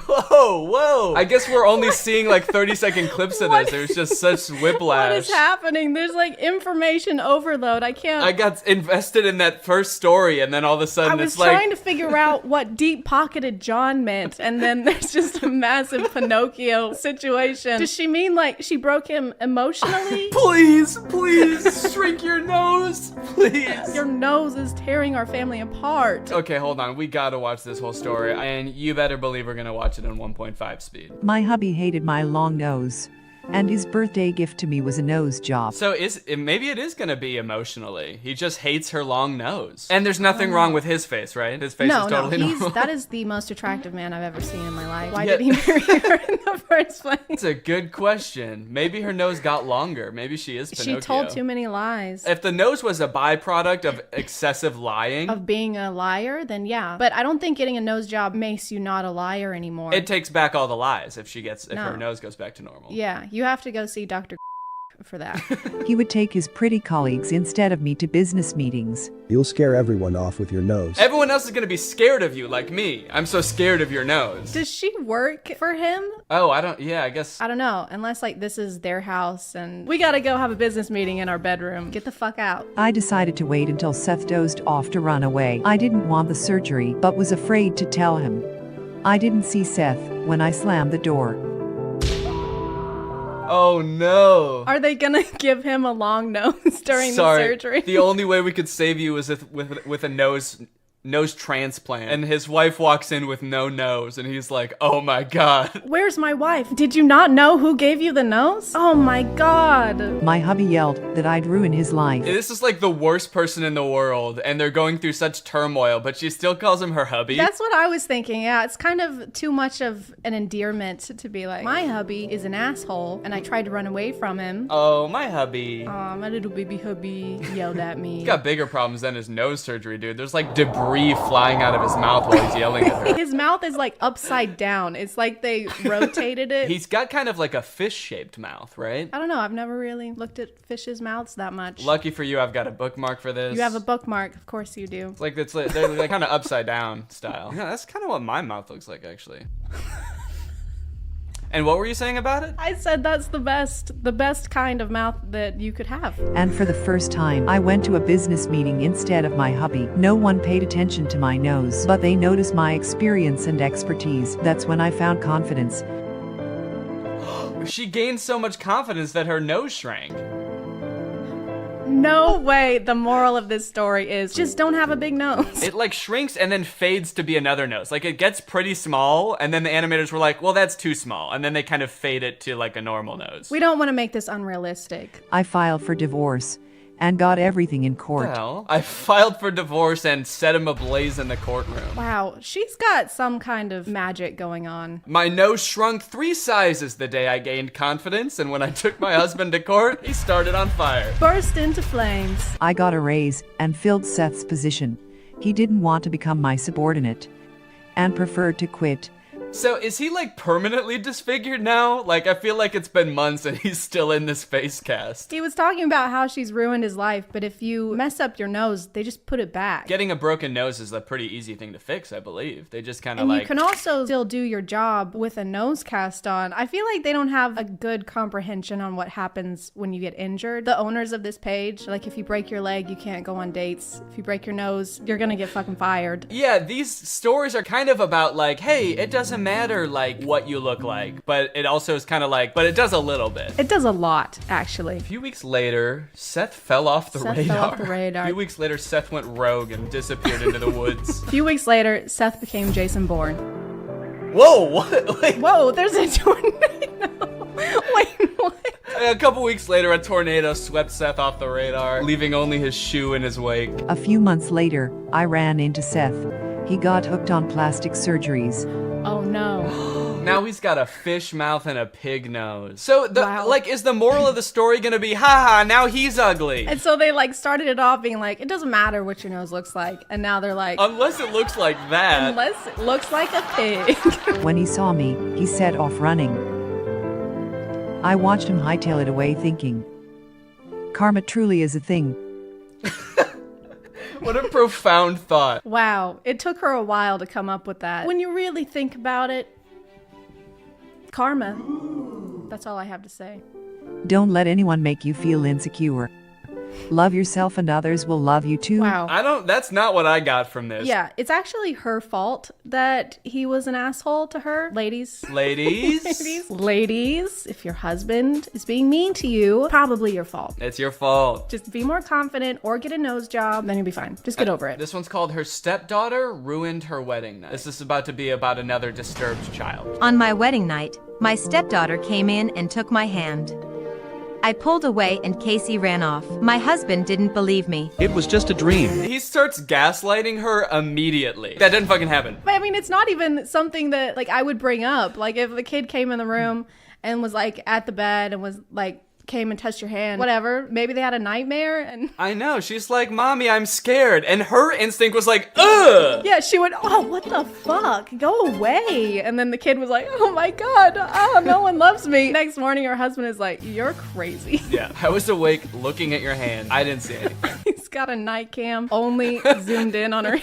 Whoa. I guess we're only seeing like 30-second clips of this. There's just such whiplash. What is happening? There's like information overload. I can't. I got invested in that first story, and then all of a sudden it's like... I was trying to figure out what deep-pocketed John meant, and then there's just a massive Pinocchio situation. Does she mean like she broke him emotionally? Please, shrink your nose, please. Your nose is tearing our family apart. Okay, hold on. We gotta watch this whole story, and you better believe we're gonna watch it in 1.5 speed. My hubby hated my long nose, and his birthday gift to me was a nose job. So maybe it is gonna be emotionally. He just hates her long nose. And there's nothing wrong with his face, right? His face is totally normal. That is the most attractive man I've ever seen in my life. Why did he marry her in the first place? It's a good question. Maybe her nose got longer. Maybe she is Pinocchio. She told too many lies. If the nose was a byproduct of excessive lying. Of being a liar, then yeah. But I don't think getting a nose job makes you not a liar anymore. It takes back all the lies if her nose goes back to normal. Yeah, you have to go see Dr. for that. He would take his pretty colleagues instead of me to business meetings. You'll scare everyone off with your nose. Everyone else is gonna be scared of you like me. I'm so scared of your nose. Does she work for him? Oh, I guess. I don't know. Unless like this is their house and we gotta go have a business meeting in our bedroom. Get the fuck out. I decided to wait until Seth dozed off to run away. I didn't want the surgery, but was afraid to tell him. I didn't see Seth when I slammed the door. Oh no. Are they gonna give him a long nose during the surgery? The only way we could save you is with a nose transplant. And his wife walks in with no nose and he's like, oh my God. Where's my wife? Did you not know who gave you the nose? Oh my God. My hubby yelled that I'd ruin his life. This is like the worst person in the world and they're going through such turmoil, but she still calls him her hubby. That's what I was thinking. Yeah, it's kind of too much of an endearment to be like, my hubby is an asshole and I tried to run away from him. Oh, my hubby. My little baby hubby yelled at me. He's got bigger problems than his nose surgery, dude. There's like debris debris flying out of his mouth while he's yelling at her. His mouth is like upside down. It's like they rotated it. He's got kind of like a fish-shaped mouth, right? I don't know. I've never really looked at fishes' mouths that much. Lucky for you, I've got a bookmark for this. You have a bookmark. Of course you do. It's like they're like kind of upside down style. Yeah, that's kind of what my mouth looks like, actually. And what were you saying about it? I said that's the best kind of mouth that you could have. And for the first time, I went to a business meeting instead of my hubby. No one paid attention to my nose, but they noticed my experience and expertise. That's when I found confidence. She gained so much confidence that her nose shrank. No way. The moral of this story is just don't have a big nose. It like shrinks and then fades to be another nose. Like it gets pretty small and then the animators were like, well, that's too small. And then they kind of fade it to like a normal nose. We don't want to make this unrealistic. I filed for divorce and got everything in court. Well, I filed for divorce and set him ablaze in the courtroom. Wow, she's got some kind of magic going on. My nose shrunk 3 sizes the day I gained confidence, and when I took my husband to court, he started on fire. Burst into flames. I got a raise and filled Seth's position. He didn't want to become my subordinate and preferred to quit. So is he like permanently disfigured now? Like I feel like it's been months and he's still in this face cast. He was talking about how she's ruined his life, but if you mess up your nose, they just put it back. Getting a broken nose is a pretty easy thing to fix, I believe. They just kind of and like... you can also still do your job with a nose cast on. I feel like they don't have a good comprehension on what happens when you get injured. The owners of this page, like if you break your leg, you can't go on dates. If you break your nose, you're gonna get fucking fired. Yeah, these stories are kind of about like, hey, it doesn't matter like what you look like, but it also is kind of like, but it does a little bit. It does a lot, actually. A few weeks later, Seth fell off the radar. Fell off the radar. A few weeks later, Seth went rogue and disappeared into the woods. A few weeks later, Seth became Jason Bourne. Whoa, what? Like, whoa, there's a tornado. Wait, what? A couple weeks later, a tornado swept Seth off the radar, leaving only his shoe in his wake. A few months later, I ran into Seth. He got hooked on plastic surgeries. Oh no. Now he's got a fish mouth and a pig nose. So like, is the moral of the story gonna be, haha, now he's ugly? And so they like started it off being like, it doesn't matter what your nose looks like. And now they're like, unless it looks like that. Unless it looks like a pig. When he saw me, he set off running. I watched him hightail it away thinking, karma truly is a thing. What a profound thought. Wow, it took her a while to come up with that. When you really think about it, karma. That's all I have to say. Don't let anyone make you feel insecure. Love yourself and others will love you too. Wow. That's not what I got from this. Yeah, it's actually her fault that he was an asshole to her. Ladies. Ladies, if your husband is being mean to you, probably your fault. It's your fault. Just be more confident or get a nose job, then you'll be fine. Just get over it. This one's called Her Stepdaughter Ruined Her Wedding Night. This is about to be about another disturbed child. On my wedding night, my stepdaughter came in and took my hand. I pulled away and Casey ran off. My husband didn't believe me. It was just a dream. He starts gaslighting her immediately. That didn't fucking happen. But I mean, it's not even something that like I would bring up. Like if the kid came in the room and was like at the bed and was like, came and touched your hand, whatever. Maybe they had a nightmare and... I know, she's like, Mommy, I'm scared. And her instinct was like, ugh! Yeah, she went, oh, what the fuck? Go away. And then the kid was like, oh my God, oh, no one loves me. Next morning, her husband is like, you're crazy. Yeah, I was awake looking at your hand. I didn't see anything. He's got a night cam, only zoomed in on her.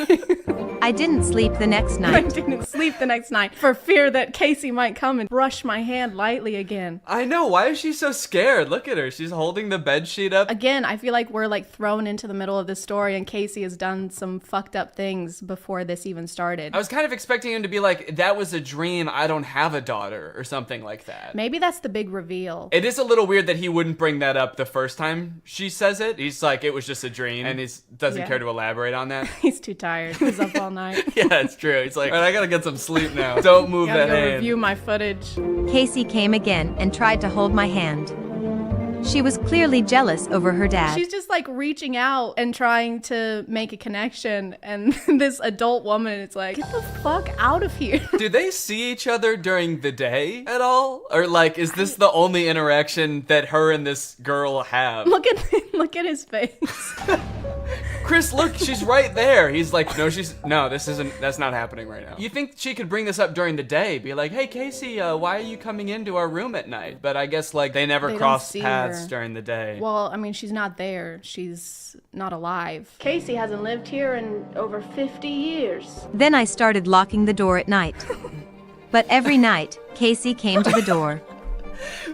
I didn't sleep the next night. I didn't sleep the next night for fear that Casey might come and brush my hand lightly again. I know, why is she so scared? Look at her, she's holding the bed sheet up. Again, I feel like we're like thrown into the middle of this story and Casey has done some fucked up things before this even started. I was kind of expecting him to be like, that was a dream, I don't have a daughter, or something like that. Maybe that's the big reveal. It is a little weird that he wouldn't bring that up the first time she says it. He's like, it was just a dream, and he doesn't care to elaborate on that. He's too tired. He was up all night. Yeah, it's true. He's like, all right, I gotta get some sleep now. Don't move that hand. Review my footage. Casey came again and tried to hold my hand. She was clearly jealous over her dad. She's just like reaching out and trying to make a connection, and this adult woman is like, get the fuck out of here. Do they see each other during the day at all? Or like, is this the only interaction that her and this girl have? Look at his face. Chris, look, she's right there. He's like, no, that's not happening right now. You think she could bring this up during the day, be like, hey, Casey, why are you coming into our room at night? But I guess like they never cross paths during the day. Well, I mean, she's not there. She's not alive. Casey hasn't lived here in over 50 years. Then I started locking the door at night. But every night, Casey came to the door.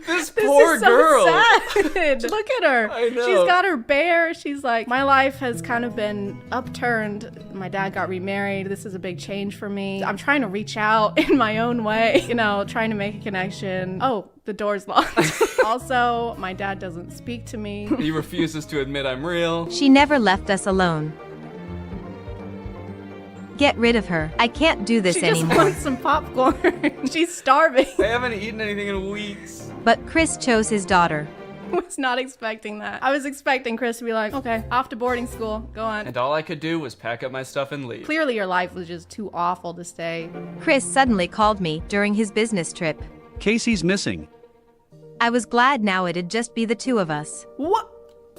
This poor girl. So sad. Look at her. I know. She's got her bear. She's like, my life has kind of been upturned. My dad got remarried. This is a big change for me. I'm trying to reach out in my own way, trying to make a connection. Oh, the door's locked. Also, my dad doesn't speak to me. He refuses to admit I'm real. She never left us alone. Get rid of her. I can't do this anymore. She just wants some popcorn. She's starving. I haven't eaten anything in weeks. But Chris chose his daughter. I was not expecting that. I was expecting Chris to be like, okay, off to boarding school. Go on. And all I could do was pack up my stuff and leave. Clearly your life was just too awful to stay. Chris suddenly called me during his business trip. Casey's missing. I was glad now it'd just be the two of us. What?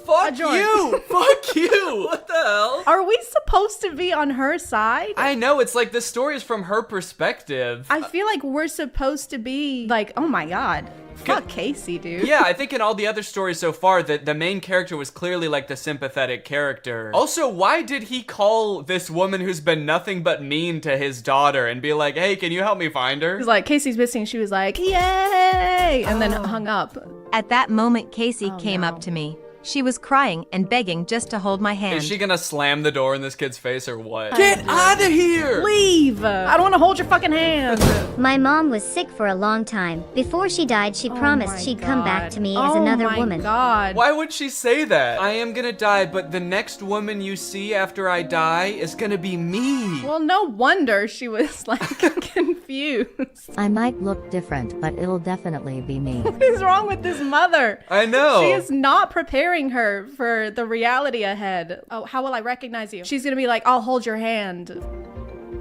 Fuck you! Fuck you! What the hell? Are we supposed to be on her side? I know, it's like this story is from her perspective. I feel like we're supposed to be like, oh my god. Fuck Casey, dude. Yeah, I think in all the other stories so far, that the main character was clearly like the sympathetic character. Also, why did he call this woman who's been nothing but mean to his daughter and be like, hey, can you help me find her? He's like, Casey's missing. She was like, yay! And then hung up. At that moment, Casey came up to me. She was crying and begging just to hold my hand. Is she gonna slam the door in this kid's face or what? Get out of here! Leave! I don't want to hold your fucking hand. My mom was sick for a long time. Before she died, she promised she'd come back to me as another woman. God. Why would she say that? I am gonna die, but the next woman you see after I die is gonna be me. Well, no wonder she was like confused. I might look different, but it'll definitely be me. What is wrong with this mother? I know. She is not preparing her for the reality ahead. Oh, how will I recognize you? She's gonna be like, I'll hold your hand.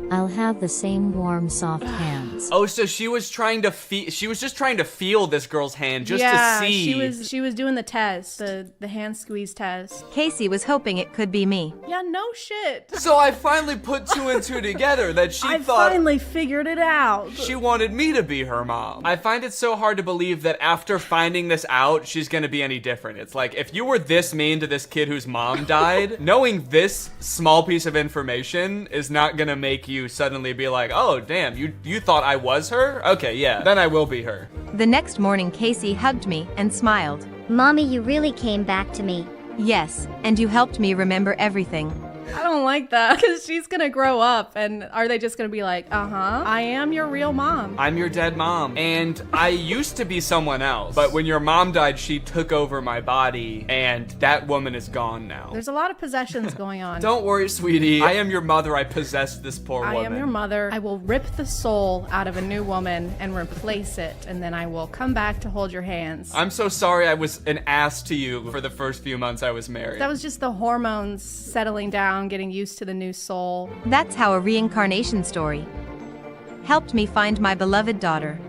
I'll have the same warm, soft hands. Oh, so she was trying to she was just trying to feel this girl's hand just to see. she was doing the test, the hand squeeze test. Casey was hoping it could be me. Yeah, no shit. So I finally put two and two together that she I thought finally figured it out. She wanted me to be her mom. I find it so hard to believe that after finding this out, she's gonna be any different. It's like, if you were this mean to this kid whose mom died, knowing this small piece of information is not gonna make you suddenly be like, oh damn, you thought I was her? Okay, yeah, then I will be her. The next morning, Casey hugged me and smiled. Mommy, you really came back to me. Yes, and you helped me remember everything. I don't like that, because she's gonna grow up, and are they just gonna be like, I am your real mom. I'm your dead mom, and I used to be someone else, but when your mom died, she took over my body, and that woman is gone now. There's a lot of possessions going on. Don't worry, sweetie. I am your mother. I possessed this poor woman. I am your mother. I will rip the soul out of a new woman and replace it, and then I will come back to hold your hands. I'm so sorry I was an ass to you for the first few months I was married. That was just the hormones settling down, getting used to the new soul. That's how a reincarnation story helped me find my beloved daughter.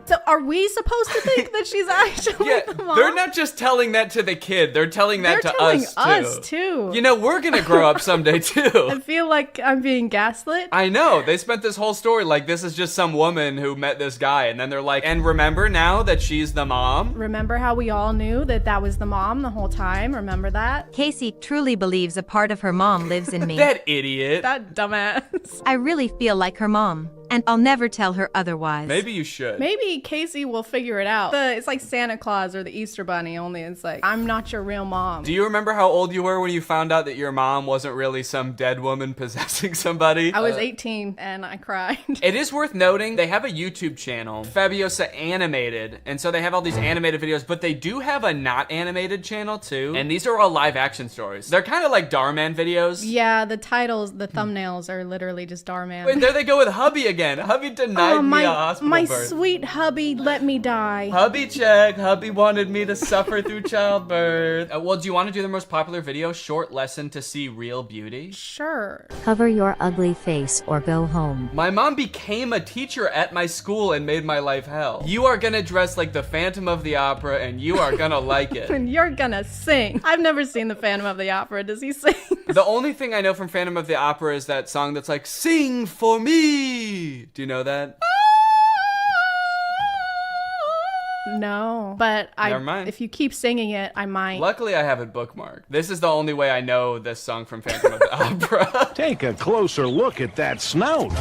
So are we supposed to think that she's actually the mom? They're not just telling that to the kid. They're telling that to us too. You know, we're gonna grow up someday too. I feel like I'm being gaslit. I know. They spent this whole story like this is just some woman who met this guy, and then they're like, and remember now that she's the mom? Remember how we all knew that that was the mom the whole time? Remember that? Casey truly believes a part of her mom lives in me. That idiot. That dumbass. I really feel like her mom, and I'll never tell her otherwise. Maybe you should. Maybe Casey will figure it out. It's like Santa Claus or the Easter Bunny, only it's like, I'm not your real mom. Do you remember how old you were when you found out that your mom wasn't really some dead woman possessing somebody? I was 18 and I cried. It is worth noting, they have a YouTube channel, Fabiosa Animated, and so they have all these animated videos, but they do have a not animated channel too, and these are all live action stories. They're kind of like Darman videos. Yeah, the titles, the thumbnails are literally just Darman. Wait, there they go with hubby again. Hubby denied me a hospital my birth. sweet hubby let me die. Hubby check. Hubby wanted me to suffer through childbirth. Well, do you want to do the most popular video? Short lesson to see real beauty? Sure. Cover your ugly face or go home. My mom became a teacher at my school and made my life hell. You are gonna dress like the Phantom of the Opera and you are gonna like it. And you're gonna sing. I've never seen the Phantom of the Opera. Does he sing? The only thing I know from Phantom of the Opera is that song that's like, sing for me. Do you know that? No, but Never mind. if you keep singing it, I might. Luckily, I have it bookmarked. This is the only way I know this song from Phantom of the Opera. Take a closer look at that snout.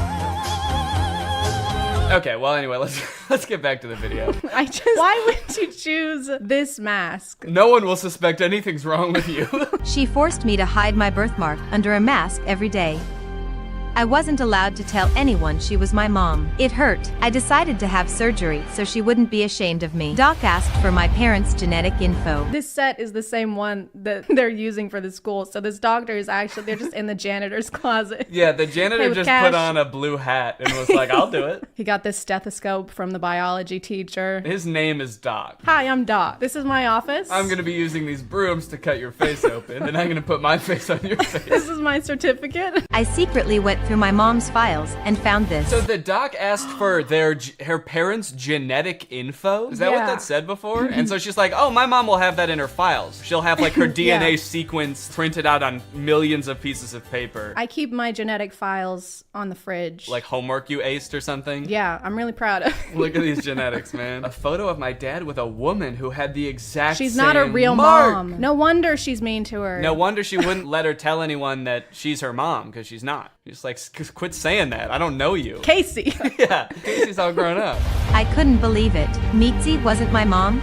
Okay, well, anyway, let's get back to the video. Why would you choose this mask? No one will suspect anything's wrong with you. She forced me to hide my birthmark under a mask every day. I wasn't allowed to tell anyone she was my mom. It hurt. I decided to have surgery so she wouldn't be ashamed of me. Doc asked for my parents' genetic info. This set is the same one that they're using for the school. So this doctor is actually, they're just in the janitor's closet. Yeah, the janitor With just cash. put on a blue hat and was like, I'll do it. He got this stethoscope from the biology teacher. His name is Doc. Hi, I'm Doc. This is my office. I'm gonna be using these brooms to cut your face open, and I'm gonna put my face on your face. This is my certificate. I secretly went through my mom's files and found this. So the doc asked for her parents' genetic info? Is that what that said before? And so she's like, oh, my mom will have that in her files. She'll have like her DNA sequence printed out on millions of pieces of paper. I keep my genetic files on the fridge. Like homework you aced or something? Yeah, I'm really proud of it. Look at these genetics, man. A photo of my dad with a woman who had the exact She's same not a real mark. mom. No wonder she's mean to her. No wonder she wouldn't let her tell anyone that she's her mom, because she's not. Just like, quit saying that. I don't know you. Casey. Yeah, Casey's all grown up. I couldn't believe it. Mitzi wasn't my mom.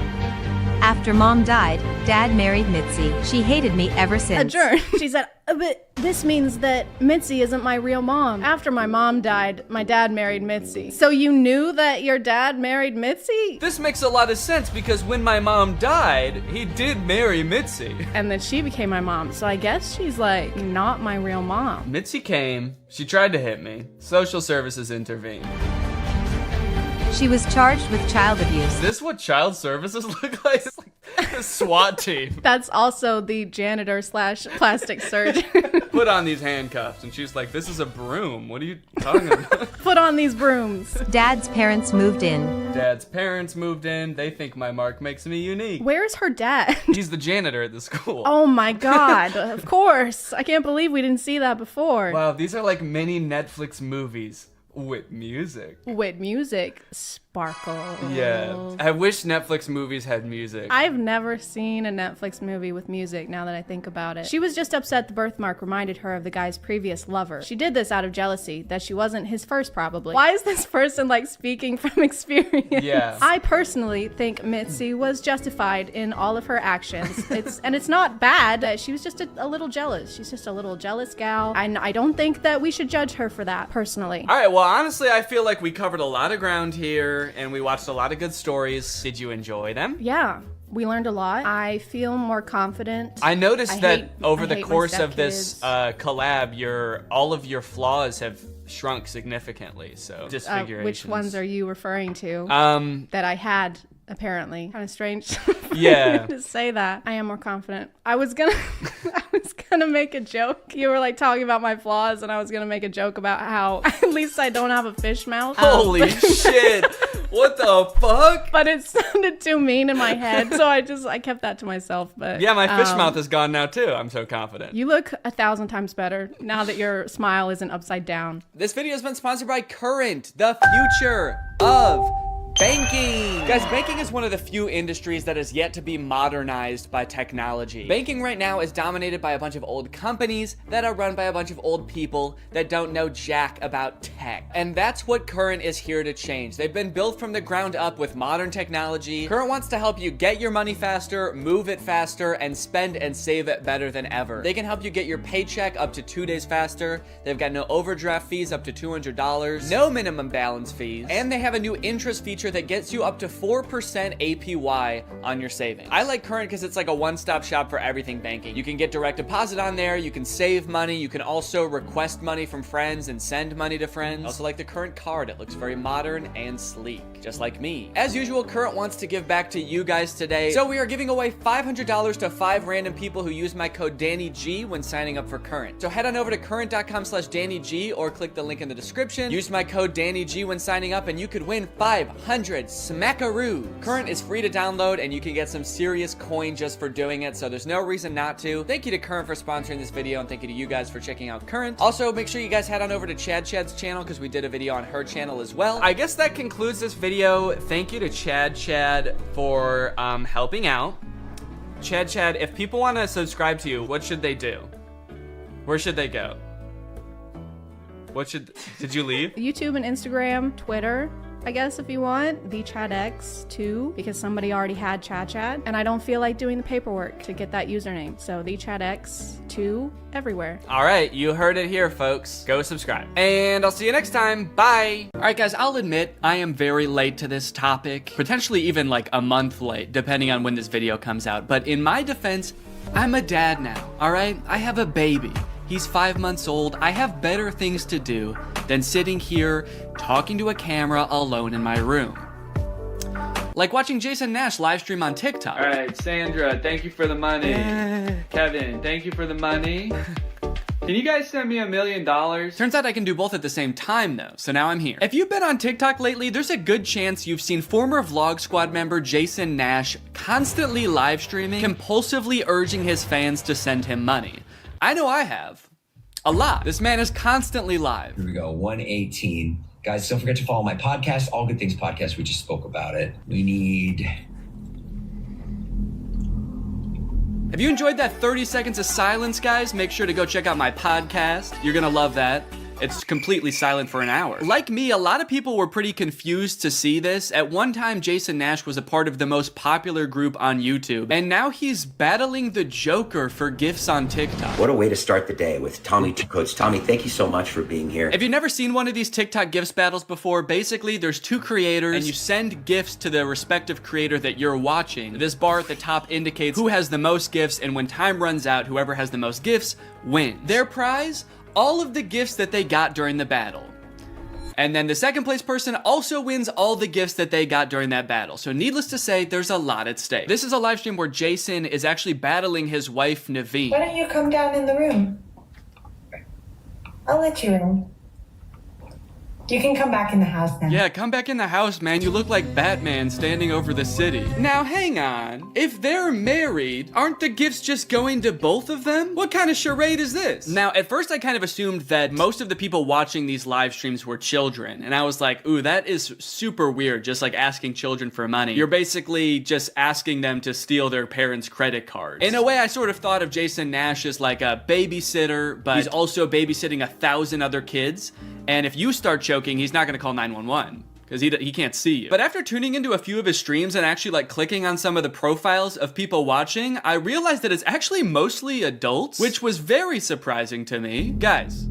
After mom died, dad married Mitzi. She hated me ever since. Adjourn. She said, but this means that Mitzi isn't my real mom. After my mom died, my dad married Mitzi. So you knew that your dad married Mitzi? This makes a lot of sense because when my mom died, he did marry Mitzi. And then she became my mom. So I guess she's like not my real mom. Mitzi came, she tried to hit me. Social services intervened. She was charged with child abuse. Is this what child services look like? It's like a SWAT team. That's also the janitor / plastic surgeon. Put on these handcuffs. And she's like, this is a broom. What are you talking about? Put on these brooms. Dad's parents moved in. Dad's parents moved in. They think my mark makes me unique. Where's her dad? He's the janitor at the school. Oh my God. Of course. I can't believe we didn't see that before. Wow, these are like mini Netflix movies. With music. With music. Sparkle. Yeah. I wish Netflix movies had music. I've never seen a Netflix movie with music now that I think about it. She was just upset the birthmark reminded her of the guy's previous lover. She did this out of jealousy, that she wasn't his first probably. Why is this person like speaking from experience? Yeah. I personally think Mitzi was justified in all of her actions. It's not bad that she was just a little jealous. She's just a little jealous gal. I don't think that we should judge her for that personally. All right, well, honestly, I feel like we covered a lot of ground here and we watched a lot of good stories. Did you enjoy them? Yeah. We learned a lot. I feel more confident. I noticed that over the course of this collab, all of your flaws have shrunk significantly. So disfigurations. Which ones are you referring to? That I had apparently. Kind of strange. Yeah. To say that. I am more confident. I was gonna make a joke. You were like talking about my flaws, and I was gonna make a joke about how at least I don't have a fish mouth. Holy shit! What the fuck? But it sounded too mean in my head, so I kept that to myself. But yeah, my fish mouth is gone now too. I'm so confident. You look 1,000 times better now that your smile isn't upside down. This video has been sponsored by Current, the future of banking. Guys, banking is one of the few industries that is yet to be modernized by technology. Banking right now is dominated by a bunch of old companies that are run by a bunch of old people that don't know jack about tech. And that's what Current is here to change. They've been built from the ground up with modern technology. Current wants to help you get your money faster, move it faster, and spend and save it better than ever. They can help you get your paycheck up to 2 days faster. They've got no overdraft fees up to $200, no minimum balance fees, and they have a new interest feature feature that gets you up to 4% APY on your savings. I like Current because it's like a one-stop shop for everything banking. You can get direct deposit on there, you can save money, you can also request money from friends and send money to friends. I also like the Current card. It looks very modern and sleek, just like me. As usual, Current wants to give back to you guys today, so we are giving away $500 to 5 random people who use my code DannyG when signing up for Current. So head on over to current.com/DannyG or click the link in the description. Use my code DannyG when signing up and you could win 500 smackaroos. Current is free to download and you can get some serious coin just for doing it, so there's no reason not to. Thank you to Current for sponsoring this video, and thank you to you guys for checking out Current. Also, make sure you guys head on over to Chad's channel because we did a video on her channel as well. I guess that concludes this video. Thank you to Chad for helping out. Chad, if people want to subscribe to you, what should they do? Where should they go? Did you leave? YouTube and Instagram, Twitter, I guess if you want, the ChadX too, because somebody already had Chad, and I don't feel like doing the paperwork to get that username. So the ChadX 2 everywhere. All right, you heard it here, folks. Go subscribe. And I'll see you next time. Bye. All right, guys, I'll admit I am very late to this topic, potentially even like a month late, depending on when this video comes out. But in my defense, I'm a dad now, all right? I have a baby. He's 5 months old. I have better things to do than sitting here talking to a camera alone in my room. Like watching Jason Nash live stream on TikTok. All right, Sandra, thank you for the money. Kevin, thank you for the money. Can you guys send me $1 million? Turns out I can do both at the same time though, so now I'm here. If you've been on TikTok lately, there's a good chance you've seen former Vlog Squad member Jason Nash constantly live streaming, compulsively urging his fans to send him money. I know I have. A lot. This man is constantly live. Here we go, 118. Guys, don't forget to follow my podcast, All Good Things Podcast. We just spoke about it. We need... Have you enjoyed that 30 seconds of silence, guys? Make sure to go check out my podcast. You're gonna love that. It's completely silent for an hour. Like me, a lot of people were pretty confused to see this. At one time, Jason Nash was a part of the most popular group on YouTube, and now he's battling the Joker for gifts on TikTok. What a way to start the day with Tommy. Coach Tommy, thank you so much for being here. If you've never seen one of these TikTok gifts battles before, basically there's 2 creators, and you send gifts to the respective creator that you're watching. This bar at the top indicates who has the most gifts, and when time runs out, whoever has the most gifts wins. Their prize? All of the gifts that they got during the battle. And then the second place person also wins all the gifts that they got during that battle. So needless to say, there's a lot at stake. This is a live stream where Jason is actually battling his wife, Naveen. Why don't you come down in the room? I'll let you in. You can come back in the house now. Yeah, come back in the house, man. You look like Batman standing over the city. Now, hang on. If they're married, aren't the gifts just going to both of them? What kind of charade is this? Now, at first I kind of assumed that most of the people watching these live streams were children. And I was like, ooh, that is super weird, just like asking children for money. You're basically just asking them to steal their parents' credit cards. In a way, I sort of thought of Jason Nash as like a babysitter, but he's also babysitting 1,000 other kids. And if you start choking, he's not gonna call 911 because he can't see you. But after tuning into a few of his streams and actually like clicking on some of the profiles of people watching, I realized that it's actually mostly adults, which was very surprising to me. Guys,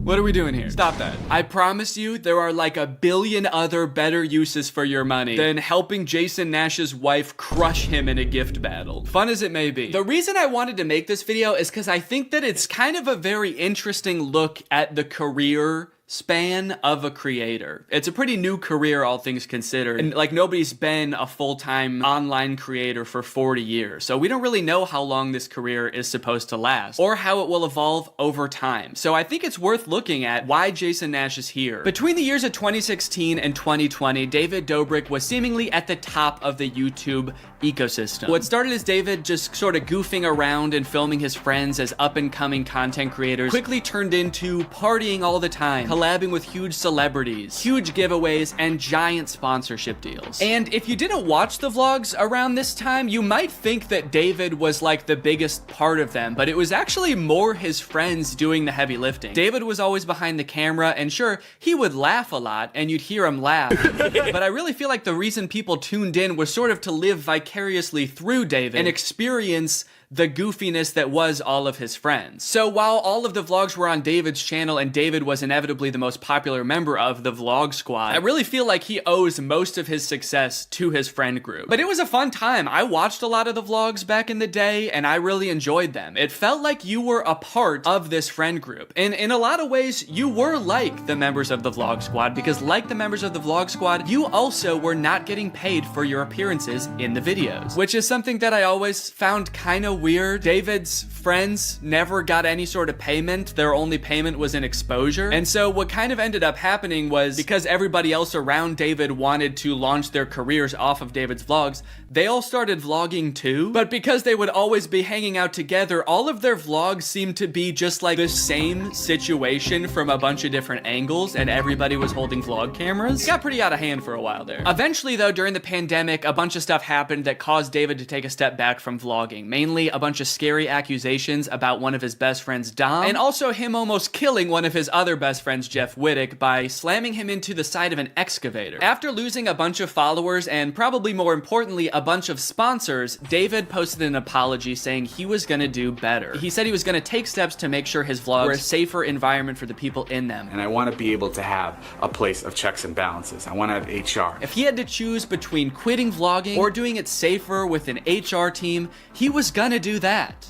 what are we doing here? Stop that. I promise you there are like 1 billion other better uses for your money than helping Jason Nash's wife crush him in a gift battle. Fun as it may be. The reason I wanted to make this video is because I think that it's kind of a very interesting look at the career span of a creator. It's a pretty new career, all things considered. And like nobody's been a full-time online creator for 40 years. So we don't really know how long this career is supposed to last or how it will evolve over time. So I think it's worth looking at why Jason Nash is here. Between the years of 2016 and 2020, David Dobrik was seemingly at the top of the YouTube ecosystem. What started as David just sort of goofing around and filming his friends as up-and-coming content creators quickly turned into partying all the time, collabing with huge celebrities, huge giveaways, and giant sponsorship deals. And if you didn't watch the vlogs around this time, you might think that David was like the biggest part of them, but it was actually more his friends doing the heavy lifting. David was always behind the camera, and sure, he would laugh a lot, and you'd hear him laugh. But I really feel like the reason people tuned in was sort of to live vicariously through David and experience the goofiness that was all of his friends. So while all of the vlogs were on David's channel and David was inevitably the most popular member of the vlog squad, I really feel like he owes most of his success to his friend group. But it was a fun time. I watched a lot of the vlogs back in the day and I really enjoyed them. It felt like you were a part of this friend group. And in a lot of ways, you were like the members of the vlog squad, because like the members of the vlog squad, you also were not getting paid for your appearances in the videos, which is something that I always found kind of weird. David's friends never got any sort of payment. Their only payment was in exposure. And so what kind of ended up happening was, because everybody else around David wanted to launch their careers off of David's vlogs, they all started vlogging too. But because they would always be hanging out together, all of their vlogs seemed to be just like the same situation from a bunch of different angles, and everybody was holding vlog cameras. It got pretty out of hand for a while there. Eventually though, during the pandemic, a bunch of stuff happened that caused David to take a step back from vlogging. Mainly a bunch of scary accusations about one of his best friends, Dom, and also him almost killing one of his other best friends, Jeff Wittick, by slamming him into the side of an excavator. After losing a bunch of followers and probably more importantly a bunch of sponsors, David posted an apology saying he was gonna do better. He said he was gonna take steps to make sure his vlogs were a safer environment for the people in them. And I want to be able to have a place of checks and balances. I want to have HR. If he had to choose between quitting vlogging or doing it safer with an HR team, he was gonna do that.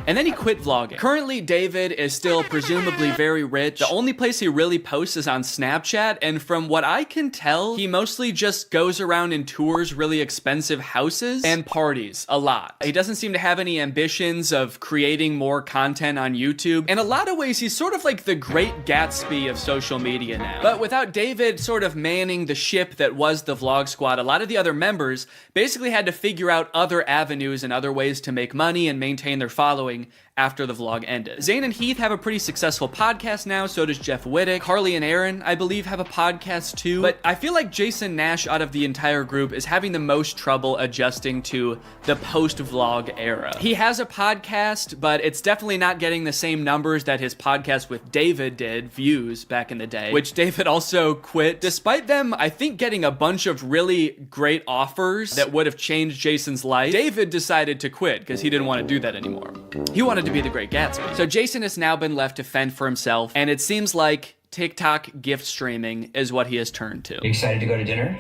And then he quit vlogging. Currently, David is still presumably very rich. The only place he really posts is on Snapchat, and from what I can tell, he mostly just goes around and tours really expensive houses and parties a lot. He doesn't seem to have any ambitions of creating more content on YouTube. In a lot of ways, he's sort of like the Great Gatsby of social media now. But without David sort of manning the ship that was the vlog squad, a lot of the other members basically had to figure out other avenues and other ways to make money and maintain their following after the vlog ended. Zane and Heath have a pretty successful podcast now, so does Jeff Wittick. Carly and Aaron, I believe, have a podcast too. But I feel like Jason Nash out of the entire group is having the most trouble adjusting to the post-vlog era. He has a podcast, but it's definitely not getting the same numbers that his podcast with David did, views, back in the day, which David also quit. Despite them, I think, getting a bunch of really great offers that would have changed Jason's life, David decided to quit because he didn't want to do that anymore. He wanted to be the Great Gatsby. So Jason has now been left to fend for himself, and it seems like TikTok gift streaming is what he has turned to. You excited to go to dinner?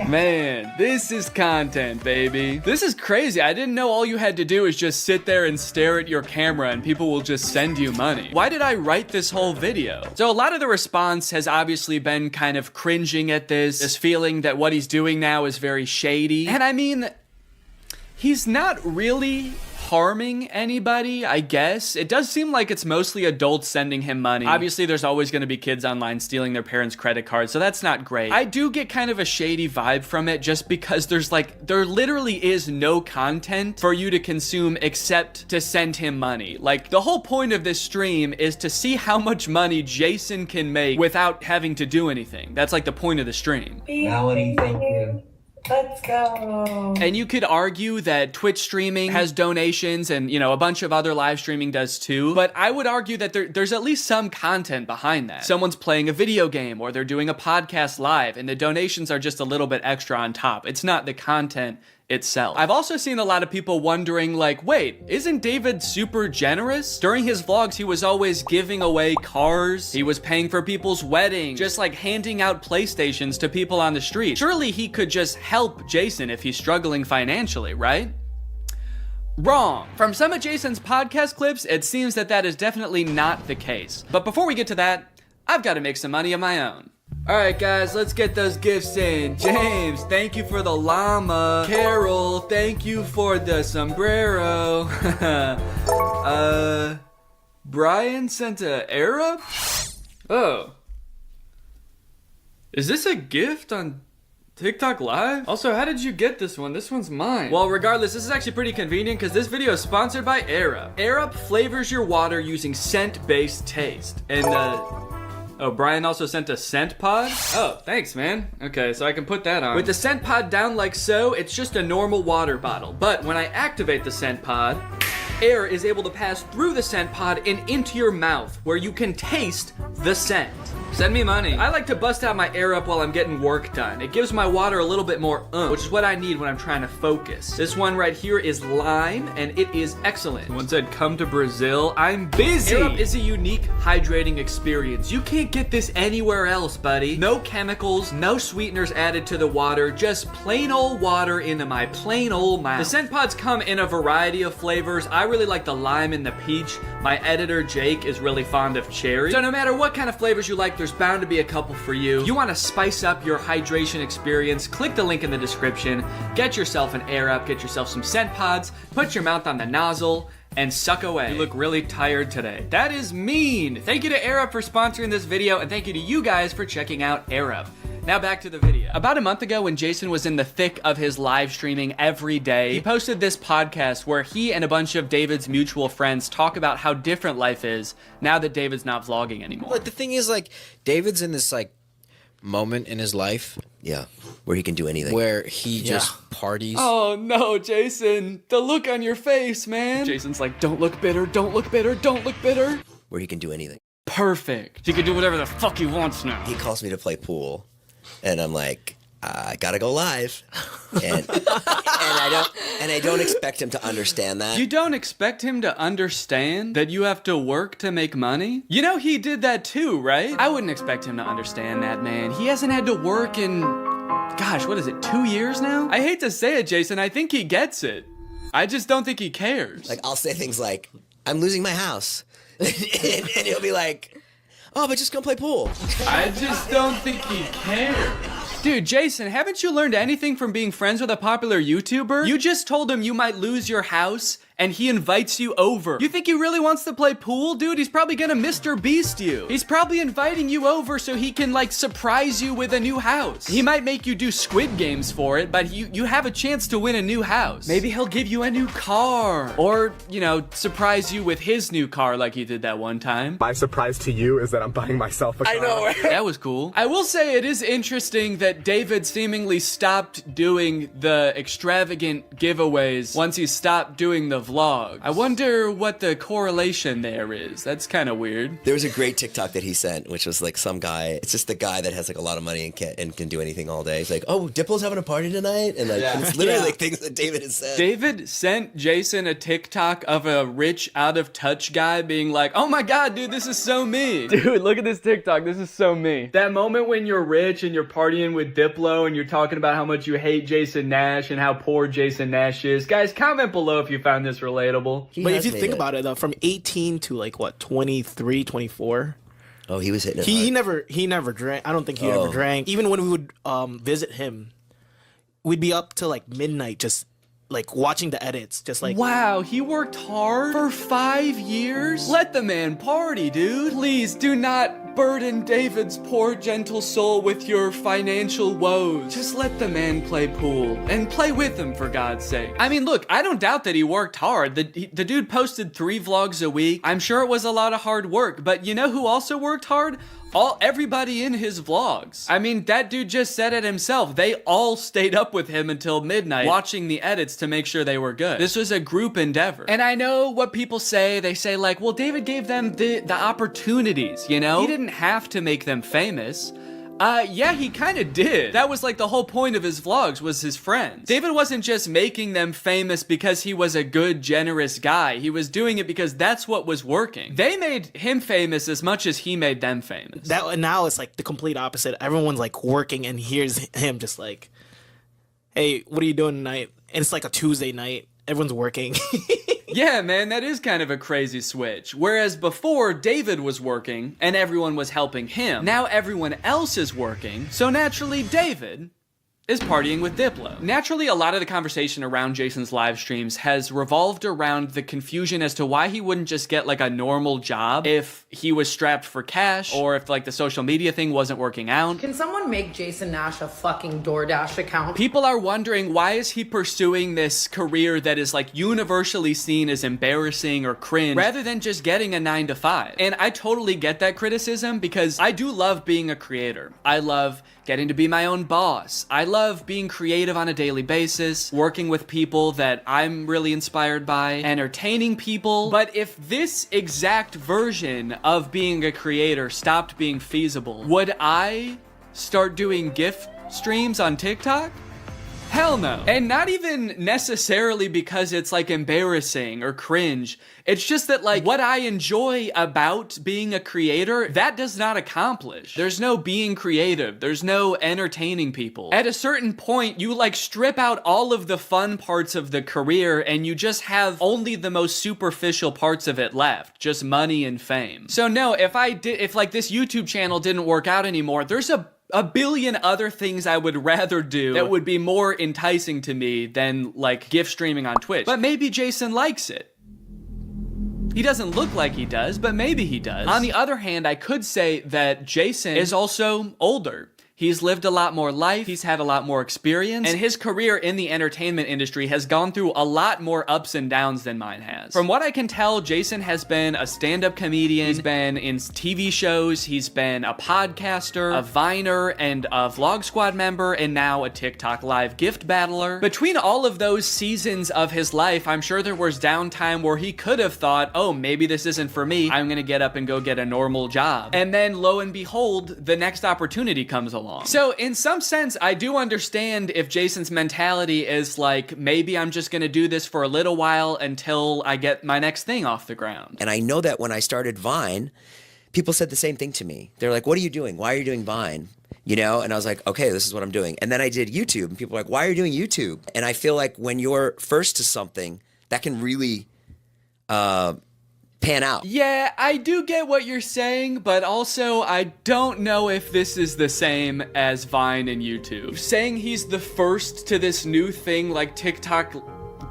Man, this is content, baby. This is crazy. I didn't know all you had to do is just sit there and stare at your camera and people will just send you money. Why did I write this whole video? So a lot of the response has obviously been kind of cringing at this feeling that what he's doing now is very shady. And I mean, he's not really harming anybody, I guess. It does seem like it's mostly adults sending him money. Obviously, there's always going to be kids online stealing their parents' credit cards, so that's not great. I do get kind of a shady vibe from it just because there literally is no content for you to consume except to send him money. Like, the whole point of this stream is to see how much money Jason can make without having to do anything. That's like the point of the stream. Melanie, thank you. Let's go. And you could argue that Twitch streaming has donations and, you know, a bunch of other live streaming does too. But I would argue that there's at least some content behind that. Someone's playing a video game or they're doing a podcast live and the donations are just a little bit extra on top. It's not the content itself. I've also seen a lot of people wondering, like, wait, isn't David super generous? During his vlogs, he was always giving away cars. He was paying for people's weddings, just like handing out PlayStations to people on the street. Surely he could just help Jason if he's struggling financially, right? Wrong. From some of Jason's podcast clips, it seems that that is definitely not the case. But before we get to that, I've got to make some money of my own. Alright guys, let's get those gifts in. James, thank you for the llama. Carol, thank you for the sombrero. Brian sent a Arab? Oh. Is this a gift on TikTok Live? Also, how did you get this one? This one's mine. Well, regardless, this is actually pretty convenient because this video is sponsored by Arab. Arab flavors your water using scent-based taste. And, oh, Brian also sent a scent pod? Oh, thanks, man. Okay, so I can put that on. With the scent pod down like so, it's just a normal water bottle. But when I activate the scent pod, air is able to pass through the scent pod and into your mouth, where you can taste the scent. Send me money. I like to bust out my air up while I'm getting work done. It gives my water a little bit more which is what I need when I'm trying to focus. This one right here is lime, and it is excellent. Someone said, come to Brazil. I'm busy. Air up is a unique hydrating experience. You can't get this anywhere else, buddy. No chemicals, no sweeteners added to the water, just plain old water into my plain old mouth. The scent pods come in a variety of flavors. I really like the lime and the peach. My editor, Jake, is really fond of cherry. So no matter what kind of flavors you like, there's bound to be a couple for you. You want to spice up your hydration experience, click the link in the description, get yourself an Air Up, get yourself some scent pods, put your mouth on the nozzle, and suck away. You look really tired today. That is mean. Thank you to Air Up for sponsoring this video, and thank you to you guys for checking out Air Up. Now back to the video. About a month ago, when Jason was in the thick of his live streaming every day, he posted this podcast where he and a bunch of David's mutual friends talk about how different life is now that David's not vlogging anymore. But the thing is, like, David's in this, like, moment in his life. Yeah, where he can do anything. Where he just parties. Oh no, Jason. The look on your face, man. Jason's like, don't look bitter, don't look bitter, don't look bitter. Where he can do anything. Perfect. He can do whatever the fuck he wants now. He calls me to play pool. And I'm like, I gotta go live, and I don't expect him to understand that. You don't expect him to understand that you have to work to make money? You know he did that too, right? I wouldn't expect him to understand that, man. He hasn't had to work in, gosh, what is it, 2 years now? I hate to say it, Jason. I think he gets it. I just don't think he cares. Like, I'll say things like, I'm losing my house, and he'll be like, oh, but just come play pool. I just don't think he cares. Dude, Jason, haven't you learned anything from being friends with a popular YouTuber? You just told him you might lose your house, and he invites you over. You think he really wants to play pool, dude? He's probably gonna Mr. Beast you. He's probably inviting you over so he can, like, surprise you with a new house. He might make you do Squid Games for it, but you have a chance to win a new house. Maybe he'll give you a new car. Or, you know, surprise you with his new car like he did that one time. My surprise to you is that I'm buying myself a car. I know, right? That was cool. I will say it is interesting that David seemingly stopped doing the extravagant giveaways once he stopped doing the vlog. I wonder what the correlation there is. That's kind of weird. There was a great TikTok that he sent, which was like some guy. It's just the guy that has like a lot of money and can do anything all day. He's like, oh, Diplo's having a party tonight, and like it's literally like things that David has said. David sent Jason a TikTok of a rich, out of touch guy being like, oh my god, dude, this is so me. Dude, look at this TikTok. This is so me. That moment when you're rich and you're partying with Diplo and you're talking about how much you hate Jason Nash and how poor Jason Nash is. Guys, comment below if you found this relatable. But if you think about it, though, from 18 to like what, 23, 24. Oh, he was hitting it. He never drank. I don't think he ever drank. Even when we would visit him, we'd be up till like midnight, just like watching the edits, just like. Wow, he worked hard for 5 years? Let the man party, dude. Please do not burden David's poor gentle soul with your financial woes. Just let the man play pool and play with him, for God's sake. I mean, look, I don't doubt that he worked hard. The dude posted 3 vlogs a week. I'm sure it was a lot of hard work, but you know who also worked hard? Everybody in his vlogs. I mean, that dude just said it himself. They all stayed up with him until midnight watching the edits to make sure they were good. This was a group endeavor. And I know what people say. They say like, well, David gave them the opportunities, you know? He didn't have to make them famous. Yeah, he kind of did. That was like the whole point of his vlogs, was his friends. David wasn't just making them famous because he was a good, generous guy. He was doing it because that's what was working. They made him famous as much as he made them famous. Now it's like the complete opposite. Everyone's like working, and here's him just like, hey, what are you doing tonight? And it's like a Tuesday night. Everyone's working. Yeah, man, that is kind of a crazy switch. Whereas before, David was working and everyone was helping him. Now everyone else is working, so naturally David is partying with Diplo. Naturally, a lot of the conversation around Jason's live streams has revolved around the confusion as to why he wouldn't just get like a normal job if he was strapped for cash, or if like the social media thing wasn't working out. Can someone make Jason Nash a fucking DoorDash account? People are wondering, why is he pursuing this career that is like universally seen as embarrassing or cringe, rather than just getting a 9-to-5? And I totally get that criticism, because I do love being a creator. I love getting to be my own boss. I love being creative on a daily basis, working with people that I'm really inspired by, entertaining people. But if this exact version of being a creator stopped being feasible, would I start doing GIF streams on TikTok? Hell no. And not even necessarily because it's like embarrassing or cringe. It's just that like what I enjoy about being a creator, that does not accomplish. There's no being creative. There's no entertaining people. At a certain point, you like strip out all of the fun parts of the career and you just have only the most superficial parts of it left. Just money and fame. So no, if like this YouTube channel didn't work out anymore, there's a billion other things I would rather do that would be more enticing to me than like GIF streaming on Twitch. But maybe Jason likes it. He doesn't look like he does, but maybe he does. On the other hand, I could say that Jason is also older. He's lived a lot more life, he's had a lot more experience, and his career in the entertainment industry has gone through a lot more ups and downs than mine has. From what I can tell, Jason has been a stand-up comedian, he's been in TV shows, he's been a podcaster, a Viner, and a Vlog Squad member, and now a TikTok live gift battler. Between all of those seasons of his life, I'm sure there was downtime where he could have thought, oh, maybe this isn't for me, I'm gonna get up and go get a normal job. And then, lo and behold, the next opportunity comes along. So in some sense, I do understand if Jason's mentality is like, maybe I'm just gonna do this for a little while until I get my next thing off the ground. And I know that when I started Vine, people said the same thing to me. They're like, what are you doing? Why are you doing Vine? You know? And I was like, okay, this is what I'm doing. And then I did YouTube and people were like, why are you doing YouTube? And I feel like when you're first to something, that can really pan out. Yeah, I do get what you're saying, but also I don't know if this is the same as Vine and YouTube. Saying he's the first to this new thing like TikTok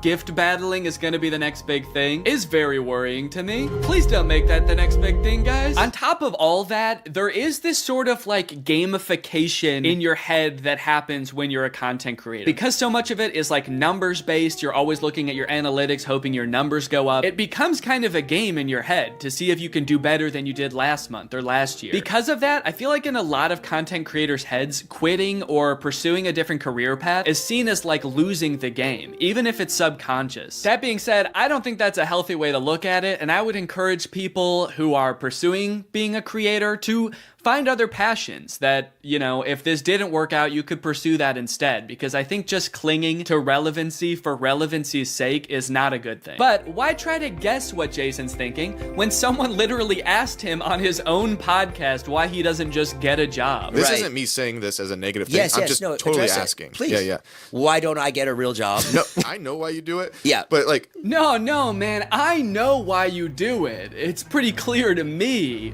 gift battling is gonna be the next big thing is very worrying to me. Please don't make that the next big thing, guys. On top of all that, there is this sort of like gamification in your head that happens when you're a content creator. Because so much of it is like numbers based, you're always looking at your analytics, hoping your numbers go up. It becomes kind of a game in your head to see if you can do better than you did last month or last year. Because of that, I feel like in a lot of content creators' heads, quitting or pursuing a different career path is seen as like losing the game, even if it's subconscious. That being said, I don't think that's a healthy way to look at it, and I would encourage people who are pursuing being a creator to find other passions that, you know, if this didn't work out, you could pursue that instead, because I think just clinging to relevancy for relevancy's sake is not a good thing. But why try to guess what Jason's thinking when someone literally asked him on his own podcast why he doesn't just get a job? This isn't me saying this as a negative thing. Yes, I'm just totally asking. Please. Yeah. Why don't I get a real job? No, I know why you do it. Yeah. But like... No, man. I know why you do it. It's pretty clear to me.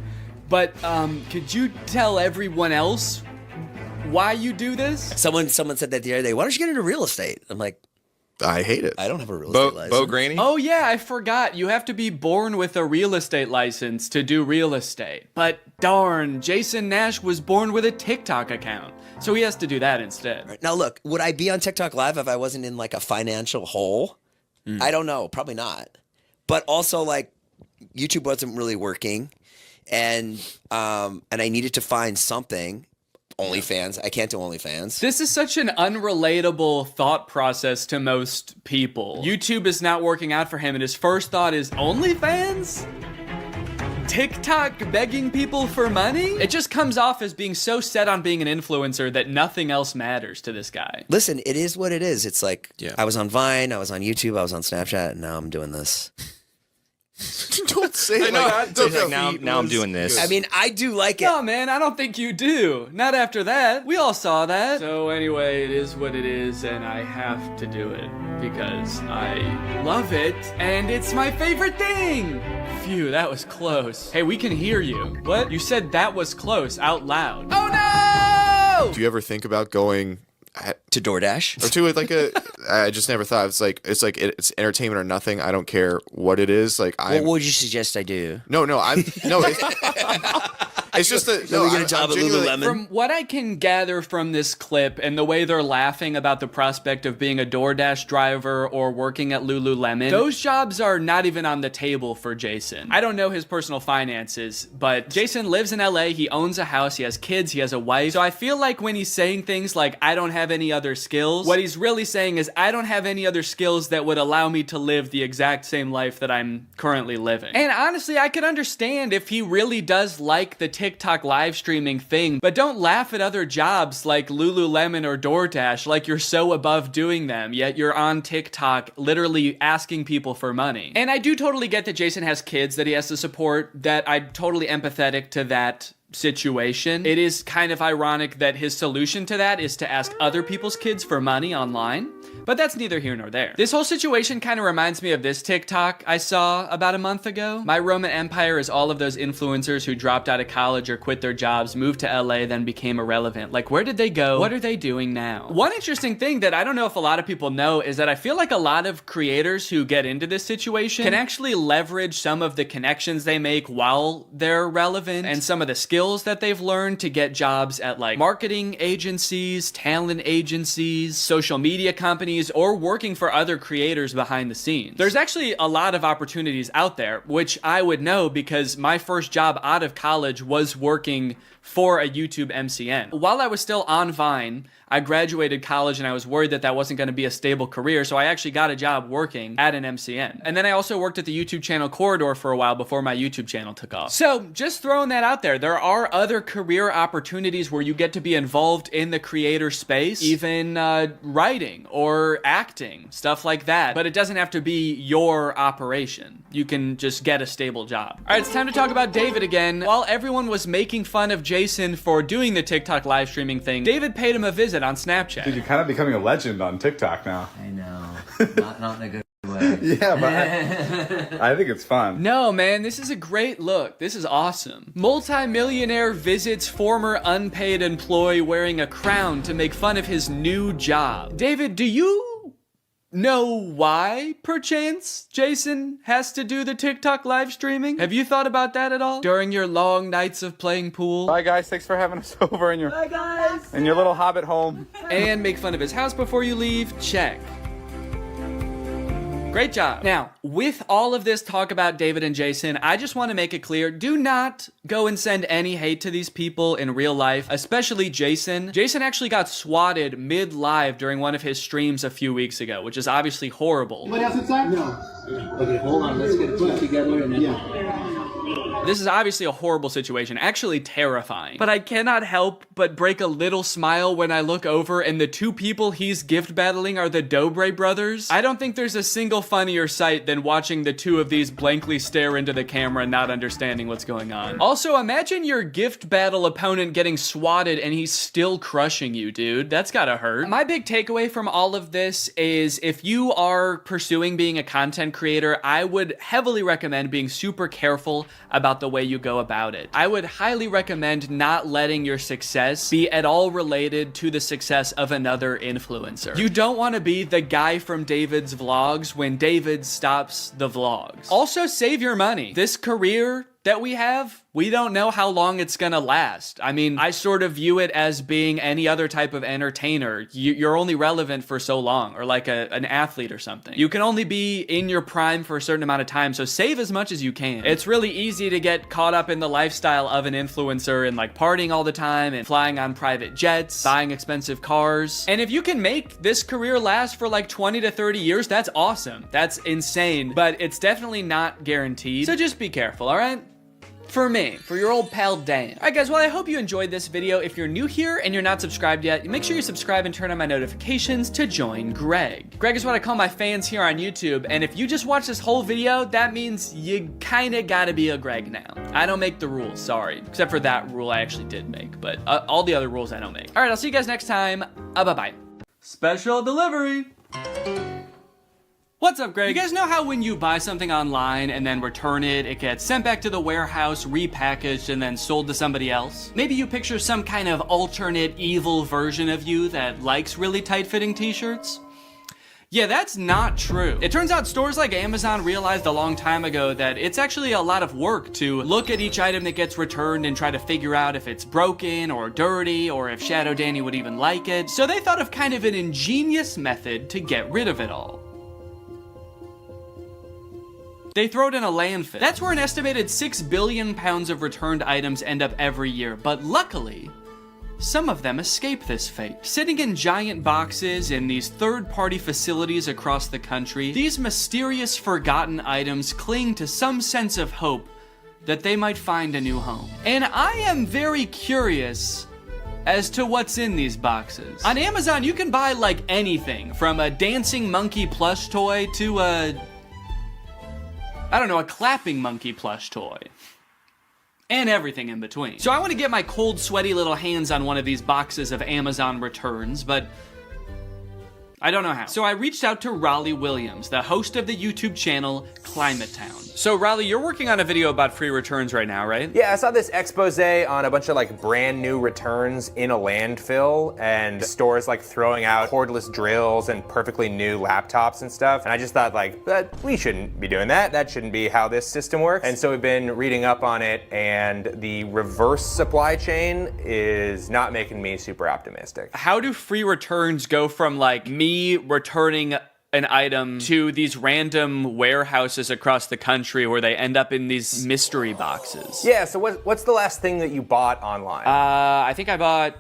But could you tell everyone else why you do this? Someone said that the other day. Why don't you get into real estate? I'm like, I hate it. I don't have a real estate license. Bo Granny? Oh yeah, I forgot. You have to be born with a real estate license to do real estate. But darn, Jason Nash was born with a TikTok account. So he has to do that instead. Right. Now look, would I be on TikTok Live if I wasn't in like a financial hole? I don't know. Probably not. But also like YouTube wasn't really working. And I needed to find something. OnlyFans. I can't do OnlyFans. This is such an unrelatable thought process to most people. YouTube is not working out for him, and his first thought is OnlyFans? TikTok begging people for money? It just comes off as being so set on being an influencer that nothing else matters to this guy. Listen, it is what it is. It's like, I was on Vine, I was on YouTube, I was on Snapchat, and now I'm doing this. Don't say it like that. Now I'm doing this. I mean, I do like it. No, man, I don't think you do. Not after that. We all saw that. So anyway, it is what it is, and I have to do it because I love it, and it's my favorite thing. Phew, that was close. Hey, we can hear you. What? You said that was close out loud. Oh no! Do you ever think about going to DoorDash or to like a? I just never thought it's entertainment or nothing. I don't care what it is. Like, what would you suggest I do? No. It's just that Let me get a job at Lululemon. From what I can gather from this clip and the way they're laughing about the prospect of being a DoorDash driver or working at Lululemon, those jobs are not even on the table for Jason. I don't know his personal finances, but Jason lives in LA, he owns a house, he has kids, he has a wife. So I feel like when he's saying things like, I don't have any other skills, what he's really saying is, I don't have any other skills that would allow me to live the exact same life that I'm currently living. And honestly, I could understand if he really does like the TikTok live streaming thing, but don't laugh at other jobs like Lululemon or DoorDash like you're so above doing them, yet you're on TikTok literally asking people for money. And I do totally get that Jason has kids that he has to support, that I'm totally empathetic to that situation. It is kind of ironic that his solution to that is to ask other people's kids for money online, but that's neither here nor there. This whole situation kind of reminds me of this TikTok I saw about a month ago. My Roman Empire is all of those influencers who dropped out of college or quit their jobs, moved to LA, then became irrelevant. Like, where did they go? What are they doing now? One interesting thing that I don't know if a lot of people know is that I feel like a lot of creators who get into this situation can actually leverage some of the connections they make while they're relevant and some of the skills that they've learned to get jobs at like marketing agencies, talent agencies, social media companies, or working for other creators behind the scenes. There's actually a lot of opportunities out there, which I would know because my first job out of college was working for a YouTube MCN. While I was still on Vine, I graduated college and I was worried that that wasn't going to be a stable career, so I actually got a job working at an MCN. And then I also worked at the YouTube channel Corridor for a while before my YouTube channel took off. So just throwing that out there, there are other career opportunities where you get to be involved in the creator space, even writing or acting, stuff like that. But it doesn't have to be your operation. You can just get a stable job. All right, it's time to talk about David again. While everyone was making fun of Jason for doing the TikTok live streaming thing, David paid him a visit on Snapchat. Dude, you're kind of becoming a legend on TikTok now. I know. Not in a good way. Yeah, but I think it's fun. No, man, this is a great look. This is awesome. Multi-millionaire visits former unpaid employee wearing a crown to make fun of his new job. David, do you know why, perchance, Jason has to do the TikTok live streaming? Have you thought about that at all? During your long nights of playing pool? Bye, guys. Thanks for having us over in your little hobbit home. And make fun of his house before you leave? Check. Great job. Now, with all of this talk about David and Jason, I just want to make it clear, do not go and send any hate to these people in real life, especially Jason. Jason actually got swatted mid-live during one of his streams a few weeks ago, which is obviously horrible. Anybody else inside? No. Okay, hold on. Let's get it together and then... This is obviously a horrible situation, actually terrifying. But I cannot help but break a little smile when I look over and the two people he's gift battling are the Dobre brothers. I don't think there's a single funnier sight than watching the two of these blankly stare into the camera and not understanding what's going on. Also, imagine your gift battle opponent getting swatted and he's still crushing you, dude. That's gotta hurt. My big takeaway from all of this is if you are pursuing being a content creator, I would heavily recommend being super careful about the way you go about it. I would highly recommend not letting your success be at all related to the success of another influencer. You don't want to be the guy from David's vlogs when David stops the vlogs. Also, save your money. This career that we have, we don't know how long it's gonna last. I mean, I sort of view it as being any other type of entertainer. You're only relevant for so long, or like an athlete or something. You can only be in your prime for a certain amount of time, so save as much as you can. It's really easy to get caught up in the lifestyle of an influencer and like partying all the time and flying on private jets, buying expensive cars. And if you can make this career last for like 20 to 30 years, that's awesome. That's insane, but it's definitely not guaranteed. So just be careful, all right? For me, for your old pal Dan. Alright guys, well I hope you enjoyed this video. If you're new here and you're not subscribed yet, make sure you subscribe and turn on my notifications to join Greg. Greg is what I call my fans here on YouTube, and if you just watch this whole video, that means you kinda gotta be a Greg now. I don't make the rules, sorry. Except for that rule I actually did make, but all the other rules I don't make. Alright, I'll see you guys next time. Bye-bye. Special delivery. What's up, Greg? You guys know how when you buy something online and then return it, it gets sent back to the warehouse, repackaged, and then sold to somebody else? Maybe you picture some kind of alternate evil version of you that likes really tight-fitting t-shirts? Yeah, that's not true. It turns out stores like Amazon realized a long time ago that it's actually a lot of work to look at each item that gets returned and try to figure out if it's broken or dirty or if Shadow Danny would even like it. So they thought of kind of an ingenious method to get rid of it all. They throw it in a landfill. That's where an estimated 6 billion pounds of returned items end up every year, but luckily, some of them escape this fate. Sitting in giant boxes in these third-party facilities across the country, these mysterious forgotten items cling to some sense of hope that they might find a new home. And I am very curious as to what's in these boxes. On Amazon, you can buy like anything from a dancing monkey plush toy to a clapping monkey plush toy. And everything in between. So I want to get my cold, sweaty little hands on one of these boxes of Amazon returns, but I don't know how. So I reached out to Raleigh Williams, the host of the YouTube channel Climate Town. So Raleigh, you're working on a video about free returns right now, right? Yeah, I saw this expose on a bunch of like brand new returns in a landfill and stores like throwing out cordless drills and perfectly new laptops and stuff. And I just thought like, we shouldn't be doing that. That shouldn't be how this system works. And so we've been reading up on it, and the reverse supply chain is not making me super optimistic. How do free returns go from like me returning an item to these random warehouses across the country where they end up in these mystery boxes? Yeah, so what's the last thing that you bought online? I think I bought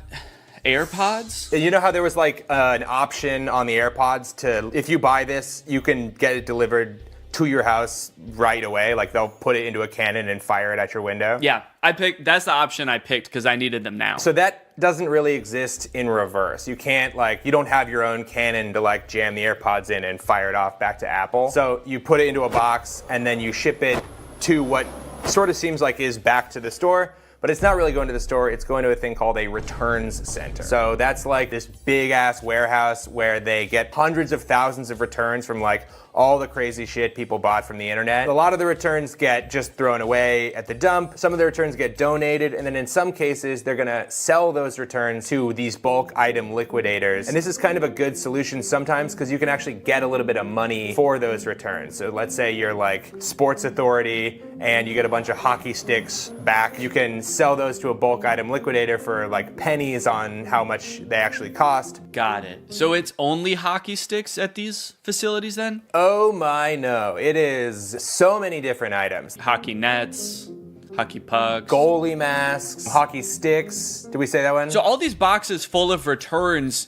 AirPods. You know how there was like an option on the AirPods to, if you buy this, you can get it delivered to your house right away? Like they'll put it into a cannon and fire it at your window? Yeah, that's the option I picked because I needed them now. So that doesn't really exist in reverse. You can't you don't have your own cannon to like jam the AirPods in and fire it off back to Apple. So you put it into a box and then you ship it to what sort of seems like is back to the store. But it's not really going to the store, it's going to a thing called a returns center. So that's like this big ass warehouse where they get hundreds of thousands of returns from like all the crazy shit people bought from the internet. A lot of the returns get just thrown away at the dump. Some of the returns get donated, and then in some cases, they're gonna sell those returns to these bulk item liquidators. And this is kind of a good solution sometimes because you can actually get a little bit of money for those returns. So let's say you're like Sports Authority and you get a bunch of hockey sticks back. You can sell those to a bulk item liquidator for like pennies on how much they actually cost. Got it. So it's only hockey sticks at these facilities then? Oh my no, it is so many different items. Hockey nets, hockey pucks, goalie masks, hockey sticks. Did we say that one? So all these boxes full of returns,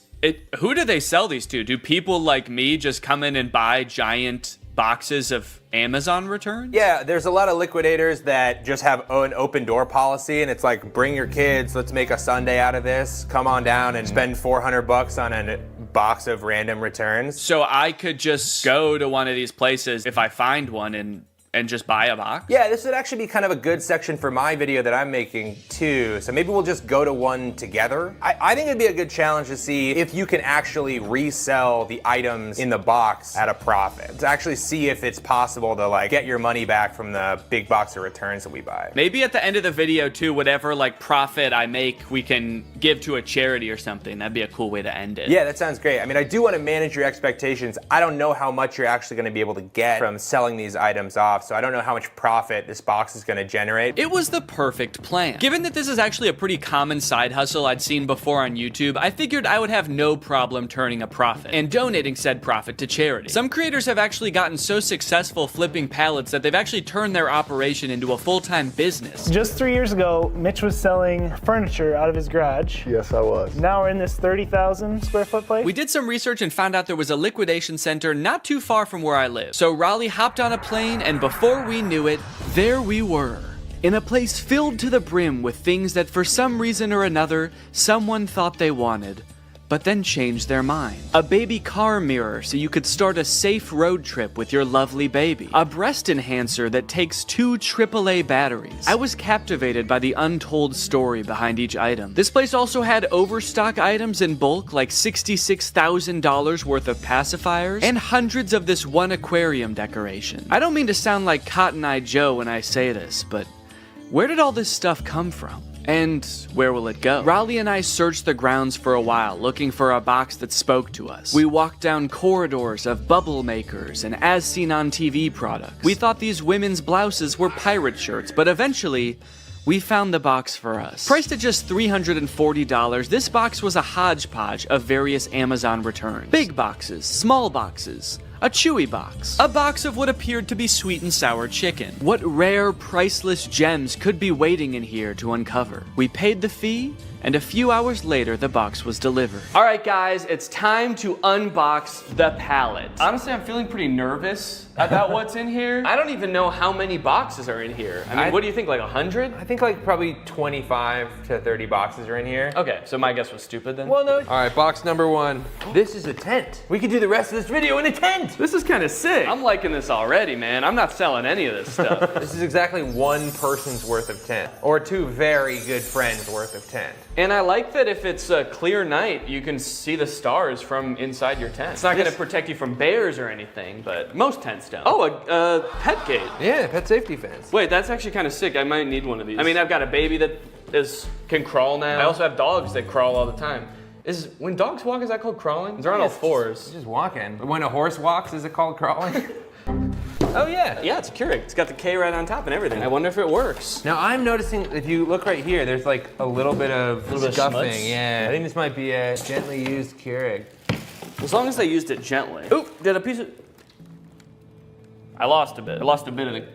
who do they sell these to? Do people like me just come in and buy giant boxes of Amazon returns? Yeah, there's a lot of liquidators that just have an open door policy, and it's like, bring your kids, let's make a Sunday out of this. Come on down and spend $400 on a box of random returns. So I could just go to one of these places if I find one and just buy a box? Yeah, this would actually be kind of a good section for my video that I'm making too. So maybe we'll just go to one together. I think it'd be a good challenge to see if you can actually resell the items in the box at a profit. To actually see if it's possible to like get your money back from the big box of returns that we buy. Maybe at the end of the video too, whatever like profit I make, we can give to a charity or something. That'd be a cool way to end it. Yeah, that sounds great. I mean, I do want to manage your expectations. I don't know how much you're actually going to be able to get from selling these items off. So I don't know how much profit this box is going to generate. It was the perfect plan. Given that this is actually a pretty common side hustle I'd seen before on YouTube, I figured I would have no problem turning a profit and donating said profit to charity. Some creators have actually gotten so successful flipping pallets that they've actually turned their operation into a full-time business. Just 3 years ago, Mitch was selling furniture out of his garage. Yes, I was. Now we're in this 30,000 square foot place. We did some research and found out there was a liquidation center not too far from where I live. So Raleigh hopped on a plane, and before we knew it, there we were, in a place filled to the brim with things that for some reason or another, someone thought they wanted, but then changed their mind. A baby car mirror so you could start a safe road trip with your lovely baby. A breast enhancer that takes 2 AAA batteries. I was captivated by the untold story behind each item. This place also had overstock items in bulk, like $66,000 worth of pacifiers, and hundreds of this one aquarium decoration. I don't mean to sound like Cotton Eye Joe when I say this, but where did all this stuff come from? And where will it go? Raleigh and I searched the grounds for a while, looking for a box that spoke to us. We walked down corridors of bubble makers and as seen on TV products. We thought these women's blouses were pirate shirts, but eventually, we found the box for us. Priced at just $340, this box was a hodgepodge of various Amazon returns. Big boxes, small boxes, a Chewy box, a box of what appeared to be sweet and sour chicken. What rare, priceless gems could be waiting in here to uncover? We paid the fee, and a few hours later, the box was delivered. All right, guys, it's time to unbox the pallet. Honestly, I'm feeling pretty nervous about what's in here. I don't even know how many boxes are in here. I mean, what do you think, like 100? I think like probably 25 to 30 boxes are in here. Okay, so my guess was stupid then? Well, no. All right, box number 1. This is a tent. We could do the rest of this video in a tent. This is kind of sick. I'm liking this already, man. I'm not selling any of this stuff. This is exactly one person's worth of tent, or 2 very good friends worth of tent. And I like that if it's a clear night, you can see the stars from inside your tent. It's not going to protect you from bears or anything, but most tents don't. Oh, a pet gate. Yeah, pet safety fence. Wait, that's actually kind of sick. I might need one of these. I mean, I've got a baby that can crawl now. I also have dogs that crawl all the time. When dogs walk, is that called crawling? They're on all fours. It's just walking. When a horse walks, is it called crawling? Oh yeah. Yeah, it's a Keurig. It's got the K right on top and everything. I wonder if it works. Now I'm noticing, if you look right here, there's like a little bit of scuffing. Yeah, I think this might be a gently used Keurig. As long as they used it gently. Oop, did a piece of... I lost a bit. I lost a bit of the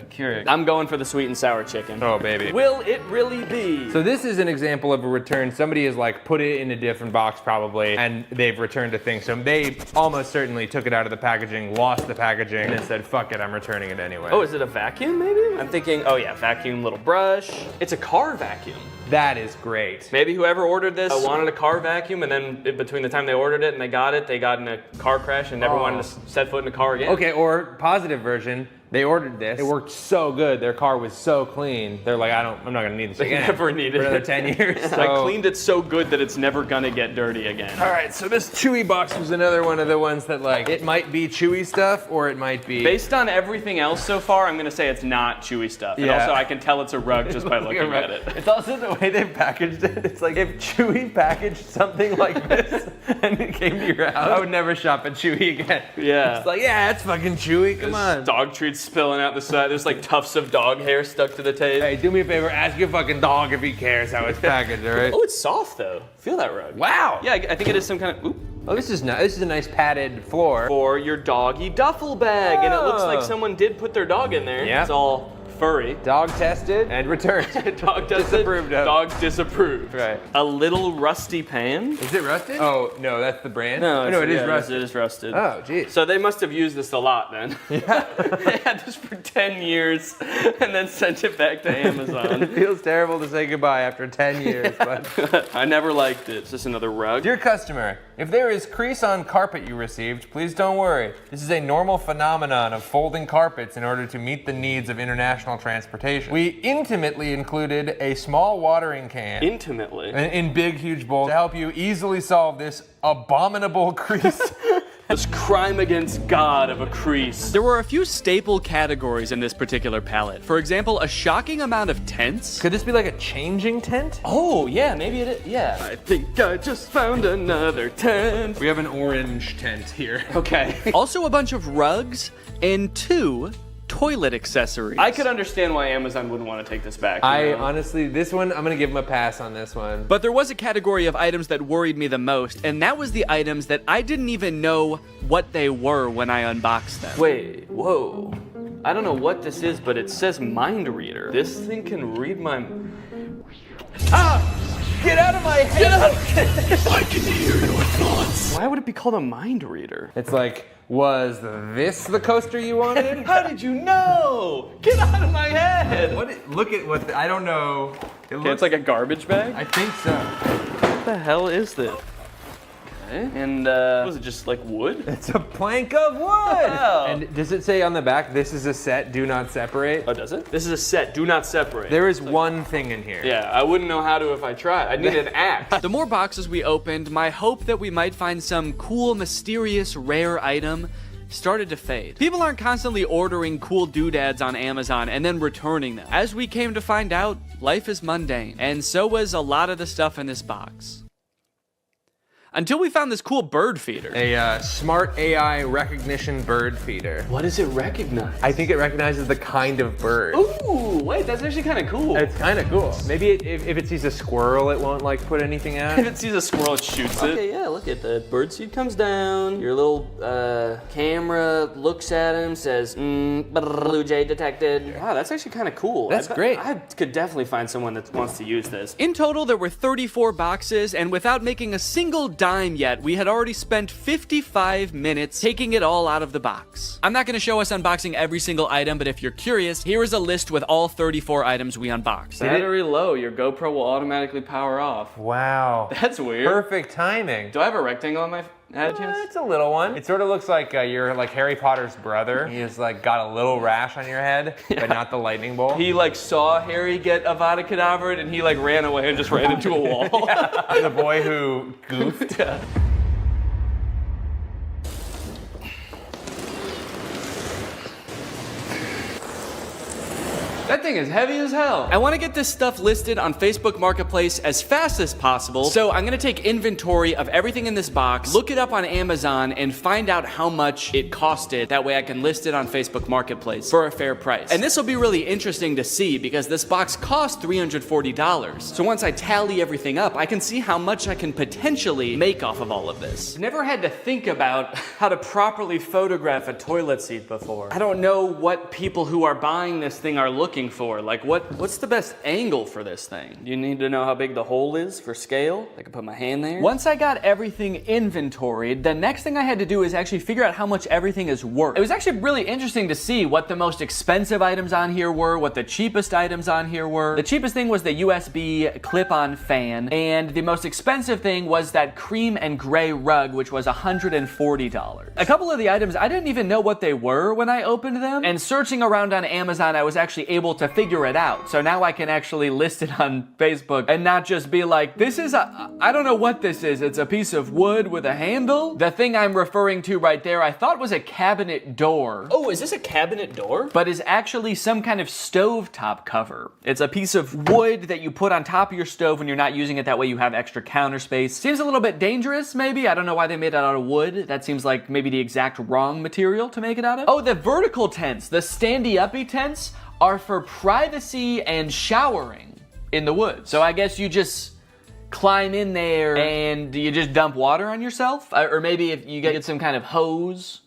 Keurig. I'm going for the sweet and sour chicken. Oh, baby. Will it really be? So this is an example of a return. Somebody has like put it in a different box probably, and they've returned a thing. So they almost certainly took it out of the packaging, lost the packaging, and then said, fuck it, I'm returning it anyway. Oh, is it a vacuum maybe? I'm thinking, oh yeah, vacuum, little brush. It's a car vacuum. That is great. Maybe whoever ordered this wanted a car vacuum, and then between the time they ordered it and they got in a car crash and never wanted to set foot in a car again. Okay, or positive version, they ordered this. It worked so good. Their car was so clean. They're like, I'm not gonna need this again. They never needed for another it. 10 years. So. I cleaned it so good that it's never gonna get dirty again. All right, so this Chewy box was another one of the ones that like, it might be Chewy stuff or it might be... Based on everything else so far, I'm gonna say it's not Chewy stuff. And also I can tell it's a rug just by looking at it. It's also the way they packaged it. It's like if Chewy packaged something like this and it came to your house, I would never shop at Chewy again. Yeah. It's like, yeah, it's fucking Chewy, come on. Dog treats spilling out the side. There's like tufts of dog hair stuck to the tape. Hey, do me a favor, ask your fucking dog if he cares how it's packaged, all right? Oh, it's soft though. Feel that rug. Wow. Yeah, I think it is some kind of, oop. Oh, this is nice. This is a nice padded floor. For your doggy duffel bag. And it looks like someone did put their dog in there. Yeah. It's all furry. Dog tested and returned. Dog tested, disapproved of. Dog disapproved. Right. A little rusty pan. Is it rusted? Oh, no, that's the brand? No, it is rusted. It is rusted. Oh, geez. So they must have used this a lot then. Yeah. They had this for 10 years and then sent it back to Amazon. It feels terrible to say goodbye after 10 years, but... I never liked it. It's just another rug. Dear customer, if there is crease on carpet you received, please don't worry. This is a normal phenomenon of folding carpets in order to meet the needs of international transportation. We intimately included a small watering can. Intimately? In big, huge bowls to help you easily solve this abominable crease. This crime against God of a crease. There were a few staple categories in this particular palette. For example, a shocking amount of tents. Could this be like a changing tent? Oh, yeah, maybe it is. Yeah. I think I just found another tent. We have an orange tent here. Okay. Also a bunch of rugs and 2 toilet accessories. I could understand why Amazon wouldn't want to take this back. Honestly, this one, I'm gonna give them a pass on this one. But there was a category of items that worried me the most, and that was the items that I didn't even know what they were when I unboxed them. Wait, whoa. I don't know what this is, but it says mind reader. This thing can read my... Ah! Get out of my head! Get out! I can hear your thoughts. Why would it be called a mind reader? It's like, was this the coaster you wanted? How did you know? Get out of my head! Look at what, I don't know. It's like a garbage bag? I think so. What the hell is this? Okay. And was it just like wood? It's a plank of wood! Wow. And does it say on the back, this is a set, do not separate? Oh, does it? This is a set, do not separate. There is one thing in here. Yeah, I wouldn't know how to if I tried. I'd need an axe. The more boxes we opened, my hope that we might find some cool, mysterious, rare item started to fade. People aren't constantly ordering cool doodads on Amazon and then returning them. As we came to find out, life is mundane, and so was a lot of the stuff in this box. Until we found this cool bird feeder. A smart AI recognition bird feeder. What does it recognize? I think it recognizes the kind of bird. Ooh, wait, that's actually kind of cool. It's kind of cool. Maybe if it sees a squirrel, it won't like put anything out. If it sees a squirrel, it shoots it. Okay, yeah, look at the bird seed comes down. Your little camera looks at him, says, blue jay detected. Wow, that's actually kind of cool. That's great. I could definitely find someone that wants to use this. In total, there were 34 boxes, and without making a single dime yet, we had already spent 55 minutes taking it all out of the box. I'm not going to show us unboxing every single item, but if you're curious, here is a list with all 34 items we unboxed. Battery low, your GoPro will automatically power off. Wow. That's weird. Perfect timing. Do I have a rectangle on my head? It's a little one. It sort of looks like you're like Harry Potter's brother. He has like got a little rash on your head, but not the lightning bolt. He like saw Harry get Avada Kedavra and he like ran away and just ran into a wall. Yeah. The boy who goofed. Yeah. That thing is heavy as hell. I want to get this stuff listed on Facebook Marketplace as fast as possible, so I'm going to take inventory of everything in this box, look it up on Amazon, and find out how much it costed. That way I can list it on Facebook Marketplace for a fair price. And this will be really interesting to see because this box cost $340. So once I tally everything up, I can see how much I can potentially make off of all of this. I've never had to think about how to properly photograph a toilet seat before. I don't know what people who are buying this thing are looking for. Like what's the best angle for this thing? You need to know how big the hole is for scale. I can put my hand there. Once I got everything inventoried, the next thing I had to do is actually figure out how much everything is worth. It was actually really interesting to see what the most expensive items on here were, what the cheapest items on here were. The cheapest thing was the USB clip-on fan, and the most expensive thing was that cream and gray rug, which was $140. A couple of the items, I didn't even know what they were when I opened them, and searching around on Amazon, I was actually able to figure it out. So now I can actually list it on Facebook and not just be like, this is I don't know what this is. It's a piece of wood with a handle. The thing I'm referring to right there, I thought was a cabinet door. Oh, is this a cabinet door? But is actually some kind of stovetop cover. It's a piece of wood that you put on top of your stove when you're not using it. That way you have extra counter space. Seems a little bit dangerous, maybe. I don't know why they made it out of wood. That seems like maybe the exact wrong material to make it out of. Oh, the vertical tents, the standy-uppy tents, are for privacy and showering in the woods. So I guess you just climb in there and you just dump water on yourself? Or maybe if you get some kind of hose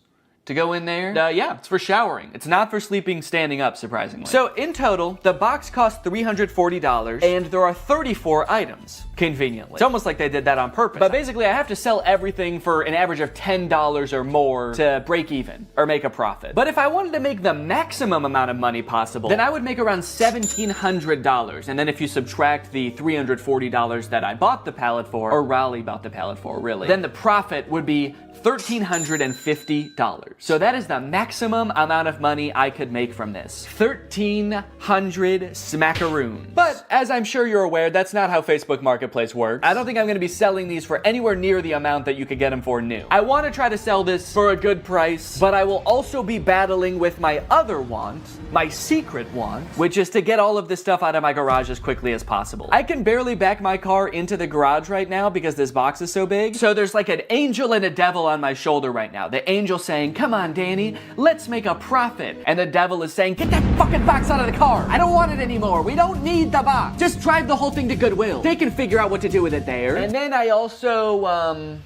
to go in there. Yeah, it's for showering. It's not for sleeping standing up, surprisingly. So in total, the box cost $340 and there are 34 items, conveniently. It's almost like they did that on purpose. But basically, I have to sell everything for an average of $10 or more to break even or make a profit. But if I wanted to make the maximum amount of money possible, then I would make around $1,700. And then if you subtract the $340 that I bought the pallet for, or Raleigh bought the pallet for, really, then the profit would be $1,350. So that is the maximum amount of money I could make from this. 1,300 smackaroons. But as I'm sure you're aware, that's not how Facebook Marketplace works. I don't think I'm gonna be selling these for anywhere near the amount that you could get them for new. I wanna try to sell this for a good price, but I will also be battling with my other want, my secret want, which is to get all of this stuff out of my garage as quickly as possible. I can barely back my car into the garage right now because this box is so big. So there's like an angel and a devil on my shoulder right now. The angel saying, come on, Danny, let's make a profit. And the devil is saying, get that fucking box out of the car. I don't want it anymore. We don't need the box. Just drive the whole thing to Goodwill. They can figure out what to do with it there. And then I also,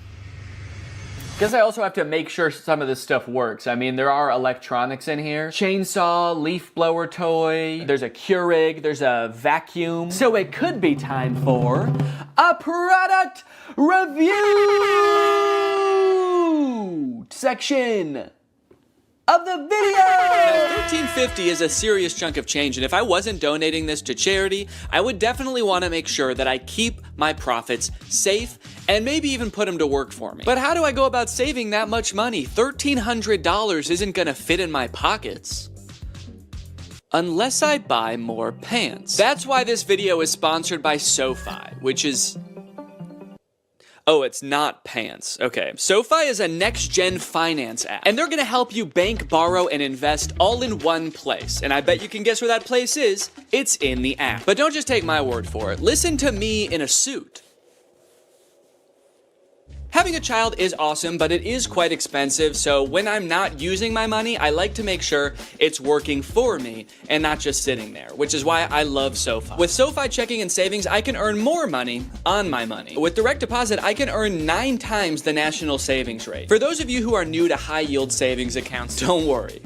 guess I also have to make sure some of this stuff works. I mean, there are electronics in here. Chainsaw, leaf blower toy, there's a Keurig, there's a vacuum. So it could be time for a product review section of the video! Now, $13.50 is a serious chunk of change, and if I wasn't donating this to charity, I would definitely want to make sure that I keep my profits safe and maybe even put them to work for me. But how do I go about saving that much money? $1,300 isn't gonna fit in my pockets unless I buy more pants. That's why this video is sponsored by SoFi, which is Oh, it's not pants. Okay. SoFi is a next-gen finance app, and they're gonna help you bank, borrow, and invest all in one place. And I bet you can guess where that place is. It's in the app. But don't just take my word for it. Listen to me in a suit. Having a child is awesome, but it is quite expensive, so when I'm not using my money, I like to make sure it's working for me and not just sitting there, which is why I love SoFi. With SoFi checking and savings, I can earn more money on my money. With direct deposit, I can earn 9 times the national savings rate. For those of you who are new to high-yield savings accounts, don't worry.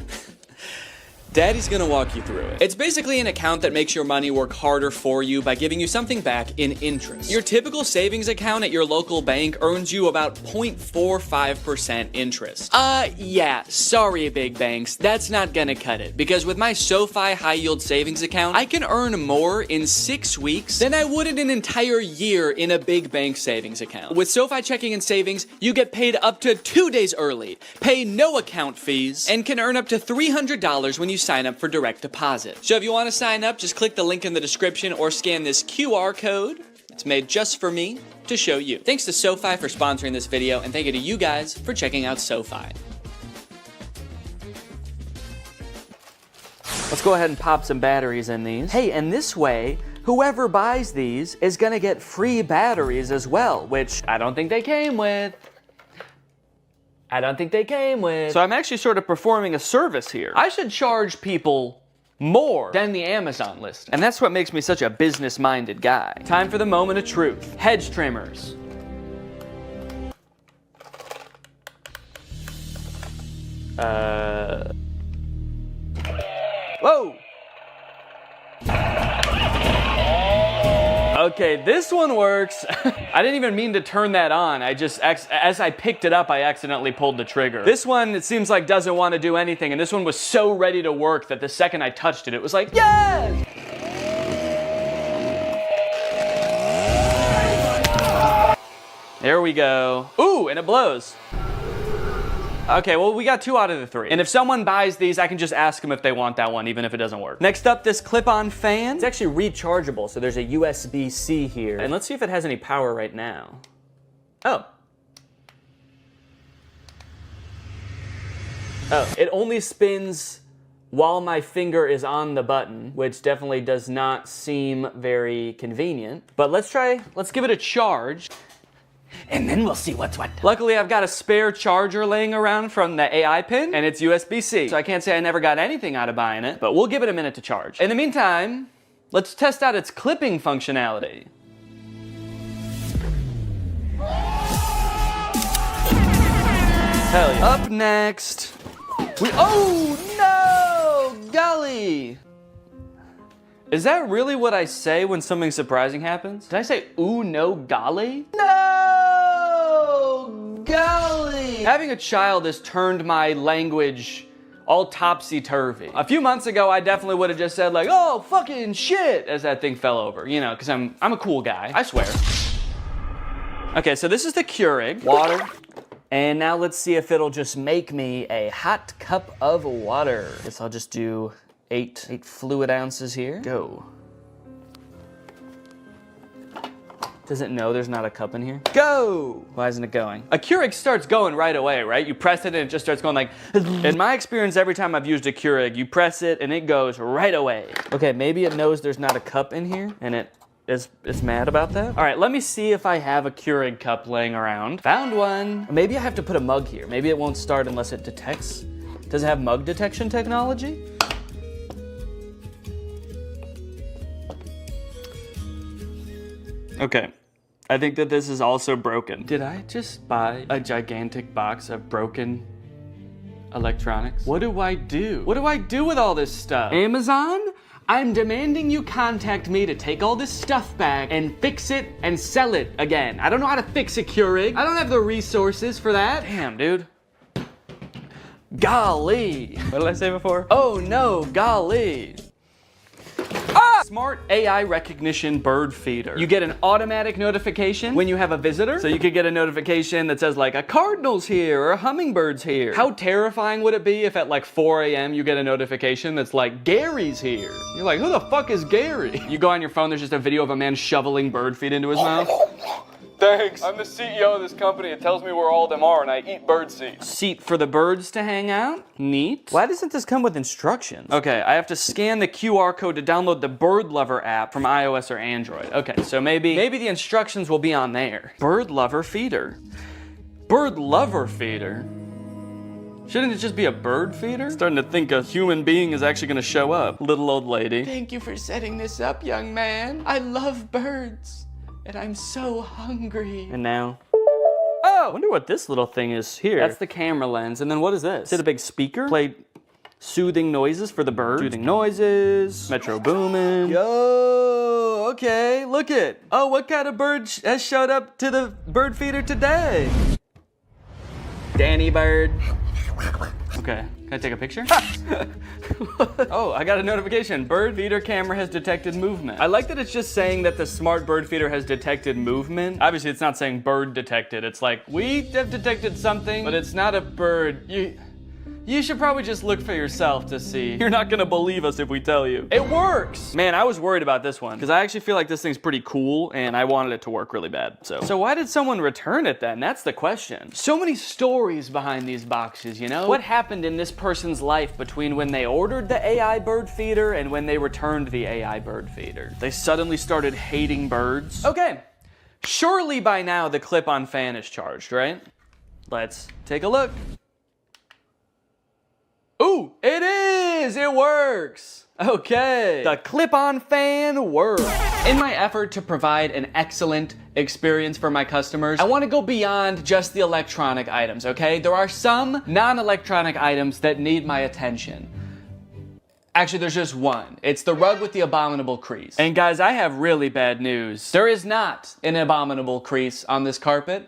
Daddy's gonna walk you through it. It's basically an account that makes your money work harder for you by giving you something back in interest. Your typical savings account at your local bank earns you about 0.45% interest. Yeah, sorry big banks, that's not gonna cut it. Because with my SoFi high yield savings account, I can earn more in 6 weeks than I would in an entire year in a big bank savings account. With SoFi checking and savings, you get paid up to 2 days early, pay no account fees, and can earn up to $300 when you sign up for direct deposit. So if you want to sign up, just click the link in the description or scan this QR code. It's made just for me to show you. Thanks to SoFi for sponsoring this video, and thank you to you guys for checking out SoFi. Let's go ahead and pop some batteries in these. Hey, and this way, whoever buys these is gonna get free batteries as well, which I don't think they came with. So I'm actually sort of performing a service here. I should charge people more than the Amazon list. And that's what makes me such a business-minded guy. Time for the moment of truth. Hedge trimmers. Whoa! Okay, this one works. I didn't even mean to turn that on. As I picked it up, I accidentally pulled the trigger. This one, it seems like doesn't want to do anything, and this one was so ready to work that the second I touched it, it was like, yes! There we go. Ooh, and it blows. Okay, well, we got 2 out of the 3. And if someone buys these, I can just ask them if they want that one, even if it doesn't work. Next up, this clip-on fan. It's actually rechargeable, so there's a USB-C here. And let's see if it has any power right now. Oh. Oh, it only spins while my finger is on the button, which definitely does not seem very convenient. But let's give it a charge. And then we'll see what's what. Luckily, I've got a spare charger laying around from the AI pin, and it's USB-C. So I can't say I never got anything out of buying it, but we'll give it a minute to charge. In the meantime, let's test out its clipping functionality. Hell yeah. Up next, oh no, golly. Is that really what I say when something surprising happens? Did I say, ooh, no, golly? No, golly! Having a child has turned my language all topsy-turvy. A few months ago, I definitely would have just said like, oh, fucking shit, as that thing fell over, you know, because I'm a cool guy, I swear. Okay, so this is the Keurig, water. And now let's see if it'll just make me a hot cup of water. Guess I'll just do 8 fluid ounces here. Go. Does it know there's not a cup in here? Go! Why isn't it going? A Keurig starts going right away, right? You press it and it just starts going like... In my experience, every time I've used a Keurig, you press it and it goes right away. Okay, maybe it knows there's not a cup in here and it is mad about that. All right, let me see if I have a Keurig cup laying around. Found one. Maybe I have to put a mug here. Maybe it won't start unless it detects. Does it have mug detection technology? Okay, I think that this is also broken. Did I just buy a gigantic box of broken electronics? What do I do? What do I do with all this stuff? Amazon? I'm demanding you contact me to take all this stuff back and fix it and sell it again. I don't know how to fix a Keurig. I don't have the resources for that. Damn, dude. Golly. What did I say before? Oh no, golly. Ah! Smart AI recognition bird feeder. You get an automatic notification when you have a visitor. So you could get a notification that says like a cardinal's here or a hummingbird's here. How terrifying would it be if at like 4 a.m. you get a notification that's like Gary's here? You're like, who the fuck is Gary? You go on your phone, there's just a video of a man shoveling bird feed into his mouth. Thanks. I'm the CEO of this company. It tells me where all of them are, and I eat bird seed. Seat for the birds to hang out? Neat. Why doesn't this come with instructions? Okay, I have to scan the QR code to download the Bird Lover app from iOS or Android. Okay, so maybe the instructions will be on there. Bird Lover feeder. Bird Lover feeder? Shouldn't it just be a bird feeder? Starting to think a human being is actually gonna show up. Little old lady. Thank you for setting this up, young man. I love birds, and I'm so hungry. And now? Oh, I wonder what this little thing is here. That's the camera lens, and then what is this? Is it a big speaker? Play soothing noises for the bird. Soothing noises, Metro Boomin. Yo, okay, look it. Oh, what kind of bird has showed up to the bird feeder today? Danny Bird. Okay, can I take a picture? Oh, I got a notification. Bird feeder camera has detected movement. I like that it's just saying that the smart bird feeder has detected movement. Obviously, it's not saying bird detected. It's like, we have detected something, but it's not a bird. You should probably just look for yourself to see. You're not gonna believe us if we tell you. It works! Man, I was worried about this one, because I actually feel like this thing's pretty cool, and I wanted it to work really bad, so why did someone return it then? That's the question. So many stories behind these boxes, you know? What happened in this person's life between when they ordered the AI bird feeder and when they returned the AI bird feeder? They suddenly started hating birds? Okay, surely by now the clip-on fan is charged, right? Let's take a look. Ooh, it is! It works! Okay. The clip-on fan works. In my effort to provide an excellent experience for my customers, I want to go beyond just the electronic items, okay? There are some non-electronic items that need my attention. Actually, there's just one. It's the rug with the abominable crease. And guys, I have really bad news. There is not an abominable crease on this carpet.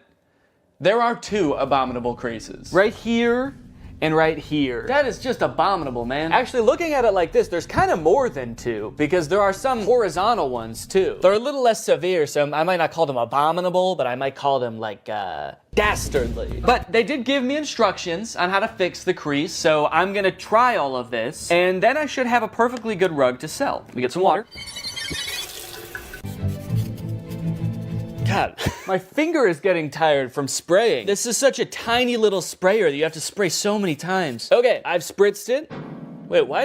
There are two abominable creases. Right here and right here. That is just abominable, man. Actually, looking at it like this, there's kind of more than two, because there are some horizontal ones too. They're a little less severe, so I might not call them abominable, but I might call them like, dastardly. But they did give me instructions on how to fix the crease, so I'm gonna try all of this, and then I should have a perfectly good rug to sell. Let me get some water. God, my finger is getting tired from spraying. This is such a tiny little sprayer that you have to spray so many times. Okay, I've spritzed it. Wait, why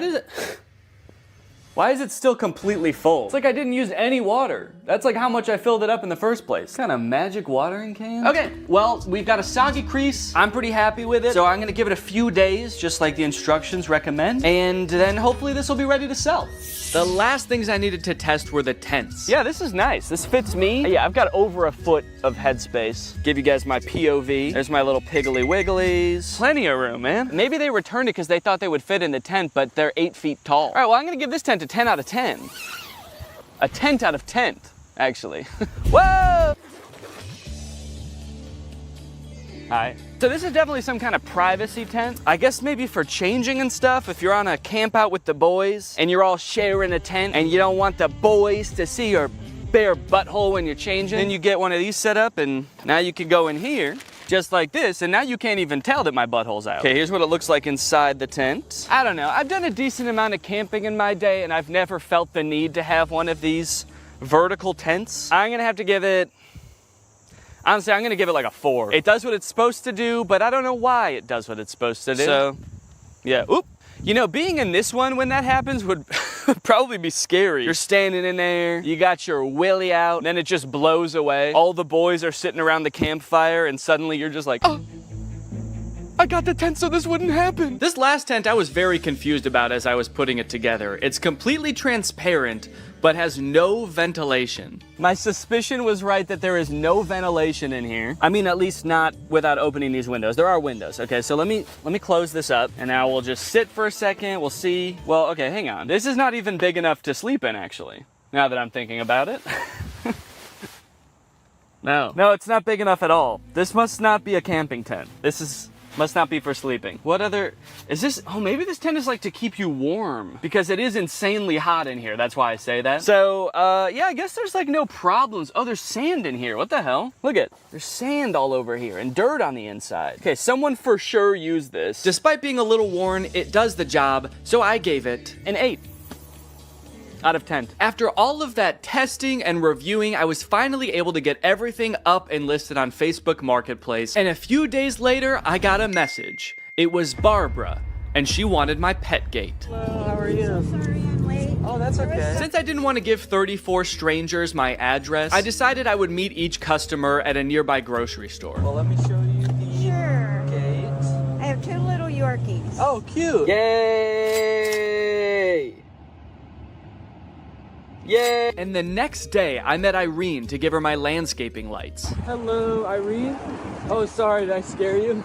is it still completely full? It's like I didn't use any water. That's like how much I filled it up in the first place. Kind of magic watering can? Okay, well, we've got a soggy crease. I'm pretty happy with it. So I'm gonna give it a few days, just like the instructions recommend. And then hopefully this will be ready to sell. The last things I needed to test were the tents. Yeah, this is nice. This fits me. Yeah, I've got over a foot of headspace. Give you guys my POV. There's my little piggly wigglies. Plenty of room, man. Maybe they returned it because they thought they would fit in the tent, but they're 8 feet tall. All right, well, I'm gonna give this tent a 10 out of 10. A tent out of tent, actually. Whoa! Hi. So this is definitely some kind of privacy tent. I guess maybe for changing and stuff, if you're on a camp out with the boys and you're all sharing a tent and you don't want the boys to see your bare butthole when you're changing, then you get one of these set up and now you can go in here just like this, and now you can't even tell that my butthole's out. Okay, here's what it looks like inside the tent. I don't know, I've done a decent amount of camping in my day and I've never felt the need to have one of these vertical tents. I'm gonna have to give it, honestly, I'm gonna give it like a 4. It does what it's supposed to do, but I don't know why it does what it's supposed to do. So, yeah, oop. You know, being in this one when that happens would probably be scary. You're standing in there, you got your willy out, and then it just blows away. All the boys are sitting around the campfire, and suddenly you're just like, oh, I got the tent so this wouldn't happen. This last tent I was very confused about as I was putting it together. It's completely transparent, but has no ventilation. My suspicion was right that there is no ventilation in here. I mean, at least not without opening these windows. There are windows. Okay, so let me close this up, and now we'll just sit for a second. We'll see. Well, okay, hang on. This is not even big enough to sleep in, actually, now that I'm thinking about it. No, it's not big enough at all. This must not be a camping tent. Must not be for sleeping. What other, is this, oh, maybe this tent is like to keep you warm because it is insanely hot in here. That's why I say that. So, yeah, I guess there's like no problems. Oh, there's sand in here. What the hell? Look at, there's sand all over here and dirt on the inside. Okay, someone for sure used this. Despite being a little worn, it does the job. So I gave it an 8. out of 10. After all of that testing and reviewing, I was finally able to get everything up and listed on Facebook Marketplace, and a few days later, I got a message. It was Barbara, and she wanted my pet gate. Hello, how are you? Sorry I'm late. Oh, that's okay. Since I didn't want to give 34 strangers my address, I decided I would meet each customer at a nearby grocery store. Well, let me show you the gate. I have 2 little Yorkies. Oh, cute. Yay! Yay! And the next day, I met Irene to give her my landscaping lights. Hello, Irene. Oh, sorry, did I scare you?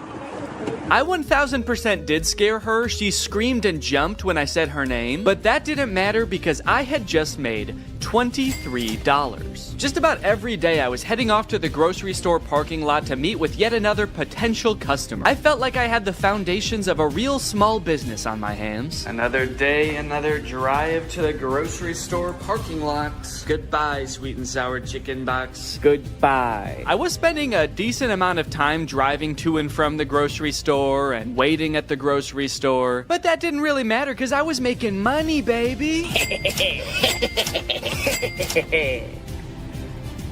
I 1000% did scare her. She screamed and jumped when I said her name, but that didn't matter because I had just made $23. Just about every day I was heading off to the grocery store parking lot to meet with yet another potential customer. I felt like I had the foundations of a real small business on my hands. Another day, another drive to the grocery store parking lot. Goodbye, sweet and sour chicken box. Goodbye. I was spending a decent amount of time driving to and from the grocery store and waiting at the grocery store, but that didn't really matter because I was making money, baby.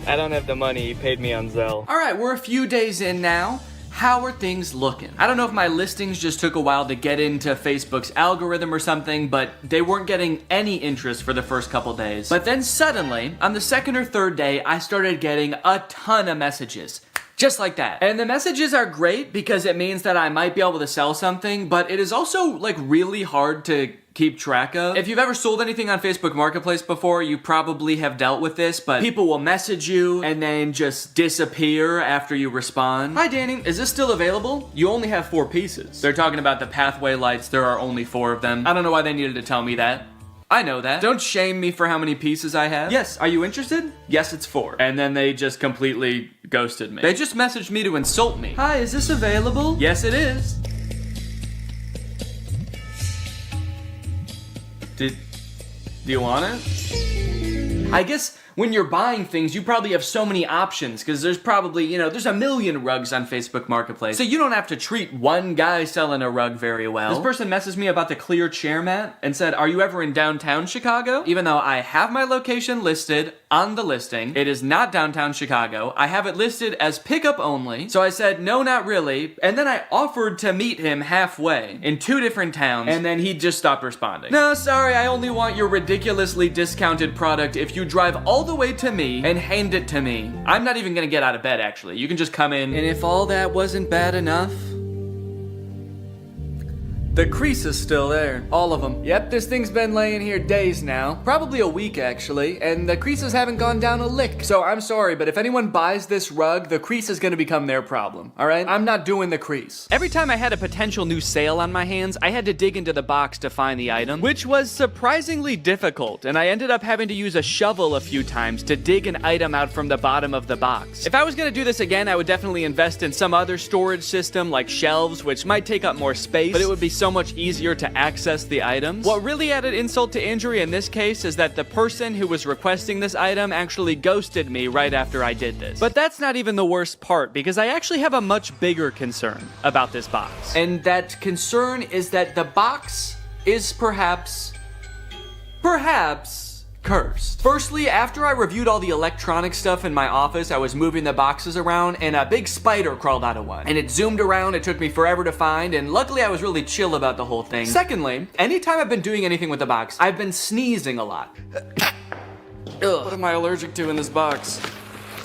I don't have the money. You paid me on Zelle. All right, we're a few days in now. How are things looking? I don't know if my listings just took a while to get into Facebook's algorithm or something, but they weren't getting any interest for the first couple days. But then suddenly, on the second or third day, I started getting a ton of messages. Just like that. And the messages are great because it means that I might be able to sell something, but it is also like really hard to keep track of. If you've ever sold anything on Facebook Marketplace before, you probably have dealt with this, but people will message you and then just disappear after you respond. Hi Danny, is this still available? You only have 4 pieces. They're talking about the pathway lights, there are only 4 of them. I don't know why they needed to tell me that. I know that. Don't shame me for how many pieces I have. Yes, are you interested? Yes, it's 4. And then they just completely ghosted me. They just messaged me to insult me. Hi, is this available? Yes, it is. Do you want it? I guess when you're buying things, you probably have so many options because there's probably, there's a million rugs on Facebook Marketplace. So you don't have to treat one guy selling a rug very well. This person messaged me about the clear chair mat and said, are you ever in downtown Chicago? Even though I have my location listed on the listing, it is not downtown Chicago. I have it listed as pickup only. So I said, no, not really. And then I offered to meet him halfway in 2 different towns and then he just stopped responding. No, sorry, I only want your ridiculously discounted product if you drive all the way to me and hand it to me. I'm not even gonna get out of bed, actually. You can just come in. And if all that wasn't bad enough, the crease is still there. All of them. Yep, this thing's been laying here days now. Probably a week, actually. And the creases haven't gone down a lick. So I'm sorry, but if anyone buys this rug, the crease is gonna become their problem. All right? I'm not doing the crease. Every time I had a potential new sale on my hands, I had to dig into the box to find the item, which was surprisingly difficult. And I ended up having to use a shovel a few times to dig an item out from the bottom of the box. If I was gonna do this again, I would definitely invest in some other storage system like shelves, which might take up more space, but it would be so much easier to access the items. What really added insult to injury in this case is that the person who was requesting this item actually ghosted me right after I did this. But that's not even the worst part, because I actually have a much bigger concern about this box. And that concern is that the box is perhaps cursed. Firstly, after I reviewed all the electronic stuff in my office, I was moving the boxes around and a big spider crawled out of one. And it zoomed around, it took me forever to find, and luckily I was really chill about the whole thing. Secondly, anytime I've been doing anything with the box, I've been sneezing a lot. Ugh. What am I allergic to in this box?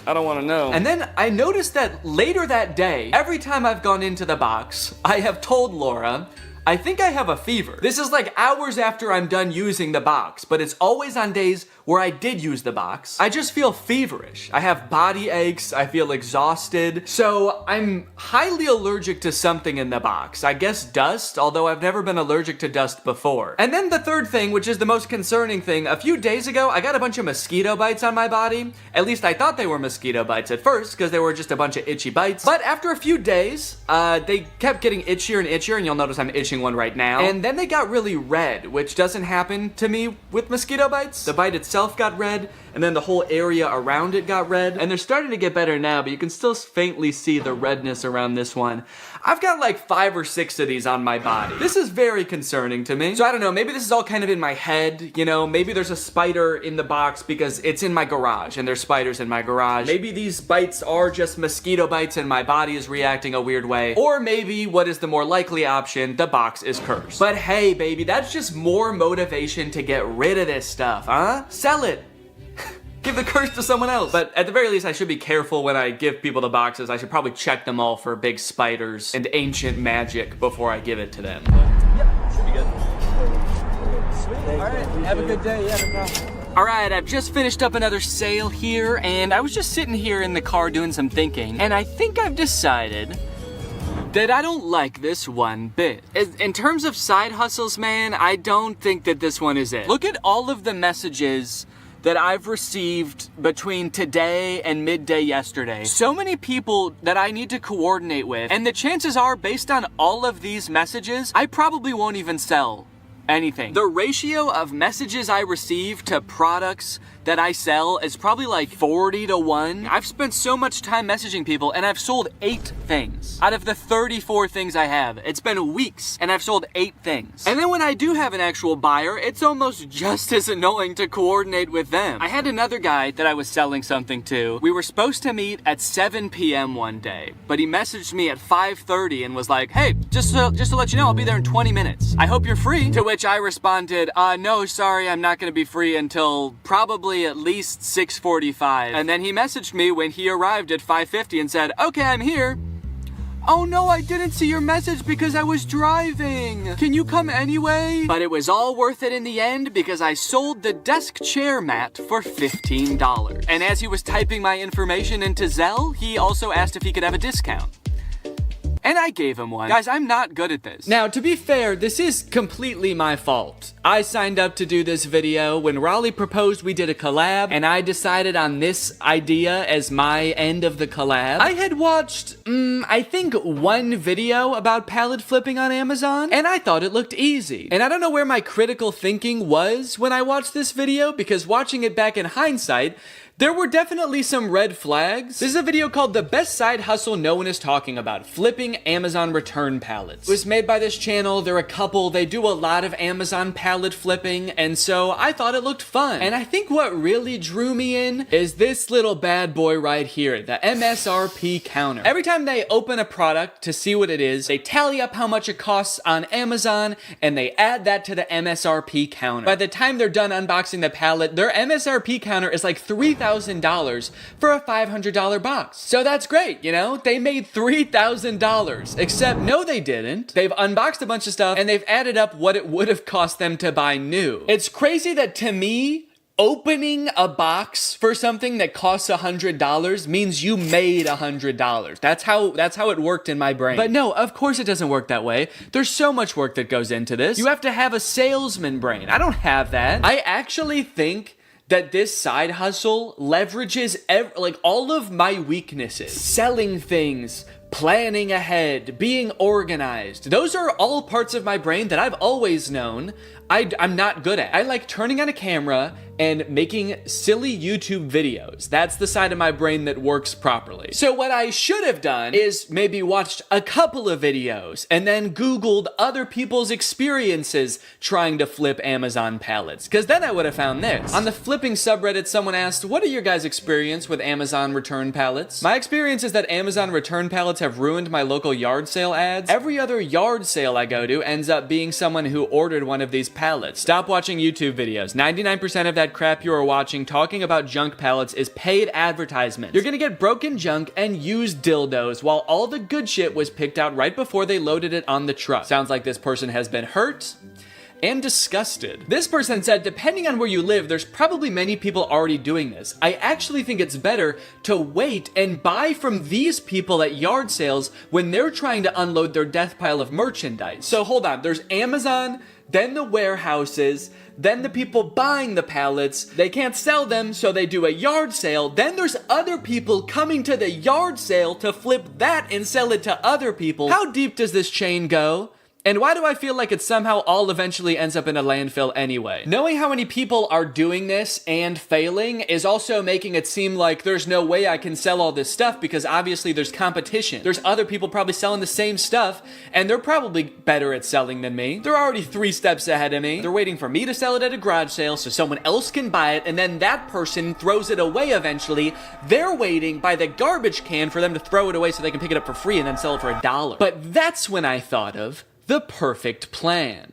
I don't want to know. And then I noticed that later that day, every time I've gone into the box, I have told Laura, I think I have a fever. This is like hours after I'm done using the box, but it's always on days where I did use the box. I just feel feverish. I have body aches, I feel exhausted. So I'm highly allergic to something in the box. I guess dust, although I've never been allergic to dust before. And then the third thing, which is the most concerning thing, a few days ago, I got a bunch of mosquito bites on my body. At least I thought they were mosquito bites at first, because they were just a bunch of itchy bites. But after a few days, they kept getting itchier and itchier, and you'll notice I'm itching watching one right now. And then they got really red, which doesn't happen to me with mosquito bites. The bite itself got red, and then the whole area around it got red. And they're starting to get better now, but you can still faintly see the redness around this one. I've got like 5 or 6 of these on my body. This is very concerning to me. So I don't know, maybe this is all kind of in my head, you know? Maybe there's a spider in the box because it's in my garage and there's spiders in my garage. Maybe these bites are just mosquito bites and my body is reacting a weird way. Or maybe, what is the more likely option, the box is cursed. But hey, baby, that's just more motivation to get rid of this stuff, huh? Sell it. Give the curse to someone else. But at the very least, I should be careful when I give people the boxes. I should probably check them all for big spiders and ancient magic before I give it to them. Yep, should be good. Sweet. All right, have a good day. Yeah, no problem. All right, I've just finished up another sale here, and I was just sitting here in the car doing some thinking, and I think I've decided that I don't like this one bit. In terms of side hustles, man, I don't think that this one is it. Look at all of the messages that I've received between today and midday yesterday. So many people that I need to coordinate with, and the chances are, based on all of these messages, I probably won't even sell anything. The ratio of messages I receive to products that I sell is probably like 40-1. I've spent so much time messaging people and I've sold 8 things. Out of the 34 things I have, it's been weeks and I've sold 8 things. And then when I do have an actual buyer, it's almost just as annoying to coordinate with them. I had another guy that I was selling something to. We were supposed to meet at 7 p.m. one day, but he messaged me at 5:30 and was like, hey, just to let you know, I'll be there in 20 minutes. I hope you're free. To which I responded, no, sorry, I'm not gonna be free until probably at least 6:45. And then he messaged me when he arrived at 5:50 and said, okay, I'm here. Oh no, I didn't see your message because I was driving. Can you come anyway? But it was all worth it in the end because I sold the desk chair mat for $15. And as he was typing my information into Zelle, he also asked if he could have a discount. And I gave him one. Guys, I'm not good at this. Now, to be fair, this is completely my fault. I signed up to do this video. When Raleigh proposed, we did a collab, and I decided on this idea as my end of the collab. I had watched, I think 1 video about pallet flipping on Amazon, and I thought it looked easy. And I don't know where my critical thinking was when I watched this video, because watching it back in hindsight, there were definitely some red flags. This is a video called The Best Side Hustle No One Is Talking About, Flipping Amazon Return Pallets. It was made by this channel. They're a couple. They do a lot of Amazon pallet flipping, and so I thought it looked fun. And I think what really drew me in is this little bad boy right here, the MSRP counter. Every time they open a product to see what it is, they tally up how much it costs on Amazon, and they add that to the MSRP counter. By the time they're done unboxing the pallet, their MSRP counter is like $3,000 for a $500 box. So that's great, you know? They made $3,000. Except, no, they didn't. They've unboxed a bunch of stuff and they've added up what it would have cost them to buy new. It's crazy that, to me, opening a box for something that costs $100 means you made $100. That's how it worked in my brain. But no, of course it doesn't work that way. There's so much work that goes into this. You have to have a salesman brain. I don't have that. I actually think that this side hustle leverages all of my weaknesses. Selling things, planning ahead, being organized. Those are all parts of my brain that I've always known I'm not good at. I like turning on a camera and making silly YouTube videos. That's the side of my brain that works properly. So what I should have done is maybe watched a couple of videos and then Googled other people's experiences trying to flip Amazon pallets, because then I would have found this. On the flipping subreddit, someone asked, what are your guys' experience with Amazon return pallets? My experience is that Amazon return pallets have ruined my local yard sale ads. Every other yard sale I go to ends up being someone who ordered one of these pallets. Stop watching YouTube videos. 99% of that crap you are watching talking about junk pallets is paid advertisement. You're gonna get broken junk and used dildos while all the good shit was picked out right before they loaded it on the truck. Sounds like this person has been hurt and disgusted. This person said, depending on where you live, there's probably many people already doing this. I actually think it's better to wait and buy from these people at yard sales when they're trying to unload their death pile of merchandise. So hold on, there's Amazon, then the warehouses, then the people buying the pallets. They can't sell them, so they do a yard sale. Then there's other people coming to the yard sale to flip that and sell it to other people. How deep does this chain go? And why do I feel like it somehow all eventually ends up in a landfill anyway? Knowing how many people are doing this and failing is also making it seem like there's no way I can sell all this stuff because obviously there's competition. There's other people probably selling the same stuff and they're probably better at selling than me. They're already 3 steps ahead of me. They're waiting for me to sell it at a garage sale so someone else can buy it, and then that person throws it away eventually. They're waiting by the garbage can for them to throw it away so they can pick it up for free and then sell it for $1. But that's when I thought of the perfect plan.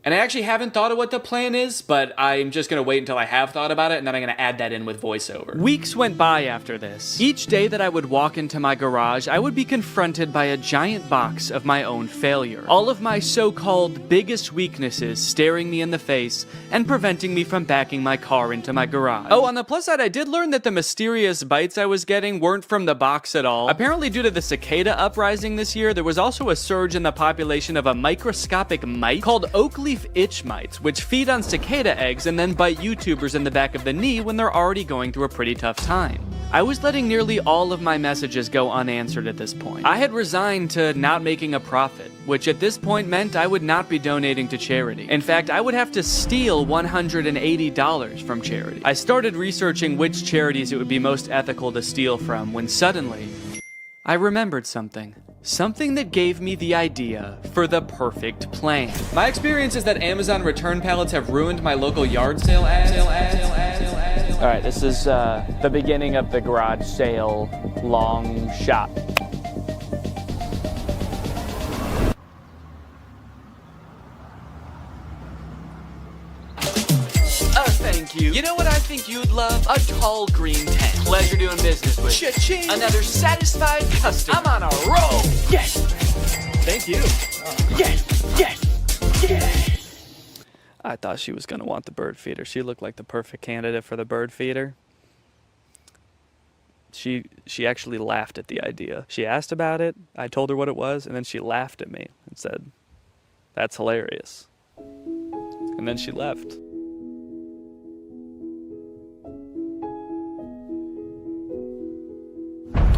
And I actually haven't thought of what the plan is, but I'm just gonna wait until I have thought about it, and then I'm gonna add that in with voiceover. Weeks went by after this. Each day that I would walk into my garage, I would be confronted by a giant box of my own failure. All of my so-called biggest weaknesses staring me in the face and preventing me from backing my car into my garage. Oh, on the plus side, I did learn that the mysterious bites I was getting weren't from the box at all. Apparently, due to the cicada uprising this year, there was also a surge in the population of a microscopic mite called oak leaf itch mites, which feed on cicada eggs and then bite YouTubers in the back of the knee when they're already going through a pretty tough time. I was letting nearly all of my messages go unanswered at this point. I had resigned to not making a profit, which at this point meant I would not be donating to charity. In fact, I would have to steal $180 from charity. I started researching which charities it would be most ethical to steal from when suddenly I remembered something. Something that gave me the idea for the perfect plan. My experience is that Amazon return pallets have ruined my local yard sale ads. All right, this is the beginning of the garage sale long shot. Thank you. You know what I think you'd love? A tall green tent. Pleasure doing business with you. Cha-ching. Another satisfied customer. I'm on a roll. Yes. Thank you. Yes. Yes. Yes. I thought she was going to want the bird feeder. She looked like the perfect candidate for the bird feeder. She actually laughed at the idea. She asked about it. I told her what it was, and then she laughed at me and said, "That's hilarious." And then she left.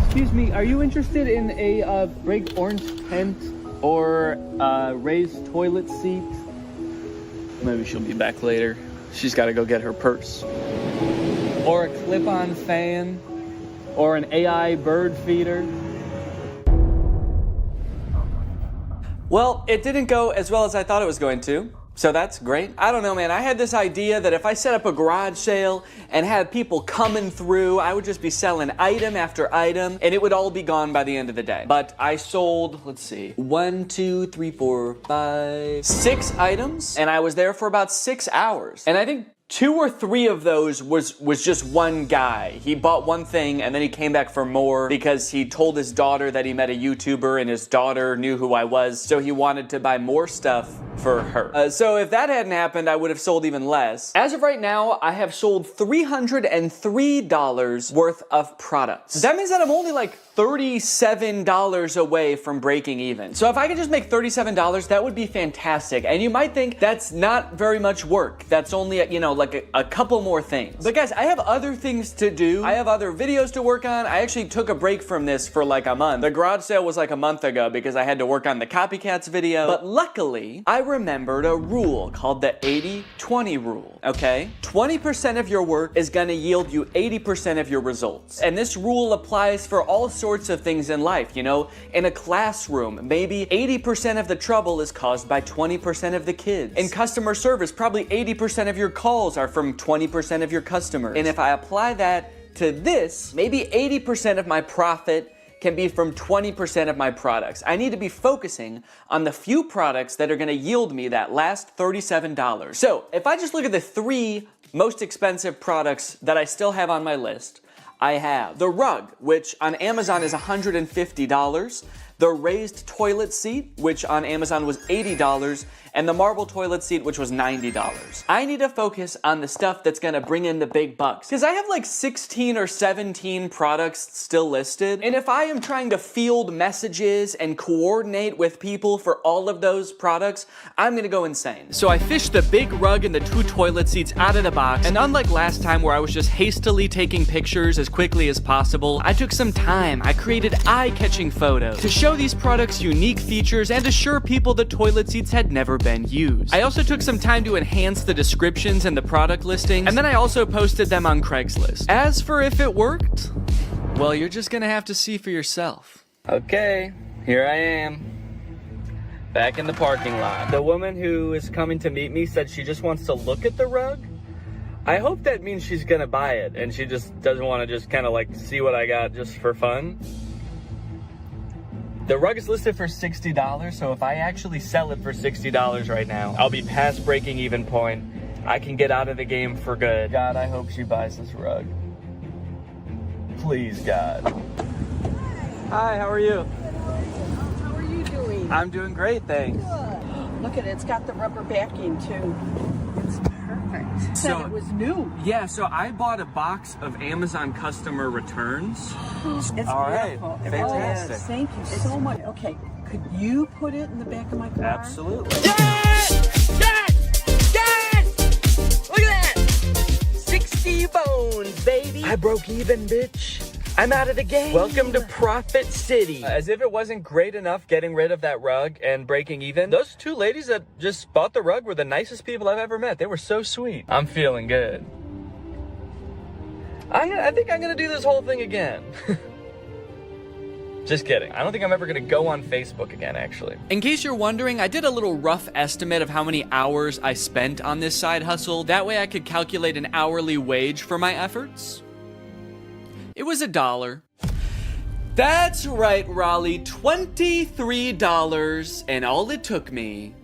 Excuse me, are you interested in a big orange tent or raised toilet seat? Maybe she'll be back later. She's got to go get her purse. Or a clip-on fan, or an AI bird feeder. Well, it didn't go as well as I thought it was going to. So that's great. I don't know, man. I had this idea that if I set up a garage sale and had people coming through, I would just be selling item after item, and it would all be gone by the end of the day. But I sold, let's see, 1, 2, 3, 4, 5, 6 items, and I was there for about 6 hours. And I think 2 or 3 of those was just one guy. He bought one thing and then he came back for more because he told his daughter that he met a YouTuber and his daughter knew who I was, so he wanted to buy more stuff for her. So if that hadn't happened, I would have sold even less. As of right now, I have sold $303 worth of products. That means that I'm only like $37 away from breaking even. So if I could just make $37, that would be fantastic. And you might think that's not very much work. That's only, you know, like a couple more things. But guys, I have other things to do. I have other videos to work on. I actually took a break from this for like a month. The garage sale was like a month ago because I had to work on the copycats video. But luckily, I remembered a rule called the 80-20 rule, okay? 20% of your work is gonna yield you 80% of your results. And this rule applies for all sorts of things in life, you know? In a classroom, maybe 80% of the trouble is caused by 20% of the kids. In customer service, probably 80% of your calls are from 20% of your customers. And if I apply that to this, maybe 80% of my profit can be from 20% of my products. I need to be focusing on the few products that are gonna yield me that last $37. So if I just look at the 3 most expensive products that I still have on my list, I have the rug, which on Amazon is $150, the raised toilet seat, which on Amazon was $80, and the marble toilet seat, which was $90. I need to focus on the stuff that's gonna bring in the big bucks, because I have like 16 or 17 products still listed, and if I am trying to field messages and coordinate with people for all of those products, I'm gonna go insane. So I fished the big rug and the 2 toilet seats out of the box, and unlike last time where I was just hastily taking pictures as quickly as possible, I took some time. I created eye-catching photos to show these products unique features and assure people the toilet seats had never been used. I also took some time to enhance the descriptions and the product listings, and then I also posted them on Craigslist. As for if it worked, well, you're just gonna have to see for yourself. Okay, here I am, back in the parking lot. The woman who is coming to meet me said she just wants to look at the rug. I hope that means she's gonna buy it and she just doesn't want to just kind of like see what I got just for fun. The rug is listed for $60, so if I actually sell it for $60 right now, I'll be past breaking even point. I can get out of the game for good. God, I hope she buys this rug. Please, God. Hi, how are you? How are you doing? I'm doing great, thanks. Look at it, it's got the rubber backing too. It's perfect. Said it was new. Yeah, so I bought a box of Amazon customer returns. It's All right, beautiful. fantastic. Oh, thank you so much. Okay, could you put it in the back of my car? Absolutely. Yes! Yes! Yes! Look at that! 60 bones, baby. I broke even, bitch. I'm out of the game. Welcome to Profit City. As if it wasn't great enough getting rid of that rug and breaking even, those 2 ladies that just bought the rug were the nicest people I've ever met. They were so sweet. I'm feeling good. I think I'm gonna do this whole thing again. Just kidding. I don't think I'm ever gonna go on Facebook again, actually. In case you're wondering, I did a little rough estimate of how many hours I spent on this side hustle. That way I could calculate an hourly wage for my efforts. It was $1. That's right, Raleigh, $23, and all it took me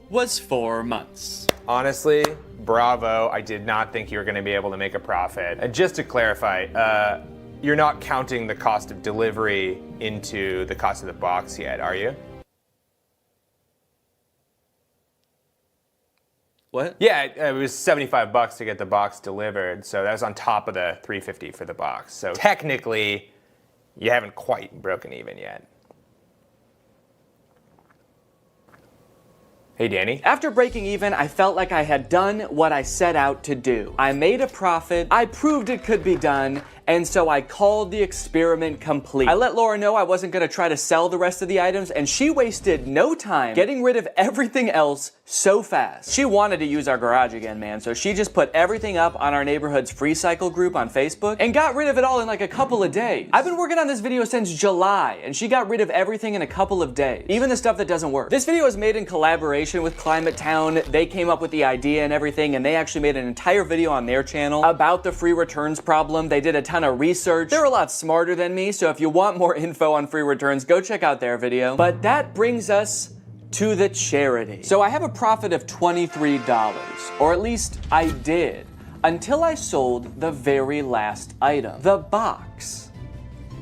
was 4 months. Honestly, bravo. I did not think you were going to be able to make a profit. And just to clarify, you're not counting the cost of delivery into the cost of the box yet, are you? What? Yeah, it was $75 to get the box delivered, so that was on top of the $350 for the box. So technically, you haven't quite broken even yet. Hey, Danny. After breaking even, I felt like I had done what I set out to do. I made a profit, I proved it could be done, and so I called the experiment complete. I let Laura know I wasn't gonna try to sell the rest of the items, and she wasted no time getting rid of everything else so fast. She wanted to use our garage again, man, so she just put everything up on our neighborhood's free cycle group on Facebook and got rid of it all in like a couple of days. I've been working on this video since July, and she got rid of everything in a couple of days, even the stuff that doesn't work. This video is made in collaboration with Climate Town. They came up with the idea and everything, and they actually made an entire video on their channel about the free returns problem. They did a ton of research. They're a lot smarter than me, so if you want more info on free returns, go check out their video. But that brings us to the charity. So I have a profit of $23, or at least I did, until I sold the very last item, the box,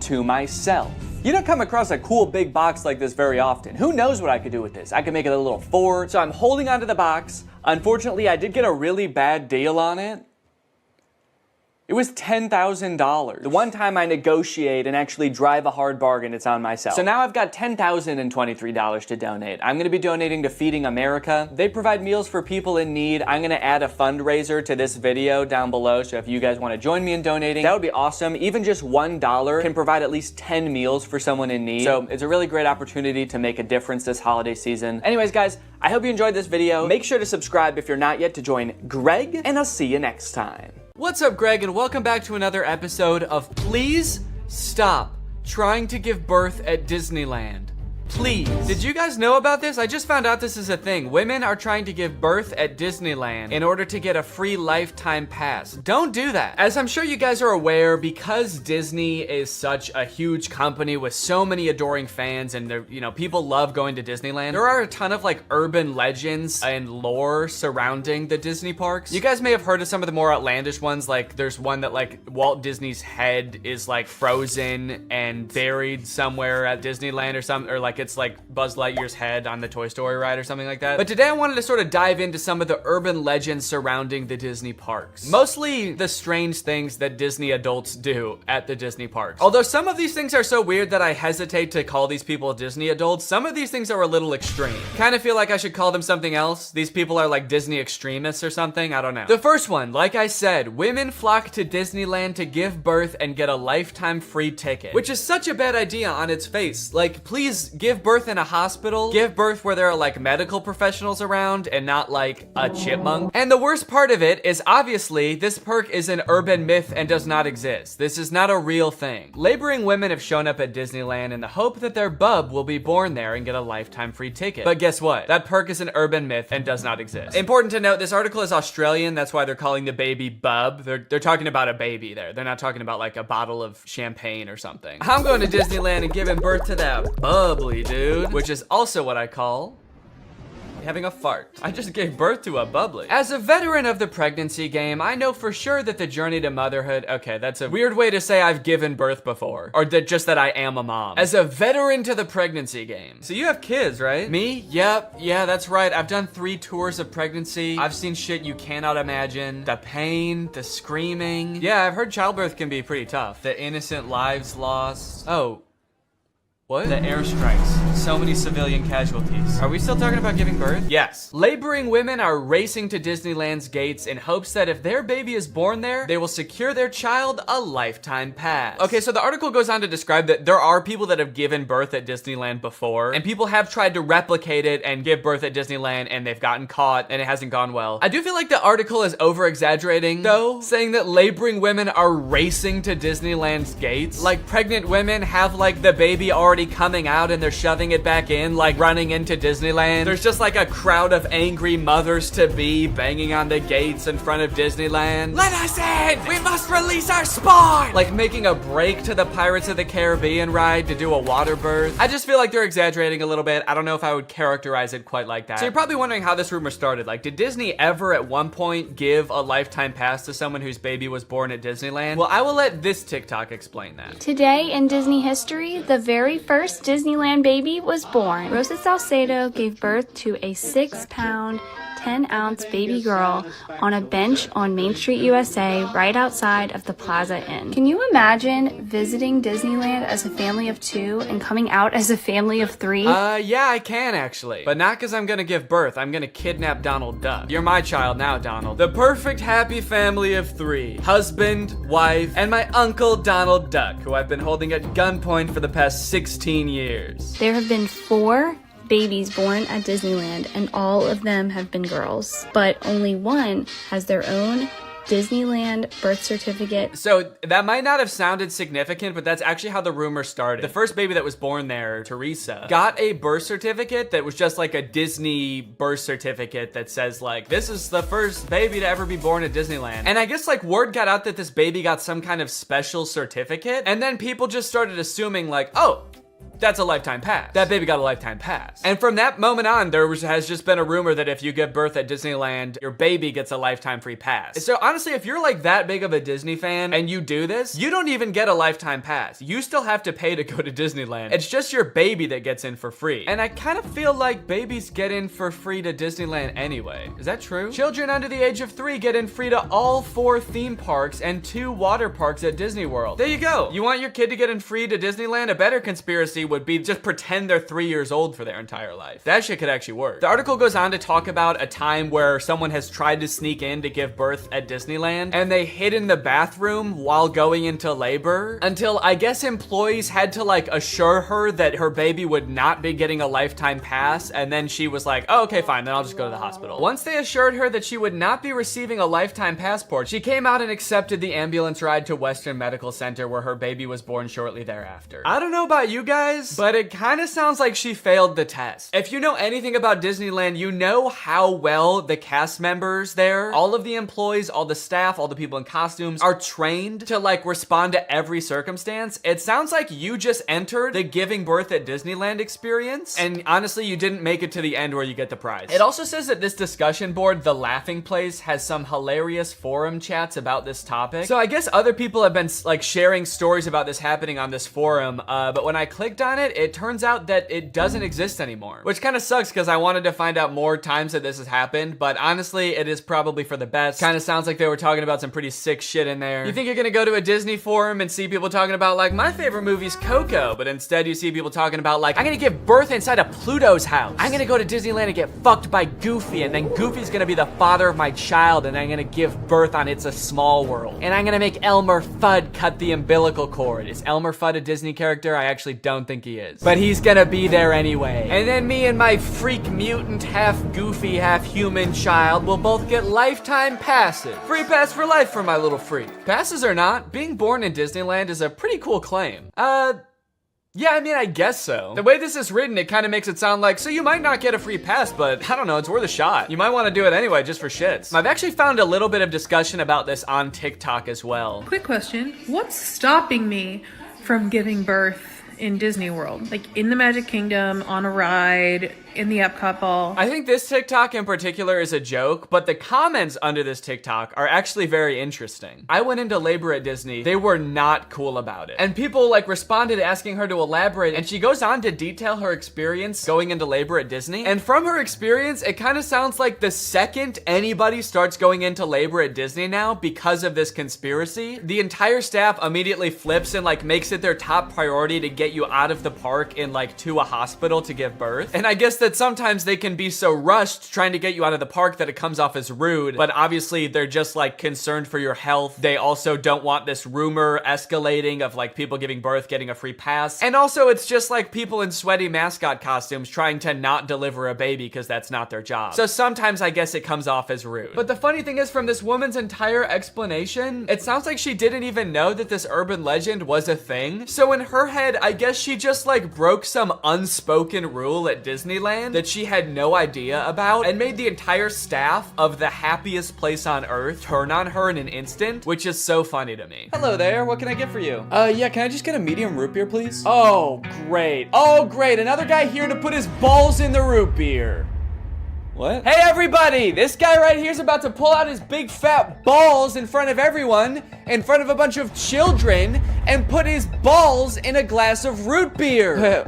to myself. You don't come across a cool big box like this very often. Who knows what I could do with this? I could make it a little fort. So I'm holding onto the box. Unfortunately, I did get a really bad deal on it. It was $10,000. The one time I negotiate and actually drive a hard bargain, it's on myself. So now I've got $10,023 to donate. I'm gonna be donating to Feeding America. They provide meals for people in need. I'm gonna add a fundraiser to this video down below, so if you guys wanna join me in donating, that would be awesome. Even just $1 can provide at least 10 meals for someone in need. So it's a really great opportunity to make a difference this holiday season. Anyways, guys, I hope you enjoyed this video. Make sure to subscribe if you're not yet to join Greg, and I'll see you next time. What's up, Greg, and welcome back to another episode of Please Stop Trying to Give Birth at Disneyland. Please. Did you guys know about this? I just found out this is a thing. Women are trying to give birth at Disneyland in order to get a free lifetime pass. Don't do that. As I'm sure you guys are aware, because Disney is such a huge company with so many adoring fans and people love going to Disneyland, there are a ton of like urban legends and lore surrounding the Disney parks. You guys may have heard of some of the more outlandish ones, like there's one that like Walt Disney's head is like frozen and buried somewhere at Disneyland or something, or like it's like Buzz Lightyear's head on the Toy Story ride or something like that. But today I wanted to sort of dive into some of the urban legends surrounding the Disney parks. Mostly the strange things that Disney adults do at the Disney parks. Although some of these things are so weird that I hesitate to call these people Disney adults, some of these things are a little extreme. Kind of feel like I should call them something else. These people are like Disney extremists or something, I don't know. The first one, like I said, women flock to Disneyland to give birth and get a lifetime free ticket, which is such a bad idea on its face. Like, please give birth in a hospital, give birth where there are like medical professionals around and not like a chipmunk. And the worst part of it is obviously this perk is an urban myth and does not exist. This is not a real thing. Laboring women have shown up at Disneyland in the hope that their bub will be born there and get a lifetime free ticket. But guess what? That perk is an urban myth and does not exist. Important to note, this article is Australian. That's why they're calling the baby bub. They're talking about a baby there. They're not talking about like a bottle of champagne or something. I'm going to Disneyland and giving birth to that bubbly dude, which is also what I call having a fart. I just gave birth to a bubbly. As a veteran of the pregnancy game, I know for sure that the journey to motherhood, okay, that's a weird way to say I've given birth before, or just that I am a mom. As a veteran to the pregnancy game. So you have kids, right? Me? Yep, yeah, that's right. I've done 3 tours of pregnancy. I've seen shit you cannot imagine. The pain, the screaming. Yeah, I've heard childbirth can be pretty tough. The innocent lives lost. Oh. What? The airstrikes. So many civilian casualties. Are we still talking about giving birth? Yes. Laboring women are racing to Disneyland's gates in hopes that if their baby is born there, they will secure their child a lifetime pass. Okay, so the article goes on to describe that there are people that have given birth at Disneyland before, and people have tried to replicate it and give birth at Disneyland, and they've gotten caught, and it hasn't gone well. I do feel like the article is over-exaggerating, though, saying that laboring women are racing to Disneyland's gates. Like, pregnant women have, like, the baby already coming out and they're shoving it back in, like running into Disneyland. There's just like a crowd of angry mothers-to-be banging on the gates in front of Disneyland. Let us in! We must release our spawn! Like making a break to the Pirates of the Caribbean ride to do a water birth. I just feel like they're exaggerating a little bit. I don't know if I would characterize it quite like that. So you're probably wondering how this rumor started. Like, did Disney ever at one point give a lifetime pass to someone whose baby was born at Disneyland? Well, I will let this TikTok explain that. Today in Disney history, the very first Disneyland baby was born. Rosa Salcedo gave birth to a 6-pound, 10-ounce baby girl on a bench on Main Street, USA, right outside of the Plaza Inn. Can you imagine visiting Disneyland as a family of 2 and coming out as a family of 3? Yeah, I can actually. But not because I'm gonna give birth. I'm gonna kidnap Donald Duck. You're my child now, Donald. The perfect happy family of 3. Husband, wife, and my uncle Donald Duck, who I've been holding at gunpoint for the past 16 years. There have been 4 babies born at Disneyland, and all of them have been girls, but only one has their own Disneyland birth certificate. So that might not have sounded significant, but that's actually how the rumor started. The first baby that was born there, Teresa, got a birth certificate that was just like a Disney birth certificate that says like, this is the first baby to ever be born at Disneyland. And I guess like word got out that this baby got some kind of special certificate, and then people just started assuming like, oh, that's a lifetime pass. That baby got a lifetime pass. And from that moment on, has just been a rumor that if you give birth at Disneyland, your baby gets a lifetime free pass. So honestly, if you're like that big of a Disney fan and you do this, you don't even get a lifetime pass. You still have to pay to go to Disneyland. It's just your baby that gets in for free. And I kind of feel like babies get in for free to Disneyland anyway. Is that true? Children under the age of 3 get in free to all 4 theme parks and 2 water parks at Disney World. There you go. You want your kid to get in free to Disneyland? A better conspiracy would be just pretend they're 3 years old for their entire life. That shit could actually work. The article goes on to talk about a time where someone has tried to sneak in to give birth at Disneyland, and they hid in the bathroom while going into labor until I guess employees had to like assure her that her baby would not be getting a lifetime pass, and then she was like, oh, okay, fine, then I'll just go to the hospital. Once they assured her that she would not be receiving a lifetime passport, she came out and accepted the ambulance ride to Western Medical Center where her baby was born shortly thereafter. I don't know about you guys, but it kind of sounds like she failed the test. If you know anything about Disneyland, you know how well the cast members there, all of the employees, all the staff, all the people in costumes are trained to like respond to every circumstance. It sounds like you just entered the giving birth at Disneyland experience, and honestly, you didn't make it to the end where you get the prize. It also says that this discussion board, The Laughing Place, has some hilarious forum chats about this topic. So I guess other people have been like sharing stories about this happening on this forum, but when I clicked on on it, it turns out that it doesn't exist anymore. Which kind of sucks because I wanted to find out more times that this has happened, but honestly, it is probably for the best. Kind of sounds like they were talking about some pretty sick shit in there. You think you're gonna go to a Disney forum and see people talking about like, my favorite movie's Coco, but instead you see people talking about like, I'm gonna give birth inside of Pluto's house. I'm gonna go to Disneyland and get fucked by Goofy, and then Goofy's gonna be the father of my child, and I'm gonna give birth on It's a Small World. And I'm gonna make Elmer Fudd cut the umbilical cord. Is Elmer Fudd a Disney character? I actually don't think he is. But he's gonna be there anyway. And then me and my freak mutant, half goofy, half human child will both get lifetime passes. Free pass for life for my little freak. Passes or not, being born in Disneyland is a pretty cool claim. Yeah, I mean, I guess so. The way this is written, it kind of makes it sound like, so you might not get a free pass, but I don't know, it's worth a shot. You might want to do it anyway, just for shits. I've actually found a little bit of discussion about this on TikTok as well. Quick question, what's stopping me from giving birth in Disney World? Like in the Magic Kingdom, on a ride, in the Epcot ball? I think this TikTok in particular is a joke, but the comments under this TikTok are actually very interesting. I went into labor at Disney. They were not cool about it. And people like responded asking her to elaborate, and she goes on to detail her experience going into labor at Disney. And from her experience, it kind of sounds like the second anybody starts going into labor at Disney now because of this conspiracy, the entire staff immediately flips and like makes it their top priority to get you out of the park and like to a hospital to give birth. And I guess that sometimes they can be so rushed trying to get you out of the park that it comes off as rude, but obviously they're just like concerned for your health. They also don't want this rumor escalating of like people giving birth getting a free pass. And also it's just like people in sweaty mascot costumes trying to not deliver a baby because that's not their job. So sometimes I guess it comes off as rude. But the funny thing is, from this woman's entire explanation, it sounds like she didn't even know that this urban legend was a thing. So in her head, I guess she just like broke some unspoken rule at Disneyland that she had no idea about and made the entire staff of the happiest place on earth turn on her in an instant, which is so funny to me. Hello there, what can I get for you? Yeah, can I just get a medium root beer, please? Oh, great. Oh, great, another guy here to put his balls in the root beer. What? Hey everybody, this guy right here is about to pull out his big fat balls in front of everyone, in front of a bunch of children, and put his balls in a glass of root beer.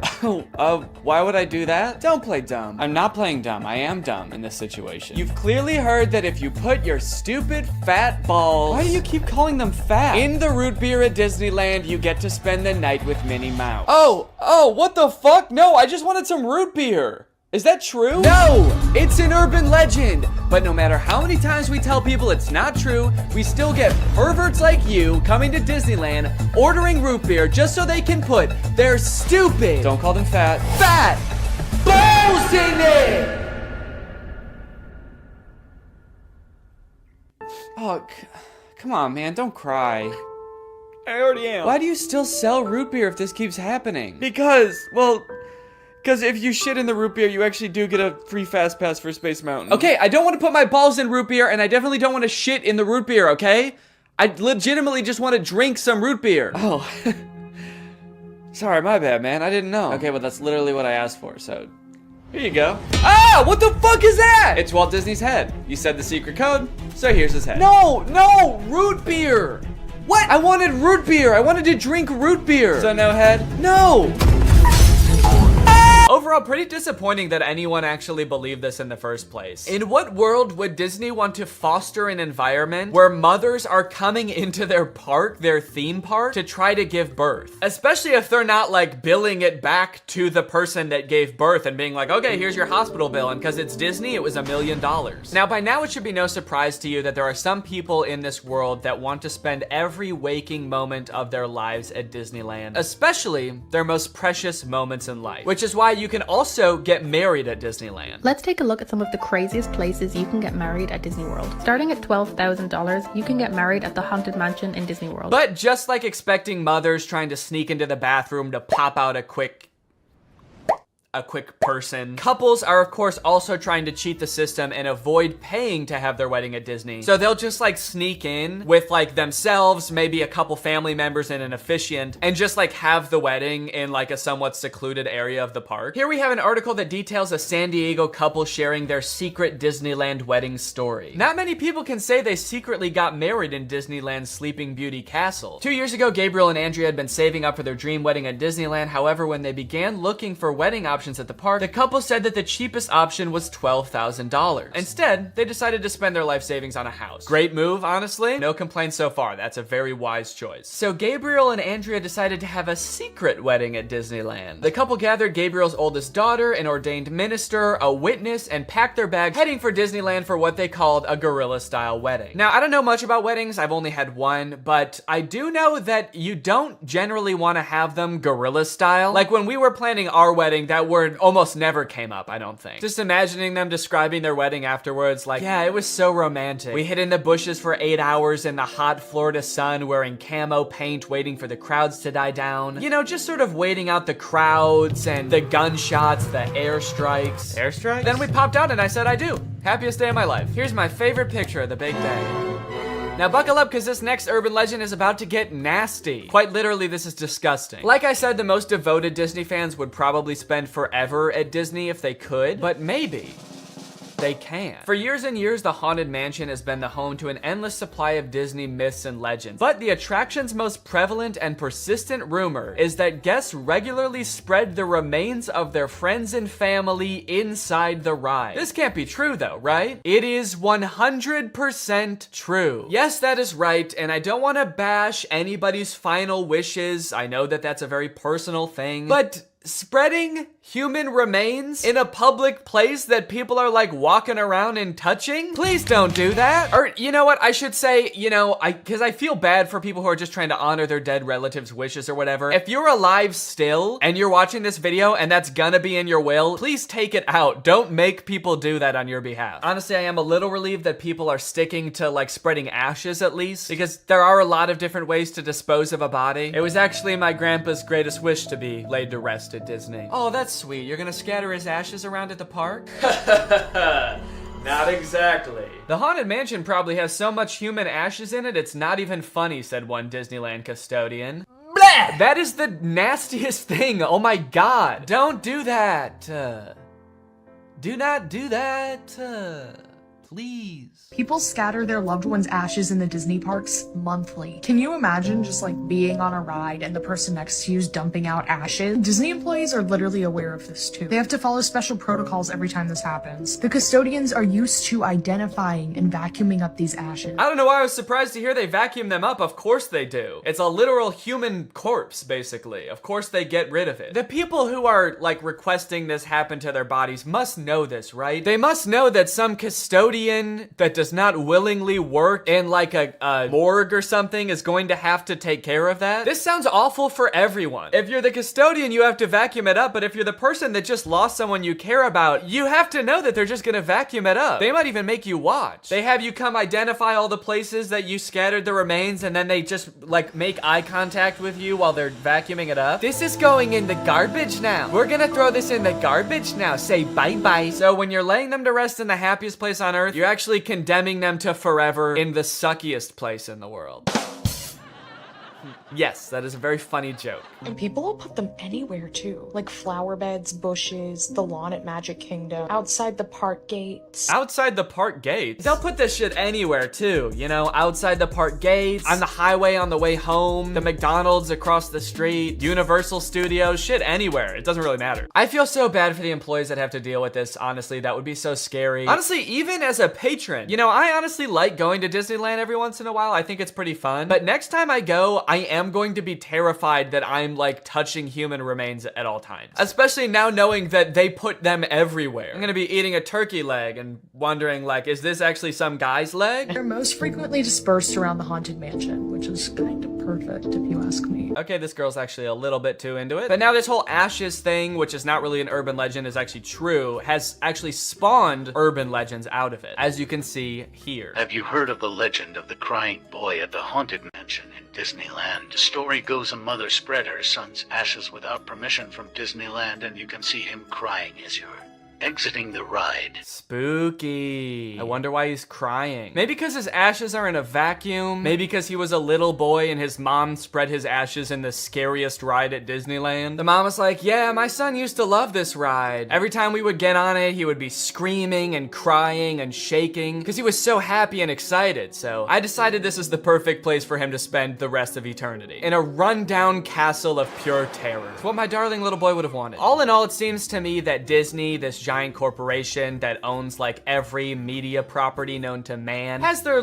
Why would I do that? Don't play dumb. I'm not playing dumb. I am dumb in this situation. You've clearly heard that if you put your stupid fat balls— why do you keep calling them fat? In the root beer at Disneyland, you get to spend the night with Minnie Mouse. Oh, what the fuck? No, I just wanted some root beer. Is that true? No, it's an urban legend. But no matter how many times we tell people it's not true, we still get perverts like you coming to Disneyland, ordering root beer just so they can put their stupid— don't call them fat balls in it. Oh, come on, man, don't cry. I already am. Why do you still sell root beer if this keeps happening? Because if you shit in the root beer, you actually do get a free fast pass for Space Mountain. Okay, I don't want to put my balls in root beer, and I definitely don't want to shit in the root beer, okay? I legitimately just want to drink some root beer. Oh. Sorry, my bad, man. I didn't know. Okay, well, that's literally what I asked for, so here you go. Ah, what the fuck is that? It's Walt Disney's head. You said the secret code, so here's his head. No, root beer. What? I wanted root beer. I wanted to drink root beer. So no head? No. Overall, pretty disappointing that anyone actually believed this in the first place. In what world would Disney want to foster an environment where mothers are coming into their park, their theme park, to try to give birth? Especially if they're not like billing it back to the person that gave birth and being like, okay, here's your hospital bill, and because it's Disney, it was $1 million. Now, by now, it should be no surprise to you that there are some people in this world that want to spend every waking moment of their lives at Disneyland, especially their most precious moments in life, which is why you can also get married at Disneyland. Let's take a look at some of the craziest places you can get married at Disney World. Starting at $12,000, you can get married at the Haunted Mansion in Disney World. But just like expecting mothers trying to sneak into the bathroom to pop out a quick a quick person. Couples are of course also trying to cheat the system and avoid paying to have their wedding at Disney. So they'll just like sneak in with like themselves, maybe a couple family members and an officiant, and just like have the wedding in like a somewhat secluded area of the park. Here we have an article that details a San Diego couple sharing their secret Disneyland wedding story. Not many people can say they secretly got married in Disneyland's Sleeping Beauty Castle. 2 years ago, Gabriel and Andrea had been saving up for their dream wedding at Disneyland. However, when they began looking for wedding options at the park, the couple said that the cheapest option was $12,000. Instead, they decided to spend their life savings on a house. Great move, honestly. No complaints so far. That's a very wise choice. So Gabriel and Andrea decided to have a secret wedding at Disneyland. The couple gathered Gabriel's oldest daughter, an ordained minister, a witness, and packed their bags, heading for Disneyland for what they called a guerrilla-style wedding. Now, I don't know much about weddings. I've only had one, but I do know that you don't generally want to have them guerrilla style. Like when we were planning our wedding, that word almost never came up, I don't think. Just imagining them describing their wedding afterwards, like, yeah, it was so romantic. We hid in the bushes for 8 hours in the hot Florida sun, wearing camo paint, waiting for the crowds to die down. You know, just sort of waiting out the crowds and the gunshots, the airstrikes. Airstrikes? Then we popped out and I said I do. Happiest day of my life. Here's my favorite picture of the big day. Now buckle up, because this next urban legend is about to get nasty. Quite literally, this is disgusting. Like I said, the most devoted Disney fans would probably spend forever at Disney if they could, but maybe they can. For years and years, the Haunted Mansion has been the home to an endless supply of Disney myths and legends. But the attraction's most prevalent and persistent rumor is that guests regularly spread the remains of their friends and family inside the ride. This can't be true though, right? It is 100% true. Yes, that is right, and I don't want to bash anybody's final wishes. I know that that's a very personal thing, but spreading human remains in a public place that people are like walking around and touching? Please don't do that. Or you know what, I should say, you know, because I feel bad for people who are just trying to honor their dead relatives' wishes or whatever. If you're alive still and you're watching this video and that's gonna be in your will, please take it out. Don't make people do that on your behalf. Honestly, I am a little relieved that people are sticking to like spreading ashes at least, because there are a lot of different ways to dispose of a body. It was actually my grandpa's greatest wish to be laid to rest at Disney. Oh, that's sweet. You're gonna scatter his ashes around at the park? Not exactly. The Haunted Mansion probably has so much human ashes in it, it's not even funny, said one Disneyland custodian. Bleh! That is the nastiest thing. Oh my God. Don't do that. Do not do that. Please. People scatter their loved ones' ashes in the Disney parks monthly. Can you imagine just like being on a ride and the person next to you is dumping out ashes? Disney employees are literally aware of this too. They have to follow special protocols every time this happens. The custodians are used to identifying and vacuuming up these ashes. I don't know why I was surprised to hear they vacuum them up. Of course they do. It's a literal human corpse, basically. Of course they get rid of it. The people who are like requesting this happen to their bodies must know this, right? They must know that some custodian that does not willingly work in like a morgue or something is going to have to take care of that. This sounds awful for everyone. If you're the custodian, you have to vacuum it up, but if you're the person that just lost someone you care about, you have to know that they're just gonna vacuum it up. They might even make you watch. They have you come identify all the places that you scattered the remains, and then they just like make eye contact with you while they're vacuuming it up. This is going in the garbage now. We're gonna throw this in the garbage now. Say bye-bye. So when you're laying them to rest in the happiest place on earth, you're actually condemning them to forever in the suckiest place in the world. Yes, that is a very funny joke. And people will put them anywhere too. Like flower beds, bushes, the lawn at Magic Kingdom, outside the park gates. Outside the park gates? They'll put this shit anywhere too, you know, outside the park gates, on the highway on the way home, the McDonald's across the street, Universal Studios, shit anywhere. It doesn't really matter. I feel so bad for the employees that have to deal with this, honestly. That would be so scary. Honestly, even as a patron, you know, I honestly like going to Disneyland every once in a while. I think it's pretty fun. But next time I go, I am going to be terrified that I'm like touching human remains at all times. Especially now knowing that they put them everywhere. I'm gonna be eating a turkey leg and wondering like, is this actually some guy's leg? They're most frequently dispersed around the Haunted Mansion, which is kind of perfect, if you ask me. Okay, this girl's actually a little bit too into it. But now this whole ashes thing, which is not really an urban legend, is actually true, has actually spawned urban legends out of it, as you can see here. Have you heard of the legend of the crying boy at the Haunted Mansion in Disneyland? The story goes a mother spread her son's ashes without permission from Disneyland, and you can see him crying as you're exiting the ride. Spooky. I wonder why he's crying. Maybe because his ashes are in a vacuum. Maybe because he was a little boy and his mom spread his ashes in the scariest ride at Disneyland. The mom was like, yeah, my son used to love this ride. Every time we would get on it, he would be screaming and crying and shaking because he was so happy and excited. So I decided this is the perfect place for him to spend the rest of eternity. In a rundown castle of pure terror. It's what my darling little boy would have wanted. All in all, it seems to me that Disney, this giant corporation that owns like every media property known to man, has their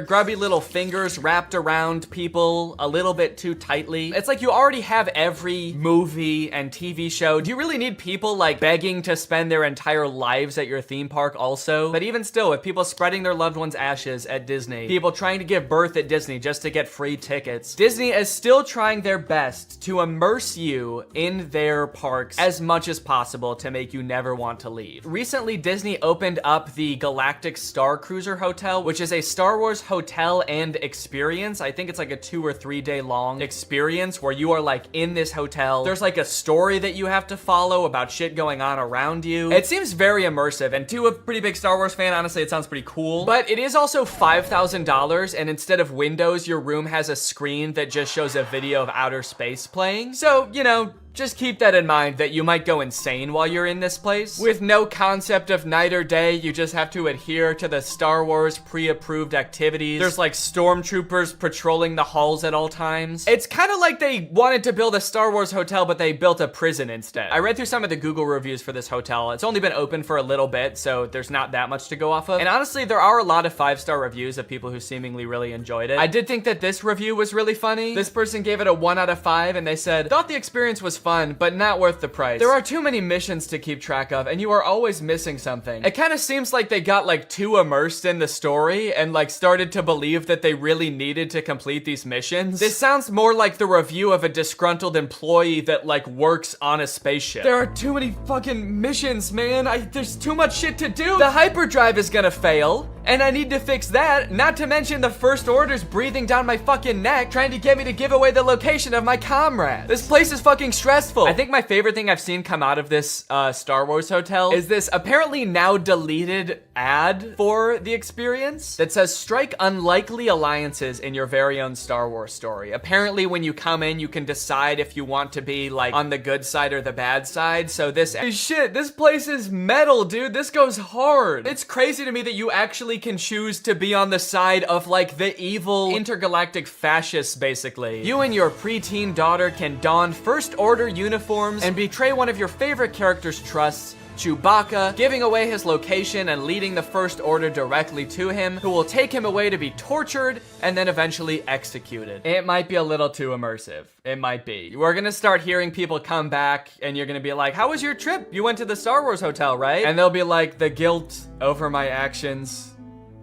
grubby little fingers wrapped around people a little bit too tightly. It's like you already have every movie and TV show. Do you really need people like begging to spend their entire lives at your theme park also? But even still, with people spreading their loved ones' ashes at Disney, people trying to give birth at Disney just to get free tickets, Disney is still trying their best to immerse you in their parks as much as possible to make you never want to leave. Recently, Disney opened up the Galactic Star Cruiser Hotel, which is a Star Wars hotel and experience. I think it's like a 2 or 3 day long experience where you are like in this hotel. There's like a story that you have to follow about shit going on around you. It seems very immersive, and to a pretty big Star Wars fan, honestly, it sounds pretty cool. But it is also $5,000, and instead of windows, your room has a screen that just shows a video of outer space playing. So, you know, just keep that in mind that you might go insane while you're in this place. With no concept of night or day, you just have to adhere to the Star Wars pre-approved activities. There's like stormtroopers patrolling the halls at all times. It's kind of like they wanted to build a Star Wars hotel, but they built a prison instead. I read through some of the Google reviews for this hotel. It's only been open for a little bit, so there's not that much to go off of. And honestly, there are a lot of 5-star reviews of people who seemingly really enjoyed it. I did think that this review was really funny. This person gave it a 1 out of 5, and they said, thought the experience was fun, but not worth the price. There are too many missions to keep track of, and you are always missing something. It kind of seems like they got like too immersed in the story and like started to believe that they really needed to complete these missions. This sounds more like the review of a disgruntled employee that like works on a spaceship. There are too many fucking missions, man. There's too much shit to do. The hyperdrive is gonna fail, and I need to fix that. Not to mention the First Order's breathing down my fucking neck, trying to get me to give away the location of my comrade. This place is fucking stressful. I think my favorite thing I've seen come out of this Star Wars hotel is this apparently now deleted ad for the experience that says, strike unlikely alliances in your very own Star Wars story. Apparently when you come in, you can decide if you want to be like on the good side or the bad side. So this place is metal, dude. This goes hard. It's crazy to me that you actually can choose to be on the side of like the evil intergalactic fascists, basically. You and your preteen daughter can don First Order uniforms and betray one of your favorite character's trusts, Chewbacca, giving away his location and leading the First Order directly to him, who will take him away to be tortured and then eventually executed. It might be a little too immersive. It might be. We're gonna start hearing people come back and you're gonna be like, how was your trip? You went to the Star Wars hotel, right? And they'll be like, the guilt over my actions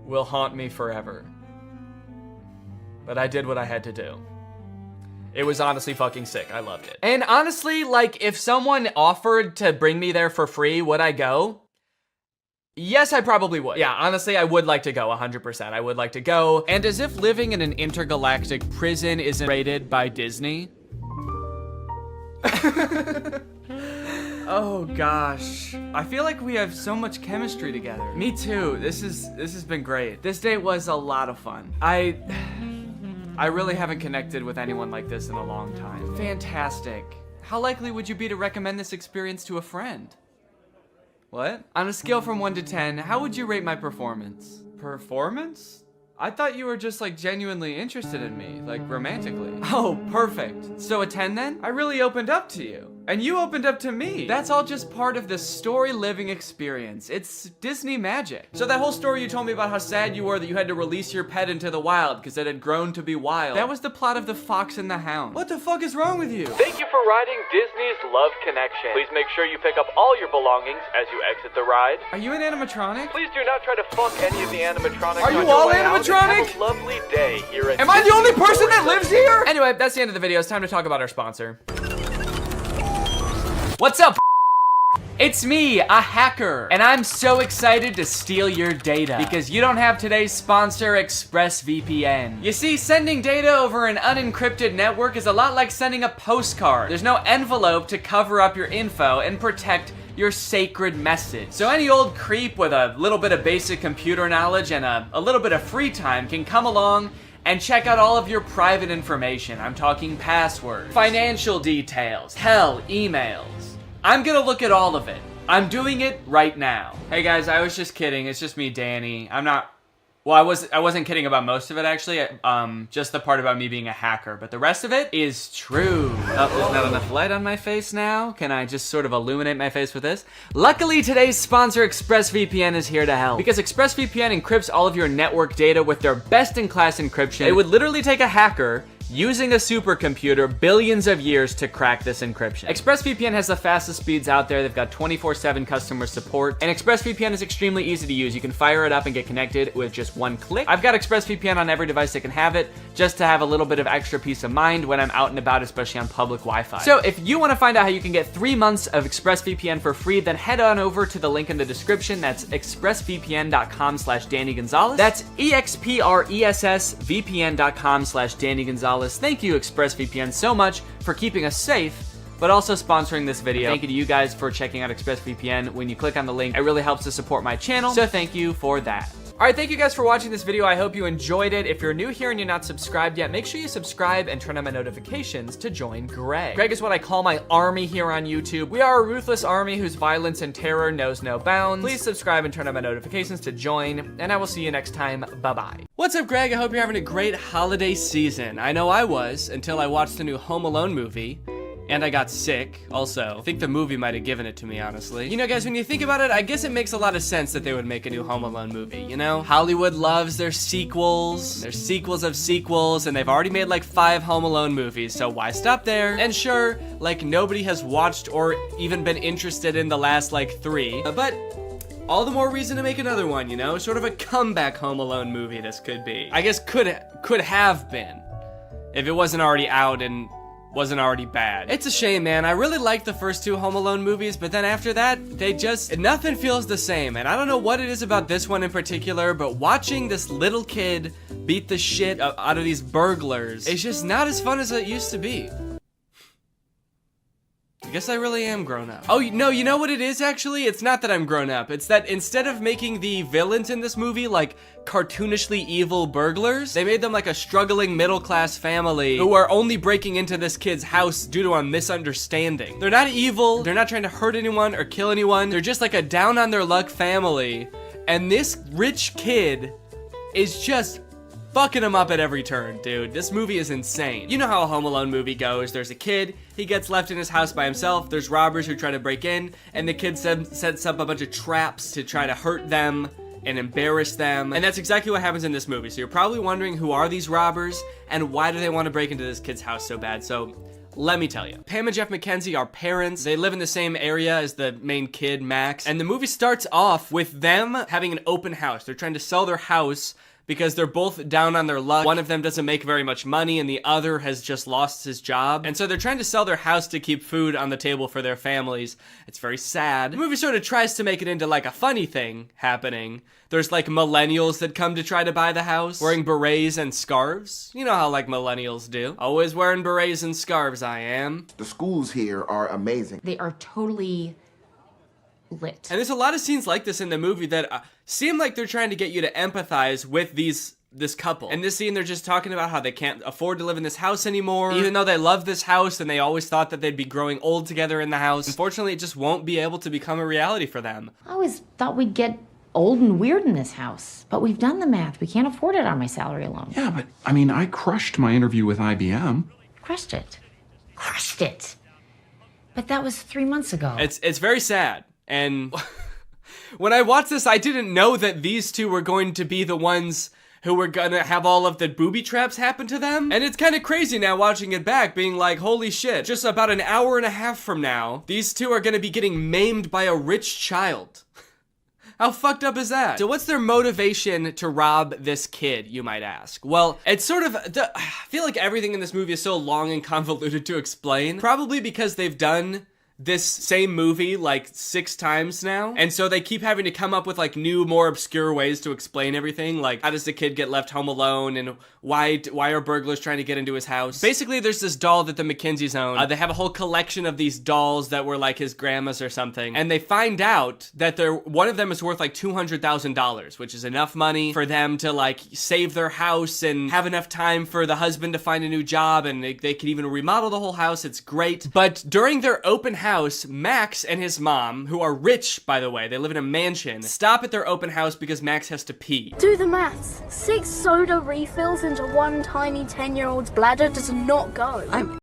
will haunt me forever. But I did what I had to do. It was honestly fucking sick. I loved it. And honestly, like, if someone offered to bring me there for free, would I go? Yes, I probably would. Yeah, honestly, I would like to go 100%. I would like to go. And as if living in an intergalactic prison isn't rated by Disney. Oh gosh. I feel like we have so much chemistry together. Me too. This has been great. This date was a lot of fun. I really haven't connected with anyone like this in a long time. Fantastic. How likely would you be to recommend this experience to a friend? What? On a scale from 1 to 10, how would you rate my performance? Performance? I thought you were just like genuinely interested in me, like romantically. Oh, perfect. So a 10 then? I really opened up to you. And you opened up to me. That's all just part of the story living experience. It's Disney magic. So that whole story you told me about how sad you were that you had to release your pet into the wild because it had grown to be wild. That was the plot of The Fox and the Hound. What the fuck is wrong with you? Thank you for riding Disney's Love Connection. Please make sure you pick up all your belongings as you exit the ride. Are you an animatronic? Please do not try to fuck any of the animatronics. Are you on your all way out, and animatronic? have a lovely day here at Am I the only Disney person that Resort. lives here? Anyway, that's the end of the video. It's time to talk about our sponsor. What's up? It's me, a hacker, and I'm so excited to steal your data because you don't have today's sponsor, ExpressVPN. You see, sending data over an unencrypted network is a lot like sending a postcard. There's no envelope to cover up your info and protect your sacred message. So any old creep with a little bit of basic computer knowledge and a little bit of free time can come along and check out all of your private information. I'm talking passwords, financial details, hell, emails. I'm gonna look at all of it. I'm doing it right now. Hey guys, I was just kidding. It's just me, Danny. I wasn't kidding about most of it actually. Just the part about me being a hacker, but the rest of it is true. Oh, there's not enough light on my face now. Can I just sort of illuminate my face with this? Luckily, today's sponsor, ExpressVPN, is here to help. Because ExpressVPN encrypts all of your network data with their best-in-class encryption. It would literally take a hacker using a supercomputer billions of years to crack this encryption. ExpressVPN has the fastest speeds out there. They've got 24/7 customer support, and ExpressVPN is extremely easy to use. You can fire it up and get connected with just one click. I've got ExpressVPN on every device that can have it, just to have a little bit of extra peace of mind when I'm out and about, especially on public Wi-Fi. So if you want to find out how you can get 3 months of ExpressVPN for free, then head on over to the link in the description. That's expressvpn.com/Danny Gonzalez. That's expressvpn.com/Danny Gonzalez. Thank you, ExpressVPN, so much for keeping us safe, but also sponsoring this video. Thank you to you guys for checking out ExpressVPN. When you click on the link, it really helps to support my channel, so thank you for that. All right, thank you guys for watching this video. I hope you enjoyed it. If you're new here and you're not subscribed yet, make sure you subscribe and turn on my notifications to join Greg. Greg is what I call my army here on YouTube. We are a ruthless army whose violence and terror knows no bounds. Please subscribe and turn on my notifications to join, and I will see you next time. Bye-bye. What's up, Greg? I hope you're having a great holiday season. I know I was, until I watched the new Home Alone movie. And I got sick, also. I think the movie might have given it to me, honestly. You know, guys, when you think about it, I guess it makes a lot of sense that they would make a new Home Alone movie, you know? Hollywood loves their sequels. There's sequels of sequels, and they've already made like 5 Home Alone movies, so why stop there? And sure, like nobody has watched or even been interested in the last like 3, but all the more reason to make another one, you know? Sort of a comeback Home Alone movie this could be. I guess could have been, if it wasn't already out and wasn't already bad. It's a shame, man. I really liked the first 2 Home Alone movies, but then after that, nothing feels the same. And I don't know what it is about this one in particular, but watching this little kid beat the shit out of these burglars, it's just not as fun as it used to be. I guess I really am grown up. Oh, no, you know what it is, actually? It's not that I'm grown up. It's that instead of making the villains in this movie like cartoonishly evil burglars, they made them like a struggling middle-class family who are only breaking into this kid's house due to a misunderstanding. They're not evil. They're not trying to hurt anyone or kill anyone. They're just like a down-on-their-luck family. And this rich kid is just fucking him up at every turn, dude. This movie is insane. You know how a Home Alone movie goes. There's a kid, he gets left in his house by himself, there's robbers who try to break in, and the kid sets up a bunch of traps to try to hurt them and embarrass them. And that's exactly what happens in this movie. So you're probably wondering, who are these robbers and why do they want to break into this kid's house so bad? So let me tell you. Pam and Jeff McKenzie are parents. They live in the same area as the main kid, Max. And the movie starts off with them having an open house. They're trying to sell their house because they're both down on their luck. One of them doesn't make very much money and the other has just lost his job. And so they're trying to sell their house to keep food on the table for their families. It's very sad. The movie sort of tries to make it into like a funny thing happening. There's like millennials that come to try to buy the house, wearing berets and scarves. You know how like millennials do. Always wearing berets and scarves, I am. The schools here are amazing. They are totally lit. And there's a lot of scenes like this in the movie that seem like they're trying to get you to empathize with this couple. In this scene, they're just talking about how they can't afford to live in this house anymore, even though they love this house and they always thought that they'd be growing old together in the house. Unfortunately, it just won't be able to become a reality for them. I always thought we'd get old and weird in this house, but we've done the math. We can't afford it on my salary alone. Yeah, but I mean, I crushed my interview with IBM. Crushed it. Crushed it. But that was 3 months ago. It's very sad. And when I watched this, I didn't know that these two were going to be the ones who were gonna have all of the booby traps happen to them. And it's kind of crazy now watching it back, being like, holy shit, just about an hour and a half from now, these two are gonna be getting maimed by a rich child. How fucked up is that? So what's their motivation to rob this kid, you might ask? Well, it's sort of, I feel like everything in this movie is so long and convoluted to explain. Probably because they've done this same movie like 6 times now, and so they keep having to come up with like new, more obscure ways to explain everything, like how does the kid get left home alone, and why are burglars trying to get into his house. Basically, there's this doll that the McKinseys own. They have a whole collection of these dolls that were like his grandma's or something, and they find out that one of them is worth like $200,000, which is enough money for them to like save their house and have enough time for the husband to find a new job, and they can even remodel the whole house. It's great. But during their open house, Max and his mom, who are rich, by the way, they live in a mansion, stop at their open house because Max has to pee. Do the maths. 6 soda refills into one tiny 10-year-old's bladder does not go.